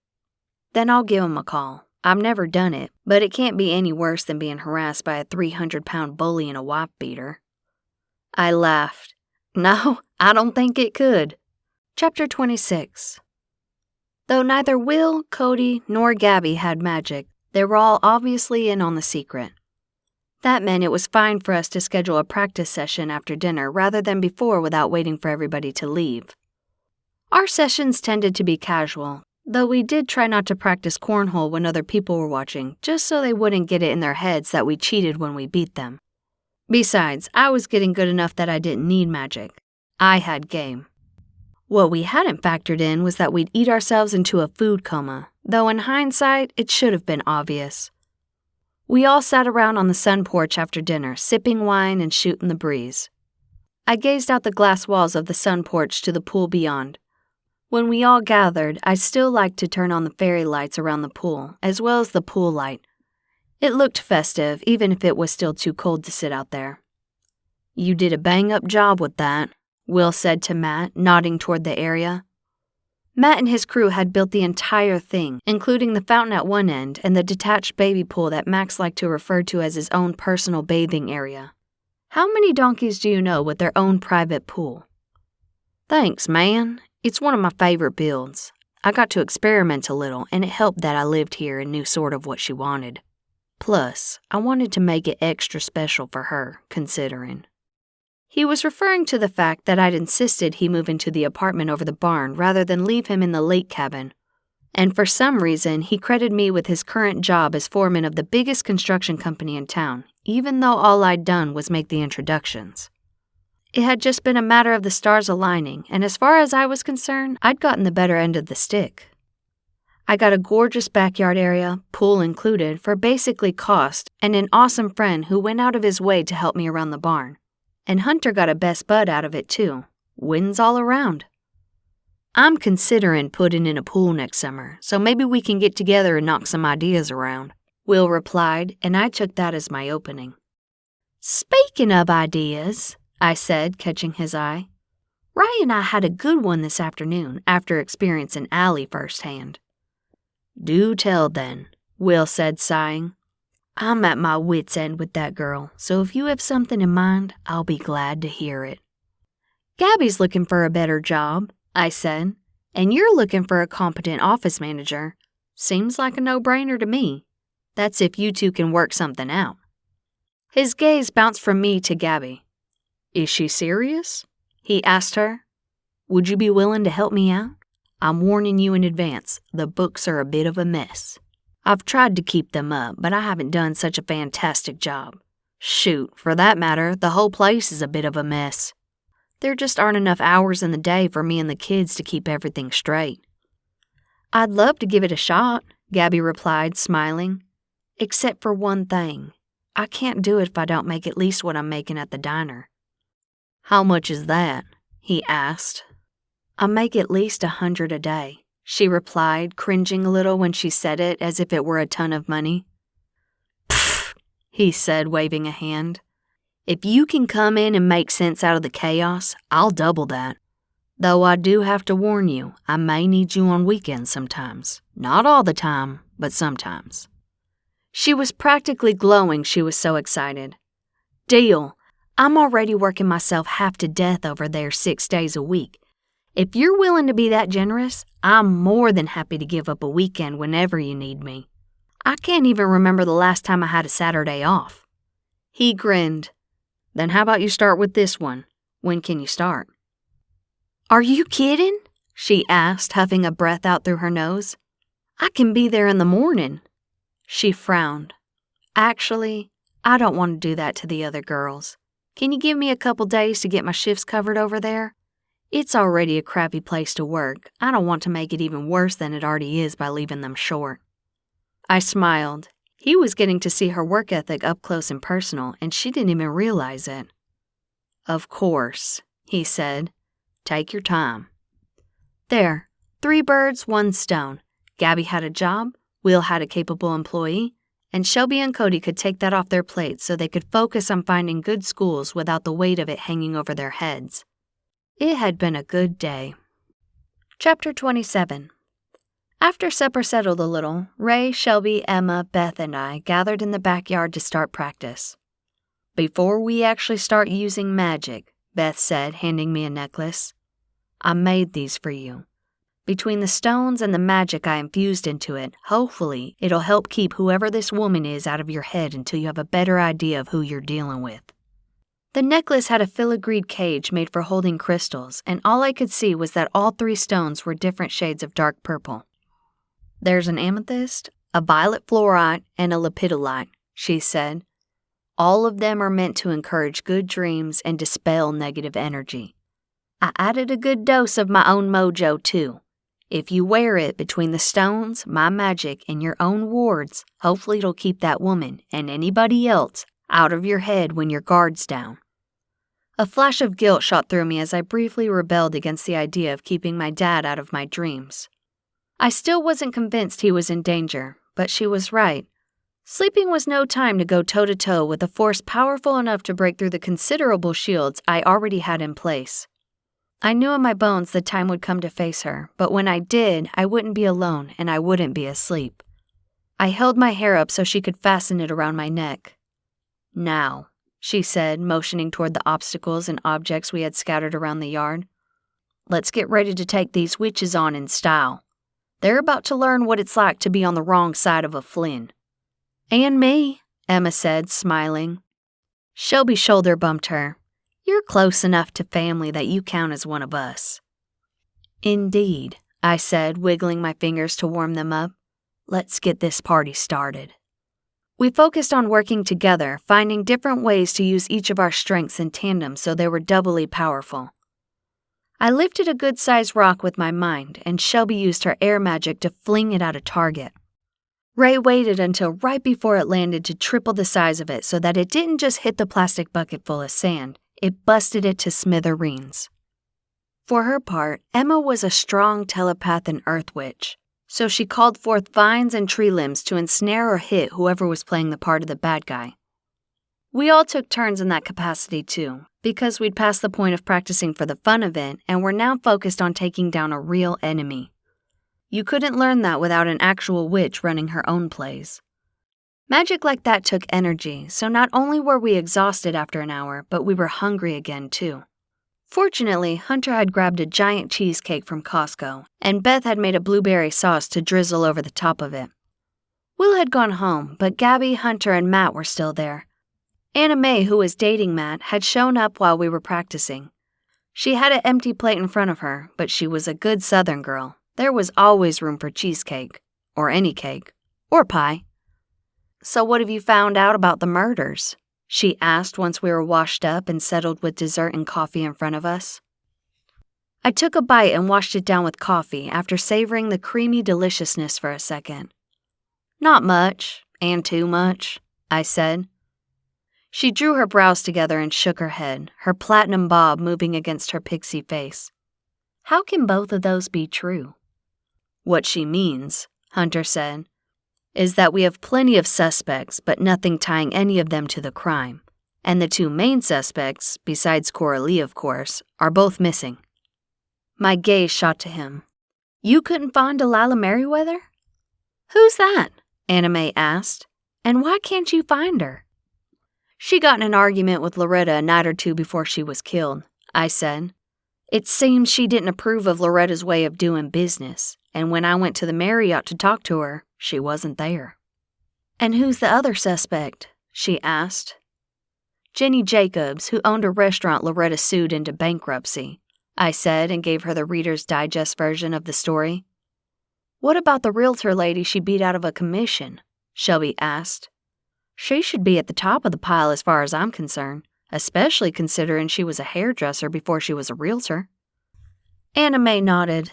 Then I'll give him a call. I've never done it, but it can't be any worse than being harassed by a 300-pound bully and a wife beater. I laughed. No, I don't think it could. Chapter 26. Though neither Will, Cody, nor Gabby had magic, They were all obviously in on the secret. That meant it was fine for us to schedule a practice session after dinner rather than before without waiting for everybody to leave. Our sessions tended to be casual, though we did try not to practice cornhole when other people were watching, just so they wouldn't get it in their heads that we cheated when we beat them. Besides, I was getting good enough that I didn't need magic. I had game. What we hadn't factored in was that we'd eat ourselves into a food coma, though in hindsight, it should have been obvious. We all sat around on the sun porch after dinner, sipping wine and shooting the breeze. I gazed out the glass walls of the sun porch to the pool beyond. When we all gathered, I still liked to turn on the fairy lights around the pool, as well as the pool light. It looked festive, even if it was still too cold to sit out there. "You did a bang-up job with that," Will said to Matt, nodding toward the area. Matt and his crew had built the entire thing, including the fountain at one end and the detached baby pool that Max liked to refer to as his own personal bathing area. How many donkeys do you know with their own private pool? "Thanks, man. It's one of my favorite builds. I got to experiment a little, and it helped that I lived here and knew sort of what she wanted. Plus, I wanted to make it extra special for her, considering." He was referring to the fact that I'd insisted he move into the apartment over the barn rather than leave him in the lake cabin. And for some reason, he credited me with his current job as foreman of the biggest construction company in town, even though all I'd done was make the introductions. It had just been a matter of the stars aligning, and as far as I was concerned, I'd gotten the better end of the stick. I got a gorgeous backyard area, pool included, for basically cost, and an awesome friend who went out of his way to help me around the barn. And Hunter got a best bud out of it too. Wins all around. "I'm considering putting in a pool next summer, so maybe we can get together and knock some ideas around," Will replied, and I took that as my opening. "Speaking of ideas," I said, catching his eye, "Ray and I had a good one this afternoon after experiencing Allie firsthand." "Do tell then," Will said, sighing. "I'm at my wit's end with that girl, so if you have something in mind, I'll be glad to hear it." "Gabby's looking for a better job," I said, "and you're looking for a competent office manager. Seems like a no-brainer to me. That's if you two can work something out." His gaze bounced from me to Gabby. "Is she serious?" he asked her. "Would you be willing to help me out? I'm warning you in advance, the books are a bit of a mess. I've tried to keep them up, but I haven't done such a fantastic job. Shoot, for that matter, the whole place is a bit of a mess. There just aren't enough hours in the day for me and the kids to keep everything straight." "I'd love to give it a shot," Gabby replied, smiling. "Except for one thing. I can't do it if I don't make at least what I'm making at the diner." "How much is that?" he asked. "I make at least 100 a day," she replied, cringing a little when she said it as if it were a ton of money. "Pfft," he said, waving a hand. "If you can come in and make sense out of the chaos, I'll double that. Though I do have to warn you, I may need you on weekends sometimes. Not all the time, but sometimes." She was practically glowing, she was so excited. "Deal. I'm already working myself half to death over there 6 days a week. If you're willing to be that generous, I'm more than happy to give up a weekend whenever you need me. I can't even remember the last time I had a Saturday off." He grinned. "Then how about you start with this one? When can you start?" "Are you kidding?" she asked, huffing a breath out through her nose. "I can be there in the morning." She frowned. "Actually, I don't want to do that to the other girls. Can you give me a couple days to get my shifts covered over there? It's already a crappy place to work. I don't want to make it even worse than it already is by leaving them short." I smiled. He was getting to see her work ethic up close and personal, and she didn't even realize it. "Of course," he said. "Take your time." There, 3 birds, 1 stone. Gabby had a job, Will had a capable employee, and Shelby and Cody could take that off their plates so they could focus on finding good schools without the weight of it hanging over their heads. It had been a good day. Chapter 27. After supper settled a little, Ray, Shelby, Emma, Beth, and I gathered in the backyard to start practice. "Before we actually start using magic," Beth said, handing me a necklace, "I made these for you. Between the stones and the magic I infused into it, hopefully it'll help keep whoever this woman is out of your head until you have a better idea of who you're dealing with. The necklace had a filigreed cage made for holding crystals, and all I could see was that all 3 stones were different shades of dark purple. There's an amethyst, a violet fluorite, and a lepidolite, she said. All of them are meant to encourage good dreams and dispel negative energy. I added a good dose of my own mojo, too. If you wear it between the stones, my magic, and your own wards, hopefully it'll keep that woman and anybody else out of your head when your guard's down. A flash of guilt shot through me as I briefly rebelled against the idea of keeping my dad out of my dreams. I still wasn't convinced he was in danger, but she was right. Sleeping was no time to go toe-to-toe with a force powerful enough to break through the considerable shields I already had in place. I knew in my bones the time would come to face her, but when I did, I wouldn't be alone and I wouldn't be asleep. I held my hair up so she could fasten it around my neck. Now, she said, motioning toward the obstacles and objects we had scattered around the yard. Let's get ready to take these witches on in style. They're about to learn what it's like to be on the wrong side of a Flynn. And me, Emma said, smiling. Shelby shoulder bumped her. You're close enough to family that you count as one of us. Indeed, I said, wiggling my fingers to warm them up. Let's get this party started. We focused on working together, finding different ways to use each of our strengths in tandem so they were doubly powerful. I lifted a good-sized rock with my mind, and Shelby used her air magic to fling it at a target. Ray waited until right before it landed to triple the size of it so that it didn't just hit the plastic bucket full of sand, it busted it to smithereens. For her part, Emma was a strong telepath and earth witch, so she called forth vines and tree limbs to ensnare or hit whoever was playing the part of the bad guy. We all took turns in that capacity too, because we'd passed the point of practicing for the fun of it and were now focused on taking down a real enemy. You couldn't learn that without an actual witch running her own plays. Magic like that took energy, so not only were we exhausted after an hour, but we were hungry again too. Fortunately, Hunter had grabbed a giant cheesecake from Costco, and Beth had made a blueberry sauce to drizzle over the top of it. Will had gone home, but Gabby, Hunter, and Matt were still there. Anna Mae, who was dating Matt, had shown up while we were practicing. She had an empty plate in front of her, but she was a good Southern girl. There was always room for cheesecake, or any cake, or pie. So what have you found out about the murders? She asked once we were washed up and settled with dessert and coffee in front of us. I took a bite and washed it down with coffee after savoring the creamy deliciousness for a second. Not much, and too much, I said. She drew her brows together and shook her head, her platinum bob moving against her pixie face. How can both of those be true? What she means, Hunter said, is that we have plenty of suspects, but nothing tying any of them to the crime. And the 2 main suspects, besides Coralee, of course, are both missing. My gaze shot to him. You couldn't find Delilah Merryweather? Who's that? Anna Mae asked. And why can't you find her? She got in an argument with Loretta a night or 2 before she was killed, I said. It seems she didn't approve of Loretta's way of doing business, and when I went to the Marriott to talk to her, she wasn't there. And who's the other suspect? She asked. Jenny Jacobs, who owned a restaurant Loretta sued into bankruptcy, I said, and gave her the Reader's Digest version of the story. What about the realtor lady she beat out of a commission? Shelby asked. She should be at the top of the pile as far as I'm concerned, especially considering she was a hairdresser before she was a realtor. Anna Mae nodded.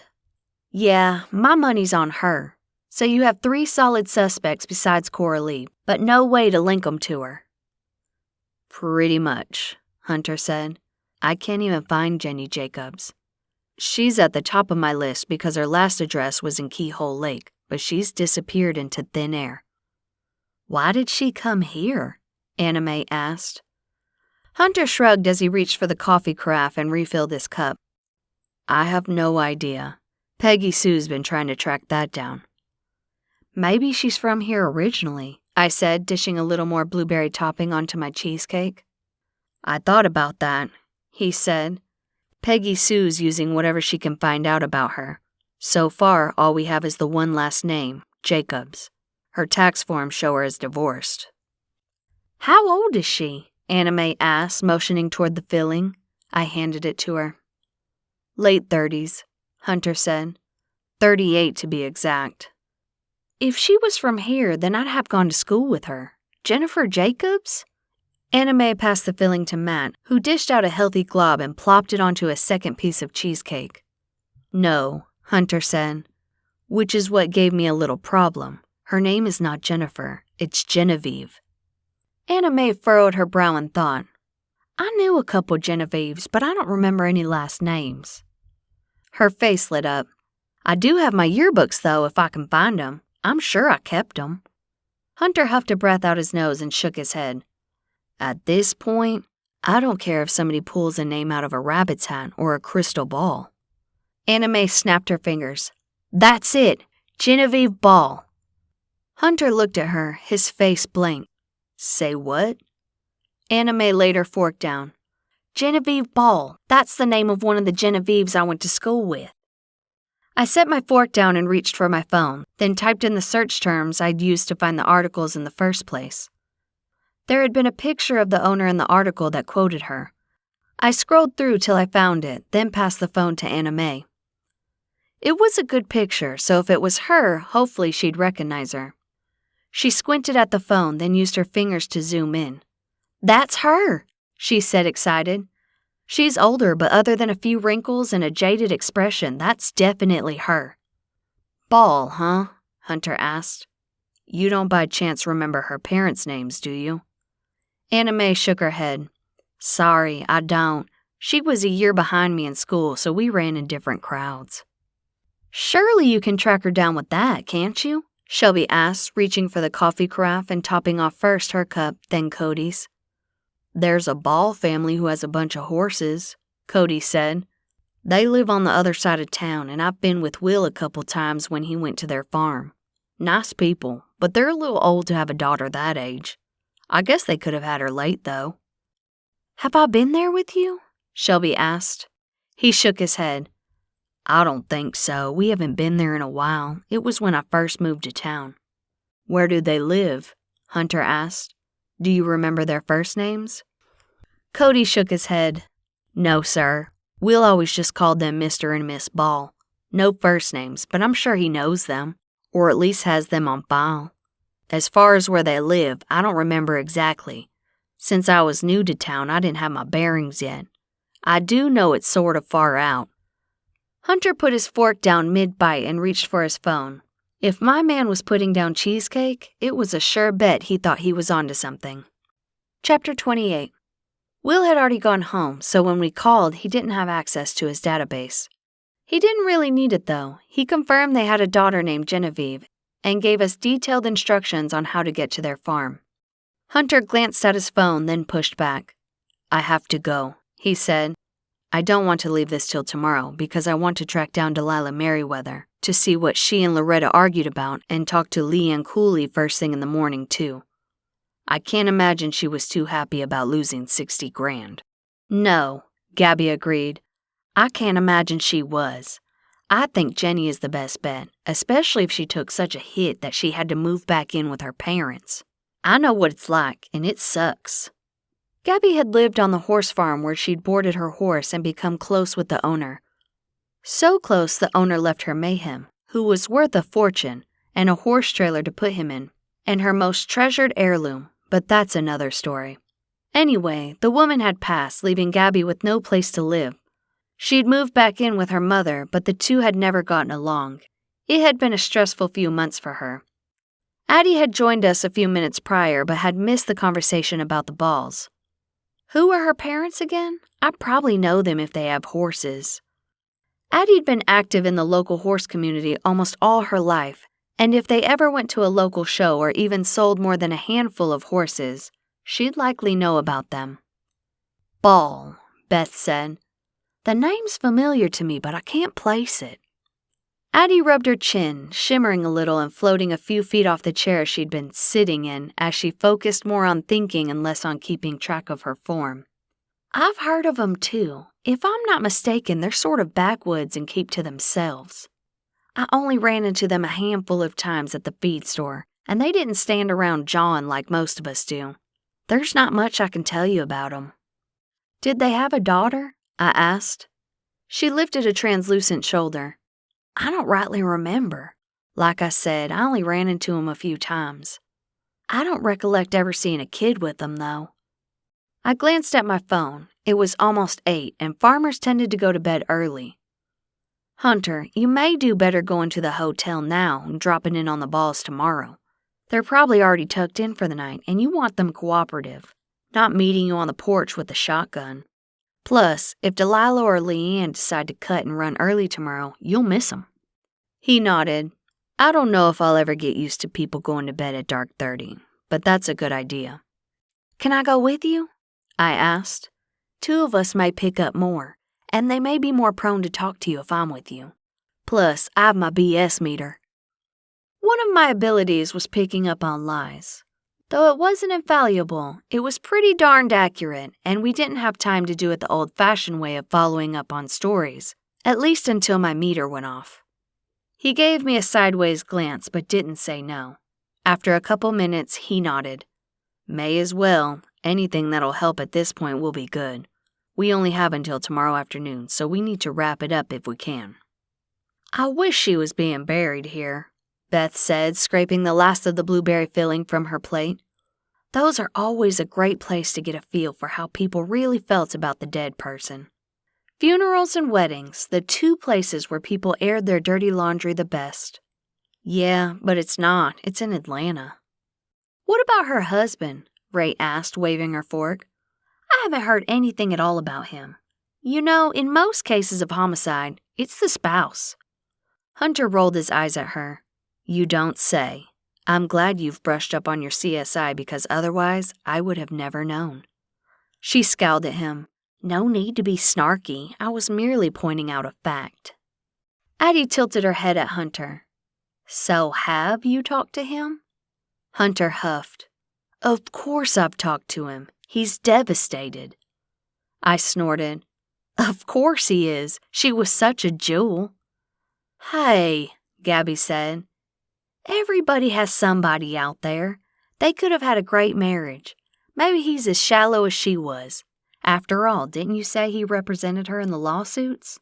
Yeah, my money's on her. So you have 3 solid suspects besides Coralee, but no way to link them to her. Pretty much, Hunter said. I can't even find Jenny Jacobs. She's at the top of my list because her last address was in Keyhole Lake, but she's disappeared into thin air. Why did she come here? Anna Mae asked. Hunter shrugged as he reached for the coffee carafe and refilled his cup. I have no idea. Peggy Sue's been trying to track that down. Maybe she's from here originally, I said, dishing a little more blueberry topping onto my cheesecake. I thought about that, he said. Peggy Sue's using whatever she can find out about her. So far, all we have is the one last name, Jacobs. Her tax forms show her as divorced. How old is she? Anime asked, motioning toward the filling. I handed it to her. Late 30s, Hunter said. 38 to be exact. If she was from here, then I'd have gone to school with her. Jennifer Jacobs? Anime passed the filling to Matt, who dished out a healthy glob and plopped it onto a second piece of cheesecake. No, Hunter said, which is what gave me a little problem. Her name is not Jennifer, it's Genevieve. Anime furrowed her brow in thought. I knew a couple Genevieves, but I don't remember any last names. Her face lit up. I do have my yearbooks, though, if I can find them. I'm sure I kept them. Hunter huffed a breath out his nose and shook his head. At this point, I don't care if somebody pulls a name out of a rabbit's hat or a crystal ball. Anime snapped her fingers. That's it, Genevieve Ball. Hunter looked at her, his face blank. Say what? Anime laid her fork down. Genevieve Ball, that's the name of one of the Genevieves I went to school with. I set my fork down and reached for my phone, then typed in the search terms I'd used to find the articles in the first place. There had been a picture of the owner in the article that quoted her. I scrolled through till I found it, then passed the phone to Anime. It was a good picture, so if it was her, hopefully she'd recognize her. She squinted at the phone, then used her fingers to zoom in. That's her, she said, excited. She's older, but other than a few wrinkles and a jaded expression, that's definitely her. Ball, huh? Hunter asked. You don't by chance remember her parents' names, do you? Anime shook her head. Sorry, I don't. She was a year behind me in school, so we ran in different crowds. Surely you can track her down with that, can't you? Shelby asked, reaching for the coffee carafe and topping off first her cup, then Cody's. There's a Ball family who has a bunch of horses, Cody said. They live on the other side of town, and I've been with Will a couple times when he went to their farm. Nice people, but they're a little old to have a daughter that age. I guess they could have had her late, though. Have I been there with you? Shelby asked. He shook his head. I don't think so. We haven't been there in a while. It was when I first moved to town. Where do they live? Hunter asked. Do you remember their first names? Cody shook his head. No, sir. Will always just called them Mr. and Miss Ball. No first names, but I'm sure he knows them, or at least has them on file. As far as where they live, I don't remember exactly. Since I was new to town, I didn't have my bearings yet. I do know it's sort of far out. Hunter put his fork down mid-bite and reached for his phone. If my man was putting down cheesecake, it was a sure bet he thought he was onto something. Chapter 28. Will had already gone home, so when we called, he didn't have access to his database. He didn't really need it, though. He confirmed they had a daughter named Genevieve and gave us detailed instructions on how to get to their farm. Hunter glanced at his phone, then pushed back. I have to go, he said. I don't want to leave this till tomorrow because I want to track down Delilah Merryweather to see what she and Loretta argued about and talk to Leanne coolly first thing in the morning, too. I can't imagine she was too happy about losing $60,000. No, Gabby agreed. I can't imagine she was. I think Jenny is the best bet, especially if she took such a hit that she had to move back in with her parents. I know what it's like, and it sucks. Gabby had lived on the horse farm where she'd boarded her horse and become close with the owner. So close the owner left her Mayhem, who was worth a fortune, and a horse trailer to put him in, and her most treasured heirloom, but that's another story. Anyway, the woman had passed, leaving Gabby with no place to live. She'd moved back in with her mother, but the two had never gotten along. It had been a stressful few months for her. Addie had joined us a few minutes prior, but had missed the conversation about the balls. Who are her parents again? I probably know them if they have horses. Addie'd been active in the local horse community almost all her life, and if they ever went to a local show or even sold more than a handful of horses, she'd likely know about them. Ball, Beth said. The name's familiar to me, but I can't place it. Addie rubbed her chin, shimmering a little and floating a few feet off the chair she'd been sitting in as she focused more on thinking and less on keeping track of her form. I've heard of them too. If I'm not mistaken, they're sort of backwoods and keep to themselves. I only ran into them a handful of times at the feed store, and they didn't stand around jawing like most of us do. There's not much I can tell you about them. Did they have a daughter? I asked. She lifted a translucent shoulder. I don't rightly remember. Like I said, I only ran into them a few times. I don't recollect ever seeing a kid with them, though. I glanced at my phone. It was almost 8, and farmers tended to go to bed early. Hunter, you may do better going to the hotel now and dropping in on the balls tomorrow. They're probably already tucked in for the night, and you want them cooperative, not meeting you on the porch with a shotgun. Plus, if Delilah or Leanne decide to cut and run early tomorrow, you'll miss them. He nodded. I don't know if I'll ever get used to people going to bed at dark 30, but that's a good idea. Can I go with you? I asked. 2 of us may pick up more, and they may be more prone to talk to you if I'm with you. Plus, I have my BS meter. One of my abilities was picking up on lies. Though it wasn't infallible, it was pretty darned accurate, and we didn't have time to do it the old-fashioned way of following up on stories, at least until my meter went off. He gave me a sideways glance but didn't say no. After a couple minutes, he nodded. May as well. Anything that'll help at this point will be good. We only have until tomorrow afternoon, so we need to wrap it up if we can. I wish she was being buried here, Beth said, scraping the last of the blueberry filling from her plate. Those are always a great place to get a feel for how people really felt about the dead person. Funerals and weddings, the 2 places where people aired their dirty laundry the best. Yeah, but it's not. It's in Atlanta. What about her husband? Ray asked, waving her fork. I haven't heard anything at all about him. You know, in most cases of homicide, it's the spouse. Hunter rolled his eyes at her. You don't say. I'm glad you've brushed up on your CSI because otherwise I would have never known. She scowled at him. No need to be snarky. I was merely pointing out a fact. Addie tilted her head at Hunter. So have you talked to him? Hunter huffed. Of course I've talked to him. He's devastated. I snorted. Of course he is. She was such a jewel. Hey, Gabby said. Everybody has somebody out there. They could have had a great marriage. Maybe he's as shallow as she was. After all, didn't you say he represented her in the lawsuits?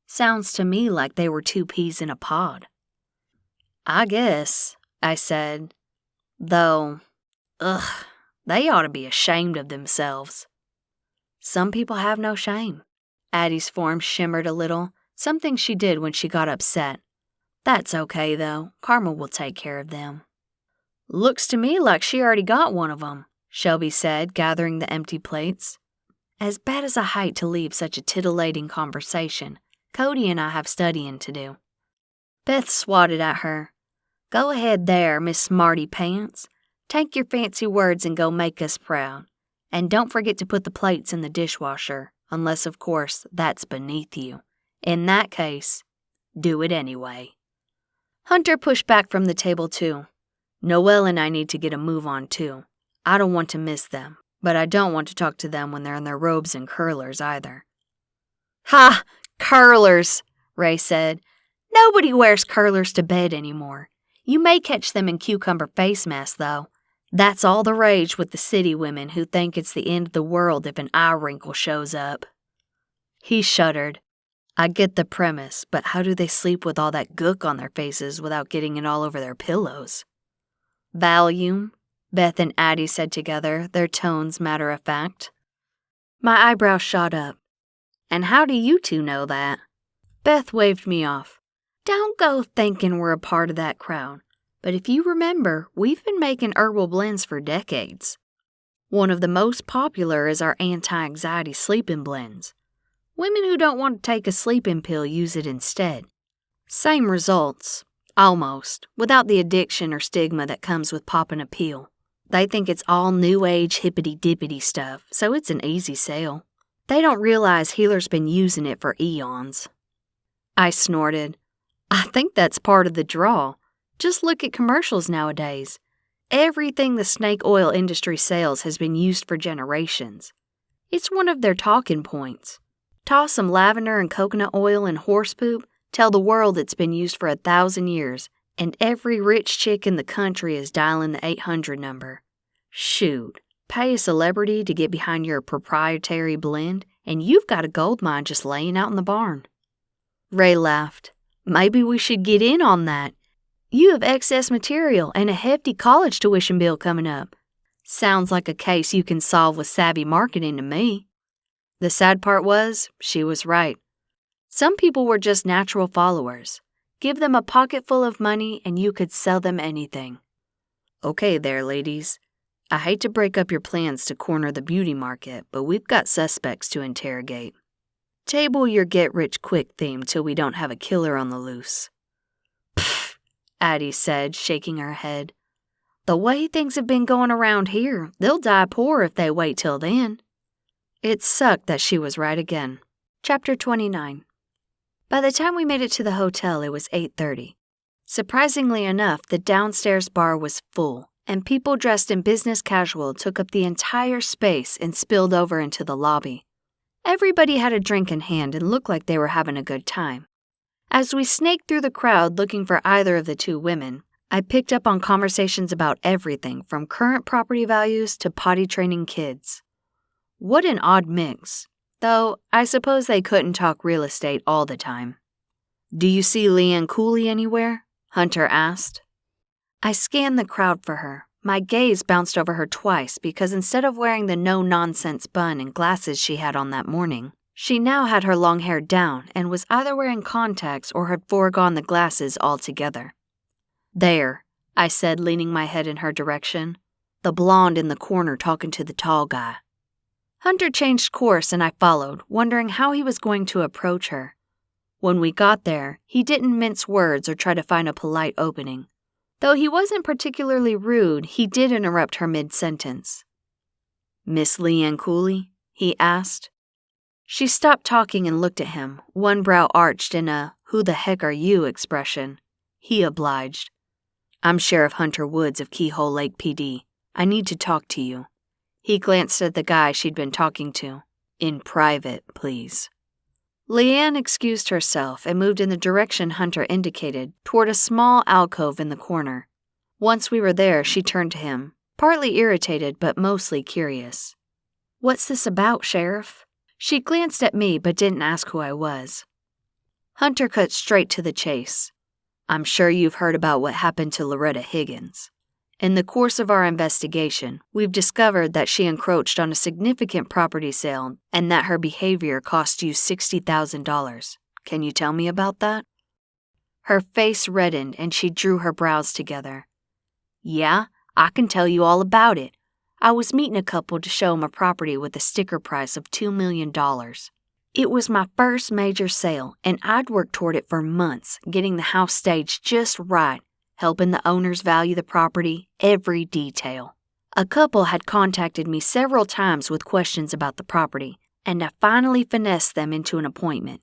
Sounds to me like they were 2 peas in a pod. I guess, I said. Though, they ought to be ashamed of themselves. Some people have no shame. Addie's form shimmered a little, something she did when she got upset. That's okay, though. Karma will take care of them. Looks to me like she already got one of them, Shelby said, gathering the empty plates. As bad as I hate to leave such a titillating conversation, Cody and I have studying to do. Beth swatted at her. Go ahead there, Miss Smarty Pants. Take your fancy words and go make us proud. And don't forget to put the plates in the dishwasher, unless, of course, that's beneath you. In that case, do it anyway. Hunter pushed back from the table, too. Noelle and I need to get a move on, too. I don't want to miss them, but I don't want to talk to them when they're in their robes and curlers, either. Ha! Curlers, Ray said. Nobody wears curlers to bed anymore. You may catch them in cucumber face masks, though. That's all the rage with the city women who think it's the end of the world if an eye wrinkle shows up. He shuddered. I get the premise, but how do they sleep with all that gook on their faces without getting it all over their pillows? Valium, Beth and Addie said together, their tones matter-of-fact. My eyebrows shot up. And how do you 2 know that? Beth waved me off. Don't go thinking we're a part of that crowd. But if you remember, we've been making herbal blends for decades. One of the most popular is our anti-anxiety sleeping blends. Women who don't want to take a sleeping pill use it instead. Same results, almost, without the addiction or stigma that comes with popping a pill. They think it's all new age hippity-dippity stuff, so it's an easy sale. They don't realize healers been using it for eons. I snorted. I think that's part of the draw. Just look at commercials nowadays. Everything the snake oil industry sells has been used for generations. It's one of their talking points. Toss some lavender and coconut oil in horse poop, Tell the world it's been used for 1,000 years, and every rich chick in the country is dialing the 800 number. Shoot, pay a celebrity to get behind your proprietary blend, and you've got a gold mine just laying out in the barn. Ray laughed. Maybe we should get in on that. You have excess material and a hefty college tuition bill coming up. Sounds like a case you can solve with savvy marketing to me. The sad part was, she was right. Some people were just natural followers. Give them a pocket full of money and you could sell them anything. Okay there, ladies. I hate to break up your plans to corner the beauty market, but we've got suspects to interrogate. Table your get-rich-quick theme till we don't have a killer on the loose. Pfft, Addie said, shaking her head. The way things have been going around here, they'll die poor if they wait till then. It sucked that she was right again. Chapter 29. By the time we made it to the hotel, it was 8:30. Surprisingly enough, the downstairs bar was full, and people dressed in business casual took up the entire space and spilled over into the lobby. Everybody had a drink in hand and looked like they were having a good time. As we snaked through the crowd looking for either of the two women, I picked up on conversations about everything from current property values to potty training kids. What an odd mix, though I suppose they couldn't talk real estate all the time. Do you see Leanne Cooley anywhere? Hunter asked. I scanned the crowd for her. My gaze bounced over her twice because instead of wearing the no-nonsense bun and glasses she had on that morning, she now had her long hair down and was either wearing contacts or had foregone the glasses altogether. There, I said, leaning my head in her direction. The blonde in the corner talking to the tall guy. Hunter changed course and I followed, wondering how he was going to approach her. When we got there, he didn't mince words or try to find a polite opening. Though he wasn't particularly rude, he did interrupt her mid-sentence. Miss Leanne Cooley? He asked. She stopped talking and looked at him, one brow arched in a who the heck are you expression. He obliged. I'm Sheriff Hunter Woods of Keyhole Lake PD. I need to talk to you. He glanced at the guy she'd been talking to. In private, please. Leanne excused herself and moved in the direction Hunter indicated, toward a small alcove in the corner. Once we were there, she turned to him, partly irritated but mostly curious. What's this about, Sheriff? She glanced at me but didn't ask who I was. Hunter cut straight to the chase. I'm sure you've heard about what happened to Loretta Higgins. In the course of our investigation, we've discovered that she encroached on a significant property sale and that her behavior cost you $60,000. Can you tell me about that? Her face reddened and she drew her brows together. Yeah, I can tell you all about it. I was meeting a couple to show them a property with a sticker price of $2 million. It was my first major sale, and I'd worked toward it for months, getting the house staged just right, helping the owners value the property, every detail. A couple had contacted me several times with questions about the property, and I finally finessed them into an appointment.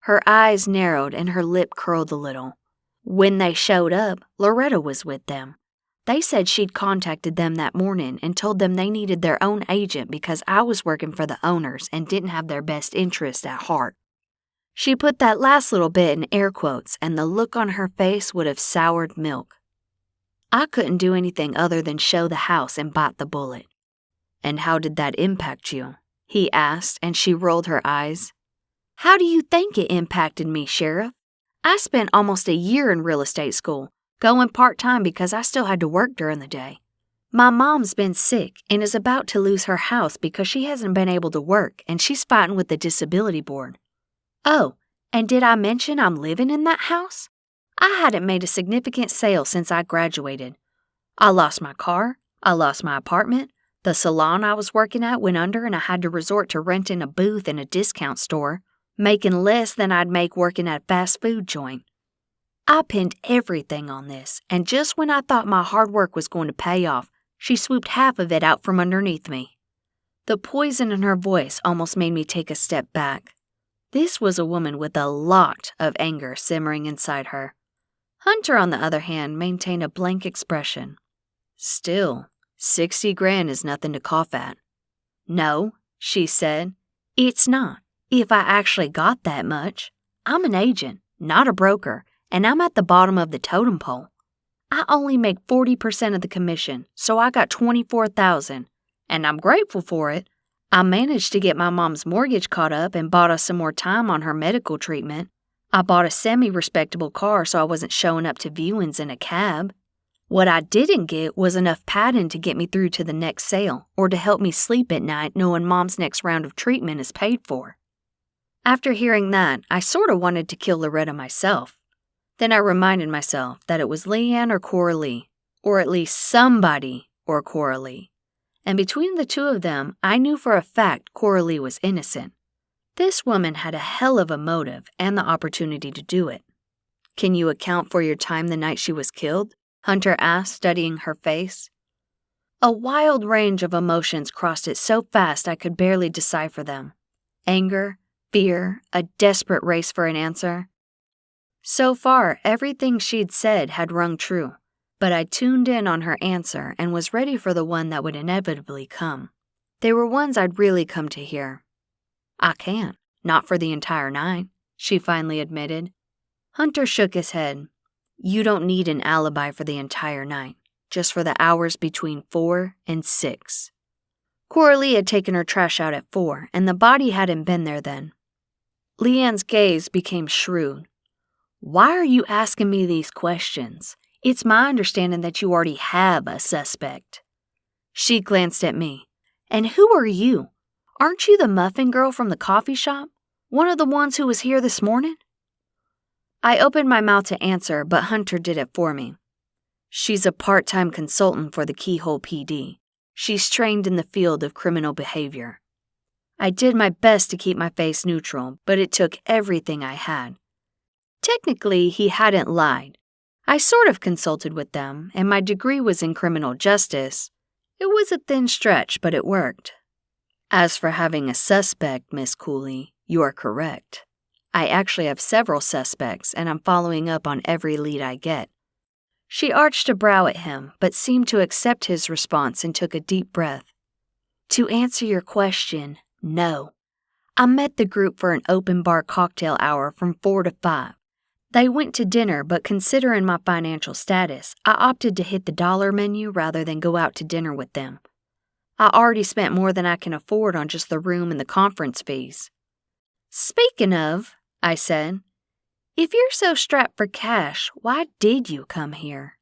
Her eyes narrowed and her lip curled a little. When they showed up, Loretta was with them. They said she'd contacted them that morning and told them they needed their own agent because I was working for the owners and didn't have their best interest at heart. She put that last little bit in air quotes, and the look on her face would have soured milk. I couldn't do anything other than show the house and bite the bullet. And how did that impact you? He asked, and she rolled her eyes. How do you think it impacted me, Sheriff? I spent almost a year in real estate school, going part-time because I still had to work during the day. My mom's been sick and is about to lose her house because she hasn't been able to work and she's fighting with the disability board. Oh, and did I mention I'm living in that house? I hadn't made a significant sale since I graduated. I lost my car, I lost my apartment, the salon I was working at went under and I had to resort to renting a booth in a discount store, making less than I'd make working at a fast food joint. I pinned everything on this, and just when I thought my hard work was going to pay off, she swooped half of it out from underneath me. The poison in her voice almost made me take a step back. This was a woman with a lot of anger simmering inside her. Hunter, on the other hand, maintained a blank expression. Still, $60,000 is nothing to cough at. No, she said, it's not. If I actually got that much. I'm an agent. not a broker, and I'm at the bottom of the totem pole. I only make 40% of the commission, so I got $24,000, and I'm grateful for it. I managed to get my mom's mortgage caught up and bought us some more time on her medical treatment. I bought a semi-respectable car so I wasn't showing up to viewings in a cab. What I didn't get was enough padding to get me through to the next sale or to help me sleep at night knowing Mom's next round of treatment is paid for. After hearing that, I sort of wanted to kill Loretta myself. Then I reminded myself that it was Leanne or Coralee, or at least somebody or Coralee. And between the two of them, I knew for a fact Coralee was innocent. This woman had a hell of a motive and the opportunity to do it. "Can you account for your time the night she was killed?" Hunter asked, studying her face. A wild range of emotions crossed it so fast I could barely decipher them. Anger, fear, a desperate race for an answer. So far, everything she'd said had rung true, but I tuned in on her answer and was ready for the one that would inevitably come. They were ones I'd really come to hear. "I can't, not for the entire night," she finally admitted. Hunter shook his head. "You don't need an alibi for the entire night, just for the hours between 4 and 6. Coralee had taken her trash out at 4, and the body hadn't been there then." Leanne's gaze became shrewd. "Why are you asking me these questions? It's my understanding that you already have a suspect." She glanced at me. "And who are you? Aren't you the muffin girl from the coffee shop? One of the ones who was here this morning?" I opened my mouth to answer, but Hunter did it for me. "She's a part-time consultant for the Keyhole PD. She's trained in the field of criminal behavior." I did my best to keep my face neutral, but it took everything I had. Technically, he hadn't lied. I sort of consulted with them, and my degree was in criminal justice. It was a thin stretch, but it worked. "As for having a suspect, Miss Cooley, you are correct. I actually have several suspects, and I'm following up on every lead I get." She arched a brow at him, but seemed to accept his response and took a deep breath. "To answer your question, no. I met the group for an open bar cocktail hour from 4 to 5. They went to dinner, but considering my financial status, I opted to hit the dollar menu rather than go out to dinner with them. I already spent more than I can afford on just the room and the conference fees." "Speaking of," I said, "if you're so strapped for cash, why did you come here?"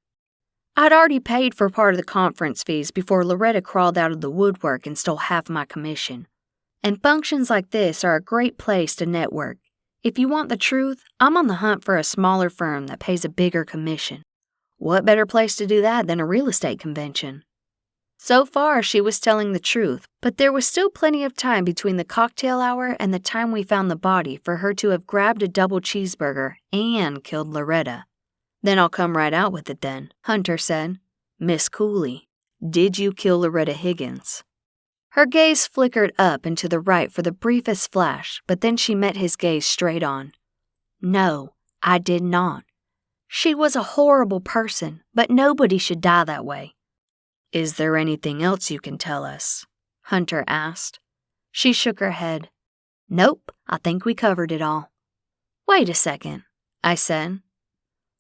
I'd already paid for part of the conference fees before Loretta crawled out of the woodwork and stole half my commission. And functions like this are a great place to network. If you want the truth, I'm on the hunt for a smaller firm that pays a bigger commission. What better place to do that than a real estate convention? So far, she was telling the truth, but there was still plenty of time between the cocktail hour and the time we found the body for her to have grabbed a double cheeseburger and killed Loretta. "Then I'll come right out with it then," Hunter said. "Miss Cooley, did you kill Loretta Higgins?" Her gaze flickered up and to the right for the briefest flash, but then she met his gaze straight on. "No, I did not. She was a horrible person, but nobody should die that way." "Is there anything else you can tell us?" Hunter asked. She shook her head. "Nope, I think we covered it all." "Wait a second," I said.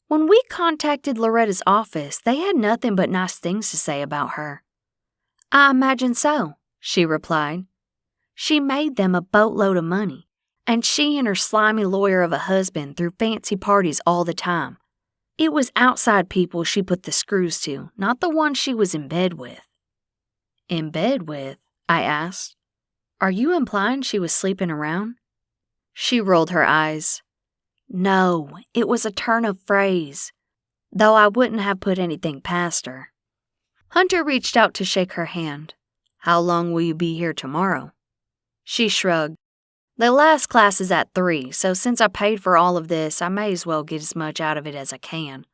"When we contacted Loretta's office, they had nothing but nice things to say about her." "I imagine so," she replied. "She made them a boatload of money, and she and her slimy lawyer of a husband threw fancy parties all the time. It was outside people she put the screws to, not the ones she was in bed with." "In bed with?" I asked. "Are you implying she was sleeping around?" She rolled her eyes. "No, it was a turn of phrase, though I wouldn't have put anything past her." Hunter reached out to shake her hand. "How long will you be here tomorrow?" She shrugged. "The last class is at 3, so since I paid for all of this, I may as well get as much out of it as I can.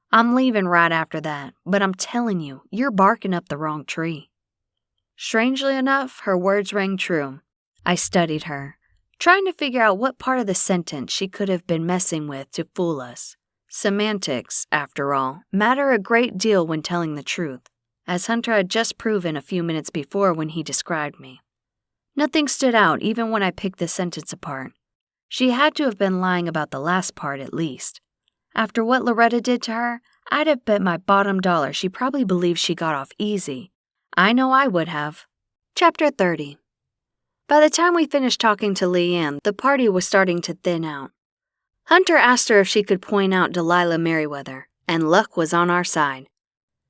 I'm leaving right after that, but I'm telling you, you're barking up the wrong tree." Strangely enough, her words rang true. I studied her, trying to figure out what part of the sentence she could have been messing with to fool us. Semantics, after all, matter a great deal when telling the truth, as Hunter had just proven a few minutes before when he described me. Nothing stood out even when I picked the sentence apart. She had to have been lying about the last part at least. After what Loretta did to her, I'd have bet my bottom dollar she probably believes she got off easy. I know I would have. Chapter 30. By the time we finished talking to Leanne, the party was starting to thin out. Hunter asked her if she could point out Delilah Merryweather, and luck was on our side.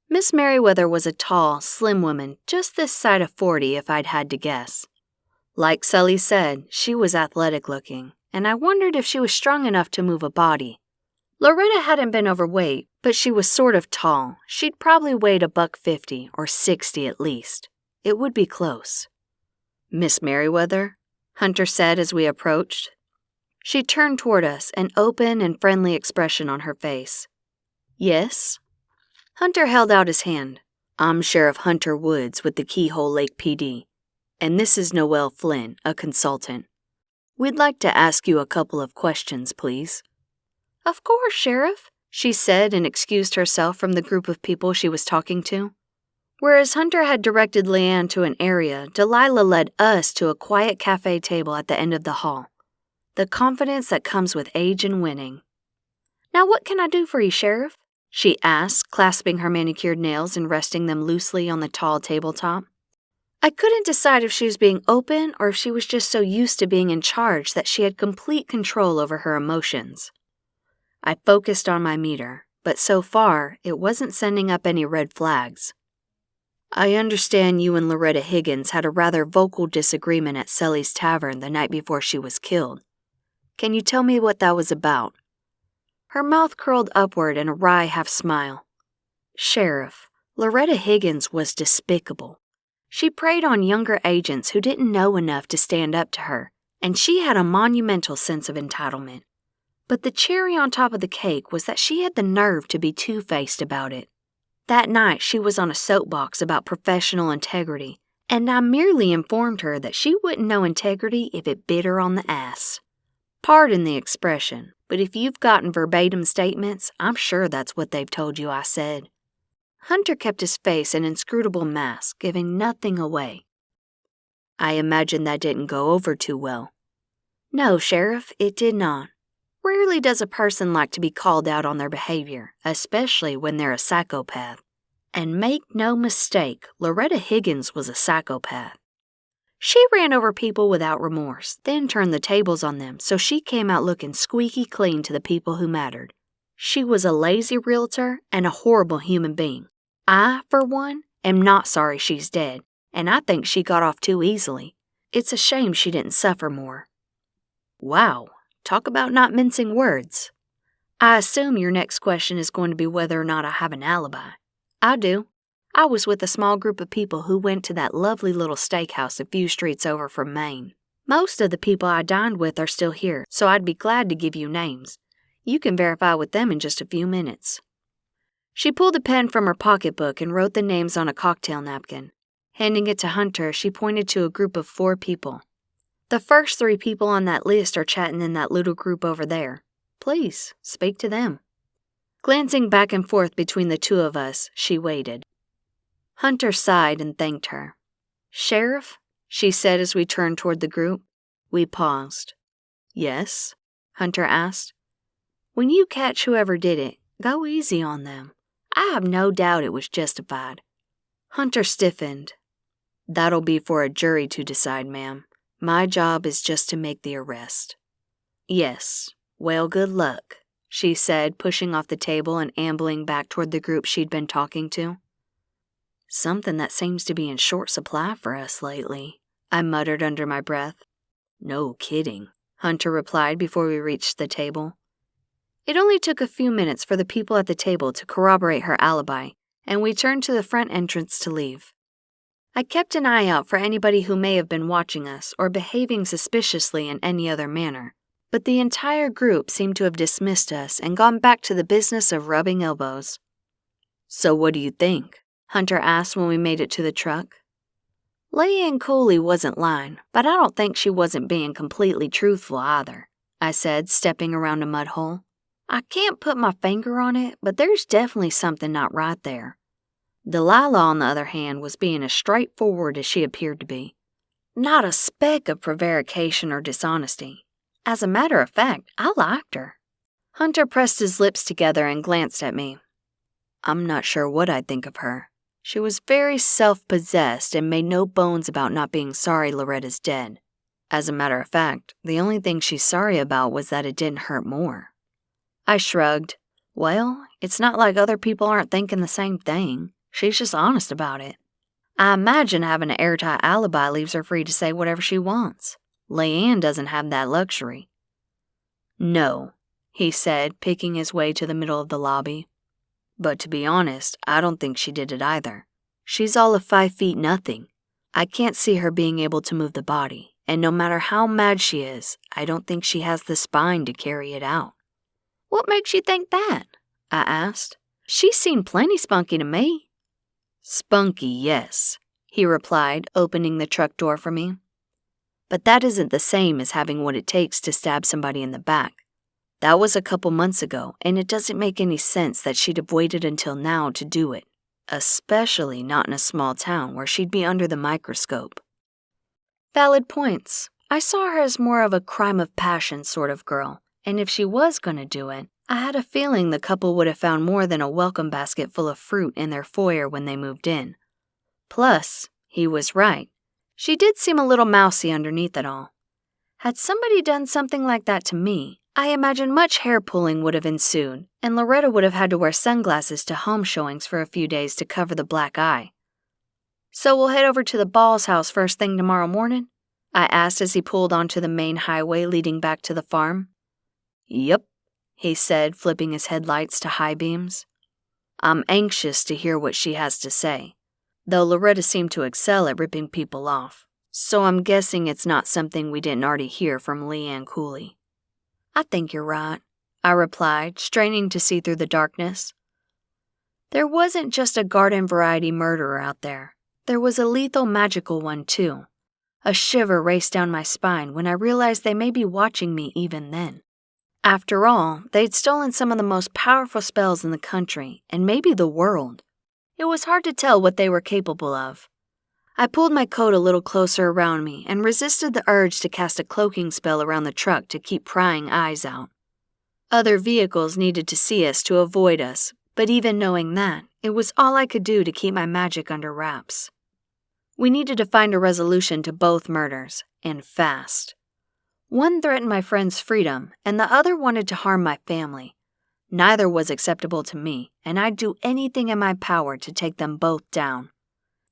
Miss Merryweather was a tall, slim woman, just this side of 40 if I'd had to guess. Like Sully said, she was athletic-looking, and I wondered if she was strong enough to move a body. Loretta hadn't been overweight, but she was sort of tall. She'd probably weighed $150 or $60 at least. It would be close. "Miss Merryweather?" Hunter said as we approached. She turned toward us, an open and friendly expression on her face. "Yes?" Hunter held out his hand. "I'm Sheriff Hunter Woods with the Keyhole Lake PD, and this is Noelle Flynn, a consultant. We'd like to ask you a couple of questions, please." "Of course, Sheriff," she said and excused herself from the group of people she was talking to. Whereas Hunter had directed Leanne to an area, Delilah led us to a quiet cafe table at the end of the hall. The confidence that comes with age and winning. "Now what can I do for you, Sheriff?" she asked, clasping her manicured nails and resting them loosely on the tall tabletop. I couldn't decide if she was being open or if she was just so used to being in charge that she had complete control over her emotions. I focused on my meter, but so far, it wasn't sending up any red flags. "I understand you and Loretta Higgins had a rather vocal disagreement at Sully's Tavern the night before she was killed. Can you tell me what that was about?" Her mouth curled upward in a wry half-smile. "Sheriff, Loretta Higgins was despicable. She preyed on younger agents who didn't know enough to stand up to her, and she had a monumental sense of entitlement. But the cherry on top of the cake was that she had the nerve to be two-faced about it. That night she was on a soapbox about professional integrity, and I merely informed her that she wouldn't know integrity if it bit her on the ass. Pardon the expression, but if you've gotten verbatim statements, I'm sure that's what they've told you I said." Hunter kept his face an inscrutable mask, giving nothing away. "I imagine that didn't go over too well." "No, Sheriff, it did not. Rarely does a person like to be called out on their behavior, especially when they're a psychopath. And make no mistake, Loretta Higgins was a psychopath. She ran over people without remorse, then turned the tables on them so she came out looking squeaky clean to the people who mattered. She was a lazy realtor and a horrible human being. I, for one, am not sorry she's dead, and I think she got off too easily. It's a shame she didn't suffer more." "Wow, talk about not mincing words." "I assume your next question is going to be whether or not I have an alibi. I do. I was with a small group of people who went to that lovely little steakhouse a few streets over from Maine. Most of the people I dined with are still here, so I'd be glad to give you names. You can verify with them in just a few minutes." She pulled a pen from her pocketbook and wrote the names on a cocktail napkin. Handing it to Hunter, she pointed to a group of 4 people. "The first 3 people on that list are chatting in that little group over there. Please, speak to them." Glancing back and forth between the 2 of us, she waited. Hunter sighed and thanked her. "Sheriff," she said as we turned toward the group. We paused. "Yes?" Hunter asked. "When you catch whoever did it, go easy on them. I have no doubt it was justified." Hunter stiffened. "That'll be for a jury to decide, ma'am. My job is just to make the arrest." "Yes, well, good luck," she said, pushing off the table and ambling back toward the group she'd been talking to. "Something that seems to be in short supply for us lately," I muttered under my breath. "No kidding," Hunter replied before we reached the table. It only took a few minutes for the people at the table to corroborate her alibi, and we turned to the front entrance to leave. I kept an eye out for anybody who may have been watching us or behaving suspiciously in any other manner, but the entire group seemed to have dismissed us and gone back to the business of rubbing elbows. "So what do you think?" Hunter asked when we made it to the truck. "Leanne Cooley wasn't lying, but I don't think she wasn't being completely truthful either," I said, stepping around a mud hole. "I can't put my finger on it, but there's definitely something not right there. Delilah, on the other hand, was being as straightforward as she appeared to be. Not a speck of prevarication or dishonesty. As a matter of fact, I liked her. Hunter pressed his lips together and glanced at me. I'm not sure what I'd think of her. She was very self-possessed and made no bones about not being sorry Loretta's dead. As a matter of fact, the only thing she's sorry about was that it didn't hurt more. I shrugged. Well, it's not like other people aren't thinking the same thing. She's just honest about it. I imagine having an airtight alibi leaves her free to say whatever she wants. Leanne doesn't have that luxury. No, he said, picking his way to the middle of the lobby. But to be honest, I don't think she did it either. She's all of 5 feet nothing. I can't see her being able to move the body, and no matter how mad she is, I don't think she has the spine to carry it out. What makes you think that? I asked. She seemed plenty spunky to me. Spunky, yes, he replied, opening the truck door for me. But that isn't the same as having what it takes to stab somebody in the back. That was a couple months ago, and it doesn't make any sense that she'd have waited until now to do it, especially not in a small town where she'd be under the microscope. Valid points. I saw her as more of a crime of passion sort of girl, and if she was going to do it, I had a feeling the couple would have found more than a welcome basket full of fruit in their foyer when they moved in. Plus, he was right. She did seem a little mousy underneath it all. Had somebody done something like that to me, I imagine much hair pulling would have ensued, and Loretta would have had to wear sunglasses to home showings for a few days to cover the black eye. So we'll head over to the Ball's house first thing tomorrow morning? I asked as he pulled onto the main highway leading back to the farm. Yep, he said, flipping his headlights to high beams. I'm anxious to hear what she has to say, though Loretta seemed to excel at ripping people off, so I'm guessing it's not something we didn't already hear from Leanne Cooley. I think you're right, I replied, straining to see through the darkness. There wasn't just a garden variety murderer out there. There was a lethal magical one, too. A shiver raced down my spine when I realized they may be watching me even then. After all, they'd stolen some of the most powerful spells in the country, and maybe the world. It was hard to tell what they were capable of. I pulled my coat a little closer around me and resisted the urge to cast a cloaking spell around the truck to keep prying eyes out. Other vehicles needed to see us to avoid us, but even knowing that, it was all I could do to keep my magic under wraps. We needed to find a resolution to both murders, and fast. One threatened my friend's freedom, and the other wanted to harm my family. Neither was acceptable to me, and I'd do anything in my power to take them both down.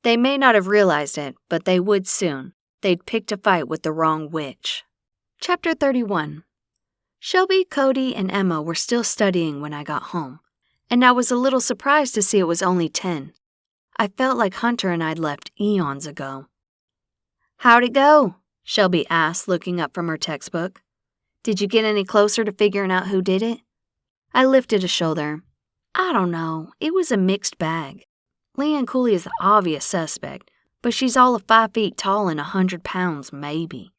They may not have realized it, but they would soon. They'd picked a fight with the wrong witch. Chapter 31. Shelby, Cody, and Emma were still studying when I got home, and I was a little surprised to see it was only 10. I felt like Hunter and I'd left eons ago. How'd it go? Shelby asked, looking up from her textbook. Did you get any closer to figuring out who did it? I lifted a shoulder. I don't know. It was a mixed bag. Leanne Cooley is the obvious suspect, but she's all of 5 feet tall and 100 pounds, maybe.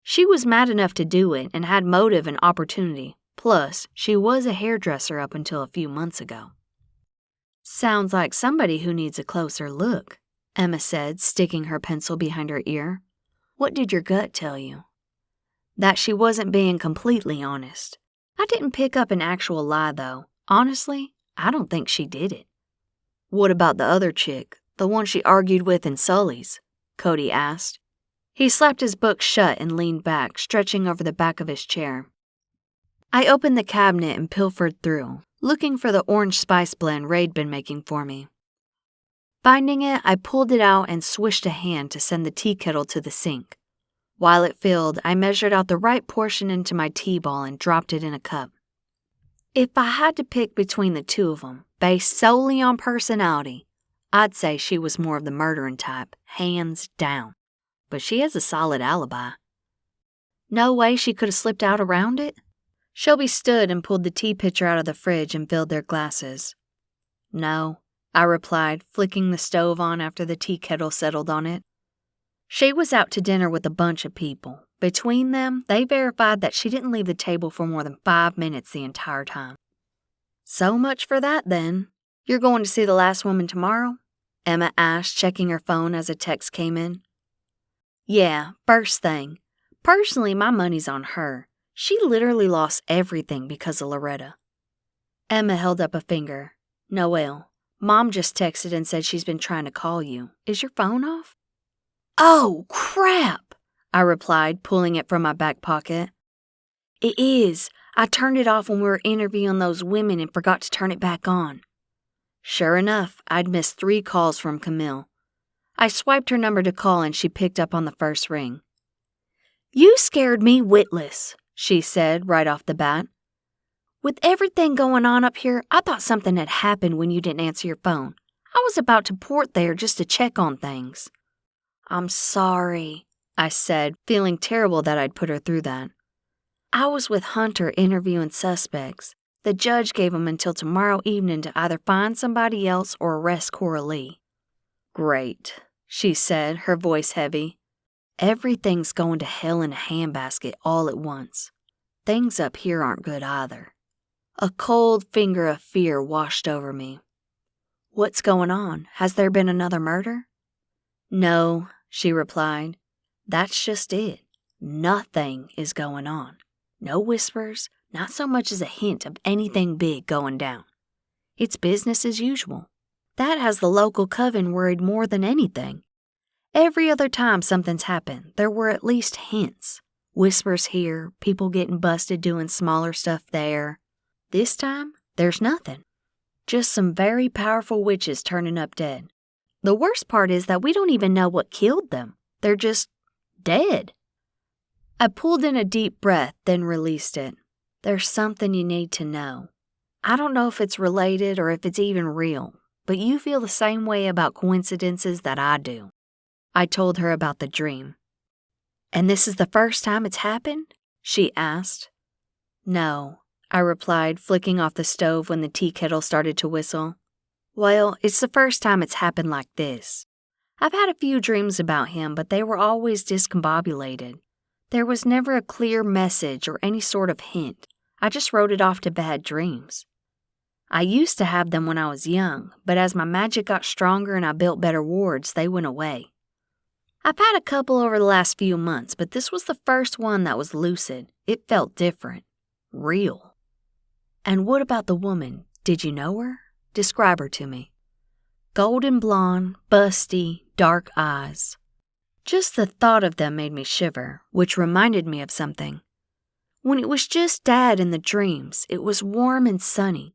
She was mad enough to do it and had motive and opportunity. Plus, she was a hairdresser up until a few months ago. Sounds like somebody who needs a closer look, Emma said, sticking her pencil behind her ear. What did your gut tell you? That she wasn't being completely honest. I didn't pick up an actual lie, though. Honestly, I don't think she did it. What about the other chick, the one she argued with in Sully's? Cody asked. He slapped his book shut and leaned back, stretching over the back of his chair. I opened the cabinet and pilfered through, looking for the orange spice blend Ray'd been making for me. Finding it, I pulled it out and swished a hand to send the tea kettle to the sink. While it filled, I measured out the right portion into my tea ball and dropped it in a cup. If I had to pick between the two of them, based solely on personality, I'd say she was more of the murdering type, hands down. But she has a solid alibi. No way she could have slipped out around it? Shelby stood and pulled the tea pitcher out of the fridge and filled their glasses. No, I replied, flicking the stove on after the tea kettle settled on it. She was out to dinner with a bunch of people. Between them, they verified that she didn't leave the table for more than 5 minutes the entire time. So much for that, then. You're going to see the last woman tomorrow? Emma asked, checking her phone as a text came in. Yeah, first thing. Personally, my money's on her. She literally lost everything because of Loretta. Emma held up a finger. Noelle, Mom just texted and said she's been trying to call you. Is your phone off? Oh, crap, I replied, pulling it from my back pocket. It is. I turned it off when we were interviewing those women and forgot to turn it back on. Sure enough, I'd missed 3 calls from Camille. I swiped her number to call and she picked up on the first ring. You scared me witless, she said right off the bat. With everything going on up here, I thought something had happened when you didn't answer your phone. I was about to port there just to check on things. I'm sorry, I said, feeling terrible that I'd put her through that. I was with Hunter interviewing suspects. The judge gave him until tomorrow evening to either find somebody else or arrest Coralee. Great, she said, her voice heavy. Everything's going to hell in a handbasket all at once. Things up here aren't good either. A cold finger of fear washed over me. What's going on? Has there been another murder? No, she replied. That's just it. Nothing is going on. No whispers, not so much as a hint of anything big going down. It's business as usual. That has the local coven worried more than anything. Every other time something's happened, there were at least hints. Whispers here, people getting busted doing smaller stuff there. This time, there's nothing. Just some very powerful witches turning up dead. The worst part is that we don't even know what killed them. They're just dead. I pulled in a deep breath, then released it. There's something you need to know. I don't know if it's related or if it's even real, but you feel the same way about coincidences that I do. I told her about the dream. And this is the first time it's happened? She asked. No, I replied, flicking off the stove when the tea kettle started to whistle. Well, it's the first time it's happened like this. I've had a few dreams about him, but they were always discombobulated. There was never a clear message or any sort of hint. I just wrote it off to bad dreams. I used to have them when I was young, but as my magic got stronger and I built better wards, they went away. I've had a couple over the last few months, but this was the first one that was lucid. It felt different. Real. And what about the woman? Did you know her? Describe her to me. Golden blonde, busty, dark eyes. Just the thought of them made me shiver, which reminded me of something. When it was just Dad in the dreams, it was warm and sunny.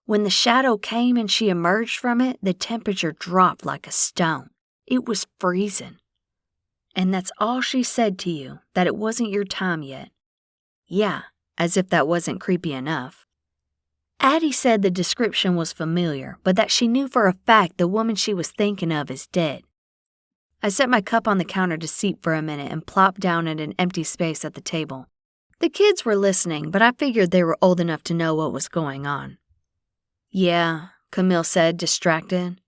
When the shadow came and she emerged from it, the temperature dropped like a stone. It was freezing. And that's all she said to you, that it wasn't your time yet. Yeah, as if that wasn't creepy enough. Addie said the description was familiar, but that she knew for a fact the woman she was thinking of is dead. I set my cup on the counter to seep for a minute and plopped down at an empty space at the table. The kids were listening, but I figured they were old enough to know what was going on. Yeah, Camille said, distracted.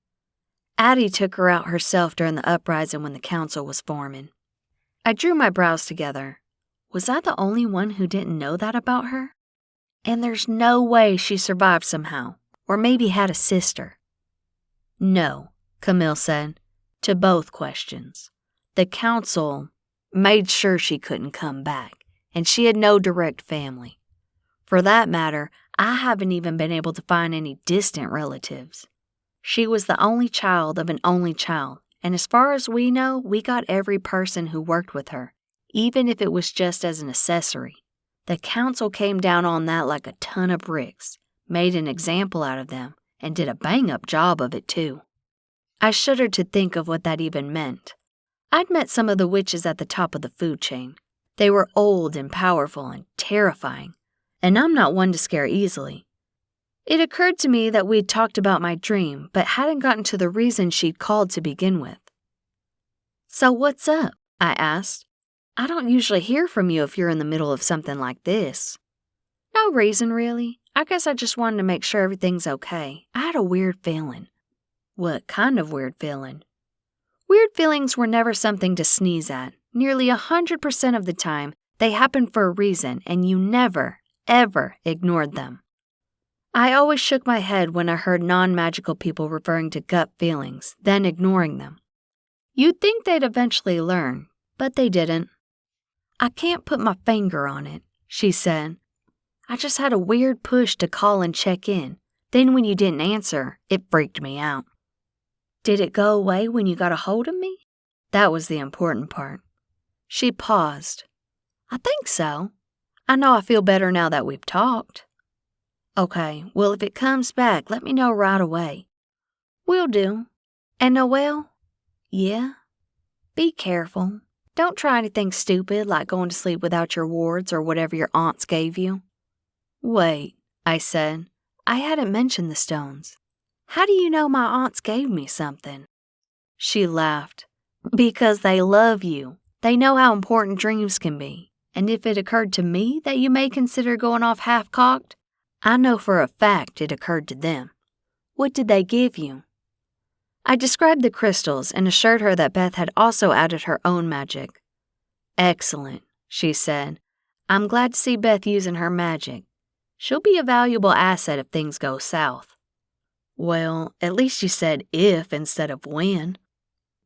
Addie took her out herself during the uprising when the council was forming. I drew my brows together. Was I the only one who didn't know that about her? And there's no way she survived somehow, or maybe had a sister. No, Camille said, to both questions. The council made sure she couldn't come back, and she had no direct family. For that matter, I haven't even been able to find any distant relatives. She was the only child of an only child, and as far as we know, we got every person who worked with her, even if it was just as an accessory. The council came down on that like a ton of bricks, made an example out of them, and did a bang-up job of it too. I shuddered to think of what that even meant. I'd met some of the witches at the top of the food chain. They were old and powerful and terrifying, and I'm not one to scare easily. It occurred to me that we'd talked about my dream, but hadn't gotten to the reason she'd called to begin with. So what's up? I asked. I don't usually hear from you if you're in the middle of something like this. No reason, really. I guess I just wanted to make sure everything's okay. I had a weird feeling. What kind of weird feeling? Weird feelings were never something to sneeze at. Nearly 100% of the time, they happened for a reason, and you never, ever ignored them. I always shook my head when I heard non-magical people referring to gut feelings, then ignoring them. You'd think they'd eventually learn, but they didn't. I can't put my finger on it, she said. "I just had a weird push to call and check in. Then when you didn't answer, it freaked me out." "Did it go away when you got a hold of me?" That was the important part. She paused. "I think so. I know I feel better now that we've talked." "Okay, well, if it comes back, let me know right away." "Will do. And Noelle?" "Yeah?" "Be careful. Don't try anything stupid like going to sleep without your wards or whatever your aunts gave you." "Wait," I said. I hadn't mentioned the stones. "How do you know my aunts gave me something?" She laughed. "Because they love you. They know how important dreams can be. And if it occurred to me that you may consider going off half-cocked, I know for a fact it occurred to them." "What did they give you?" I described the crystals and assured her that Beth had also added her own magic. "Excellent," she said. "I'm glad to see Beth using her magic. She'll be a valuable asset if things go south." "Well, at least you said if instead of when."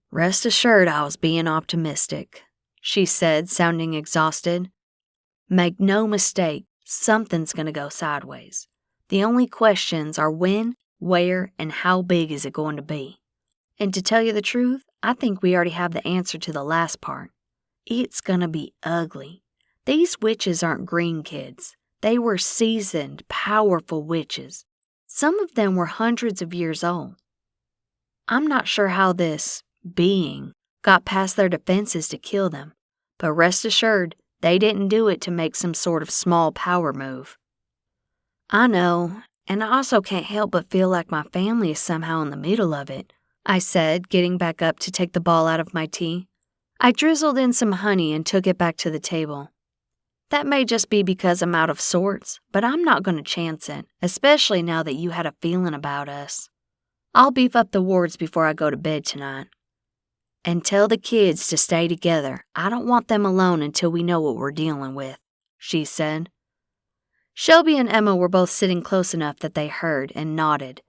"Rest assured I was being optimistic," she said, sounding exhausted. "Make no mistake, something's going to go sideways. The only questions are when, where, and how big is it going to be? And to tell you the truth, I think we already have the answer to the last part. It's going to be ugly. These witches aren't green kids. They were seasoned, powerful witches. Some of them were hundreds of years old. I'm not sure how this being got past their defenses to kill them, but rest assured, they didn't do it to make some sort of small power move." "I know, and I also can't help but feel like my family is somehow in the middle of it," I said, getting back up to take the ball out of my tea. I drizzled in some honey and took it back to the table. "That may just be because I'm out of sorts, but I'm not going to chance it, especially now that you had a feeling about us. I'll beef up the wards before I go to bed tonight. And tell the kids to stay together. I don't want them alone until we know what we're dealing with," she said. Shelby and Emma were both sitting close enough that they heard and nodded.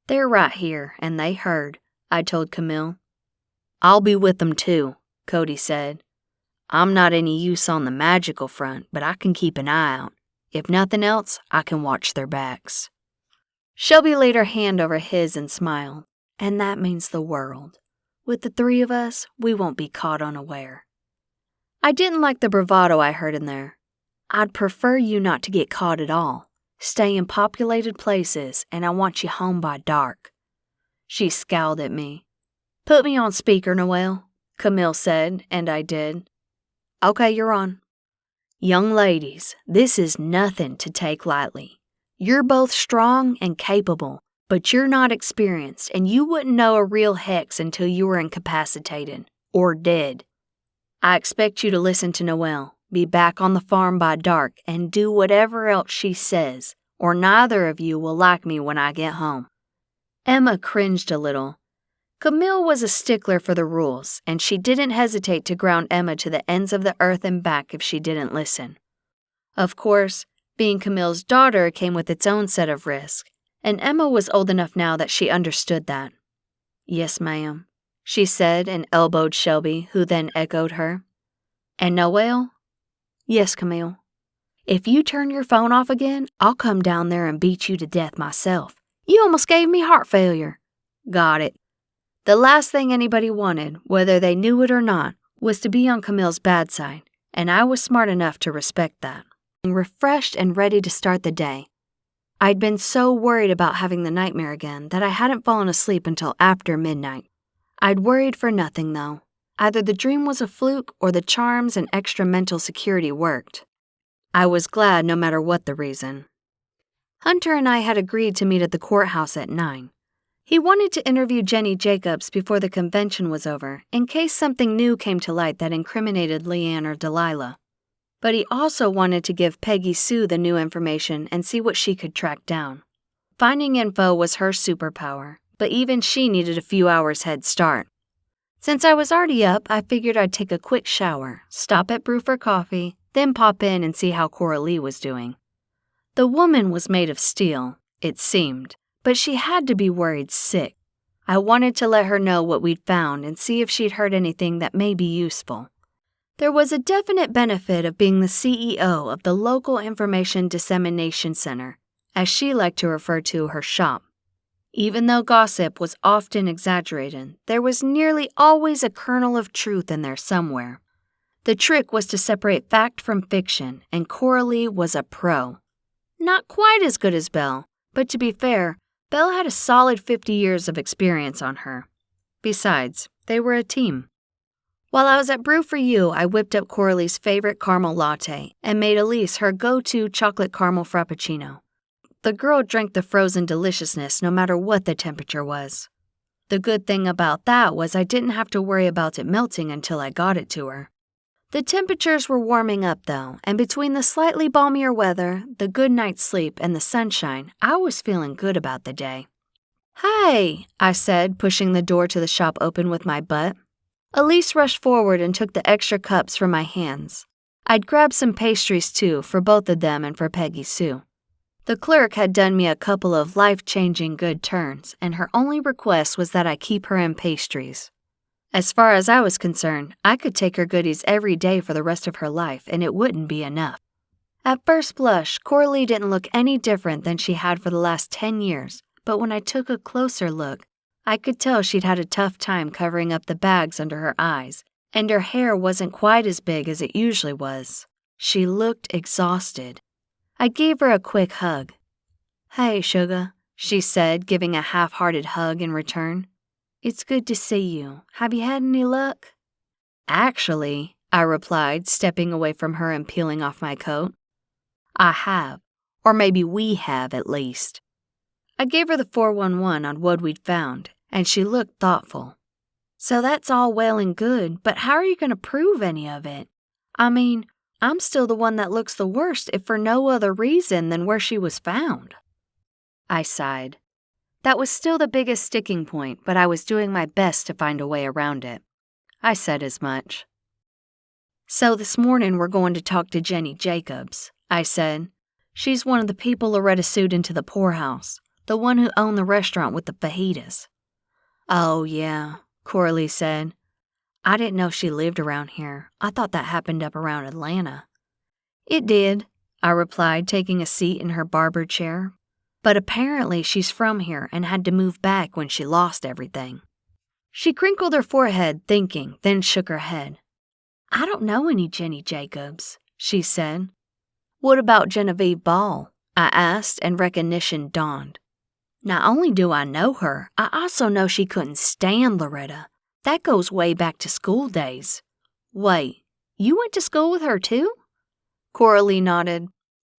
"They're right here, and they heard," I told Camille. "I'll be with them too," Cody said. "I'm not any use on the magical front, but I can keep an eye out. If nothing else, I can watch their backs." Shelby laid her hand over his and smiled. "And that means the world. With the three of us, we won't be caught unaware." I didn't like the bravado I heard in there. "I'd prefer you not to get caught at all. Stay in populated places, and I want you home by dark." She scowled at me. "Put me on speaker, Noelle," Camille said, and I did. "Okay, you're on." "Young ladies, this is nothing to take lightly. You're both strong and capable, but you're not experienced, and you wouldn't know a real hex until you were incapacitated or dead. I expect you to listen to Noelle, be back on the farm by dark, and do whatever else she says, or neither of you will like me when I get home." Emma cringed a little. Camille was a stickler for the rules, and she didn't hesitate to ground Emma to the ends of the earth and back if she didn't listen. Of course, being Camille's daughter came with its own set of risks, and Emma was old enough now that she understood that. "Yes, ma'am," she said and elbowed Shelby, who then echoed her. "And Noelle?" "Yes, Camille." "If you turn your phone off again, I'll come down there and beat you to death myself. You almost gave me heart failure." "Got it." The last thing anybody wanted, whether they knew it or not, was to be on Camille's bad side, and I was smart enough to respect that. Refreshed and ready to start the day. I'd been so worried about having the nightmare again that I hadn't fallen asleep until after midnight. I'd worried for nothing, though. Either the dream was a fluke or the charms and extra mental security worked. I was glad no matter what the reason. Hunter and I had agreed to meet at the courthouse at 9. He wanted to interview Jenny Jacobs before the convention was over, in case something new came to light that incriminated Leanne or Delilah. But he also wanted to give Peggy Sue the new information and see what she could track down. Finding info was her superpower, but even she needed a few hours head start. Since I was already up, I figured I'd take a quick shower, stop at Brew for coffee, then pop in and see how Coralee was doing. The woman was made of steel, it seemed, but she had to be worried sick. I wanted to let her know what we'd found and see if she'd heard anything that may be useful. There was a definite benefit of being the CEO of the local information dissemination center, as she liked to refer to her shop. Even though gossip was often exaggerated, there was nearly always a kernel of truth in there somewhere. The trick was to separate fact from fiction, and Coralee was a pro. Not quite as good as Belle, but to be fair, Belle had a solid 50 years of experience on her. Besides, they were a team. While I was at Brew for You, I whipped up Coralee's favorite caramel latte and made Elise her go-to chocolate caramel frappuccino. The girl drank the frozen deliciousness no matter what the temperature was. The good thing about that was I didn't have to worry about it melting until I got it to her. The temperatures were warming up though, and between the slightly balmier weather, the good night's sleep, and the sunshine, I was feeling good about the day. "Hey," I said, pushing the door to the shop open with my butt. Elise rushed forward and took the extra cups from my hands. I'd grabbed some pastries too, for both of them and for Peggy Sue. The clerk had done me a couple of life-changing good turns, and her only request was that I keep her in pastries. As far as I was concerned, I could take her goodies every day for the rest of her life, and it wouldn't be enough. At first blush, Coralee didn't look any different than she had for the last 10 years, but when I took a closer look, I could tell she'd had a tough time covering up the bags under her eyes, and her hair wasn't quite as big as it usually was. She looked exhausted. I gave her a quick hug. "Hey, sugar," she said, giving a half-hearted hug in return. "It's good to see you. Have you had any luck?" "Actually," I replied, stepping away from her and peeling off my coat. "I have. Or maybe we have, at least." I gave her the 411 on what we'd found, and she looked thoughtful. "So that's all well and good, but how are you going to prove any of it? I mean, I'm still the one that looks the worst if for no other reason than where she was found." I sighed. That was still the biggest sticking point, but I was doing my best to find a way around it. I said as much. "So this morning we're going to talk to Jenny Jacobs," I said. "She's one of the people Loretta sued into the poorhouse, the one who owned the restaurant with the fajitas." "Oh, yeah," Coralee said. "I didn't know she lived around here. I thought that happened up around Atlanta." "It did," I replied, taking a seat in her barber chair. "But apparently she's from here and had to move back when she lost everything." She crinkled her forehead, thinking, then shook her head. "I don't know any Jenny Jacobs," she said. "What about Genevieve Ball?" I asked, and recognition dawned. Not only do I know her, I also know she couldn't stand Loretta. That goes way back to school days. "Wait, you went to school with her too?" Coralee nodded.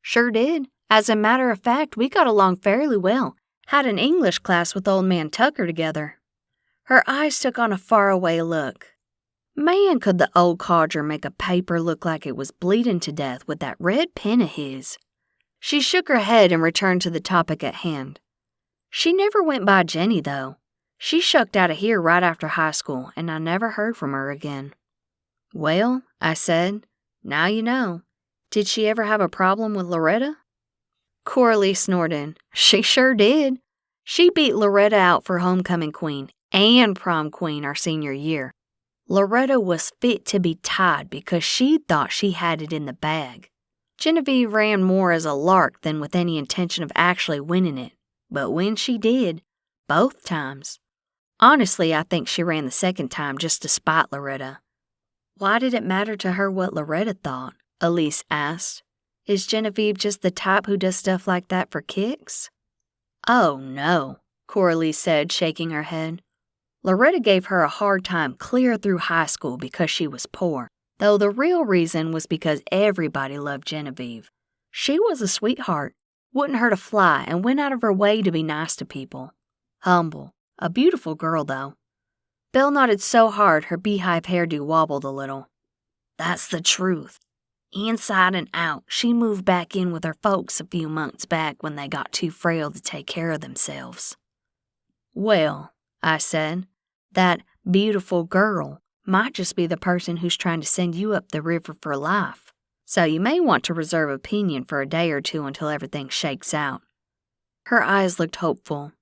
"Sure did. As a matter of fact, we got along fairly well. Had an English class with old man Tucker together." Her eyes took on a faraway look. Man, could the old codger make a paper look like it was bleeding to death with that red pen of his. She shook her head and returned to the topic at hand. "She never went by Jenny, though. She shucked out of here right after high school, and I never heard from her again." "Well," I said, "now you know. Did she ever have a problem with Loretta?" Coralee snorted. "She sure did. She beat Loretta out for homecoming queen and prom queen our senior year. Loretta was fit to be tied because she thought she had it in the bag. Genevieve ran more as a lark than with any intention of actually winning it, but when she did, both times. Honestly, I think she ran the second time just to spite Loretta." "Why did it matter to her what Loretta thought?" Elise asked. "Is Genevieve just the type who does stuff like that for kicks?" "Oh, no," Coralee said, shaking her head. "Loretta gave her a hard time clear through high school because she was poor, though the real reason was because everybody loved Genevieve. She was a sweetheart, wouldn't hurt a fly, and went out of her way to be nice to people. Humble. A beautiful girl, though." Belle nodded so hard her beehive hairdo wobbled a little. "That's the truth. Inside and out, she moved back in with her folks a few months back when they got too frail to take care of themselves." "Well," I said, "that beautiful girl might just be the person who's trying to send you up the river for life. So you may want to reserve opinion for a day or two until everything shakes out." Her eyes looked hopeful.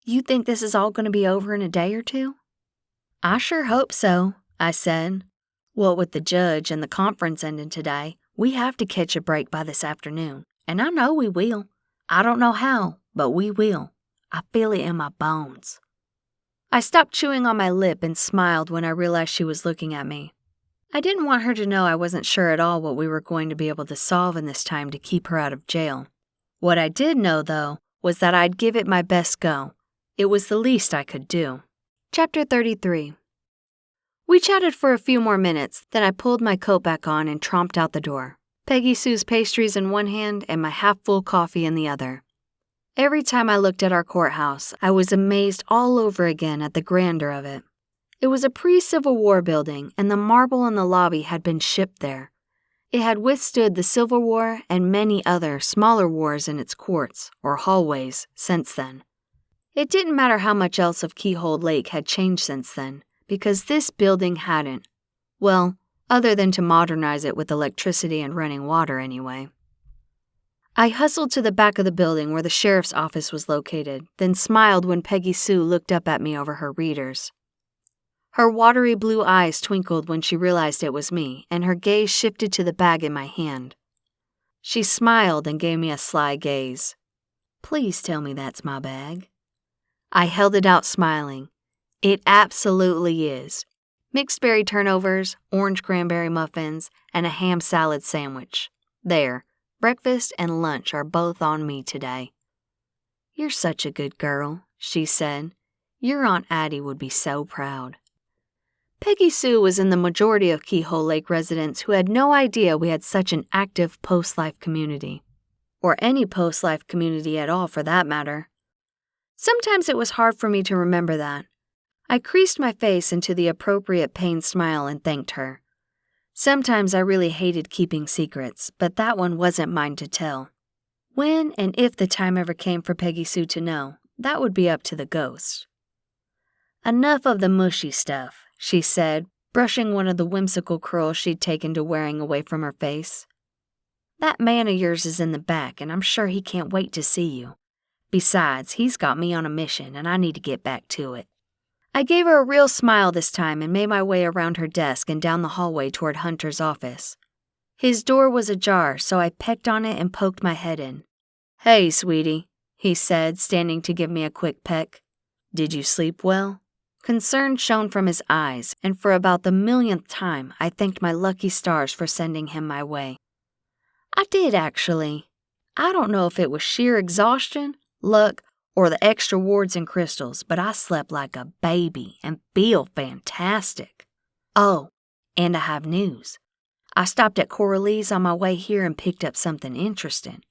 "You think this is all going to be over in a day or two?" "I sure hope so," I said. What with the judge and the conference ending today, we have to catch a break by this afternoon, and I know we will. I don't know how, but we will. I feel it in my bones. I stopped chewing on my lip and smiled when I realized she was looking at me. I didn't want her to know I wasn't sure at all what we were going to be able to solve in this time to keep her out of jail. What I did know, though, was that I'd give it my best go. It was the least I could do. Chapter 33. We chatted for a few more minutes, then I pulled my coat back on and tromped out the door, Peggy Sue's pastries in one hand and my half-full coffee in the other. Every time I looked at our courthouse, I was amazed all over again at the grandeur of it. It was a pre-Civil War building, and the marble in the lobby had been shipped there. It had withstood the Civil War and many other smaller wars in its courts, or hallways, since then. It didn't matter how much else of Keyhole Lake had changed since then, because this building hadn't. Well, other than to modernize it with electricity and running water anyway. I hustled to the back of the building where the sheriff's office was located, then smiled when Peggy Sue looked up at me over her readers. Her watery blue eyes twinkled when she realized it was me, and her gaze shifted to the bag in my hand. She smiled and gave me a sly gaze. Please tell me that's my bag. I held it out smiling. It absolutely is. Mixed berry turnovers, orange cranberry muffins, and a ham salad sandwich. There, breakfast and lunch are both on me today. You're such a good girl, she said. Your Aunt Addie would be so proud. Peggy Sue was in the majority of Keyhole Lake residents who had no idea we had such an active post-life community. Or any post-life community at all, for that matter. Sometimes it was hard for me to remember that. I creased my face into the appropriate pained smile and thanked her. Sometimes I really hated keeping secrets, but that one wasn't mine to tell. When and if the time ever came for Peggy Sue to know, that would be up to the ghost. Enough of the mushy stuff, she said, brushing one of the whimsical curls she'd taken to wearing away from her face. That man of yours is in the back, and I'm sure he can't wait to see you. Besides, he's got me on a mission, and I need to get back to it. I gave her a real smile this time and made my way around her desk and down the hallway toward Hunter's office. His door was ajar, so I pecked on it and poked my head in. Hey, sweetie, he said, standing to give me a quick peck. Did you sleep well? Concern shone from his eyes, and for about the millionth time, I thanked my lucky stars for sending him my way. I did, actually. I don't know if it was sheer exhaustion, luck, or the extra wards and crystals, but I slept like a baby and feel fantastic. Oh, and I have news. I stopped at Coralee's on my way here and picked up something interesting.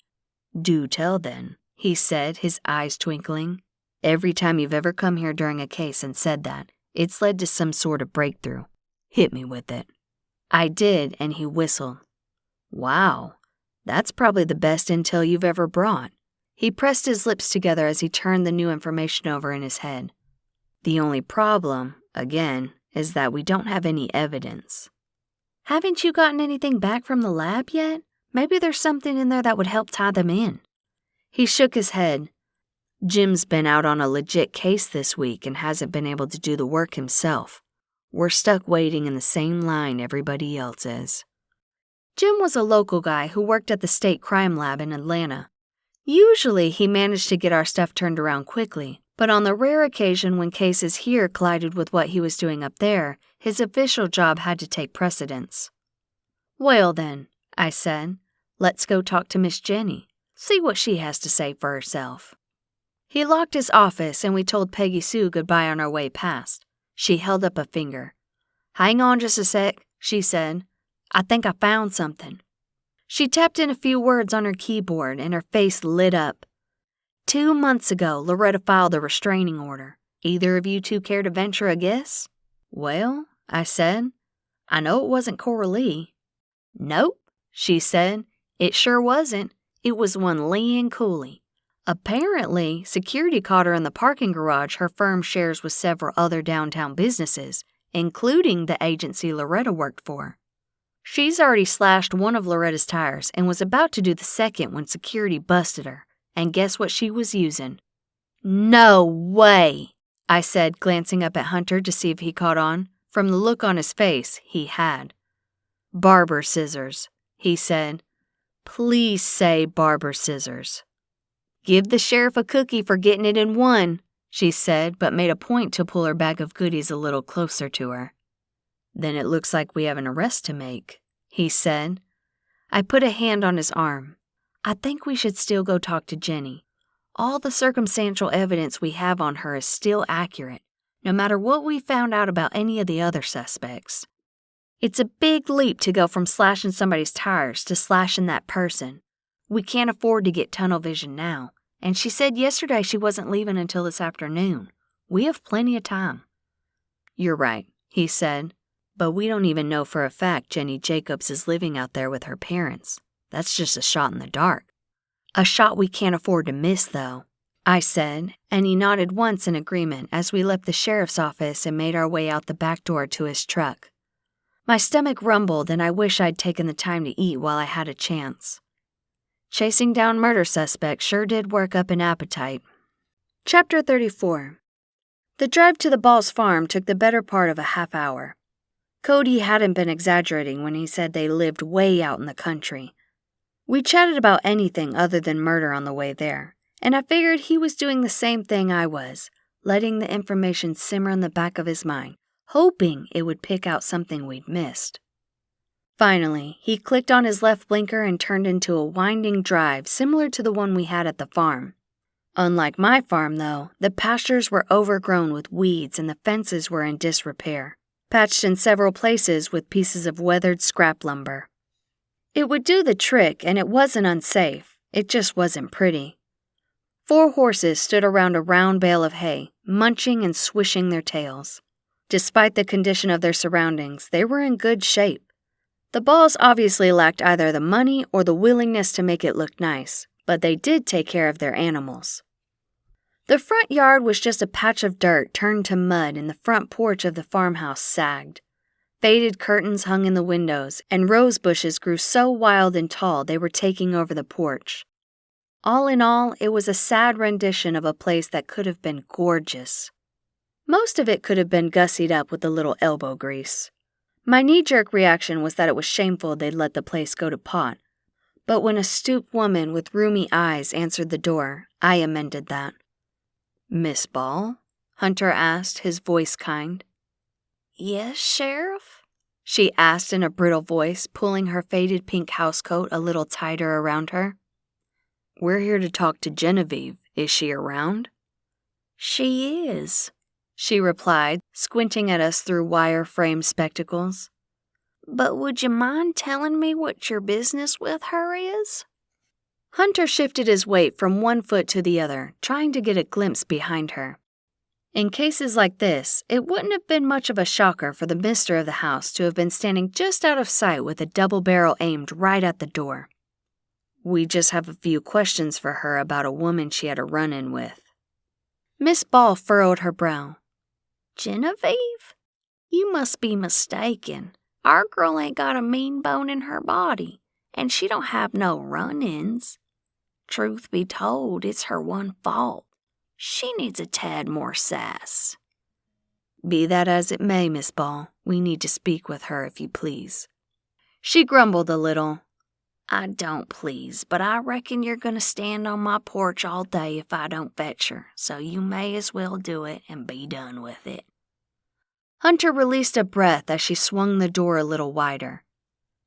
Do tell then, he said, his eyes twinkling. Every time you've ever come here during a case and said that, it's led to some sort of breakthrough. Hit me with it. I did, and he whistled. Wow, that's probably the best intel you've ever brought. He pressed his lips together as he turned the new information over in his head. The only problem, again, is that we don't have any evidence. Haven't you gotten anything back from the lab yet? Maybe there's something in there that would help tie them in. He shook his head. Jim's been out on a legit case this week and hasn't been able to do the work himself. We're stuck waiting in the same line everybody else is. Jim was a local guy who worked at the state crime lab in Atlanta. Usually, he managed to get our stuff turned around quickly, but on the rare occasion when cases here collided with what he was doing up there, his official job had to take precedence. Well then, I said, let's go talk to Miss Jenny, see what she has to say for herself. He locked his office and we told Peggy Sue goodbye on our way past. She held up a finger. Hang on just a sec, she said. I think I found something. She tapped in a few words on her keyboard and her face lit up. 2 months ago, Loretta filed a restraining order. Either of you two care to venture a guess? Well, I said, I know it wasn't Coralee. Nope, she said. It sure wasn't. It was one Leanne Cooley. Apparently, security caught her in the parking garage her firm shares with several other downtown businesses, including the agency Loretta worked for. She's already slashed one of Loretta's tires and was about to do the second when security busted her. And guess what she was using? No way, I said, glancing up at Hunter to see if he caught on. From the look on his face, he had. "Barber scissors," he said. "Please say barber scissors." "Give the sheriff a cookie for getting it in one," she said, but made a point to pull her bag of goodies a little closer to her. "Then it looks like we have an arrest to make," he said. I put a hand on his arm. "I think we should still go talk to Jenny. All the circumstantial evidence we have on her is still accurate, no matter what we found out about any of the other suspects. It's a big leap to go from slashing somebody's tires to slashing that person. We can't afford to get tunnel vision now, and she said yesterday she wasn't leaving until this afternoon. We have plenty of time." "You're right," he said, "but we don't even know for a fact Jenny Jacobs is living out there with her parents. That's just a shot in the dark." "A shot we can't afford to miss, though," I said, and he nodded once in agreement as we left the sheriff's office and made our way out the back door to his truck. My stomach rumbled, and I wish I'd taken the time to eat while I had a chance. Chasing down murder suspects sure did work up an appetite. Chapter 34. The drive to the Balls farm took the better part of a half hour. Cody hadn't been exaggerating when he said they lived way out in the country. We chatted about anything other than murder on the way there, and I figured he was doing the same thing I was, letting the information simmer in the back of his mind, hoping it would pick out something we'd missed. Finally, he clicked on his left blinker and turned into a winding drive similar to the one we had at the farm. Unlike my farm, though, the pastures were overgrown with weeds and the fences were in disrepair, patched in several places with pieces of weathered scrap lumber. It would do the trick, and it wasn't unsafe. It just wasn't pretty. 4 horses stood around a round bale of hay, munching and swishing their tails. Despite the condition of their surroundings, they were in good shape. The Balls obviously lacked either the money or the willingness to make it look nice, but they did take care of their animals. The front yard was just a patch of dirt turned to mud, and the front porch of the farmhouse sagged. Faded curtains hung in the windows, and rose bushes grew so wild and tall they were taking over the porch. All in all, it was a sad rendition of a place that could have been gorgeous. Most of it could have been gussied up with a little elbow grease. My knee-jerk reaction was that it was shameful they'd let the place go to pot, but when a stooped woman with rheumy eyes answered the door, I amended that. "Miss Ball?" Hunter asked, his voice kind. "Yes, Sheriff?" she asked in a brittle voice, pulling her faded pink housecoat a little tighter around her. "We're here to talk to Genevieve. Is she around?" "She is," she replied, squinting at us through wire-frame spectacles. "But would you mind telling me what your business with her is?" Hunter shifted his weight from one foot to the other, trying to get a glimpse behind her. In cases like this, it wouldn't have been much of a shocker for the mister of the house to have been standing just out of sight with a double barrel aimed right at the door. "We just have a few questions for her about a woman she had a run-in with." Miss Ball furrowed her brow. "Genevieve? You must be mistaken. Our girl ain't got a mean bone in her body, and she don't have no run-ins. Truth be told, it's her one fault. She needs a tad more sass." "Be that as it may, Miss Ball, we need to speak with her, if you please." She grumbled a little. "I don't please, but I reckon you're going to stand on my porch all day if I don't fetch her, so you may as well do it and be done with it." Hunter released a breath as she swung the door a little wider.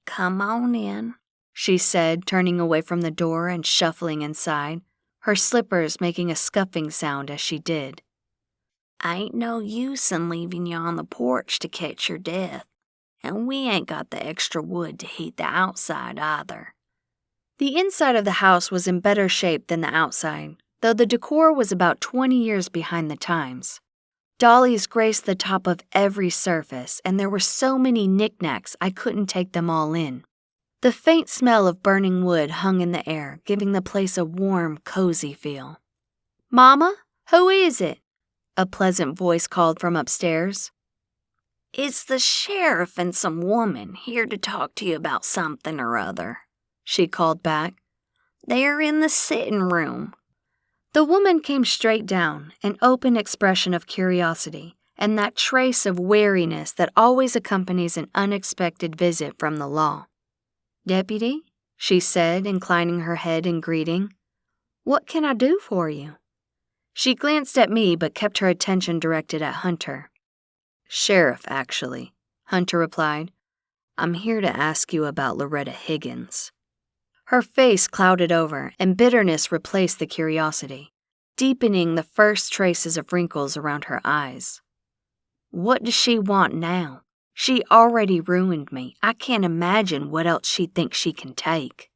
"Come on in," she said, turning away from the door and shuffling inside, her slippers making a scuffing sound as she did. "Ain't no use in leaving you on the porch to catch your death, and we ain't got the extra wood to heat the outside either." The inside of the house was in better shape than the outside, though the decor was about 20 years behind the times. Dollies graced the top of every surface, and there were so many knickknacks I couldn't take them all in. The faint smell of burning wood hung in the air, giving the place a warm, cozy feel. "Mama, who is it?" a pleasant voice called from upstairs. "It's the sheriff and some woman here to talk to you about something or other," she called back. "They're in the sitting room." The woman came straight down, an open expression of curiosity, and that trace of wariness that always accompanies an unexpected visit from the law. "Deputy," she said, inclining her head in greeting, "what can I do for you?" She glanced at me but kept her attention directed at Hunter. "Sheriff, actually," Hunter replied. "I'm here to ask you about Loretta Higgins." Her face clouded over, and bitterness replaced the curiosity, deepening the first traces of wrinkles around her eyes. "What does she want now? She already ruined me. I can't imagine what else she thinks she can take."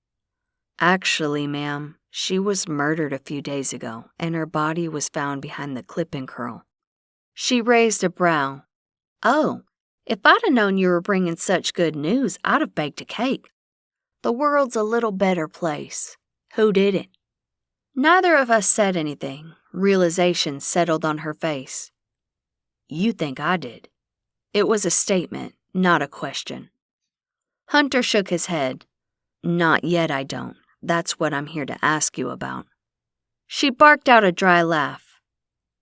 "Actually, ma'am, she was murdered a few days ago, and her body was found behind the clip and curl." She raised a brow. "Oh, if I'd have known you were bringing such good news, I'd have baked a cake. The world's a little better place. Who did it?" Neither of us said anything. Realization settled on her face. "You think I did." It was a statement, not a question. Hunter shook his head. "Not yet, I don't. That's what I'm here to ask you about." She barked out a dry laugh.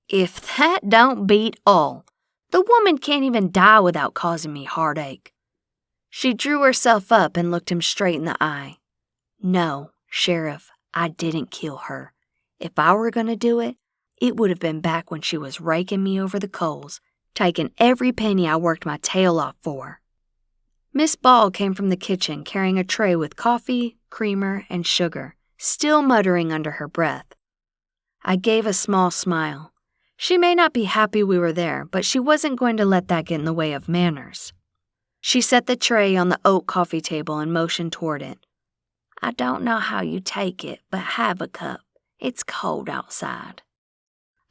"If that don't beat all! The woman can't even die without causing me heartache." She drew herself up and looked him straight in the eye. "No, Sheriff, I didn't kill her. If I were going to do it, it would have been back when she was raking me over the coals, taking every penny I worked my tail off for." Miss Ball came from the kitchen carrying a tray with coffee, creamer, and sugar, still muttering under her breath. I gave a small smile. She may not be happy we were there, but she wasn't going to let that get in the way of manners. She set the tray on the oak coffee table and motioned toward it. "I don't know how you take it, but have a cup. It's cold outside."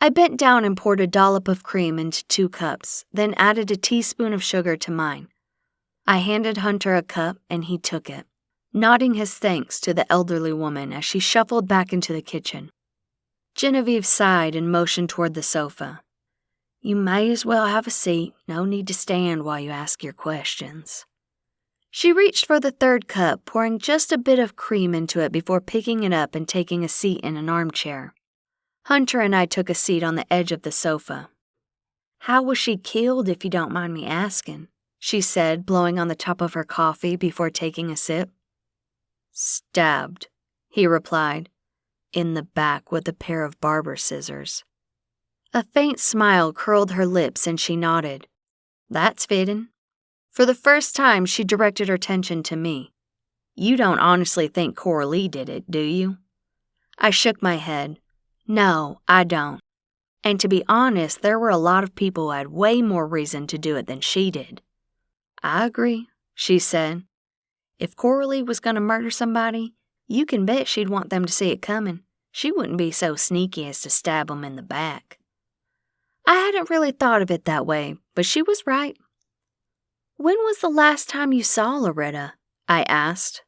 I bent down and poured a dollop of cream into 2 cups, then added a teaspoon of sugar to mine. I handed Hunter a cup, and he took it, nodding his thanks to the elderly woman as she shuffled back into the kitchen. Genevieve sighed and motioned toward the sofa. "You may as well have a seat. No need to stand while you ask your questions." She reached for the 3rd cup, pouring just a bit of cream into it before picking it up and taking a seat in an armchair. Hunter and I took a seat on the edge of the sofa. "How was she killed, if you don't mind me asking?" she said, blowing on the top of her coffee before taking a sip. "Stabbed," he replied, "in the back with a pair of barber scissors." A faint smile curled her lips and she nodded. "That's fitting." For the first time, she directed her attention to me. "You don't honestly think Coralee did it, do you?" I shook my head. "No, I don't. And to be honest, there were a lot of people who had way more reason to do it than she did." "I agree," she said. "If Coralee was going to murder somebody, you can bet she'd want them to see it coming. She wouldn't be so sneaky as to stab 'em in the back." I hadn't really thought of it that way, but she was right. "When was the last time you saw Loretta?" I asked.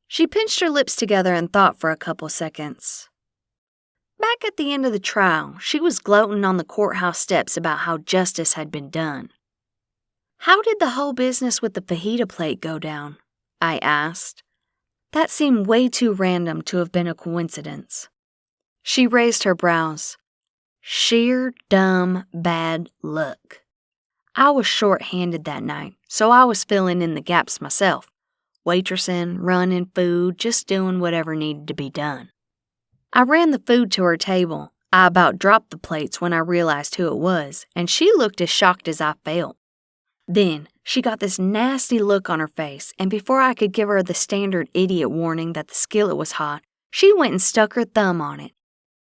She pinched her lips together and thought for a couple seconds. "Back at the end of the trial, she was gloating on the courthouse steps about how justice had been done." "How did the whole business with the fajita plate go down?" I asked. That seemed way too random to have been a coincidence. She raised her brows. "Sheer dumb bad luck. I was short-handed that night, so I was filling in the gaps myself. Waitressing, running food, just doing whatever needed to be done. I ran the food to her table. I about dropped the plates when I realized who it was, and she looked as shocked as I felt. Then she got this nasty look on her face, and before I could give her the standard idiot warning that the skillet was hot, she went and stuck her thumb on it.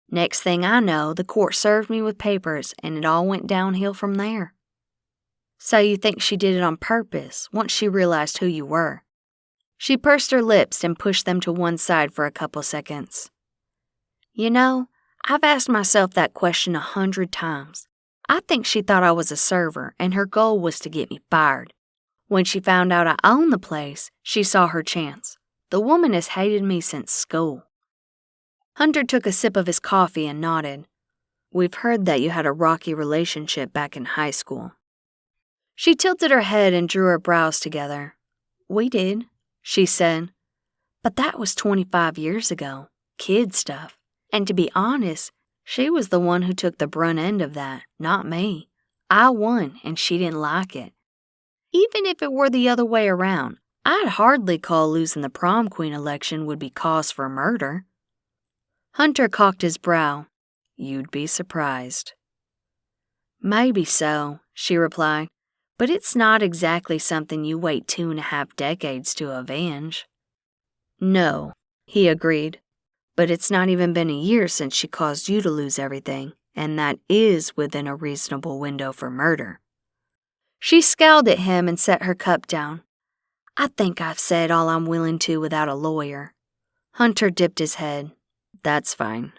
Next thing I know, the court served me with papers, and it all went downhill from there." "So you think she did it on purpose, once she realized who you were?" She pursed her lips and pushed them to one side for a couple seconds. "You know, I've asked myself that question 100 times. I think she thought I was a server, and her goal was to get me fired. When she found out I owned the place, she saw her chance. The woman has hated me since school." Hunter took a sip of his coffee and nodded. "We've heard that you had a rocky relationship back in high school." She tilted her head and drew her brows together. "We did," she said. "But that was 25 years ago. Kid stuff. And to be honest, she was the one who took the brunt end of that, not me. I won, and she didn't like it. Even if it were the other way around, I'd hardly call losing the prom queen election would be cause for murder. Hunter cocked his brow. You'd be surprised. Maybe so, she replied, but it's not exactly something you wait 2.5 decades to avenge. No, he agreed, but it's not even been a year since she caused you to lose everything, and that is within a reasonable window for murder. She scowled at him and set her cup down. I think I've said all I'm willing to without a lawyer. Hunter dipped his head. That's fine.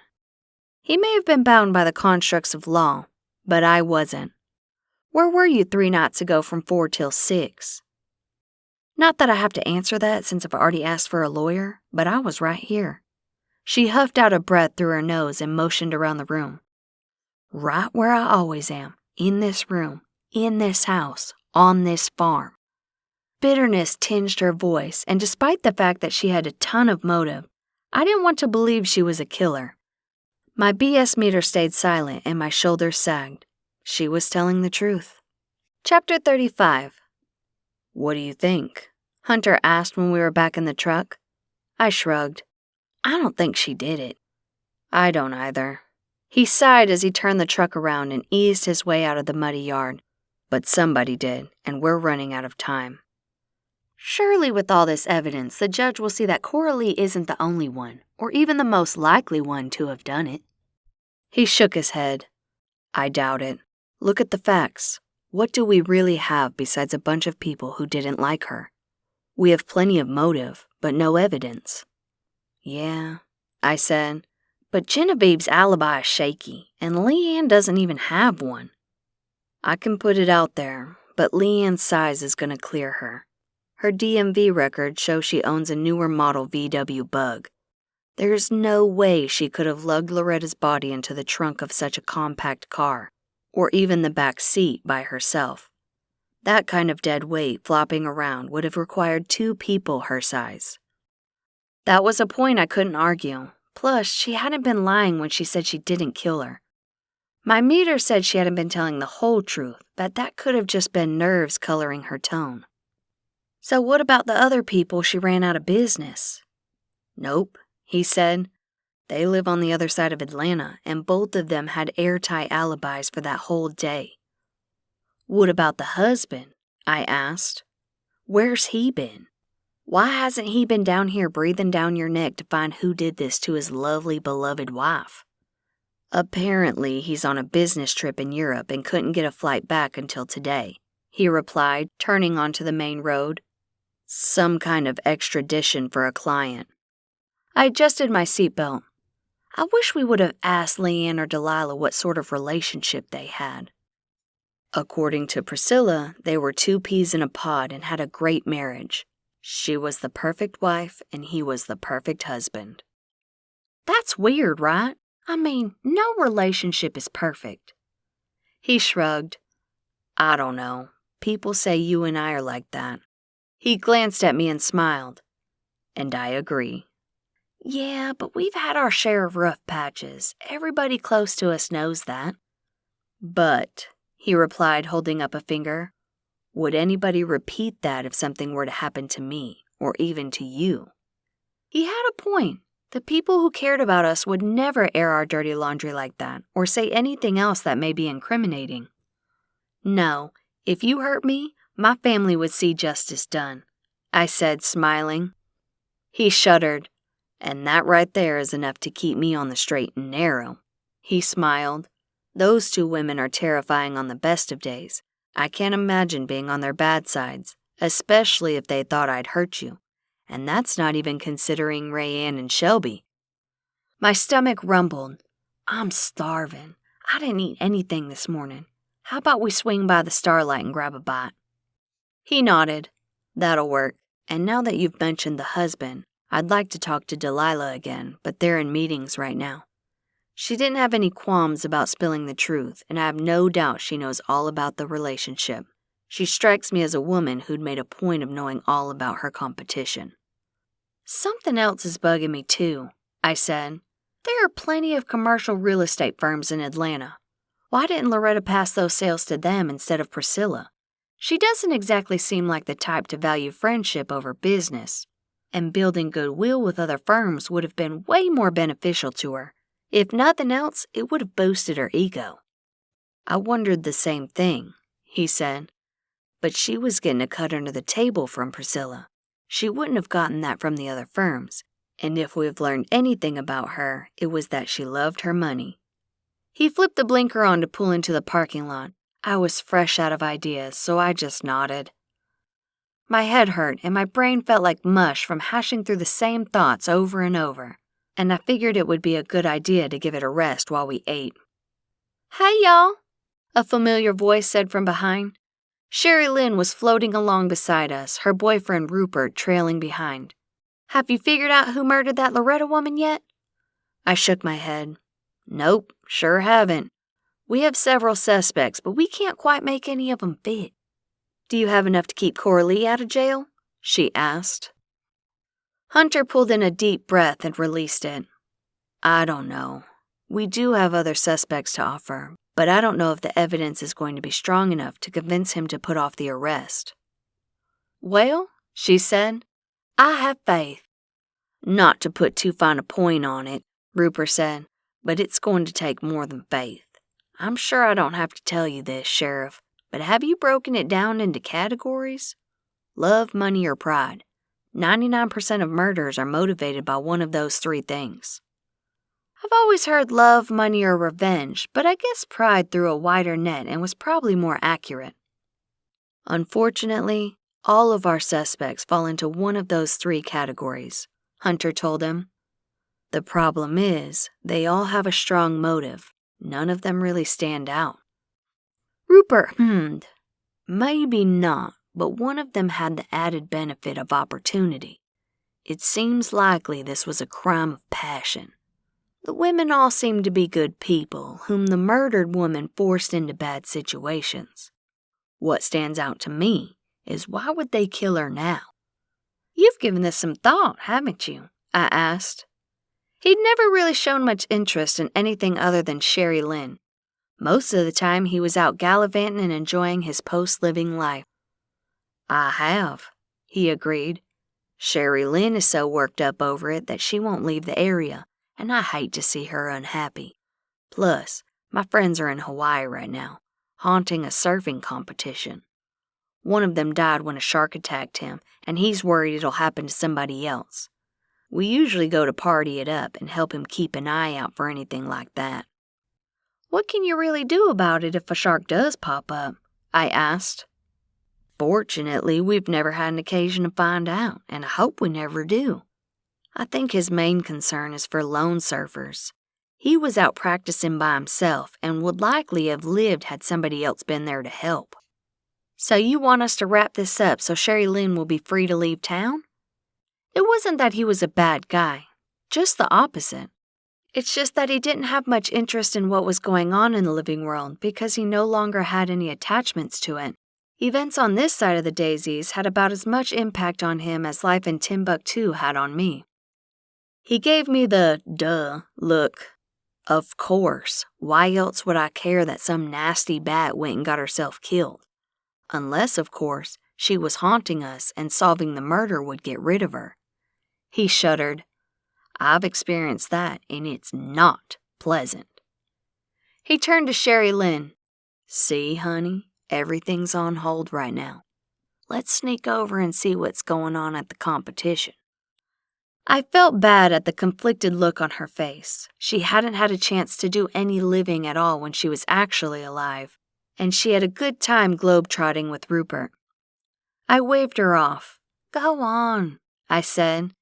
He may have been bound by the constructs of law, but I wasn't. Where were you 3 nights ago from 4 till 6? Not that I have to answer that since I've already asked for a lawyer, but I was right here. She huffed out a breath through her nose and motioned around the room. Right where I always am, in this room, in this house, on this farm. Bitterness tinged her voice, and despite the fact that she had a ton of motive, I didn't want to believe she was a killer. My BS meter stayed silent and my shoulders sagged. She was telling the truth. Chapter 35. What do you think? Hunter asked when we were back in the truck. I shrugged. I don't think she did it. I don't either. He sighed as he turned the truck around and eased his way out of the muddy yard. But somebody did, and we're running out of time. Surely with all this evidence, the judge will see that Coralee isn't the only one, or even the most likely one to have done it. He shook his head. I doubt it. Look at the facts. What do we really have besides a bunch of people who didn't like her? We have plenty of motive, but no evidence. Yeah, I said, but Genevieve's alibi is shaky, and Leanne doesn't even have one. I can put it out there, but Leanne's size is going to clear her. Her DMV records show she owns a newer model VW Bug. There's no way she could have lugged Loretta's body into the trunk of such a compact car, or even the back seat by herself. That kind of dead weight flopping around would have required 2 people her size. That was a point I couldn't argue. Plus, she hadn't been lying when she said she didn't kill her. My meter said she hadn't been telling the whole truth, but that could have just been nerves coloring her tone. So what about the other people she ran out of business? Nope, he said. They live on the other side of Atlanta, and both of them had airtight alibis for that whole day. What about the husband? I asked. Where's he been? Why hasn't he been down here breathing down your neck to find who did this to his lovely, beloved wife? Apparently, he's on a business trip in Europe and couldn't get a flight back until today, he replied, turning onto the main road. Some kind of extradition for a client. I adjusted my seatbelt. I wish we would have asked Leanne or Delilah what sort of relationship they had. According to Priscilla, they were 2 peas in a pod and had a great marriage. She was the perfect wife and he was the perfect husband. That's weird, right? I mean, no relationship is perfect. He shrugged. I don't know. People say you and I are like that. He glanced at me and smiled. And I agree. Yeah, but we've had our share of rough patches. Everybody close to us knows that. But, he replied, holding up a finger, would anybody repeat that if something were to happen to me, or even to you? He had a point. The people who cared about us would never air our dirty laundry like that, or say anything else that may be incriminating. No, if you hurt me, my family would see justice done, I said, smiling. He shuddered. And that right there is enough to keep me on the straight and narrow. He smiled. Those 2 women are terrifying on the best of days. I can't imagine being on their bad sides, especially if they thought I'd hurt you. And that's not even considering Rayanne and Shelby. My stomach rumbled. I'm starving. I didn't eat anything this morning. How about we swing by the Starlight and grab a bite? He nodded. That'll work. And now that you've mentioned the husband, I'd like to talk to Delilah again, but they're in meetings right now. She didn't have any qualms about spilling the truth, and I have no doubt she knows all about the relationship. She strikes me as a woman who'd made a point of knowing all about her competition. Something else is bugging me too, I said. There are plenty of commercial real estate firms in Atlanta. Why didn't Loretta pass those sales to them instead of Priscilla? She doesn't exactly seem like the type to value friendship over business, and building goodwill with other firms would have been way more beneficial to her. If nothing else, it would have boosted her ego. I wondered the same thing, he said, but she was getting a cut under the table from Priscilla. She wouldn't have gotten that from the other firms, and if we've learned anything about her, it was that she loved her money. He flipped the blinker on to pull into the parking lot. I was fresh out of ideas, so I just nodded. My head hurt, and my brain felt like mush from hashing through the same thoughts over and over, and I figured it would be a good idea to give it a rest while we ate. "Hey, y'all," a familiar voice said from behind. Sherry Lynn was floating along beside us, her boyfriend Rupert trailing behind. "Have you figured out who murdered that Loretta woman yet?" I shook my head. "Nope, sure haven't. We have several suspects, but we can't quite make any of them fit." "Do you have enough to keep Coralee out of jail?" she asked. Hunter pulled in a deep breath and released it. "I don't know. We do have other suspects to offer, but I don't know if the evidence is going to be strong enough to convince him to put off the arrest." "Well," she said, "I have faith." "Not to put too fine a point on it," Rupert said, "but it's going to take more than faith. I'm sure I don't have to tell you this, Sheriff, but have you broken it down into categories? Love, money, or pride? 99% of murders are motivated by one of those three things." "I've always heard love, money, or revenge, but I guess pride threw a wider net and was probably more accurate." "Unfortunately, all of our suspects fall into one of those three categories," Hunter told him. "The problem is, they all have a strong motive. None of them really stand out." Rupert hummed. "Maybe not, but one of them had the added benefit of opportunity. It seems likely this was a crime of passion. The women all seem to be good people, whom the murdered woman forced into bad situations. What stands out to me is why would they kill her now?" "You've given this some thought, haven't you?" I asked. He'd never really shown much interest in anything other than Sherry Lynn. Most of the time he was out gallivanting and enjoying his post-living life. "I have," he agreed. "Sherry Lynn is so worked up over it that she won't leave the area, and I hate to see her unhappy. Plus, my friends are in Hawaii right now, haunting a surfing competition. One of them died when a shark attacked him, and he's worried it'll happen to somebody else. We usually go to party it up and help him keep an eye out for anything like that." "What can you really do about it if a shark does pop up?" I asked. "Fortunately, we've never had an occasion to find out, and I hope we never do. I think his main concern is for lone surfers. He was out practicing by himself and would likely have lived had somebody else been there to help." "So you want us to wrap this up so Sherry Lynn will be free to leave town?" It wasn't that he was a bad guy, just the opposite. It's just that he didn't have much interest in what was going on in the living world because he no longer had any attachments to it. Events on this side of the daisies had about as much impact on him as life in Timbuktu had on me. He gave me the duh look. Of course, why else would I care that some nasty bat went and got herself killed? Unless, of course, she was haunting us and solving the murder would get rid of her. He shuddered. "I've experienced that, and it's not pleasant." He turned to Sherry Lynn. "See, honey, everything's on hold right now. Let's sneak over and see what's going on at the competition." I felt bad at the conflicted look on her face. She hadn't had a chance to do any living at all when she was actually alive, and she had a good time globetrotting with Rupert. I waved her off. "Go on," I said.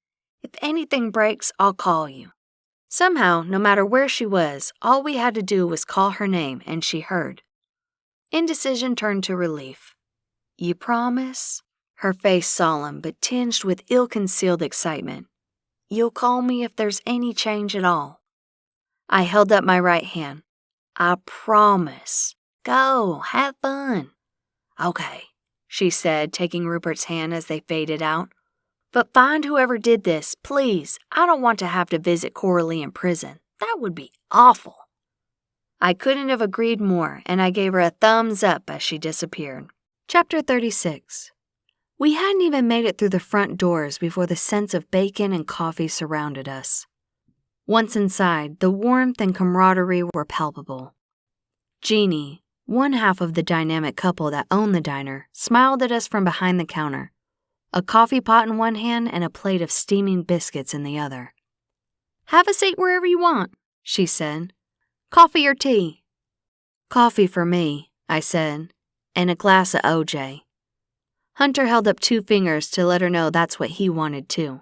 "If anything breaks, I'll call you." Somehow, no matter where she was, all we had to do was call her name and she heard. Indecision turned to relief. "You promise?" Her face solemn but tinged with ill-concealed excitement. "You'll call me if there's any change at all." I held up my right hand. "I promise. Go, have fun." "Okay," she said, taking Rupert's hand as they faded out. "But find whoever did this, please. I don't want to have to visit Coralee in prison. That would be awful." I couldn't have agreed more, and I gave her a thumbs up as she disappeared. Chapter 36. We hadn't even made it through the front doors before the scents of bacon and coffee surrounded us. Once inside, the warmth and camaraderie were palpable. Jeannie, one half of the dynamic couple that owned the diner, smiled at us from behind the counter, a coffee pot in one hand and a plate of steaming biscuits in the other. "Have a seat wherever you want," she said. "Coffee or tea?" "Coffee for me," I said, "and a glass of OJ." Hunter held up 2 fingers to let her know that's what he wanted too.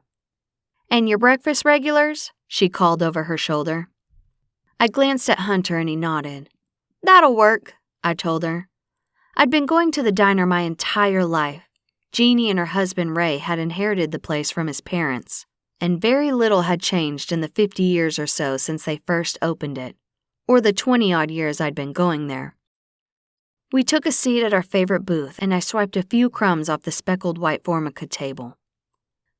"And your breakfast regulars?" she called over her shoulder. I glanced at Hunter and he nodded. "That'll work," I told her. I'd been going to the diner my entire life. Jeannie and her husband Ray had inherited the place from his parents, and very little had changed in the 50 years or so since they first opened it, or the 20-odd years I'd been going there. We took a seat at our favorite booth, and I swiped a few crumbs off the speckled white Formica table.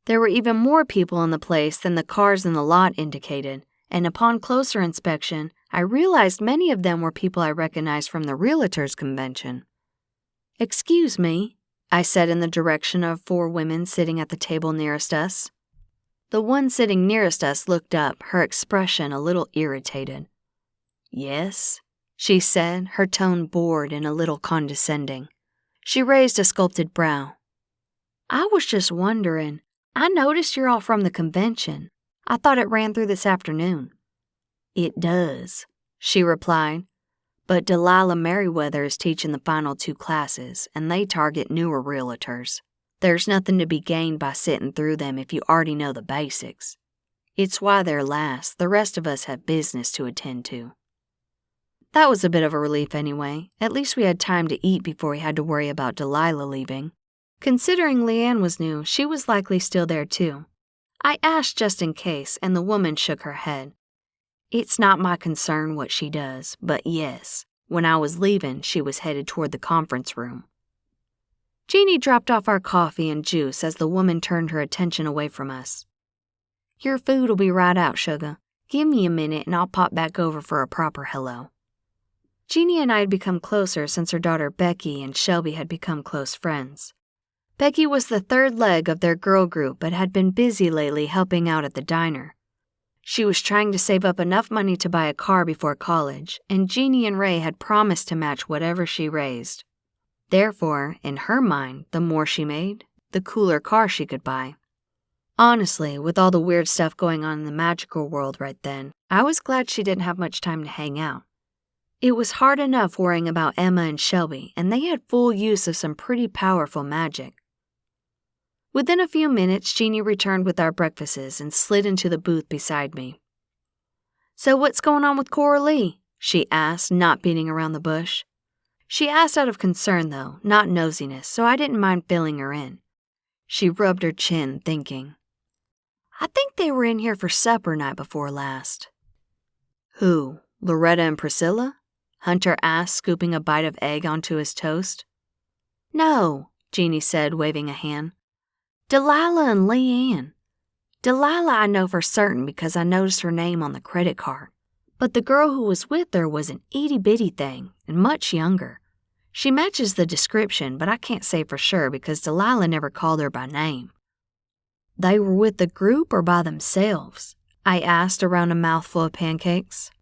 There were even more people in the place than the cars in the lot indicated, and upon closer inspection, I realized many of them were people I recognized from the Realtors Convention. "Excuse me," I said in the direction of 4 women sitting at the table nearest us. The one sitting nearest us looked up, her expression a little irritated. "Yes?" she said, her tone bored and a little condescending. She raised a sculpted brow. "I was just wondering. I noticed you're all from the convention. I thought it ran through this afternoon." "It does," she replied, "but Delilah Merryweather is teaching the final 2 classes, and they target newer realtors. There's nothing to be gained by sitting through them if you already know the basics. It's why they're last. The rest of us have business to attend to." That was a bit of a relief anyway. At least we had time to eat before we had to worry about Delilah leaving. Considering Leanne was new, she was likely still there too. I asked just in case, and the woman shook her head. "It's not my concern what she does, but yes, when I was leaving, she was headed toward the conference room." Jeannie dropped off our coffee and juice as the woman turned her attention away from us. "Your food'll be right out, sugar. Give me a minute and I'll pop back over for a proper hello." Jeannie and I had become closer since her daughter Becky and Shelby had become close friends. Becky was the 3rd leg of their girl group but had been busy lately helping out at the diner. She was trying to save up enough money to buy a car before college, and Jeannie and Ray had promised to match whatever she raised. Therefore, in her mind, the more she made, the cooler car she could buy. Honestly, with all the weird stuff going on in the magical world right then, I was glad she didn't have much time to hang out. It was hard enough worrying about Emma and Shelby, and they had full use of some pretty powerful magic. Within a few minutes, Jeannie returned with our breakfasts and slid into the booth beside me. "So what's going on with Coralee?" she asked, not beating around the bush. She asked out of concern, though, not nosiness, so I didn't mind filling her in. She rubbed her chin, thinking. "I think they were in here for supper night before last." "Who, Loretta and Priscilla?" Hunter asked, scooping a bite of egg onto his toast. "No," Jeannie said, waving a hand. "Delilah and Leanne. Delilah I know for certain because I noticed her name on the credit card. But the girl who was with her was an itty-bitty thing and much younger. She matches the description, but I can't say for sure because Delilah never called her by name." "They were with the group or by themselves?" I asked around a mouthful of pancakes.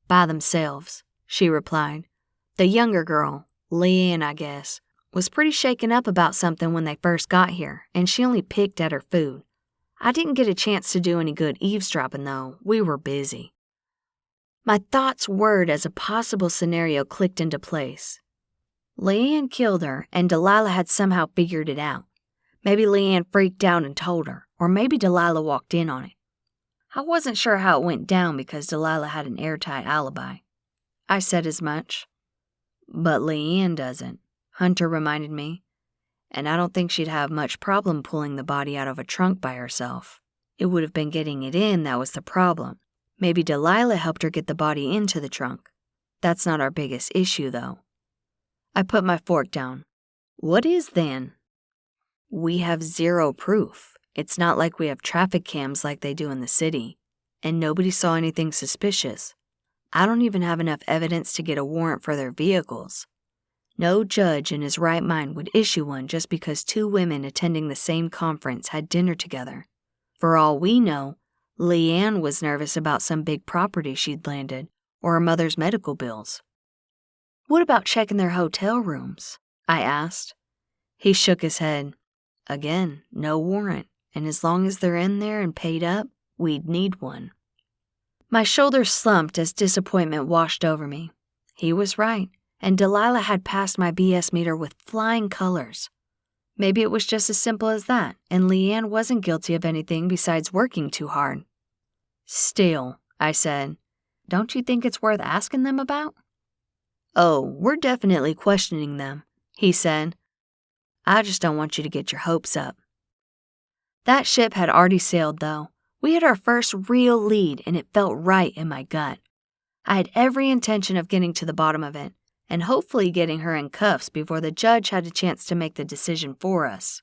"By themselves," she replied. "The younger girl, Leanne I guess, was pretty shaken up about something when they first got here, and she only picked at her food. I didn't get a chance to do any good eavesdropping though, we were busy." My thoughts whirred as a possible scenario clicked into place. Leanne killed her, and Delilah had somehow figured it out. Maybe Leanne freaked out and told her, or maybe Delilah walked in on it. I wasn't sure how it went down because Delilah had an airtight alibi. I said as much. "But Leanne doesn't," Hunter reminded me. "And I don't think she'd have much problem pulling the body out of a trunk by herself. It would have been getting it in that was the problem. Maybe Delilah helped her get the body into the trunk. That's not our biggest issue, though." I put my fork down. "What is, then?" "We have 0 proof. It's not like we have traffic cams like they do in the city. And nobody saw anything suspicious. I don't even have enough evidence to get a warrant for their vehicles. No judge in his right mind would issue one just because two women attending the same conference had dinner together. For all we know, Leanne was nervous about some big property she'd landed, or her mother's medical bills. What about checking their hotel rooms? I asked. He shook his head. Again, no warrant, and as long as they're in there and paid up, we'd need one. My shoulders slumped as disappointment washed over me. He was right, and Delilah had passed my BS meter with flying colors. Maybe it was just as simple as that, and Leanne wasn't guilty of anything besides working too hard. Still, I said, don't you think it's worth asking them about? Oh, we're definitely questioning them, he said. I just don't want you to get your hopes up. That ship had already sailed, though. We had our first real lead, and it felt right in my gut. I had every intention of getting to the bottom of it, and hopefully getting her in cuffs before the judge had a chance to make the decision for us.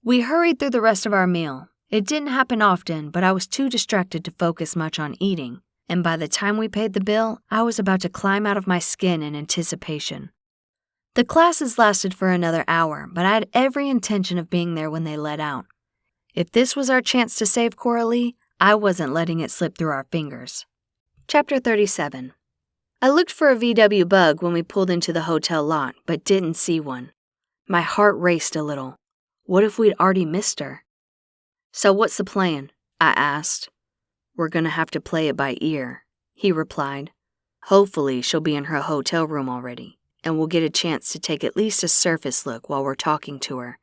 We hurried through the rest of our meal. It didn't happen often, but I was too distracted to focus much on eating, and by the time we paid the bill, I was about to climb out of my skin in anticipation. The classes lasted for another hour, but I had every intention of being there when they let out. If this was our chance to save Coralee, I wasn't letting it slip through our fingers. Chapter 37. I looked for a VW Bug when we pulled into the hotel lot, but didn't see one. My heart raced a little. What if we'd already missed her? So what's the plan? I asked. We're gonna have to play it by ear, he replied. Hopefully she'll be in her hotel room already, and we'll get a chance to take at least a surface look while we're talking to her.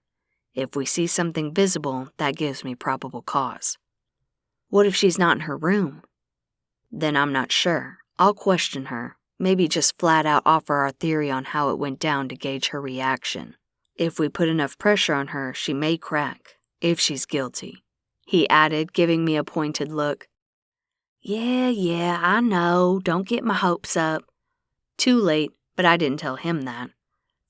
If we see something visible, that gives me probable cause. What if she's not in her room? Then I'm not sure. I'll question her, maybe just flat out offer our theory on how it went down to gauge her reaction. If we put enough pressure on her, she may crack, if she's guilty, he added, giving me a pointed look. Yeah, I know, don't get my hopes up. Too late, but I didn't tell him that.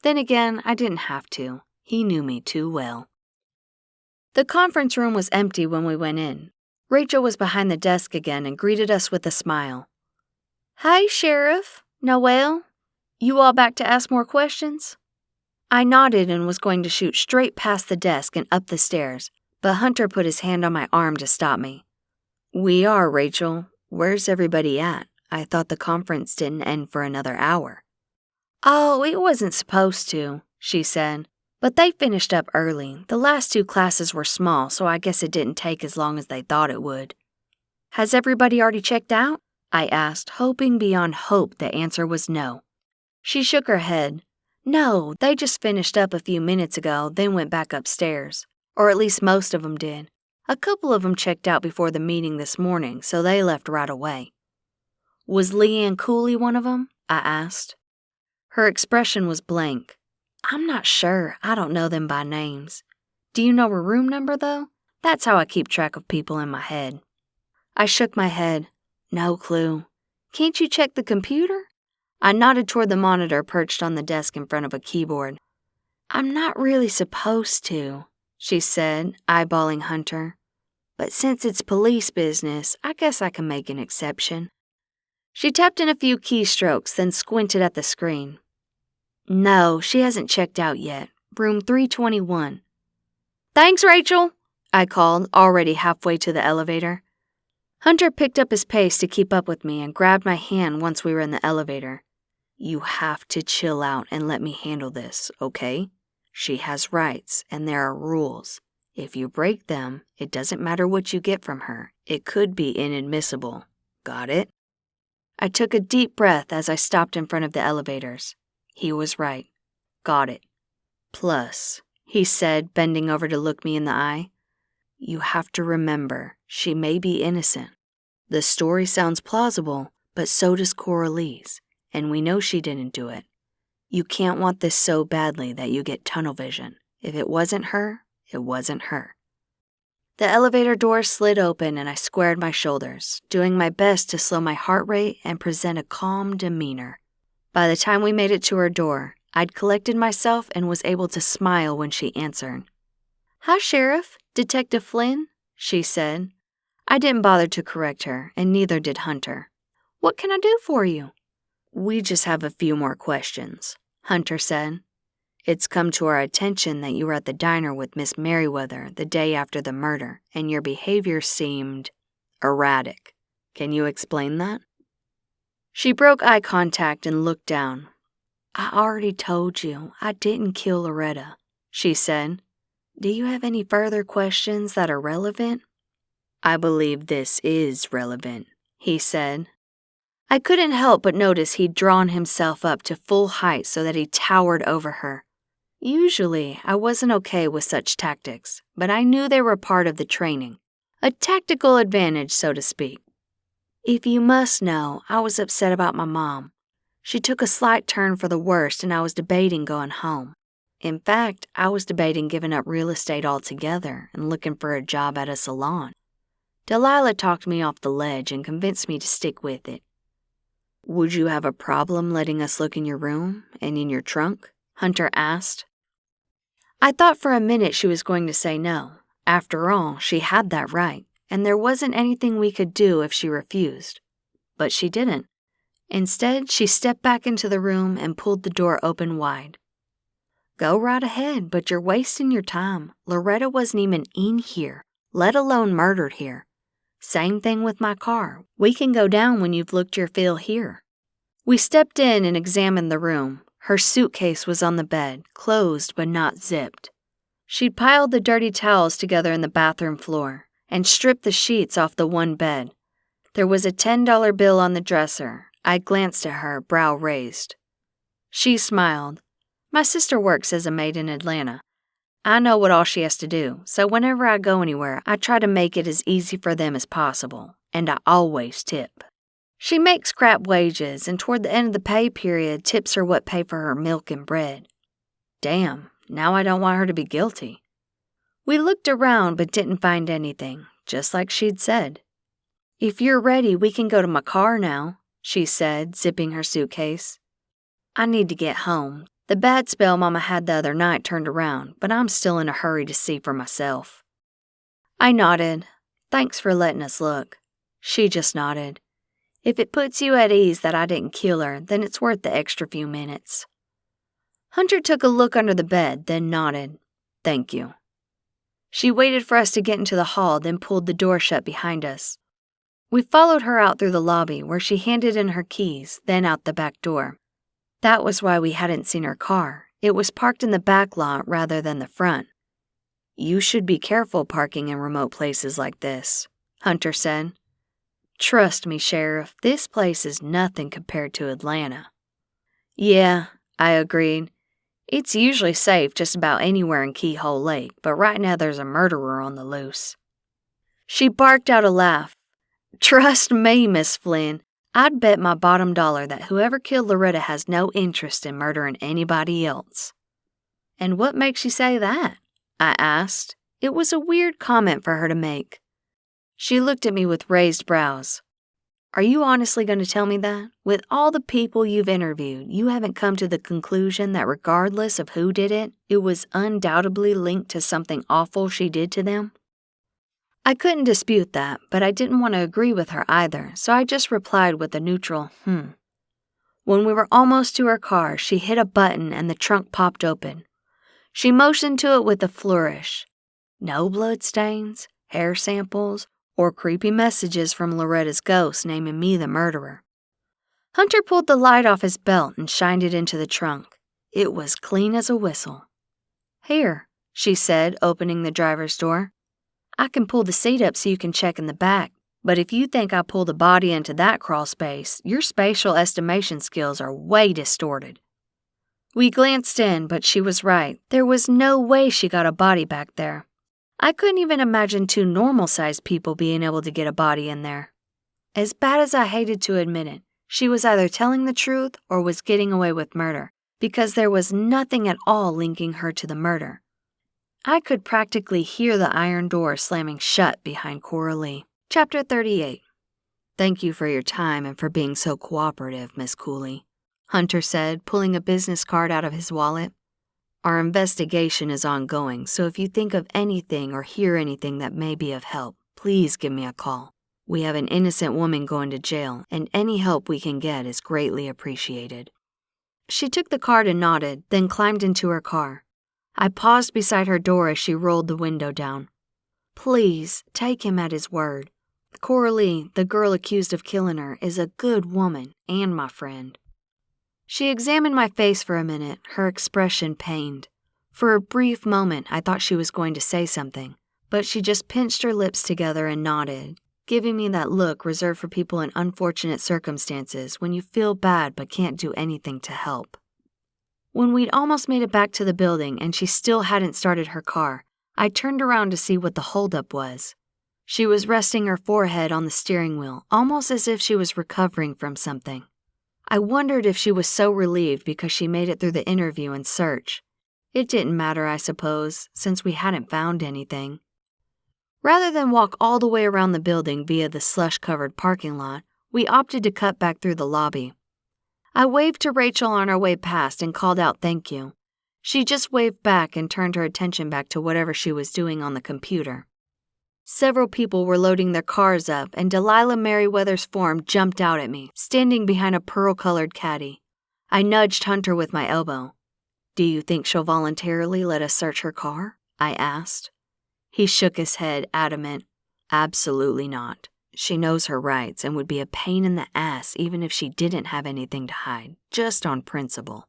Then again, I didn't have to. He knew me too well. The conference room was empty when we went in. Rachel was behind the desk again and greeted us with a smile. Hi, Sheriff. Noelle. You all back to ask more questions? I nodded and was going to shoot straight past the desk and up the stairs, but Hunter put his hand on my arm to stop me. We are, Rachel. Where's everybody at? I thought the conference didn't end for another hour. Oh, it wasn't supposed to, she said. But they finished up early. The last two classes were small, so I guess it didn't take as long as they thought it would. Has everybody already checked out? I asked, hoping beyond hope the answer was no. She shook her head. No, they just finished up a few minutes ago, then went back upstairs. Or at least most of them did. A couple of them checked out before the meeting this morning, so they left right away. Was Leanne Cooley one of them? I asked. Her expression was blank. I'm not sure. I don't know them by names. Do you know her room number, though? That's how I keep track of people in my head. I shook my head. No clue. Can't you check the computer? I nodded toward the monitor perched on the desk in front of a keyboard. I'm not really supposed to, she said, eyeballing Hunter. But since it's police business, I guess I can make an exception. She tapped in a few keystrokes, then squinted at the screen. No, she hasn't checked out yet. Room 321. Thanks, Rachel, I called, already halfway to the elevator. Hunter picked up his pace to keep up with me and grabbed my hand once we were in the elevator. You have to chill out and let me handle this, okay? She has rights, and there are rules. If you break them, it doesn't matter what you get from her. It could be inadmissible. Got it? I took a deep breath as I stopped in front of the elevators. He was right. Got it. Plus, he said, bending over to look me in the eye, you have to remember, she may be innocent. The story sounds plausible, but so does Coralee's, and we know she didn't do it. You can't want this so badly that you get tunnel vision. If it wasn't her, it wasn't her. The elevator door slid open and I squared my shoulders, doing my best to slow my heart rate and present a calm demeanor. By the time we made it to her door, I'd collected myself and was able to smile when she answered. Hi, Sheriff. Detective Flynn, she said. I didn't bother to correct her, and neither did Hunter. What can I do for you?" "We just have a few more questions," Hunter said. "It's come to our attention that you were at the diner with Miss Merryweather the day after the murder, and your behavior seemed erratic. Can you explain that?" She broke eye contact and looked down. "I already told you I didn't kill Loretta," she said. "Do you have any further questions that are relevant?" "I believe this is relevant," he said. I couldn't help but notice he'd drawn himself up to full height so that he towered over her. Usually, I wasn't okay with such tactics, but I knew they were part of the training. A tactical advantage, so to speak. "If you must know, I was upset about my mom. She took a slight turn for the worst and I was debating going home. In fact, I was debating giving up real estate altogether and looking for a job at a salon. Delilah talked me off the ledge and convinced me to stick with it." "Would you have a problem letting us look in your room and in your trunk?" Hunter asked. I thought for a minute she was going to say no. After all, she had that right, and there wasn't anything we could do if she refused. But she didn't. Instead, she stepped back into the room and pulled the door open wide. "Go right ahead, but you're wasting your time. Loretta wasn't even in here, let alone murdered here. Same thing with my car. We can go down when you've looked your fill here." We stepped in and examined the room. Her suitcase was on the bed, closed but not zipped. She'd piled the dirty towels together in the bathroom floor and stripped the sheets off the one bed. There was a $10 bill on the dresser. I glanced at her, brow raised. She smiled. "My sister works as a maid in Atlanta. I know what all she has to do, so whenever I go anywhere, I try to make it as easy for them as possible, and I always tip. She makes crap wages, and toward the end of the pay period, tips are what pay for her milk and bread." Damn, now I don't want her to be guilty. We looked around but didn't find anything, just like she'd said. "If you're ready, we can go to my car now," she said, zipping her suitcase. "I need to get home. The bad spell Mama had the other night turned around, but I'm still in a hurry to see for myself." I nodded. "Thanks for letting us look." She just nodded. "If it puts you at ease that I didn't kill her, then it's worth the extra few minutes." Hunter took a look under the bed, then nodded. "Thank you." She waited for us to get into the hall, then pulled the door shut behind us. We followed her out through the lobby, where she handed in her keys, then out the back door. That was why we hadn't seen her car. It was parked in the back lot rather than the front. "You should be careful parking in remote places like this," Hunter said. "Trust me, Sheriff, this place is nothing compared to Atlanta." "Yeah," I agreed. "It's usually safe just about anywhere in Keyhole Lake, but right now there's a murderer on the loose." She barked out a laugh. "Trust me, Miss Flynn. I'd bet my bottom dollar that whoever killed Loretta has no interest in murdering anybody else." "And what makes you say that?" I asked. It was a weird comment for her to make. She looked at me with raised brows. "Are you honestly going to tell me that? With all the people you've interviewed, you haven't come to the conclusion that regardless of who did it, it was undoubtedly linked to something awful she did to them?" I couldn't dispute that, but I didn't want to agree with her either, so I just replied with a neutral, When we were almost to her car, she hit a button and the trunk popped open. She motioned to it with a flourish. No blood stains, hair samples, or creepy messages from Loretta's ghost naming me the murderer. Hunter pulled the light off his belt and shined it into the trunk. It was clean as a whistle. "Here," she said, opening the driver's door. "I can pull the seat up so you can check in the back, but if you think I pulled a body into that crawl space, your spatial estimation skills are way distorted." We glanced in, but she was right. There was no way she got a body back there. I couldn't even imagine two normal-sized people being able to get a body in there. As bad as I hated to admit it, she was either telling the truth or was getting away with murder, because there was nothing at all linking her to the murder. I could practically hear the iron door slamming shut behind Coralee. Chapter 38. "Thank you for your time and for being so cooperative, Miss Cooley," Hunter said, pulling a business card out of his wallet. "Our investigation is ongoing, so if you think of anything or hear anything that may be of help, please give me a call. We have an innocent woman going to jail, and any help we can get is greatly appreciated." She took the card and nodded, then climbed into her car. I paused beside her door as she rolled the window down. "Please, take him at his word. Coralee, the girl accused of killing her, is a good woman and my friend." She examined my face for a minute, her expression pained. For a brief moment, I thought she was going to say something, but she just pinched her lips together and nodded, giving me that look reserved for people in unfortunate circumstances when you feel bad but can't do anything to help. When we'd almost made it back to the building and she still hadn't started her car, I turned around to see what the holdup was. She was resting her forehead on the steering wheel, almost as if she was recovering from something. I wondered if she was so relieved because she made it through the interview and search. It didn't matter, I suppose, since we hadn't found anything. Rather than walk all the way around the building via the slush-covered parking lot, we opted to cut back through the lobby. I waved to Rachel on our way past and called out thank you. She just waved back and turned her attention back to whatever she was doing on the computer. Several people were loading their cars up, and Delilah Merryweather's form jumped out at me, standing behind a pearl-colored caddy. I nudged Hunter with my elbow. "Do you think she'll voluntarily let us search her car?" I asked. He shook his head, adamant. "Absolutely not. She knows her rights and would be a pain in the ass even if she didn't have anything to hide, just on principle."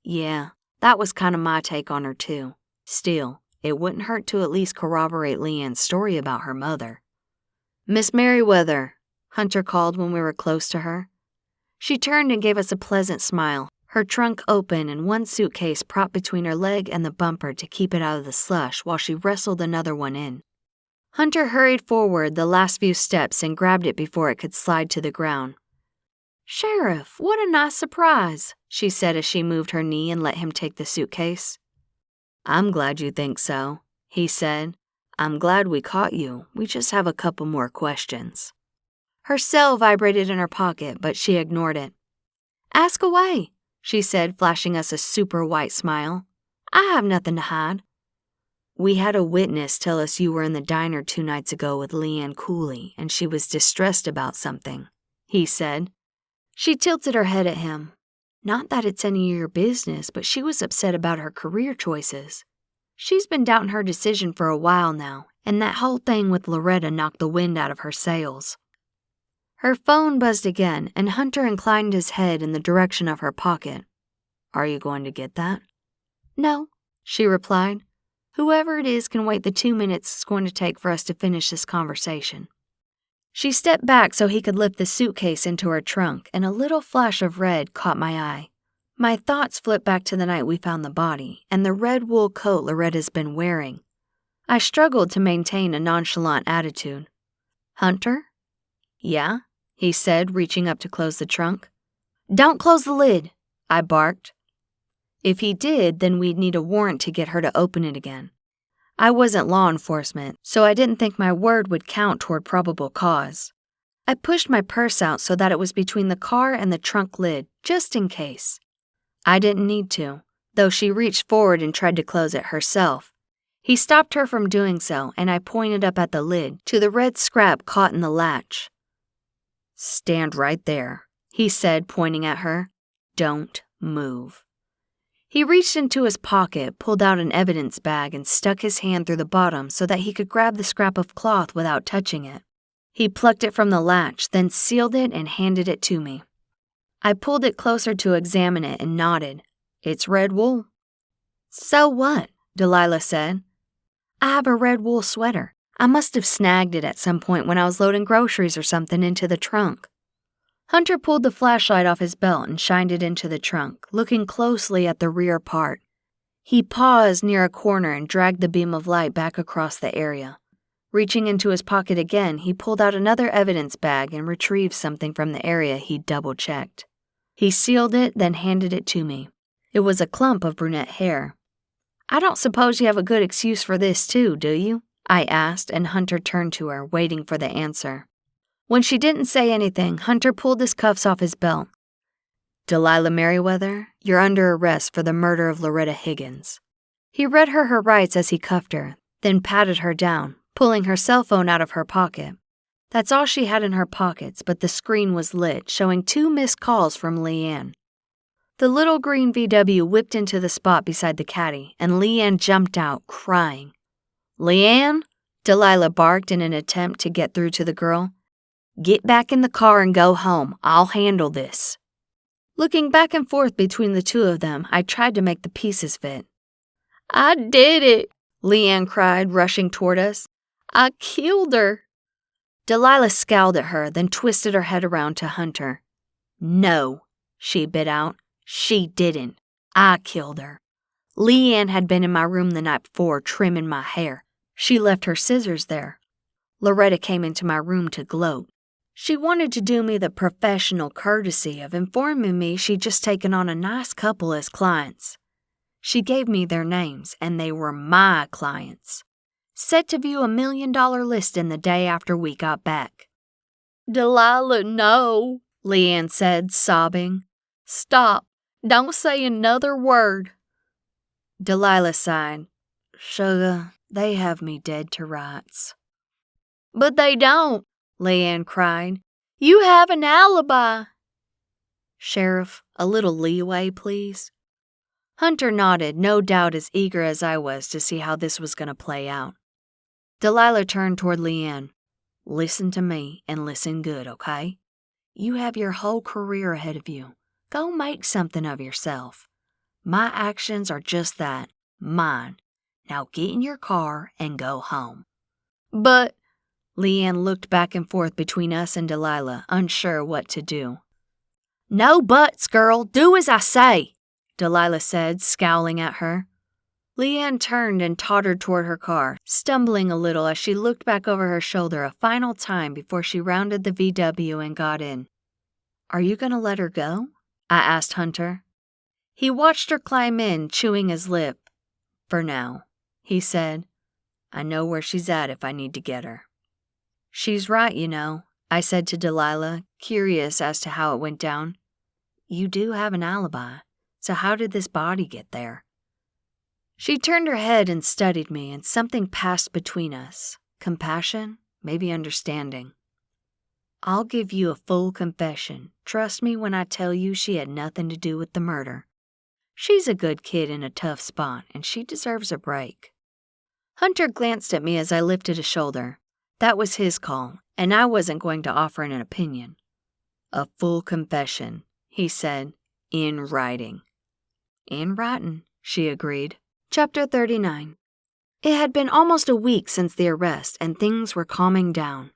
Yeah, that was kind of my take on her too. Still, it wouldn't hurt to at least corroborate Leanne's story about her mother. "Miss Merryweather," Hunter called when we were close to her. She turned and gave us a pleasant smile, her trunk open and one suitcase propped between her leg and the bumper to keep it out of the slush while she wrestled another one in. Hunter hurried forward the last few steps and grabbed it before it could slide to the ground. "Sheriff, what a nice surprise," she said as she moved her knee and let him take the suitcase. "I'm glad you think so," he said. "I'm glad we caught you. We just have a couple more questions." Her cell vibrated in her pocket, but she ignored it. "Ask away," she said, flashing us a super white smile. "I have nothing to hide." "We had a witness tell us you were in the diner 2 nights ago with Leanne Cooley, and she was distressed about something," he said. She tilted her head at him. "Not that it's any of your business, but she was upset about her career choices. She's been doubting her decision for a while now, and that whole thing with Loretta knocked the wind out of her sails." Her phone buzzed again, and Hunter inclined his head in the direction of her pocket. "Are you going to get that?" "No," she replied. "Whoever it is can wait the 2 minutes it's going to take for us to finish this conversation." She stepped back so he could lift the suitcase into her trunk, and a little flash of red caught my eye. My thoughts flipped back to the night we found the body, and the red wool coat Loretta's been wearing. I struggled to maintain a nonchalant attitude. "Hunter?" "Yeah?" he said, reaching up to close the trunk. "Don't close the lid," I barked. If he did, then we'd need a warrant to get her to open it again. I wasn't law enforcement, so I didn't think my word would count toward probable cause. I pushed my purse out so that it was between the car and the trunk lid, just in case. I didn't need to, though she reached forward and tried to close it herself. He stopped her from doing so, and I pointed up at the lid, to the red scrap caught in the latch. "Stand right there," he said, pointing at her. "Don't move." He reached into his pocket, pulled out an evidence bag, and stuck his hand through the bottom so that he could grab the scrap of cloth without touching it. He plucked it from the latch, then sealed it and handed it to me. I pulled it closer to examine it and nodded. "It's red wool." "So what?" Delilah said. "I have a red wool sweater. I must have snagged it at some point when I was loading groceries or something into the trunk." Hunter pulled the flashlight off his belt and shined it into the trunk, looking closely at the rear part. He paused near a corner and dragged the beam of light back across the area. Reaching into his pocket again, he pulled out another evidence bag and retrieved something from the area he'd double-checked. He sealed it, then handed it to me. It was a clump of brunette hair. "I don't suppose you have a good excuse for this too, do you?" I asked, and Hunter turned to her, waiting for the answer. When she didn't say anything, Hunter pulled his cuffs off his belt. "Delilah Merryweather, you're under arrest for the murder of Loretta Higgins." He read her rights as he cuffed her, then patted her down, pulling her cell phone out of her pocket. That's all she had in her pockets, but the screen was lit, showing 2 missed calls from Leanne. The little green VW whipped into the spot beside the caddy, and Leanne jumped out, crying. "Leanne?" Delilah barked in an attempt to get through to the girl. "Get back in the car and go home. I'll handle this." Looking back and forth between the two of them, I tried to make the pieces fit. "I did it," Leanne cried, rushing toward us. "I killed her." Delilah scowled at her, then twisted her head around to Hunter. "No," she bit out. "She didn't. I killed her. Leanne had been in my room the night before trimming my hair. She left her scissors there. Loretta came into my room to gloat. She wanted to do me the professional courtesy of informing me she'd just taken on a nice couple as clients. She gave me their names, and they were my clients. Set to view $1 million listing the day after we got back." "Delilah, no," Leanne said, sobbing. "Stop. Don't say another word." Delilah sighed. "Sugar, they have me dead to rights." "But they don't," Leanne cried. "You have an alibi." "Sheriff, a little leeway, please." Hunter nodded, no doubt as eager as I was to see how this was going to play out. Delilah turned toward Leanne. "Listen to me, and listen good, okay? You have your whole career ahead of you. Go make something of yourself. My actions are just that, mine. Now get in your car and go home." "But—" Leanne looked back and forth between us and Delilah, unsure what to do. "No buts, girl. Do as I say," Delilah said, scowling at her. Leanne turned and tottered toward her car, stumbling a little as she looked back over her shoulder a final time before she rounded the VW and got in. "Are you going to let her go?" I asked Hunter. He watched her climb in, chewing his lip. "For now," he said. "I know where she's at if I need to get her." "She's right, you know," I said to Delilah, curious as to how it went down. "You do have an alibi, so how did this body get there?" She turned her head and studied me, and something passed between us. Compassion, maybe understanding. "I'll give you a full confession. Trust me when I tell you she had nothing to do with the murder. She's a good kid in a tough spot, and she deserves a break." Hunter glanced at me as I lifted a shoulder. That was his call, and I wasn't going to offer an opinion. "A full confession," he said, "in writing." "In writing," she agreed. Chapter 39. It had been almost a week since the arrest, and things were calming down.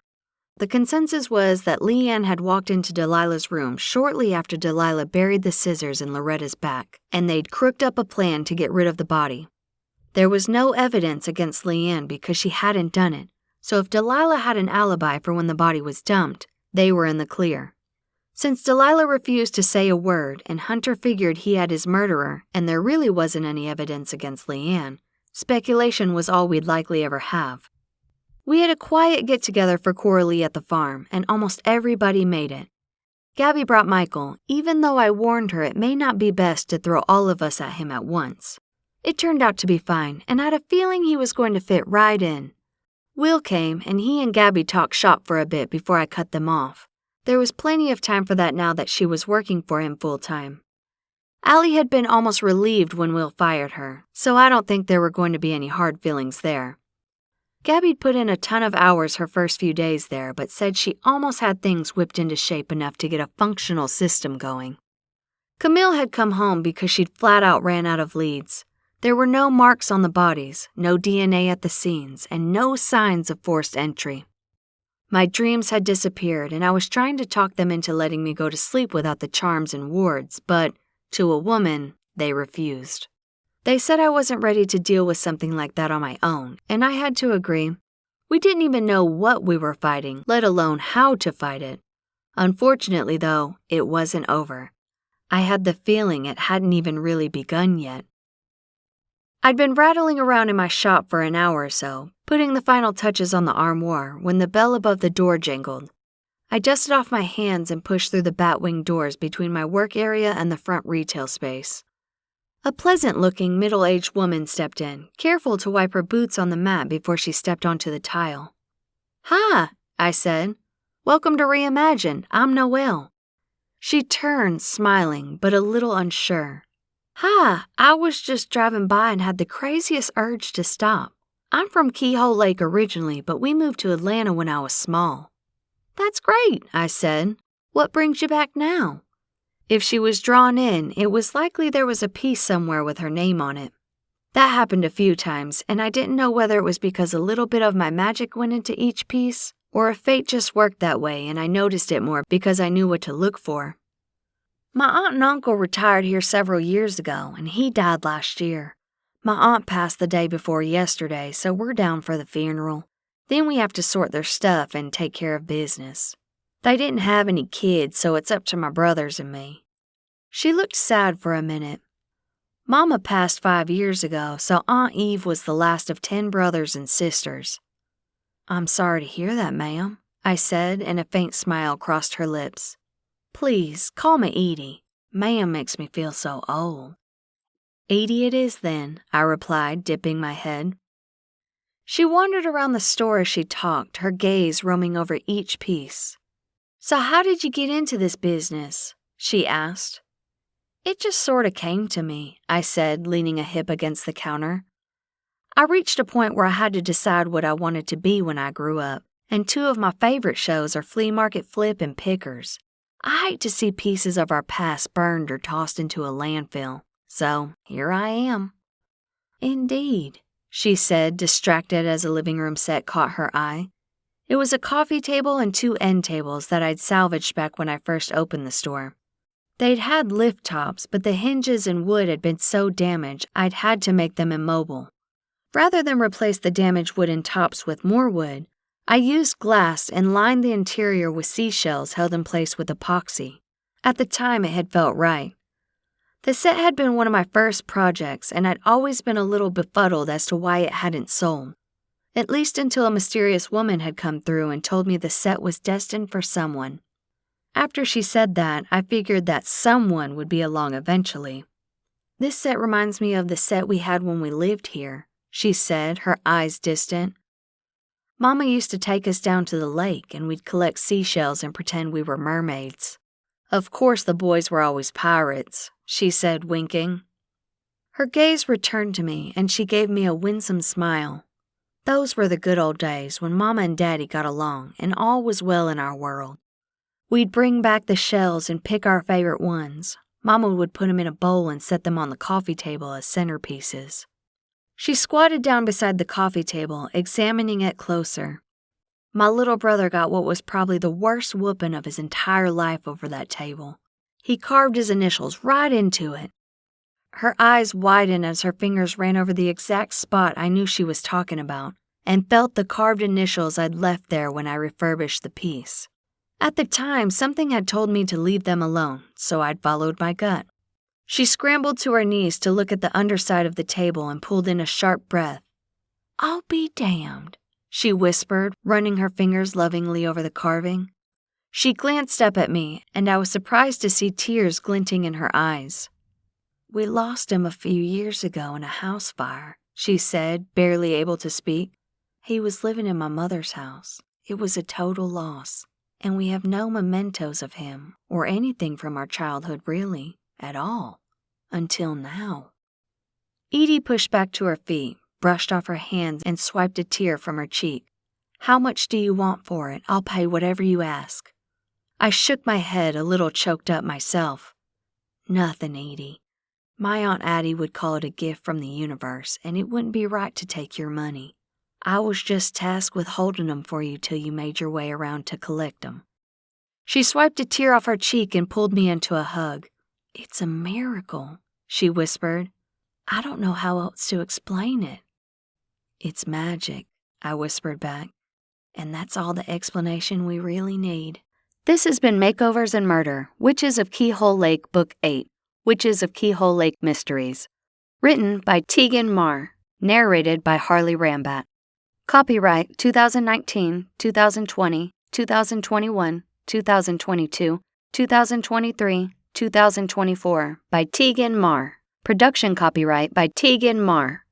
The consensus was that Leanne had walked into Delilah's room shortly after Delilah buried the scissors in Loretta's back, and they'd crooked up a plan to get rid of the body. There was no evidence against Leanne because she hadn't done it, so if Delilah had an alibi for when the body was dumped, they were in the clear. Since Delilah refused to say a word and Hunter figured he had his murderer and there really wasn't any evidence against Leanne, speculation was all we'd likely ever have. We had a quiet get-together for Coralee at the farm, and almost everybody made it. Gabby brought Michael, even though I warned her it may not be best to throw all of us at him at once. It turned out to be fine, and I had a feeling he was going to fit right in. Will came, and he and Gabby talked shop for a bit before I cut them off. There was plenty of time for that now that she was working for him full-time. Allie had been almost relieved when Will fired her, so I don't think there were going to be any hard feelings there. Gabby'd put in a ton of hours her first few days there, but said she almost had things whipped into shape enough to get a functional system going. Camille had come home because she'd flat out ran out of leads. There were no marks on the bodies, no DNA at the scenes, and no signs of forced entry. My dreams had disappeared, and I was trying to talk them into letting me go to sleep without the charms and wards, but, to a woman, they refused. They said I wasn't ready to deal with something like that on my own, and I had to agree. We didn't even know what we were fighting, let alone how to fight it. Unfortunately, though, it wasn't over. I had the feeling it hadn't even really begun yet. I'd been rattling around in my shop for an hour or so, putting the final touches on the armoire, when the bell above the door jangled. I dusted off my hands and pushed through the bat-wing doors between my work area and the front retail space. A pleasant-looking, middle-aged woman stepped in, careful to wipe her boots on the mat before she stepped onto the tile. "Hi," I said. Welcome to Reimagine. I'm Noelle." She turned, smiling, but a little unsure. "Hi, I was just driving by and had the craziest urge to stop. I'm from Keyhole Lake originally, but we moved to Atlanta when I was small." "That's great," I said. "What brings you back now?" If she was drawn in, it was likely there was a piece somewhere with her name on it. That happened a few times, and I didn't know whether it was because a little bit of my magic went into each piece, or if fate just worked that way and I noticed it more because I knew what to look for. My aunt and uncle retired here several years ago, and he died last year. My aunt passed the day before yesterday, so we're down for the funeral. Then we have to sort their stuff and take care of business. They didn't have any kids, so it's up to my brothers and me." She looked sad for a minute. "Mama passed 5 years ago, so Aunt Eve was the last of 10 brothers and sisters." "I'm sorry to hear that, ma'am," I said, and a faint smile crossed her lips. "Please, call me Edie. Ma'am makes me feel so old." "Edie it is then," I replied, dipping my head. She wandered around the store as she talked, her gaze roaming over each piece. "So how did you get into this business?" she asked. "It just sort of came to me," I said, leaning a hip against the counter. "I reached a point where I had to decide what I wanted to be when I grew up, and 2 of my favorite shows are Flea Market Flip and Pickers. I hate to see pieces of our past burned or tossed into a landfill, so here I am." "Indeed," she said, distracted as a living room set caught her eye. It was a coffee table and 2 end tables that I'd salvaged back when I first opened the store. They'd had lift tops, but the hinges and wood had been so damaged I'd had to make them immobile. Rather than replace the damaged wooden tops with more wood, I used glass and lined the interior with seashells held in place with epoxy. At the time, it had felt right. The set had been one of my first projects, and I'd always been a little befuddled as to why it hadn't sold. At least until a mysterious woman had come through and told me the set was destined for someone. After she said that, I figured that someone would be along eventually. "This set reminds me of the set we had when we lived here," she said, her eyes distant. "Mama used to take us down to the lake, and we'd collect seashells and pretend we were mermaids. Of course the boys were always pirates," she said, winking. Her gaze returned to me, and she gave me a winsome smile. Those were the good old days when Mama and Daddy got along, and all was well in our world. We'd bring back the shells and pick our favorite ones. Mama would put them in a bowl and set them on the coffee table as centerpieces. She squatted down beside the coffee table, examining it closer. My little brother got what was probably the worst whooping of his entire life over that table. He carved his initials right into it. Her eyes widened as her fingers ran over the exact spot I knew she was talking about, and felt the carved initials I'd left there when I refurbished the piece. At the time, something had told me to leave them alone, so I'd followed my gut. She scrambled to her knees to look at the underside of the table and pulled in a sharp breath. "I'll be damned," she whispered, running her fingers lovingly over the carving. She glanced up at me, and I was surprised to see tears glinting in her eyes. "We lost him a few years ago in a house fire," she said, barely able to speak. "He was living in my mother's house. It was a total loss, and we have no mementos of him or anything from our childhood really, at all, until now." Edie pushed back to her feet, brushed off her hands, and swiped a tear from her cheek. "How much do you want for it? I'll pay whatever you ask." I shook my head, a little choked up myself. "Nothing, Edie. My Aunt Addie would call it a gift from the universe, and it wouldn't be right to take your money. I was just tasked with holding 'em for you till you made your way around to collect 'em." She swiped a tear off her cheek and pulled me into a hug. "It's a miracle," she whispered. "I don't know how else to explain it." "It's magic," I whispered back. "And that's all the explanation we really need." This has been Makeovers and Murder, Witches of Keyhole Lake, Book 8, Witches of Keyhole Lake Mysteries. Written by Tegan Maher. Narrated by Harley Rambat. Copyright 2019, 2020, 2021, 2022, 2023, 2024 by Tegan Maher. Production copyright by Tegan Maher.